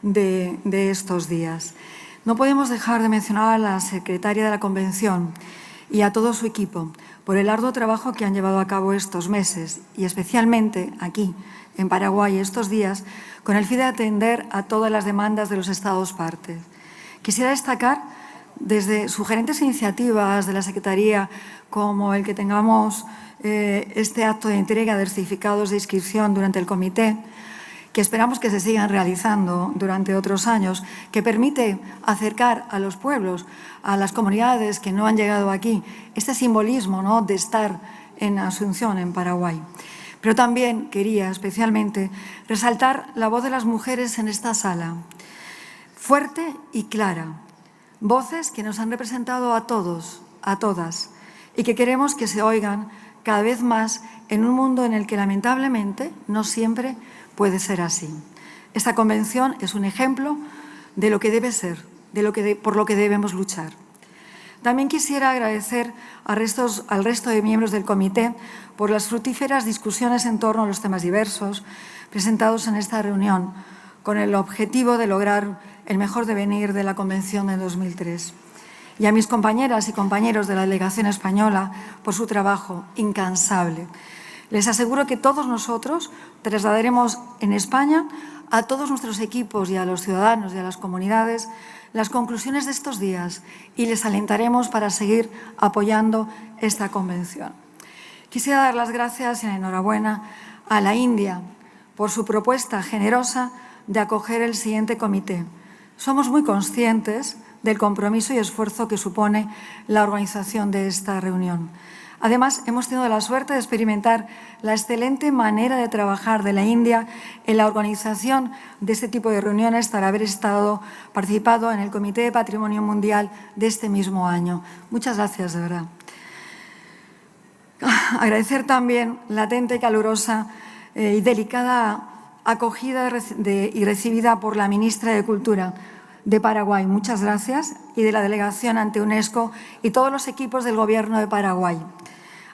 de estos días. No podemos dejar de mencionar a la secretaria de la Convención y a todo su equipo por el arduo trabajo que han llevado a cabo estos meses y especialmente aquí, en Paraguay, estos días, con el fin de atender a todas las demandas de los Estados partes. Quisiera destacar desde sugerentes iniciativas de la Secretaría, como el que tengamos este acto de entrega de certificados de inscripción durante el comité, que esperamos que se sigan realizando durante otros años, que permite acercar a los pueblos, a las comunidades que no han llegado aquí, este simbolismo, ¿no?, de estar en Asunción, en Paraguay. Pero también quería especialmente resaltar la voz de las mujeres en esta sala, fuerte y clara, voces que nos han representado a todos, a todas, y que queremos que se oigan cada vez más en un mundo en el que lamentablemente no siempre puede ser así. Esta convención es un ejemplo de lo que debe ser, por lo que debemos luchar. También quisiera agradecer al resto de miembros del comité por las fructíferas discusiones en torno a los temas diversos presentados en esta reunión, con el objetivo de lograr el mejor devenir de la Convención de 2003. Y a mis compañeras y compañeros de la delegación española por su trabajo incansable. Les aseguro que todos nosotros trasladaremos en España a todos nuestros equipos y a los ciudadanos y a las comunidades las conclusiones de estos días y les alentaremos para seguir apoyando esta convención. Quisiera dar las gracias y la enhorabuena a la India por su propuesta generosa de acoger el siguiente comité. Somos muy conscientes del compromiso y esfuerzo que supone la organización de esta reunión. Además, hemos tenido la suerte de experimentar la excelente manera de trabajar de la India en la organización de este tipo de reuniones tras haber participado en el Comité de Patrimonio Mundial de este mismo año. Muchas gracias, de verdad. Agradecer también la atenta y calurosa y delicada acogida y recibida por la ministra de Cultura de Paraguay. Muchas gracias, y de la delegación ante UNESCO y todos los equipos del Gobierno de Paraguay.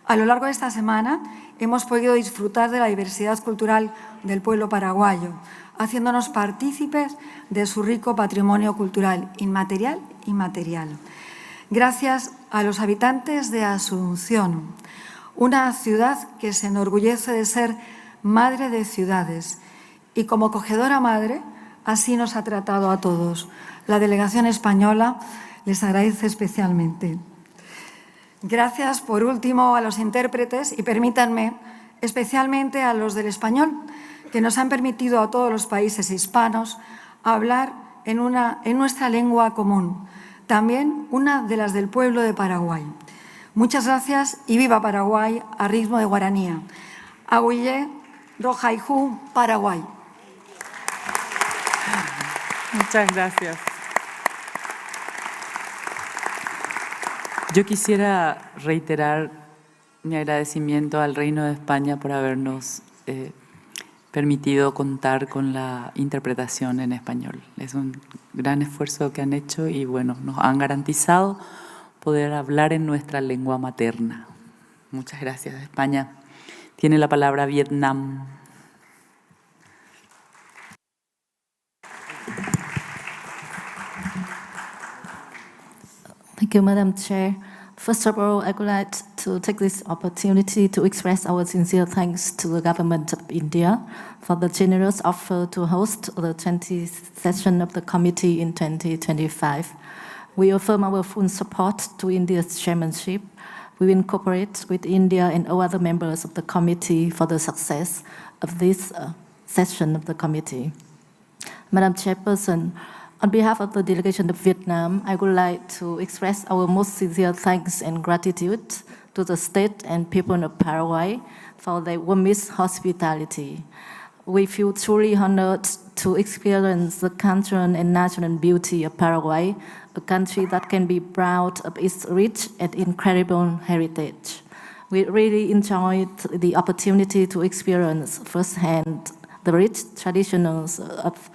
A lo largo de esta semana hemos podido disfrutar de la diversidad cultural del pueblo paraguayo, haciéndonos partícipes de su rico patrimonio cultural, inmaterial y material. Gracias a los habitantes de Asunción, una ciudad que se enorgullece de ser madre de ciudades y como acogedora madre, así nos ha tratado a todos. La delegación española les agradece especialmente. Gracias, por último, a los intérpretes y permítanme especialmente a los del español, que nos han permitido a todos los países hispanos hablar en nuestra lengua común, también una de las del pueblo de Paraguay. Muchas gracias y viva Paraguay a ritmo de guaranía. Aguillé, Rojaijú, Paraguay. Muchas gracias. Yo quisiera reiterar mi agradecimiento al Reino de España por habernos permitido contar con la interpretación en español. Es un gran esfuerzo que han hecho y bueno, nos han garantizado poder hablar en nuestra lengua materna. Muchas gracias, España. Tiene la palabra Vietnam. Thank you, Madam Chair. First of all, I would like to take this opportunity to express our sincere thanks to the Government of India for the generous offer to host the 20th session of the committee in 2025. We affirm our full support to India's chairmanship. We will cooperate with India and all other members of the committee for the success of this session of the committee. Madam Chairperson, on behalf of the delegation of Vietnam, I would like to express our most sincere thanks and gratitude to the state and people of Paraguay for their warmest hospitality. We feel truly honored to experience the cultural and national beauty of Paraguay, a country that can be proud of its rich and incredible heritage. We really enjoyed the opportunity to experience firsthand the rich traditions of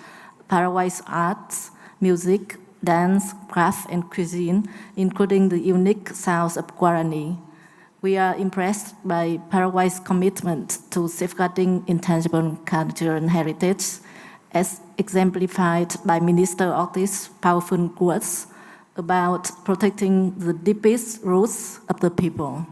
Paraguay's arts, music, dance, craft, and cuisine, including the unique sounds of Guarani. We are impressed by Paraguay's commitment to safeguarding intangible cultural heritage, as exemplified by Minister Ortiz's powerful words about protecting the deepest roots of the people.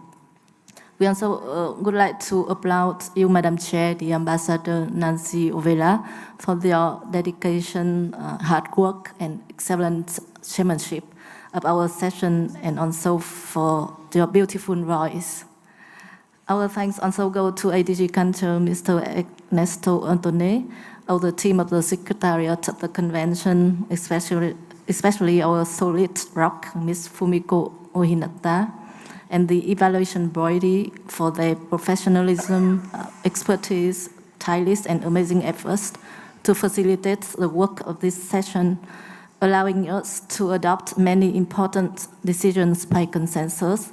We also would like to applaud you, Madam Chair, the Ambassador Nancy Ovela, for their dedication, hard work, and excellent chairmanship of our session, and also for their beautiful voice. Our thanks also go to ADG Culture, Mr. Ernesto Antone, of the team of the Secretariat of the Convention, especially our solid rock, Ms. Fumiko Ohinata, and the evaluation body for their professionalism, expertise, tireless and amazing efforts to facilitate the work of this session, allowing us to adopt many important decisions by consensus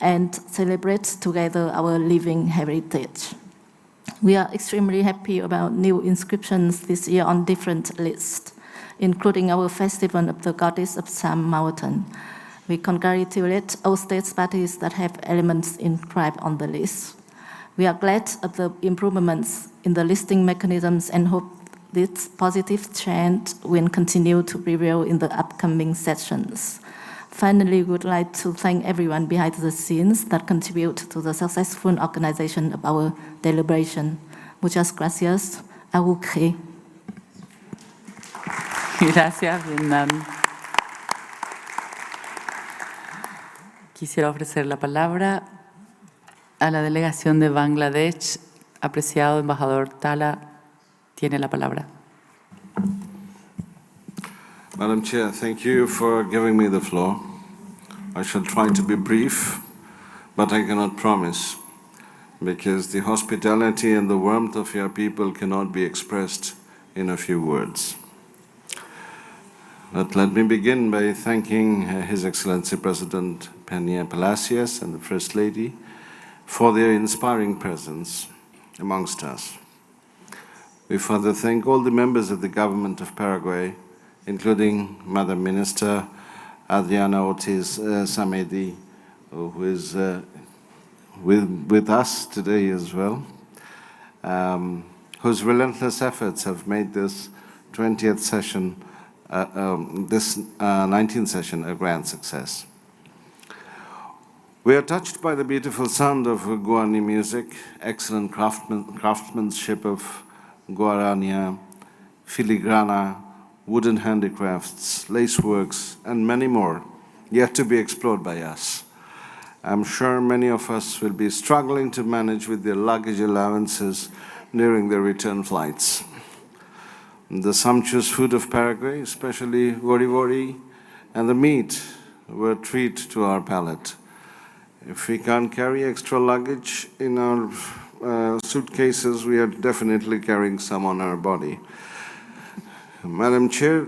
and celebrate together our living heritage. We are extremely happy about new inscriptions this year on different lists, including our Festival of the Goddess of Sam Mountain. We congratulate all states parties that have elements inscribed on the list. We are glad of the improvements in the listing mechanisms and hope this positive trend will continue to prevail in the upcoming sessions. Finally, we would like to thank everyone behind the scenes that contribute to the successful organization of our deliberation. Muchas gracias. Aguque. Gracias, Vietnam. Quisiera ofrecer la palabra a la delegación de Bangladesh. Apreciado embajador Tala, tiene la palabra. Madam Chair, thank you for giving me the floor. I shall try to be brief, but I cannot promise, because the hospitality and the warmth of your people cannot be expressed in a few words. But let me begin by thanking His Excellency President Peña Palacios and the First Lady for their inspiring presence amongst us. We further thank all the members of the government of Paraguay, including Madam Minister Adriana Ortiz Samedi, who is with us today as well, whose relentless efforts have made this 20th session, this 19th session, a grand success. We are touched by the beautiful sound of Guarani music, excellent craftsmanship of Guarania, filigrana, wooden handicrafts, laceworks, and many more, yet to be explored by us. I'm sure many of us will be struggling to manage with their luggage allowances during their return flights. The sumptuous food of Paraguay, especially wori-wori, and the meat were a treat to our palate. If we can't carry extra luggage in our suitcases, we are definitely carrying some on our body. Madam Chair,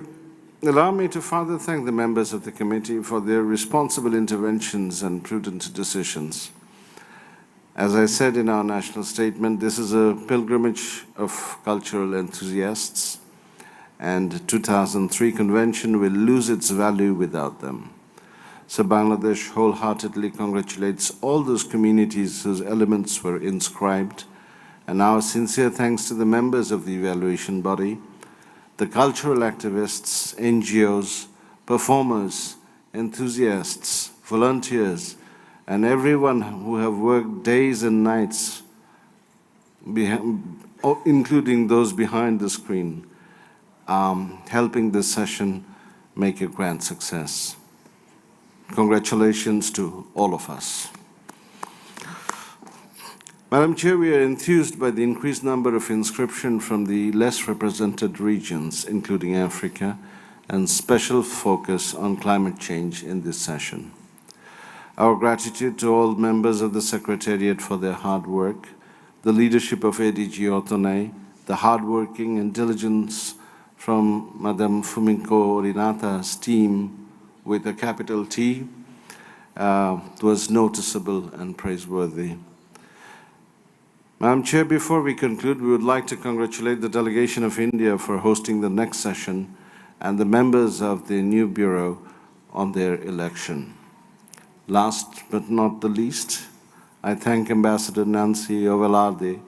allow me to further thank the members of the committee for their responsible interventions and prudent decisions. As I said in our national statement, this is a pilgrimage of cultural enthusiasts, and the 2003 convention will lose its value without them. So Bangladesh wholeheartedly congratulates all those communities whose elements were inscribed, and our sincere thanks to the members of the evaluation body, the cultural activists, NGOs, performers, enthusiasts, volunteers, and everyone who have worked days and nights, including those behind the screen, helping this session make a grand success. Congratulations to all of us. Madam Chair, we are enthused by the increased number of inscriptions from the less represented regions, including Africa, and special focus on climate change in this session. Our gratitude to all members of the Secretariat for their hard work, the leadership of ADG Otone, the hardworking and diligence from Madam Fumiko Orinata's team with a capital T was noticeable and praiseworthy. Madam Chair, before we conclude, we would like to congratulate the delegation of India for hosting the next session and the members of the new Bureau on their election. Last but not the least, I thank Ambassador Nancy Ovelarde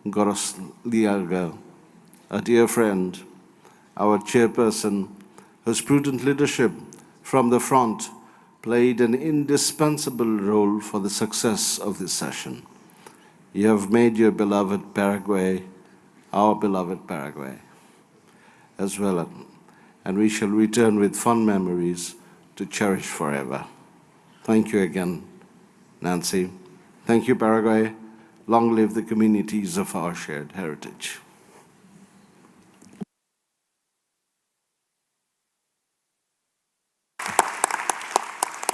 Gorosliaga, a dear friend, our chairperson, whose prudent leadership from the front played an indispensable role for the success of this session. You have made your beloved Paraguay, our beloved Paraguay, as well, and we shall return with fond memories to cherish forever. Thank you again, Nancy. Thank you, Paraguay. Long live the communities of our shared heritage.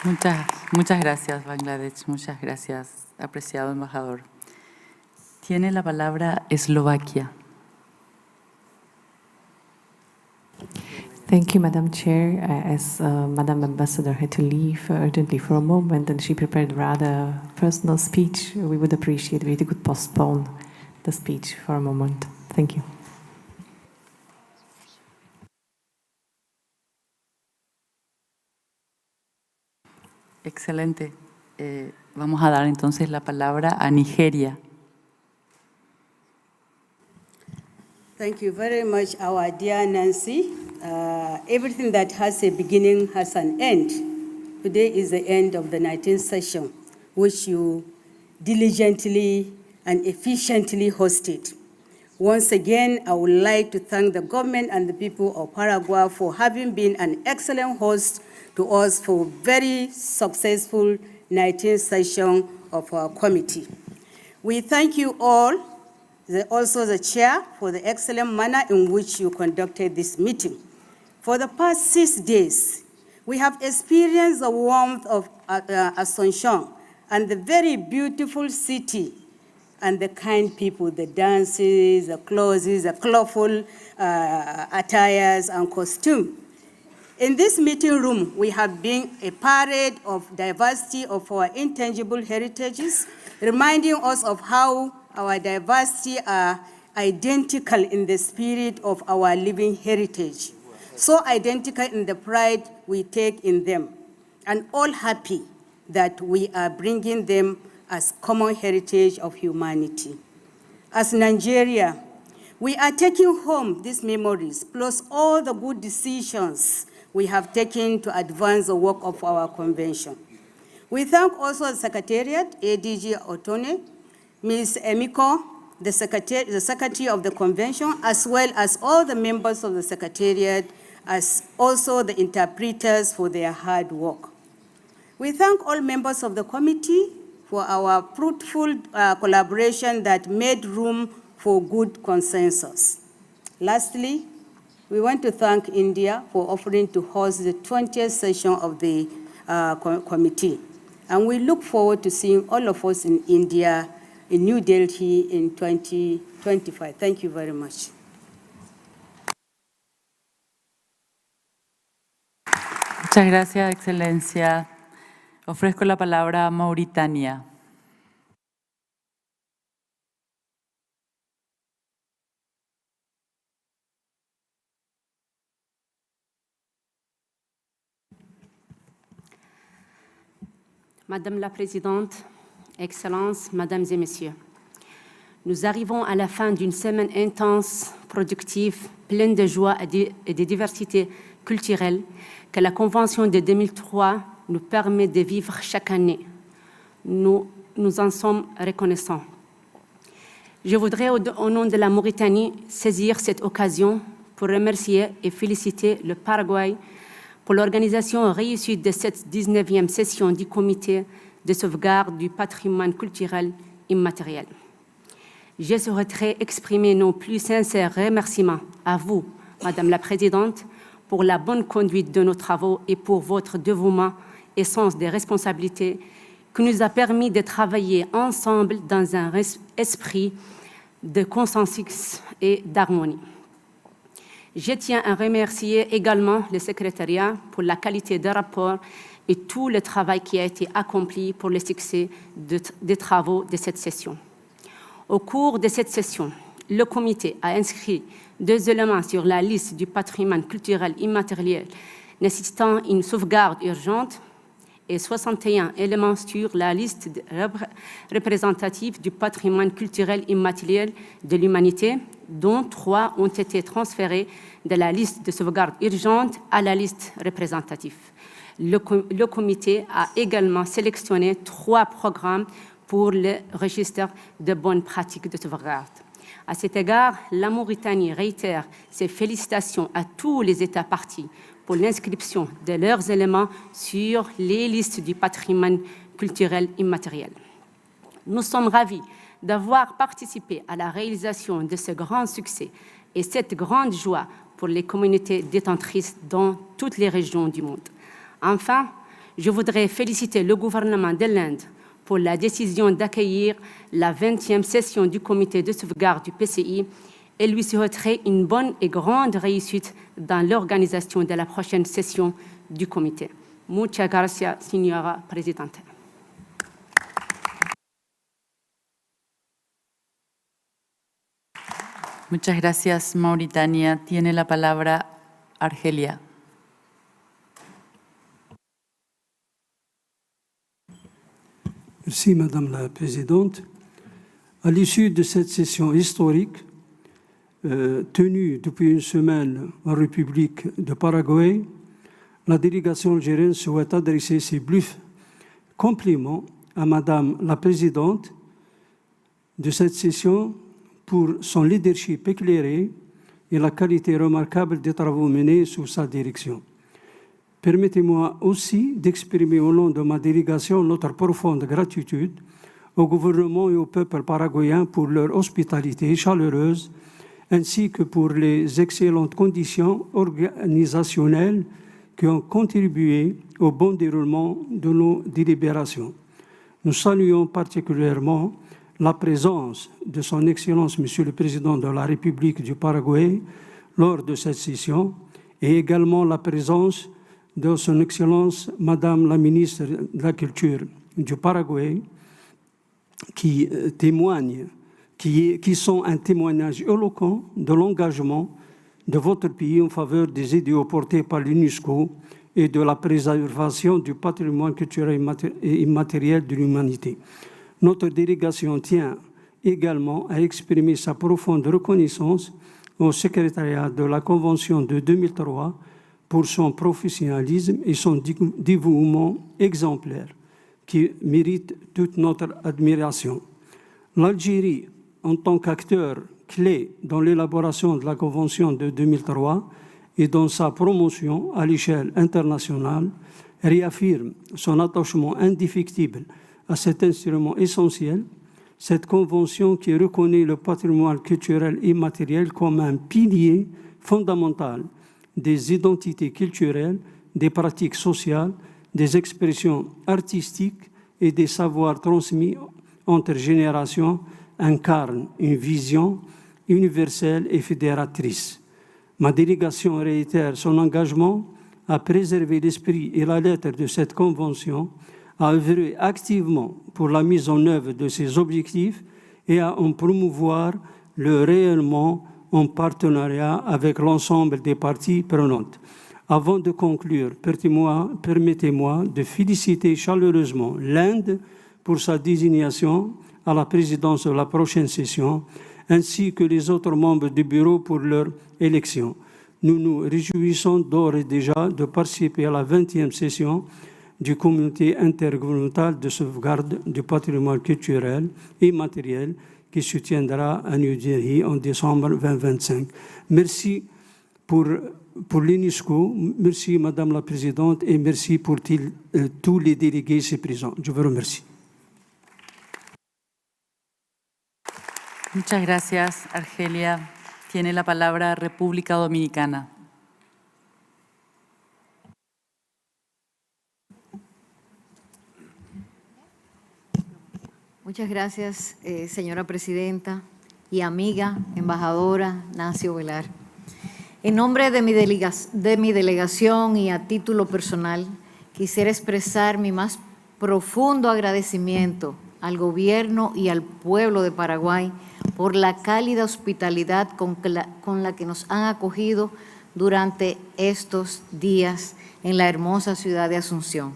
Muchas gracias, Bangladesh. Muchas gracias, apreciado embajador. Tiene la palabra Eslovaquia. Thank you, Madam Chair. As Madam Ambassador had to leave urgently for a moment and she prepared rather personal speech, we would appreciate if you could postpone the speech for a moment. Thank you. Excelente. Vamos a dar entonces la palabra a Nigeria. Thank you very much, our dear Nancy. Everything that has a beginning has an end. Today is the end of the 19th session, which you diligently and efficiently hosted. Once again, I would like to thank the government and the people of Paraguay for having been an excellent host to us for very successful 19th session of our committee. We thank you all, also the chair, for the excellent manner in which you conducted this meeting. For the past 6 days, we have experienced the warmth of Asuncion and the very beautiful city and the kind people, the dances, the clothes, the colorful attires and costume. In this meeting room, we have been a parade of diversity of our intangible heritages, reminding us of how our diversity are identical in the spirit of our living heritage, so identical in the pride we take in them, and all happy that we are bringing them as common heritage of humanity. As Nigeria, we are taking home these memories, plus all the good decisions we have taken to advance the work of our convention. We thank also the Secretariat, ADG Otone, Ms. Emiko, the Secretary of the Convention, as well as all the members of the Secretariat, as also the interpreters for their hard work. We thank all members of the committee for our fruitful collaboration that made room for good consensus. Lastly, we want to thank India for offering to host the 20th session of the committee. And we look forward to seeing all of us in India, in New Delhi in 2025. Thank you very much. Muchas gracias, Excelencia. Ofrezco la palabra a Mauritania. Madame la Présidente, Excellences, Mesdames et Messieurs, nous arrivons à la fin d'une semaine intense, productive, pleine de joie et de diversité culturelle que la Convention de 2003 nous permet de vivre chaque année. Nous en sommes reconnaissants. Je voudrais, au nom de la Mauritanie, saisir cette occasion pour remercier et féliciter le Paraguay pour l'organisation réussie de cette 19e session du Comité de sauvegarde du patrimoine culturel immatériel. Je souhaiterais exprimer nos plus sincères remerciements à vous, Madame la Présidente, pour la bonne conduite de nos travaux et pour votre dévouement et sens des responsabilités qui nous a permis de travailler ensemble dans un esprit de consensus et d'harmonie. Je tiens à remercier également le secrétariat pour la qualité des rapports et tout le travail qui a été accompli pour le succès des travaux de cette session. Au cours de cette session, le comité a inscrit 2 éléments sur la liste du patrimoine culturel immatériel nécessitant une sauvegarde urgente et 61 éléments sur la liste représentative du patrimoine culturel immatériel de l'humanité, dont 3 ont été transférés de la liste de sauvegarde urgente à la liste représentative. Le comité a également sélectionné 3 programmes pour le registre de bonnes pratiques de sauvegarde. À cet égard, la Mauritanie réitère ses félicitations à tous les États parties pour l'inscription de leurs éléments sur les listes du patrimoine culturel immatériel. Nous sommes ravis d'avoir participé à la réalisation de ce grand succès et cette grande joie pour les communautés détentrices dans toutes les régions du monde. Enfin, je voudrais féliciter le gouvernement de l'Inde pour la décision d'accueillir la 20e session du comité de sauvegarde du PCI et lui souhaiterai une bonne et grande réussite dans l'organisation de la prochaine session du comité. Muchas gracias, señora presidenta. Muchas gracias, Mauritania. Tiene la palabra Argelia. Merci, Madame la Présidente. À l'issue de cette session historique, tenue depuis une semaine en République de Paraguay, la délégation algérienne souhaite adresser ses plus compliments à Madame la Présidente de cette session pour son leadership éclairé et la qualité remarquable des travaux menés sous sa direction. Permettez-moi aussi d'exprimer au nom de ma délégation notre profonde gratitude au gouvernement et au peuple paraguayen pour leur hospitalité chaleureuse, ainsi que pour les excellentes conditions organisationnelles qui ont contribué au bon déroulement de nos délibérations. Nous saluons particulièrement la présence de son Excellence, Monsieur le Président de la République du Paraguay, lors de cette session, et également la présence de son Excellence, Madame la Ministre de la Culture du Paraguay, qui sont un témoignage éloquent de l'engagement de votre pays en faveur des idéaux portés par l'UNESCO et de la préservation du patrimoine culturel et immatériel de l'humanité. Notre délégation tient également à exprimer sa profonde reconnaissance au secrétariat de la Convention de 2003 pour son professionnalisme et son dévouement exemplaire, qui mérite toute notre admiration. L'Algérie, en tant qu'acteur clé dans l'élaboration de la Convention de 2003 et dans sa promotion à l'échelle internationale, réaffirme son attachement indéfectible à cet instrument essentiel, cette Convention qui reconnaît le patrimoine culturel immatériel comme un pilier fondamental des identités culturelles, des pratiques sociales, des expressions artistiques et des savoirs transmis entre générations, incarne une vision universelle et fédératrice. Ma délégation réitère son engagement à préserver l'esprit et la lettre de cette convention, à œuvrer activement pour la mise en œuvre de ses objectifs et à en promouvoir le réellement en partenariat avec l'ensemble des parties prenantes. Avant de conclure, permettez-moi de féliciter chaleureusement l'Inde pour sa désignation à la présidence de la prochaine session, ainsi que les autres membres du bureau pour leur élection. Nous nous réjouissons d'ores et déjà de participer à la 20e session du comité intergouvernemental de sauvegarde du patrimoine culturel et immatériel qui se tiendra à New Delhi en décembre 2025. Merci pour l'UNESCO, merci Madame la Présidente et merci pour tous les délégués ici présents. Je vous remercie. Muchas gracias, Argelia. Tiene la palabra República Dominicana. Muchas gracias, señora presidenta. y amiga, embajadora Nancy Ovelar. En nombre de mi delegación y a título personal, quisiera expresar mi más profundo agradecimiento al gobierno y al pueblo de Paraguay por la cálida hospitalidad con la que nos han acogido durante estos días en la hermosa ciudad de Asunción.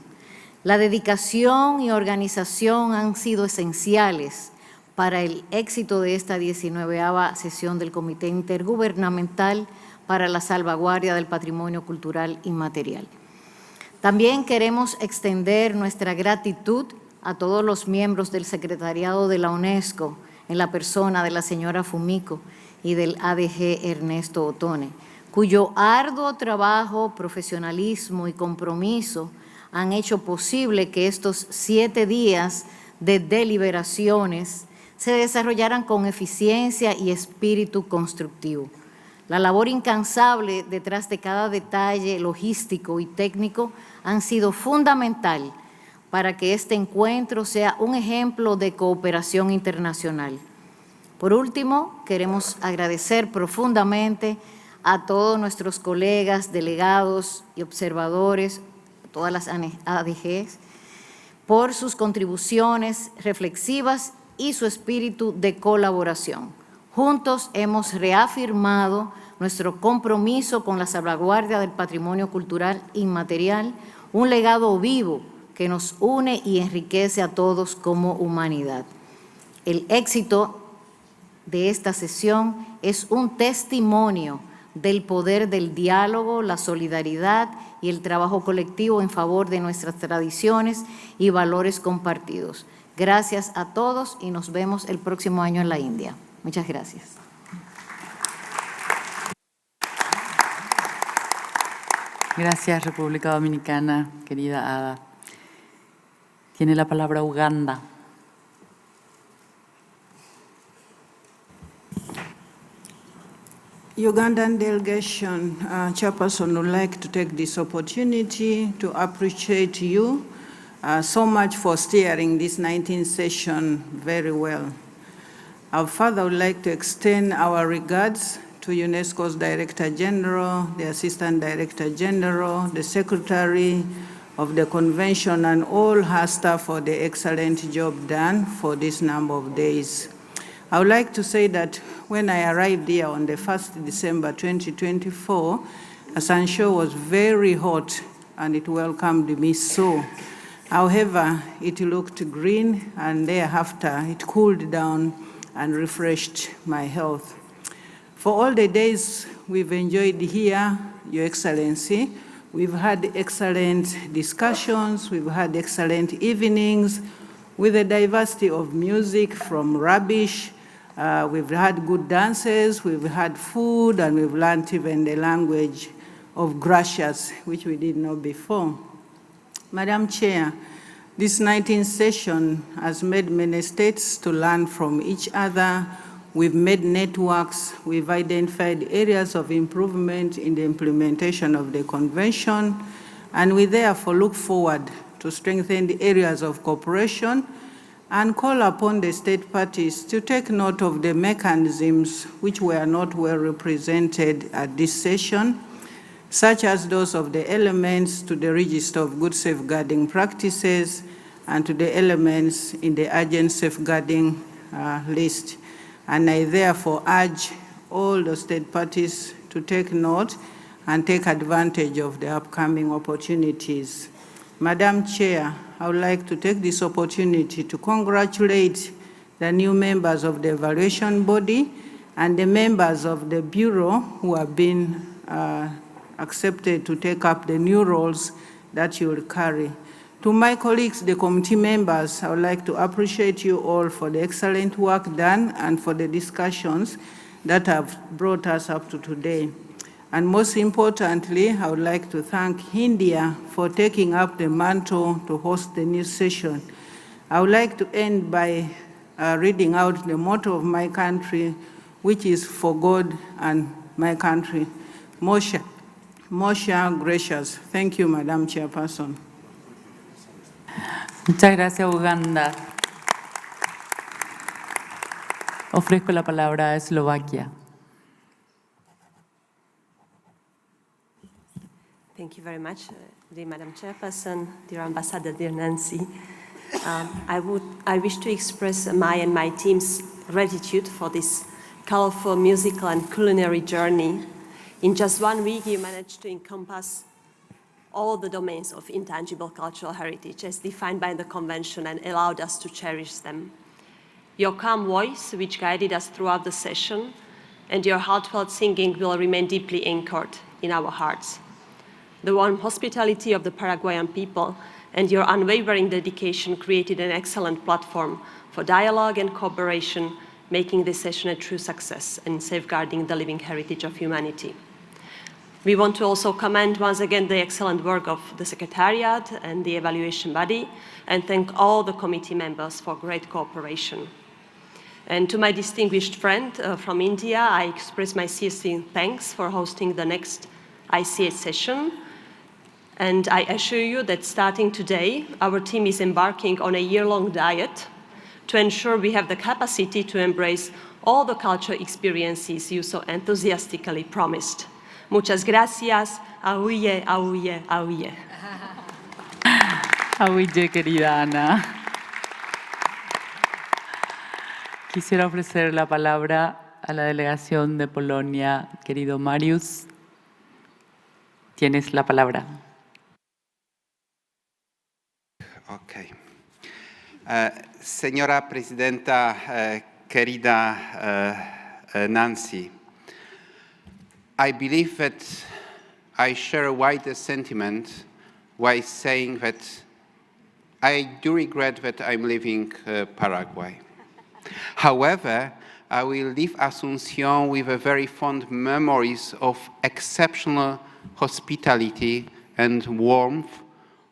La dedicación y organización han sido esenciales para el éxito de esta 19ª sesión del Comité Intergubernamental para la Salvaguardia del Patrimonio Cultural Inmaterial. También queremos extender nuestra gratitud a todos los miembros del Secretariado de la UNESCO, en la persona de la señora Fumiko y del ADG Ernesto Otone, cuyo arduo trabajo, profesionalismo y compromiso han hecho posible que estos 7 días de deliberaciones se desarrollaran con eficiencia y espíritu constructivo. La labor incansable detrás de cada detalle logístico y técnico han sido fundamental para que este encuentro sea un ejemplo de cooperación internacional. Por último, queremos agradecer profundamente a todos nuestros colegas, delegados y observadores, todas las ADGs, por sus contribuciones reflexivas y su espíritu de colaboración. Juntos hemos reafirmado nuestro compromiso con la salvaguardia del patrimonio cultural inmaterial, un legado vivo que nos une y enriquece a todos como humanidad. El éxito de esta sesión es un testimonio del poder del diálogo, la solidaridad y el trabajo colectivo en favor de nuestras tradiciones y valores compartidos. Gracias a todos y nos vemos el próximo año en la India. Muchas gracias. Gracias, República Dominicana, querida Ada. Tiene la palabra Uganda. Ugandan delegation chairperson would like to take this opportunity to appreciate you so much for steering this 19th session very well. Our further would like to extend our regards to UNESCO's Director General, the Assistant Director General, the Secretary of the Convention, and all her staff for the excellent job done for this number of days. I would like to say that when I arrived here on the 1st December 2024, Asansho was very hot and it welcomed me so. However, it looked green and thereafter it cooled down and refreshed my health. For all the days we've enjoyed here, Your Excellency, we've had excellent discussions, we've had excellent evenings with a diversity of music from rubbish. We've had good dances, we've had food, and we've learned even the language of gracias, which we didn't know before. Madam Chair, this 19th session has made many states to learn from each other. We've made networks, we've identified areas of improvement in the implementation of the convention, and we therefore look forward to strengthen the areas of cooperation and call upon the state parties to take note of the mechanisms which were not well represented at this session, such as those of the elements to the Register of Good Safeguarding Practices and to the elements in the Urgent Safeguarding list. And I therefore urge all the state parties to take note and take advantage of the upcoming opportunities. Madam Chair, I would like to take this opportunity to congratulate the new members of the evaluation body and the members of the Bureau who have been accepted to take up the new roles that you will carry. To my colleagues, the committee members, I would like to appreciate you all for the excellent work done and for the discussions that have brought us up to today. And most importantly, I would like to thank India for taking up the mantle to host the new session. I would like to end by reading out the motto of my country, which is for God and my country. Moshe gracious. Thank you, Madam Chairperson. Muchas gracias, Uganda. Ofrezco la palabra a Eslovaquia. Thank you very much, dear Madam Chairperson, dear Ambassador, dear Nancy. I wish to express my and my team's gratitude for this colorful musical and culinary journey. In just 1 week, you managed to encompass all the domains of intangible cultural heritage as defined by the Convention and allowed us to cherish them. Your calm voice, which guided us throughout the session, and your heartfelt singing will remain deeply anchored in our hearts. The warm hospitality of the Paraguayan people and your unwavering dedication created an excellent platform for dialogue and cooperation, making this session a true success and safeguarding the living heritage of humanity. We want to also commend once again the excellent work of the Secretariat and the evaluation body, and thank all the committee members for great cooperation. And to my distinguished friend from India, I express my sincere thanks for hosting the next ICH session. And I assure you that starting today, our team is embarking on a year-long diet to ensure we have the capacity to embrace all the cultural experiences you so enthusiastically promised. Muchas gracias. Auye, auye, auye. Auye, querida Ana. Quisiera ofrecer la palabra a la delegación de Polonia. Querido Mariusz, tienes la palabra. Okay. Señora Presidenta, querida Nancy, I believe that I share a wider sentiment while saying that I do regret that I'm leaving Paraguay. However, I will leave Asunción with a very fond memories of exceptional hospitality and warmth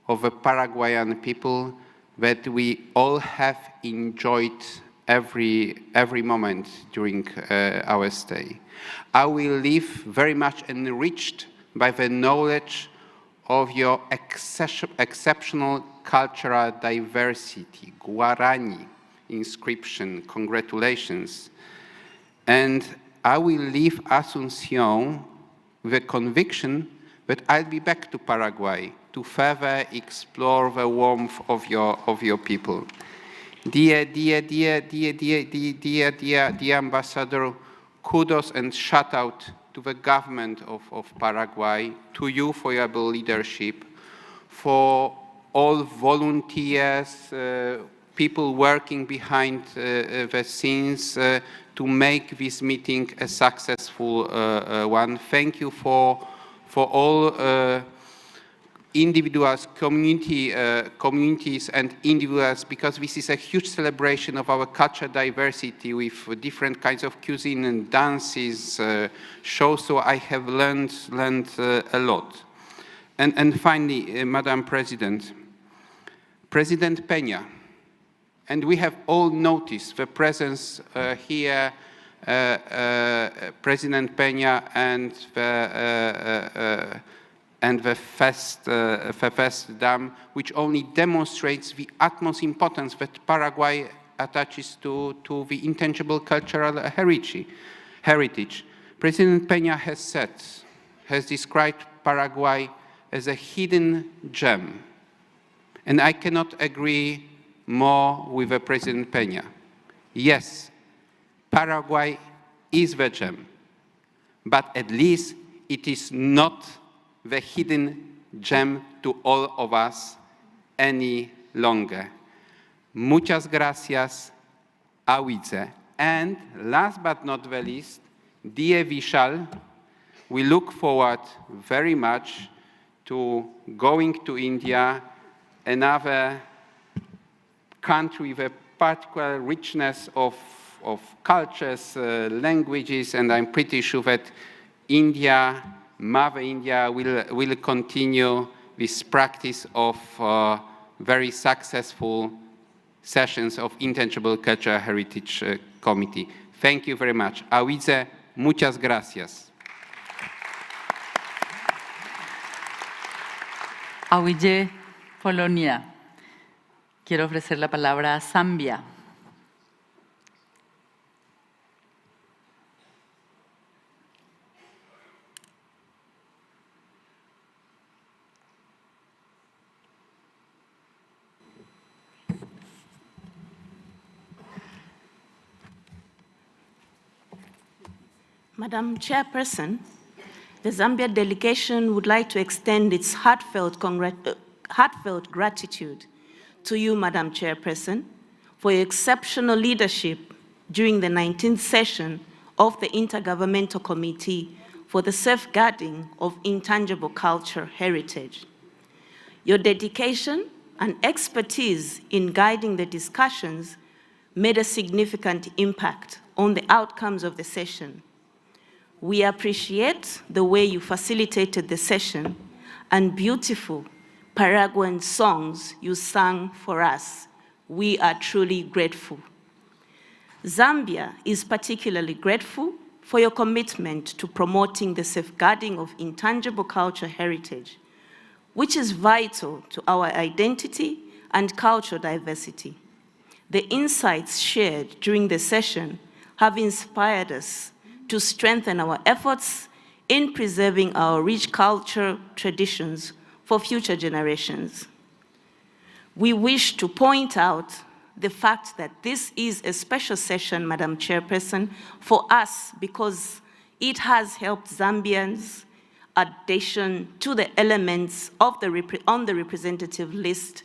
of the Paraguayan people that we all have enjoyed every moment during our stay. I will leave very much enriched by the knowledge of your exceptional cultural diversity, Guarani inscription, congratulations. And I will leave Asunción with the conviction that I'll be back to Paraguay to further explore the warmth of your people. Dear Ambassador, kudos and shout out to the government of Paraguay, to you for your leadership, for all volunteers, people working behind the scenes to make this meeting a successful one. Thank you for all individuals, communities and individuals, because this is a huge celebration of our cultural diversity with different kinds of cuisine and dances, shows, so I have learned a lot. And finally, Madam President, President Peña, and we have all noticed the presence here, President Peña and the first dam, which only demonstrates the utmost importance that Paraguay attaches to the intangible cultural heritage. President Peña has described Paraguay as a hidden gem. And I cannot agree more with President Peña. Yes, Paraguay is the gem, but at least it is not the hidden gem to all of us any longer. Muchas gracias, Awice. And last but not the least, dear Vishal, we look forward very much to going to India, another country with a particular richness of cultures, languages, and I'm pretty sure that India, Mother India, will continue this practice of very successful sessions of Intangible Cultural Heritage Committee. Thank you very much. Awice, muchas gracias. Auye, Polonia. Quiero ofrecer la palabra a Zambia. Madam Chairperson, the Zambia delegation would like to extend its heartfelt gratitude to you, Madam Chairperson, for your exceptional leadership during the 19th session of the Intergovernmental Committee for the Safeguarding of Intangible Cultural Heritage. Your dedication and expertise in guiding the discussions made a significant impact on the outcomes of the session. We appreciate the way you facilitated the session and beautiful Paraguayan songs you sang for us. We are truly grateful. Zambia is particularly grateful for your commitment to promoting the safeguarding of intangible cultural heritage, which is vital to our identity and cultural diversity. The insights shared during the session have inspired us to strengthen our efforts in preserving our rich cultural traditions for future generations. We wish to point out the fact that this is a special session, Madam Chairperson, for us because it has helped Zambians addition to the elements of on the representative list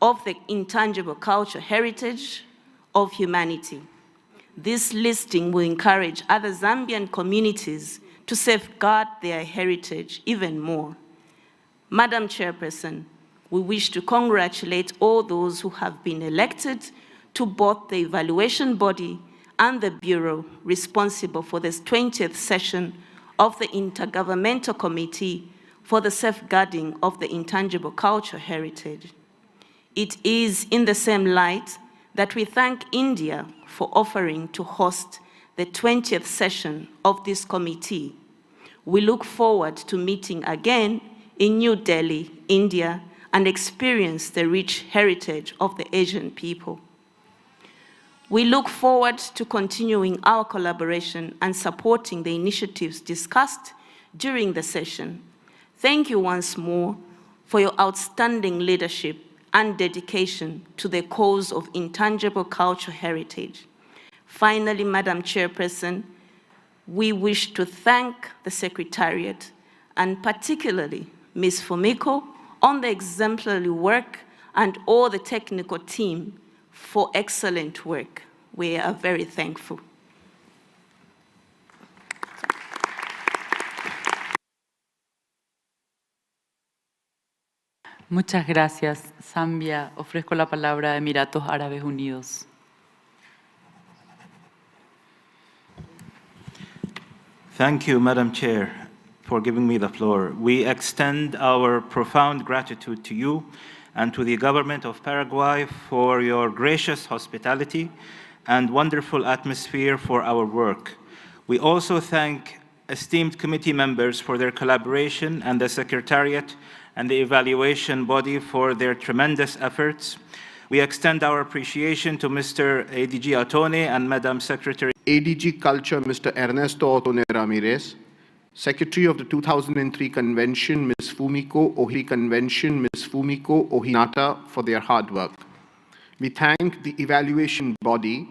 of the intangible cultural heritage of humanity. This listing will encourage other Zambian communities to safeguard their heritage even more. Madam Chairperson, we wish to congratulate all those who have been elected to both the evaluation body and the Bureau responsible for this 20th session of the Intergovernmental Committee for the Safeguarding of the Intangible Cultural Heritage. It is in the same light that we thank India for offering to host the 20th session of this committee. We look forward to meeting again in New Delhi, India, and experience the rich heritage of the Asian people. We look forward to continuing our collaboration and supporting the initiatives discussed during the session. Thank you once more for your outstanding leadership and dedication to the cause of intangible cultural heritage. Finally, Madam Chairperson, we wish to thank the Secretariat and particularly Ms. Fumiko on the exemplary work and all the technical team for excellent work. We are very thankful. Muchas gracias. Zambia, ofrezco la palabra a Emiratos Árabes Unidos. Thank you, Madam Chair, for giving me the floor. We extend our profound gratitude to you and to the government of Paraguay for your gracious hospitality and wonderful atmosphere for our work. We also thank esteemed committee members for their collaboration and the Secretariat and the evaluation body for their tremendous efforts. We extend our appreciation to Mr. ADG Atone and Madam Secretary. ADG Culture, Mr. Ernesto Otone Ramirez, Secretary of the 2003 Convention, Ms. Fumiko Ohinata, for their hard work. We thank the evaluation body,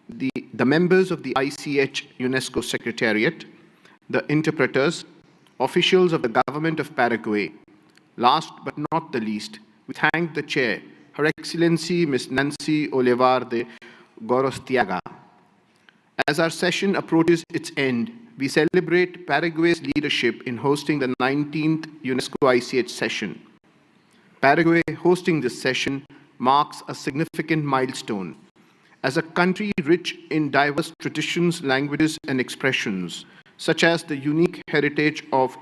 the members of the ICH UNESCO Secretariat, the interpreters, officials of the government of Paraguay. Last but not the least, we thank the chair, Her Excellency Ms. Nancy Olivar de Gorostiaga. As our session approaches its end, we celebrate Paraguay's leadership in hosting the 19th UNESCO ICH session. Paraguay hosting this session marks a significant milestone. As a country rich in diverse traditions, languages, and expressions, such as the unique heritage of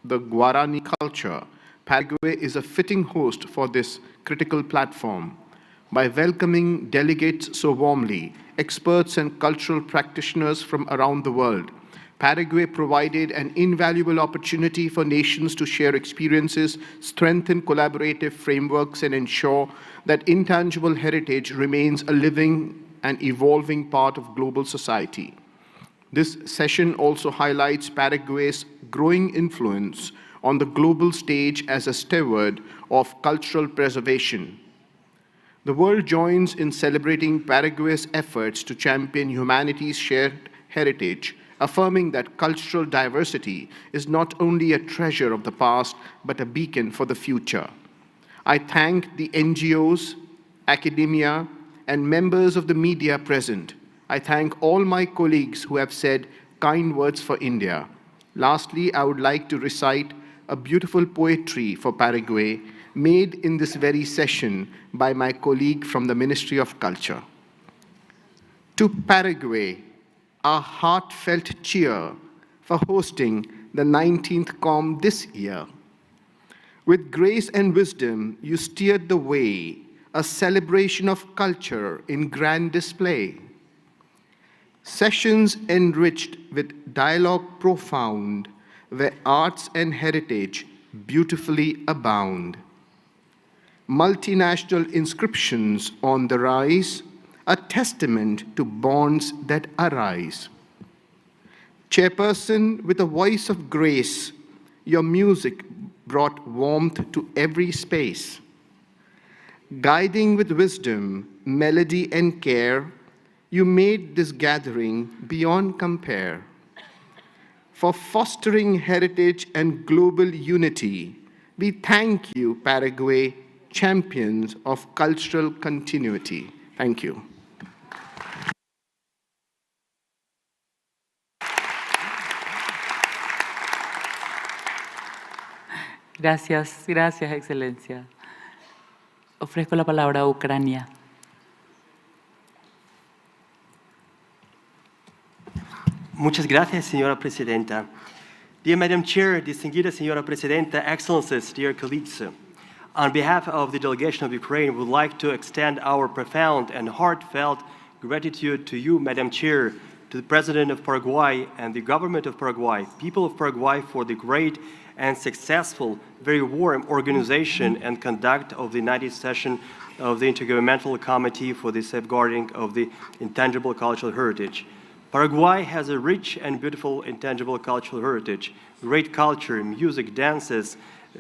the Guarani culture, Paraguay is a fitting host for this critical platform. By welcoming delegates so warmly, experts and cultural practitioners from around the world, Paraguay provided an invaluable opportunity for nations to share experiences, strengthen collaborative frameworks, and ensure that intangible heritage remains a living and evolving part of global society. This session also highlights Paraguay's growing influence on the global stage as a steward of cultural preservation. The world joins in celebrating Paraguay's efforts to champion humanity's shared heritage affirming that cultural diversity is not only a treasure of the past, but a beacon for the future. I thank the NGOs, academia, and members of the media present. I thank all my colleagues who have said kind words for India. Lastly, I would like to recite a beautiful poetry for Paraguay made in this very session by my colleague from the Ministry of Culture. To Paraguay, a heartfelt cheer for hosting the 19th COM this year. With grace and wisdom, you steered the way, a celebration of culture in grand display. Sessions enriched with dialogue profound, where arts and heritage beautifully abound. Multinational inscriptions on the rise, a testament to bonds that arise. Chairperson, with a voice of grace, your music brought warmth to every space. Guiding with wisdom, melody, and care, you made this gathering beyond compare. For fostering heritage and global unity, we thank you, Paraguay, champions of cultural continuity. Thank you. Gracias, gracias, Excelencia. Ofrezco la palabra a Ucrania. Muchas gracias, señora presidenta. Dear Madam Chair, distinguida señora presidenta, excellencies, dear colleagues, on behalf of the delegation of Ukraine, we would like to extend our profound and heartfelt gratitude to you, Madam Chair, to the President of Paraguay and the government of Paraguay, people of Paraguay, for the great and successful, very warm organization and conduct of the 90th session of the Intergovernmental Committee for the Safeguarding of the Intangible Cultural Heritage. Paraguay has a rich and beautiful intangible cultural heritage, great culture, music, dances,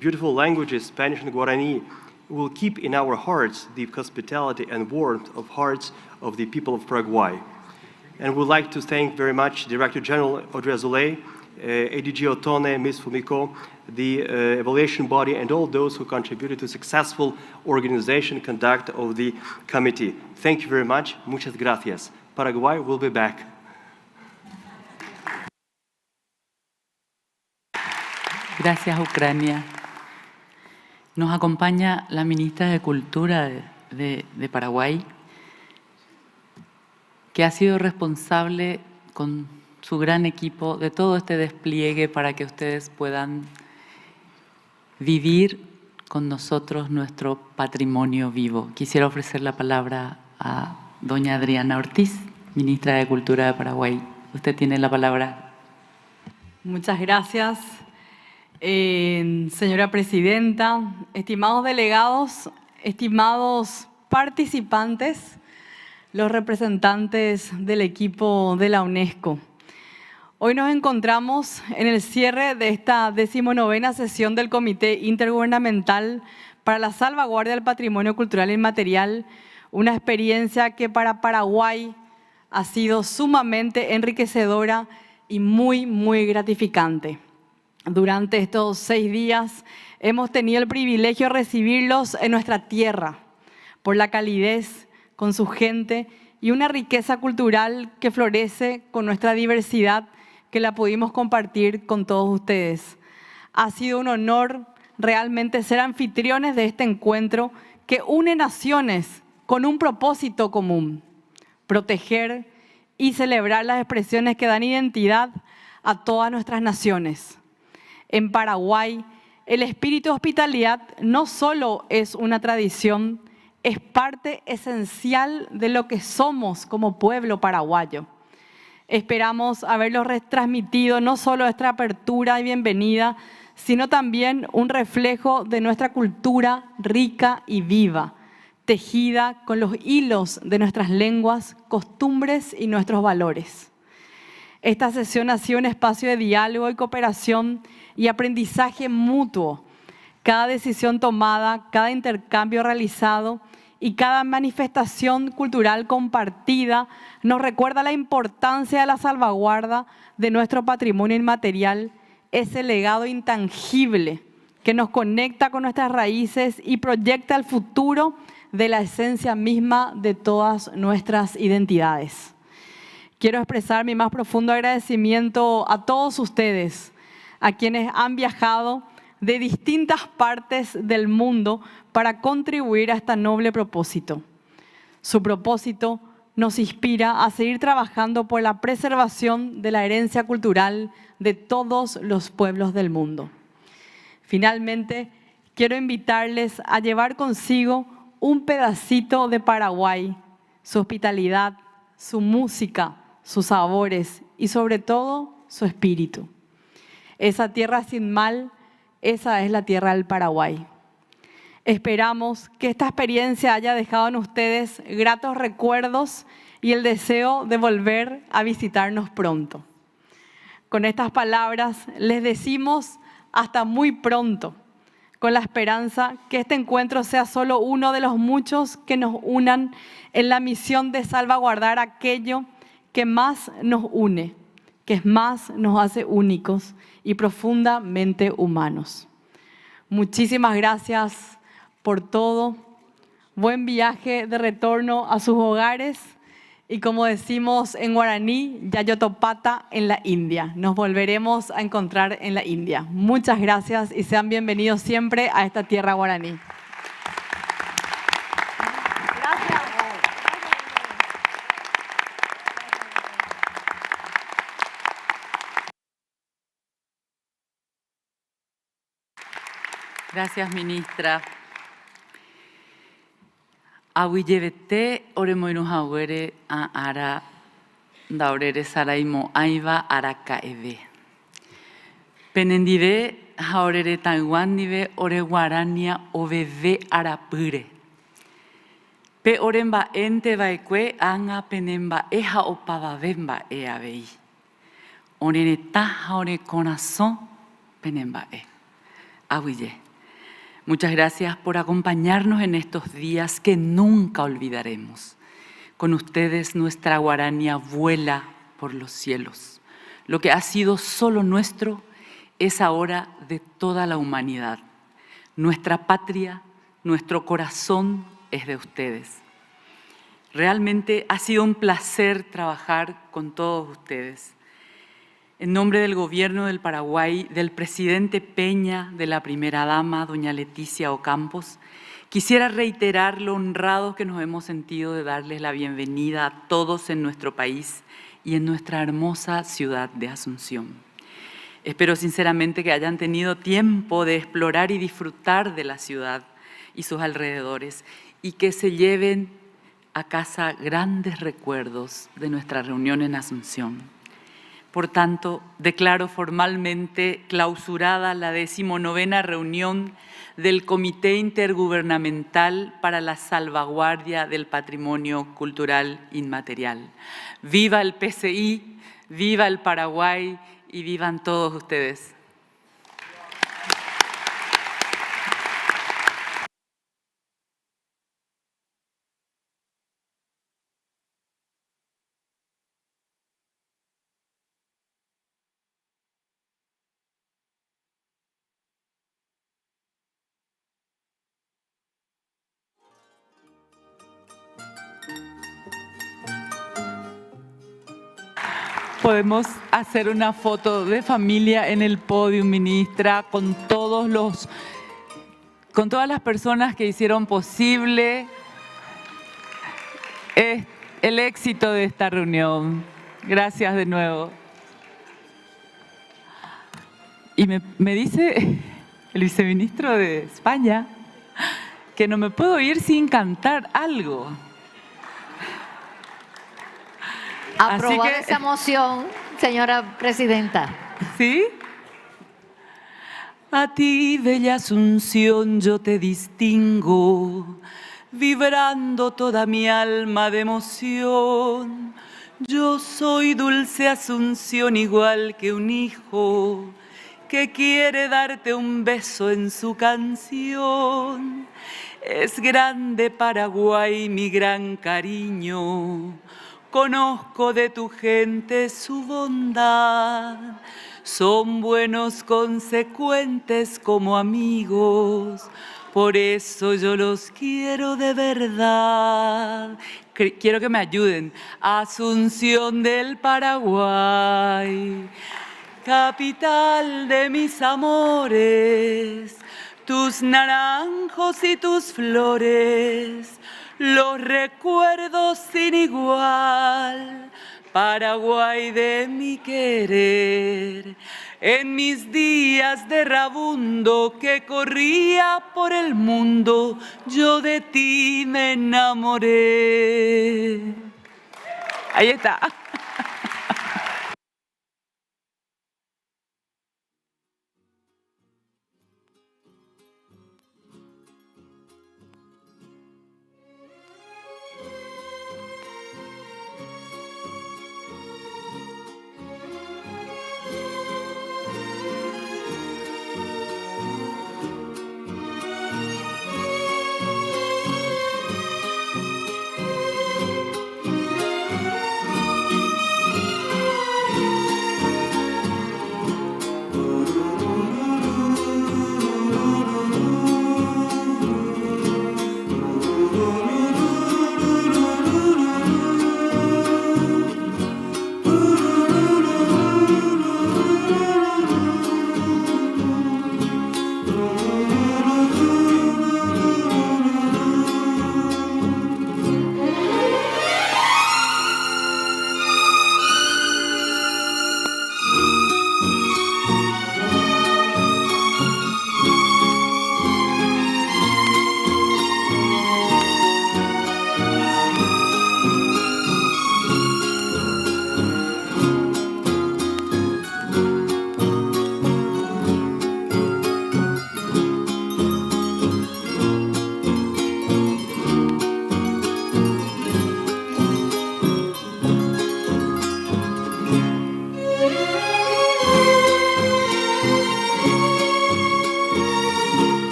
beautiful languages, Spanish and Guarani. We will keep in our hearts the hospitality and warmth of hearts of the people of Paraguay. And we'd like to thank very much Director General Audrey Azoulay, ADG Otone, Ms. Fumiko, the evaluation body, and all those who contributed to successful organization and conduct of the committee. Thank you very much. Muchas gracias. Paraguay will be back. Gracias, Ucrania. Nos acompaña la ministra de Cultura de Paraguay, que ha sido responsable con su gran equipo de todo este despliegue para que ustedes puedan vivir con nosotros nuestro patrimonio vivo. Quisiera ofrecer la palabra a doña Adriana Ortiz, ministra de Cultura de Paraguay. Usted tiene la palabra. Muchas gracias, señora presidenta, estimados delegados, estimados participantes, los representantes del equipo de la UNESCO. Hoy nos encontramos en el cierre de esta 19ª sesión del Comité Intergubernamental para la Salvaguardia del Patrimonio Cultural Inmaterial, una experiencia que para Paraguay ha sido sumamente enriquecedora y muy gratificante. Durante estos 6 días hemos tenido el privilegio de recibirlos en nuestra tierra por la calidez con su gente y una riqueza cultural que florece con nuestra diversidad que la pudimos compartir con todos ustedes. Ha sido un honor realmente ser anfitriones de este encuentro que une naciones con un propósito común: proteger y celebrar las expresiones que dan identidad a todas nuestras naciones. En Paraguay, el espíritu de hospitalidad no solo es una tradición, es parte esencial de lo que somos como pueblo paraguayo. Esperamos haberlos retransmitido no solo nuestra apertura y bienvenida, sino también un reflejo de nuestra cultura rica y viva, tejida con los hilos de nuestras lenguas, costumbres y nuestros valores. Esta sesión ha sido un espacio de diálogo y cooperación y aprendizaje mutuo. Cada decisión tomada, cada intercambio realizado y cada manifestación cultural compartida nos recuerda la importancia de la salvaguarda de nuestro patrimonio inmaterial, ese legado intangible que nos conecta con nuestras raíces y proyecta el futuro de la esencia misma de todas nuestras identidades. Quiero expresar mi más profundo agradecimiento a todos ustedes, a quienes han viajado de distintas partes del mundo para contribuir a este noble propósito. Su propósito nos inspira a seguir trabajando por la preservación de la herencia cultural de todos los pueblos del mundo. Finalmente, quiero invitarles a llevar consigo un pedacito de Paraguay, su hospitalidad, su música, sus sabores y sobre todo su espíritu. Esa tierra sin mal, esa es la tierra del Paraguay. Esperamos que esta experiencia haya dejado en ustedes gratos recuerdos y el deseo de volver a visitarnos pronto. Con estas palabras les decimos hasta muy pronto, con la esperanza que este encuentro sea solo uno de los muchos que nos unan en la misión de salvaguardar aquello que más nos une, que más nos hace únicos y profundamente humanos. Muchísimas gracias por todo. Buen viaje de retorno a sus hogares y, como decimos en guaraní, Yayotopata en la India. Nos volveremos a encontrar en la India. Muchas gracias y sean bienvenidos siempre a esta tierra guaraní. Gracias, ministra. Aguillevete oremoinu hauere a ara daurere saraimo aiva arakaeve. Penendive haurere taiwandive ore guarania oveve arapure. Pe oremba ente vaikue anga penemba eja opavavemba eavei. Orene taja ore corazón penemba e. Aguille. Muchas gracias por acompañarnos en estos días que nunca olvidaremos. Con ustedes nuestra guarania vuela por los cielos. Lo que ha sido solo nuestro es ahora de toda la humanidad. Nuestra patria, nuestro corazón es de ustedes. Realmente ha sido un placer trabajar con todos ustedes. En nombre del Gobierno del Paraguay, del presidente Peña, de la primera dama, doña Leticia Ocampos, quisiera reiterar lo honrados que nos hemos sentido de darles la bienvenida a todos en nuestro país y en nuestra hermosa ciudad de Asunción. Espero sinceramente que hayan tenido tiempo de explorar y disfrutar de la ciudad y sus alrededores y que se lleven a casa grandes recuerdos de nuestra reunión en Asunción. Por tanto, declaro formalmente clausurada la 19ª reunión del Comité Intergubernamental para la Salvaguardia del Patrimonio Cultural Inmaterial. ¡Viva el PCI! ¡Viva el Paraguay! Y vivan todos ustedes. Podemos hacer una foto de familia en el podio, ministra, con todas las personas que hicieron posible el éxito de esta reunión. Gracias de nuevo. Y me dice el viceministro de España que no me puedo ir sin cantar algo. Aprobar esa moción, señora presidenta. ¿Sí? A ti, bella Asunción, yo te distingo, vibrando toda mi alma de emoción. Yo soy dulce Asunción, igual que un hijo que quiere darte un beso en su canción. Es grande Paraguay mi gran cariño, conozco de tu gente su bondad. Son buenos, consecuentes como amigos, por eso yo los quiero de verdad. Quiero que me ayuden. Asunción del Paraguay, capital de mis amores, tus naranjos y tus flores, los recuerdos sin igual, Paraguay de mi querer. En mis días de rabundo que corría por el mundo, yo de ti me enamoré. Ahí está.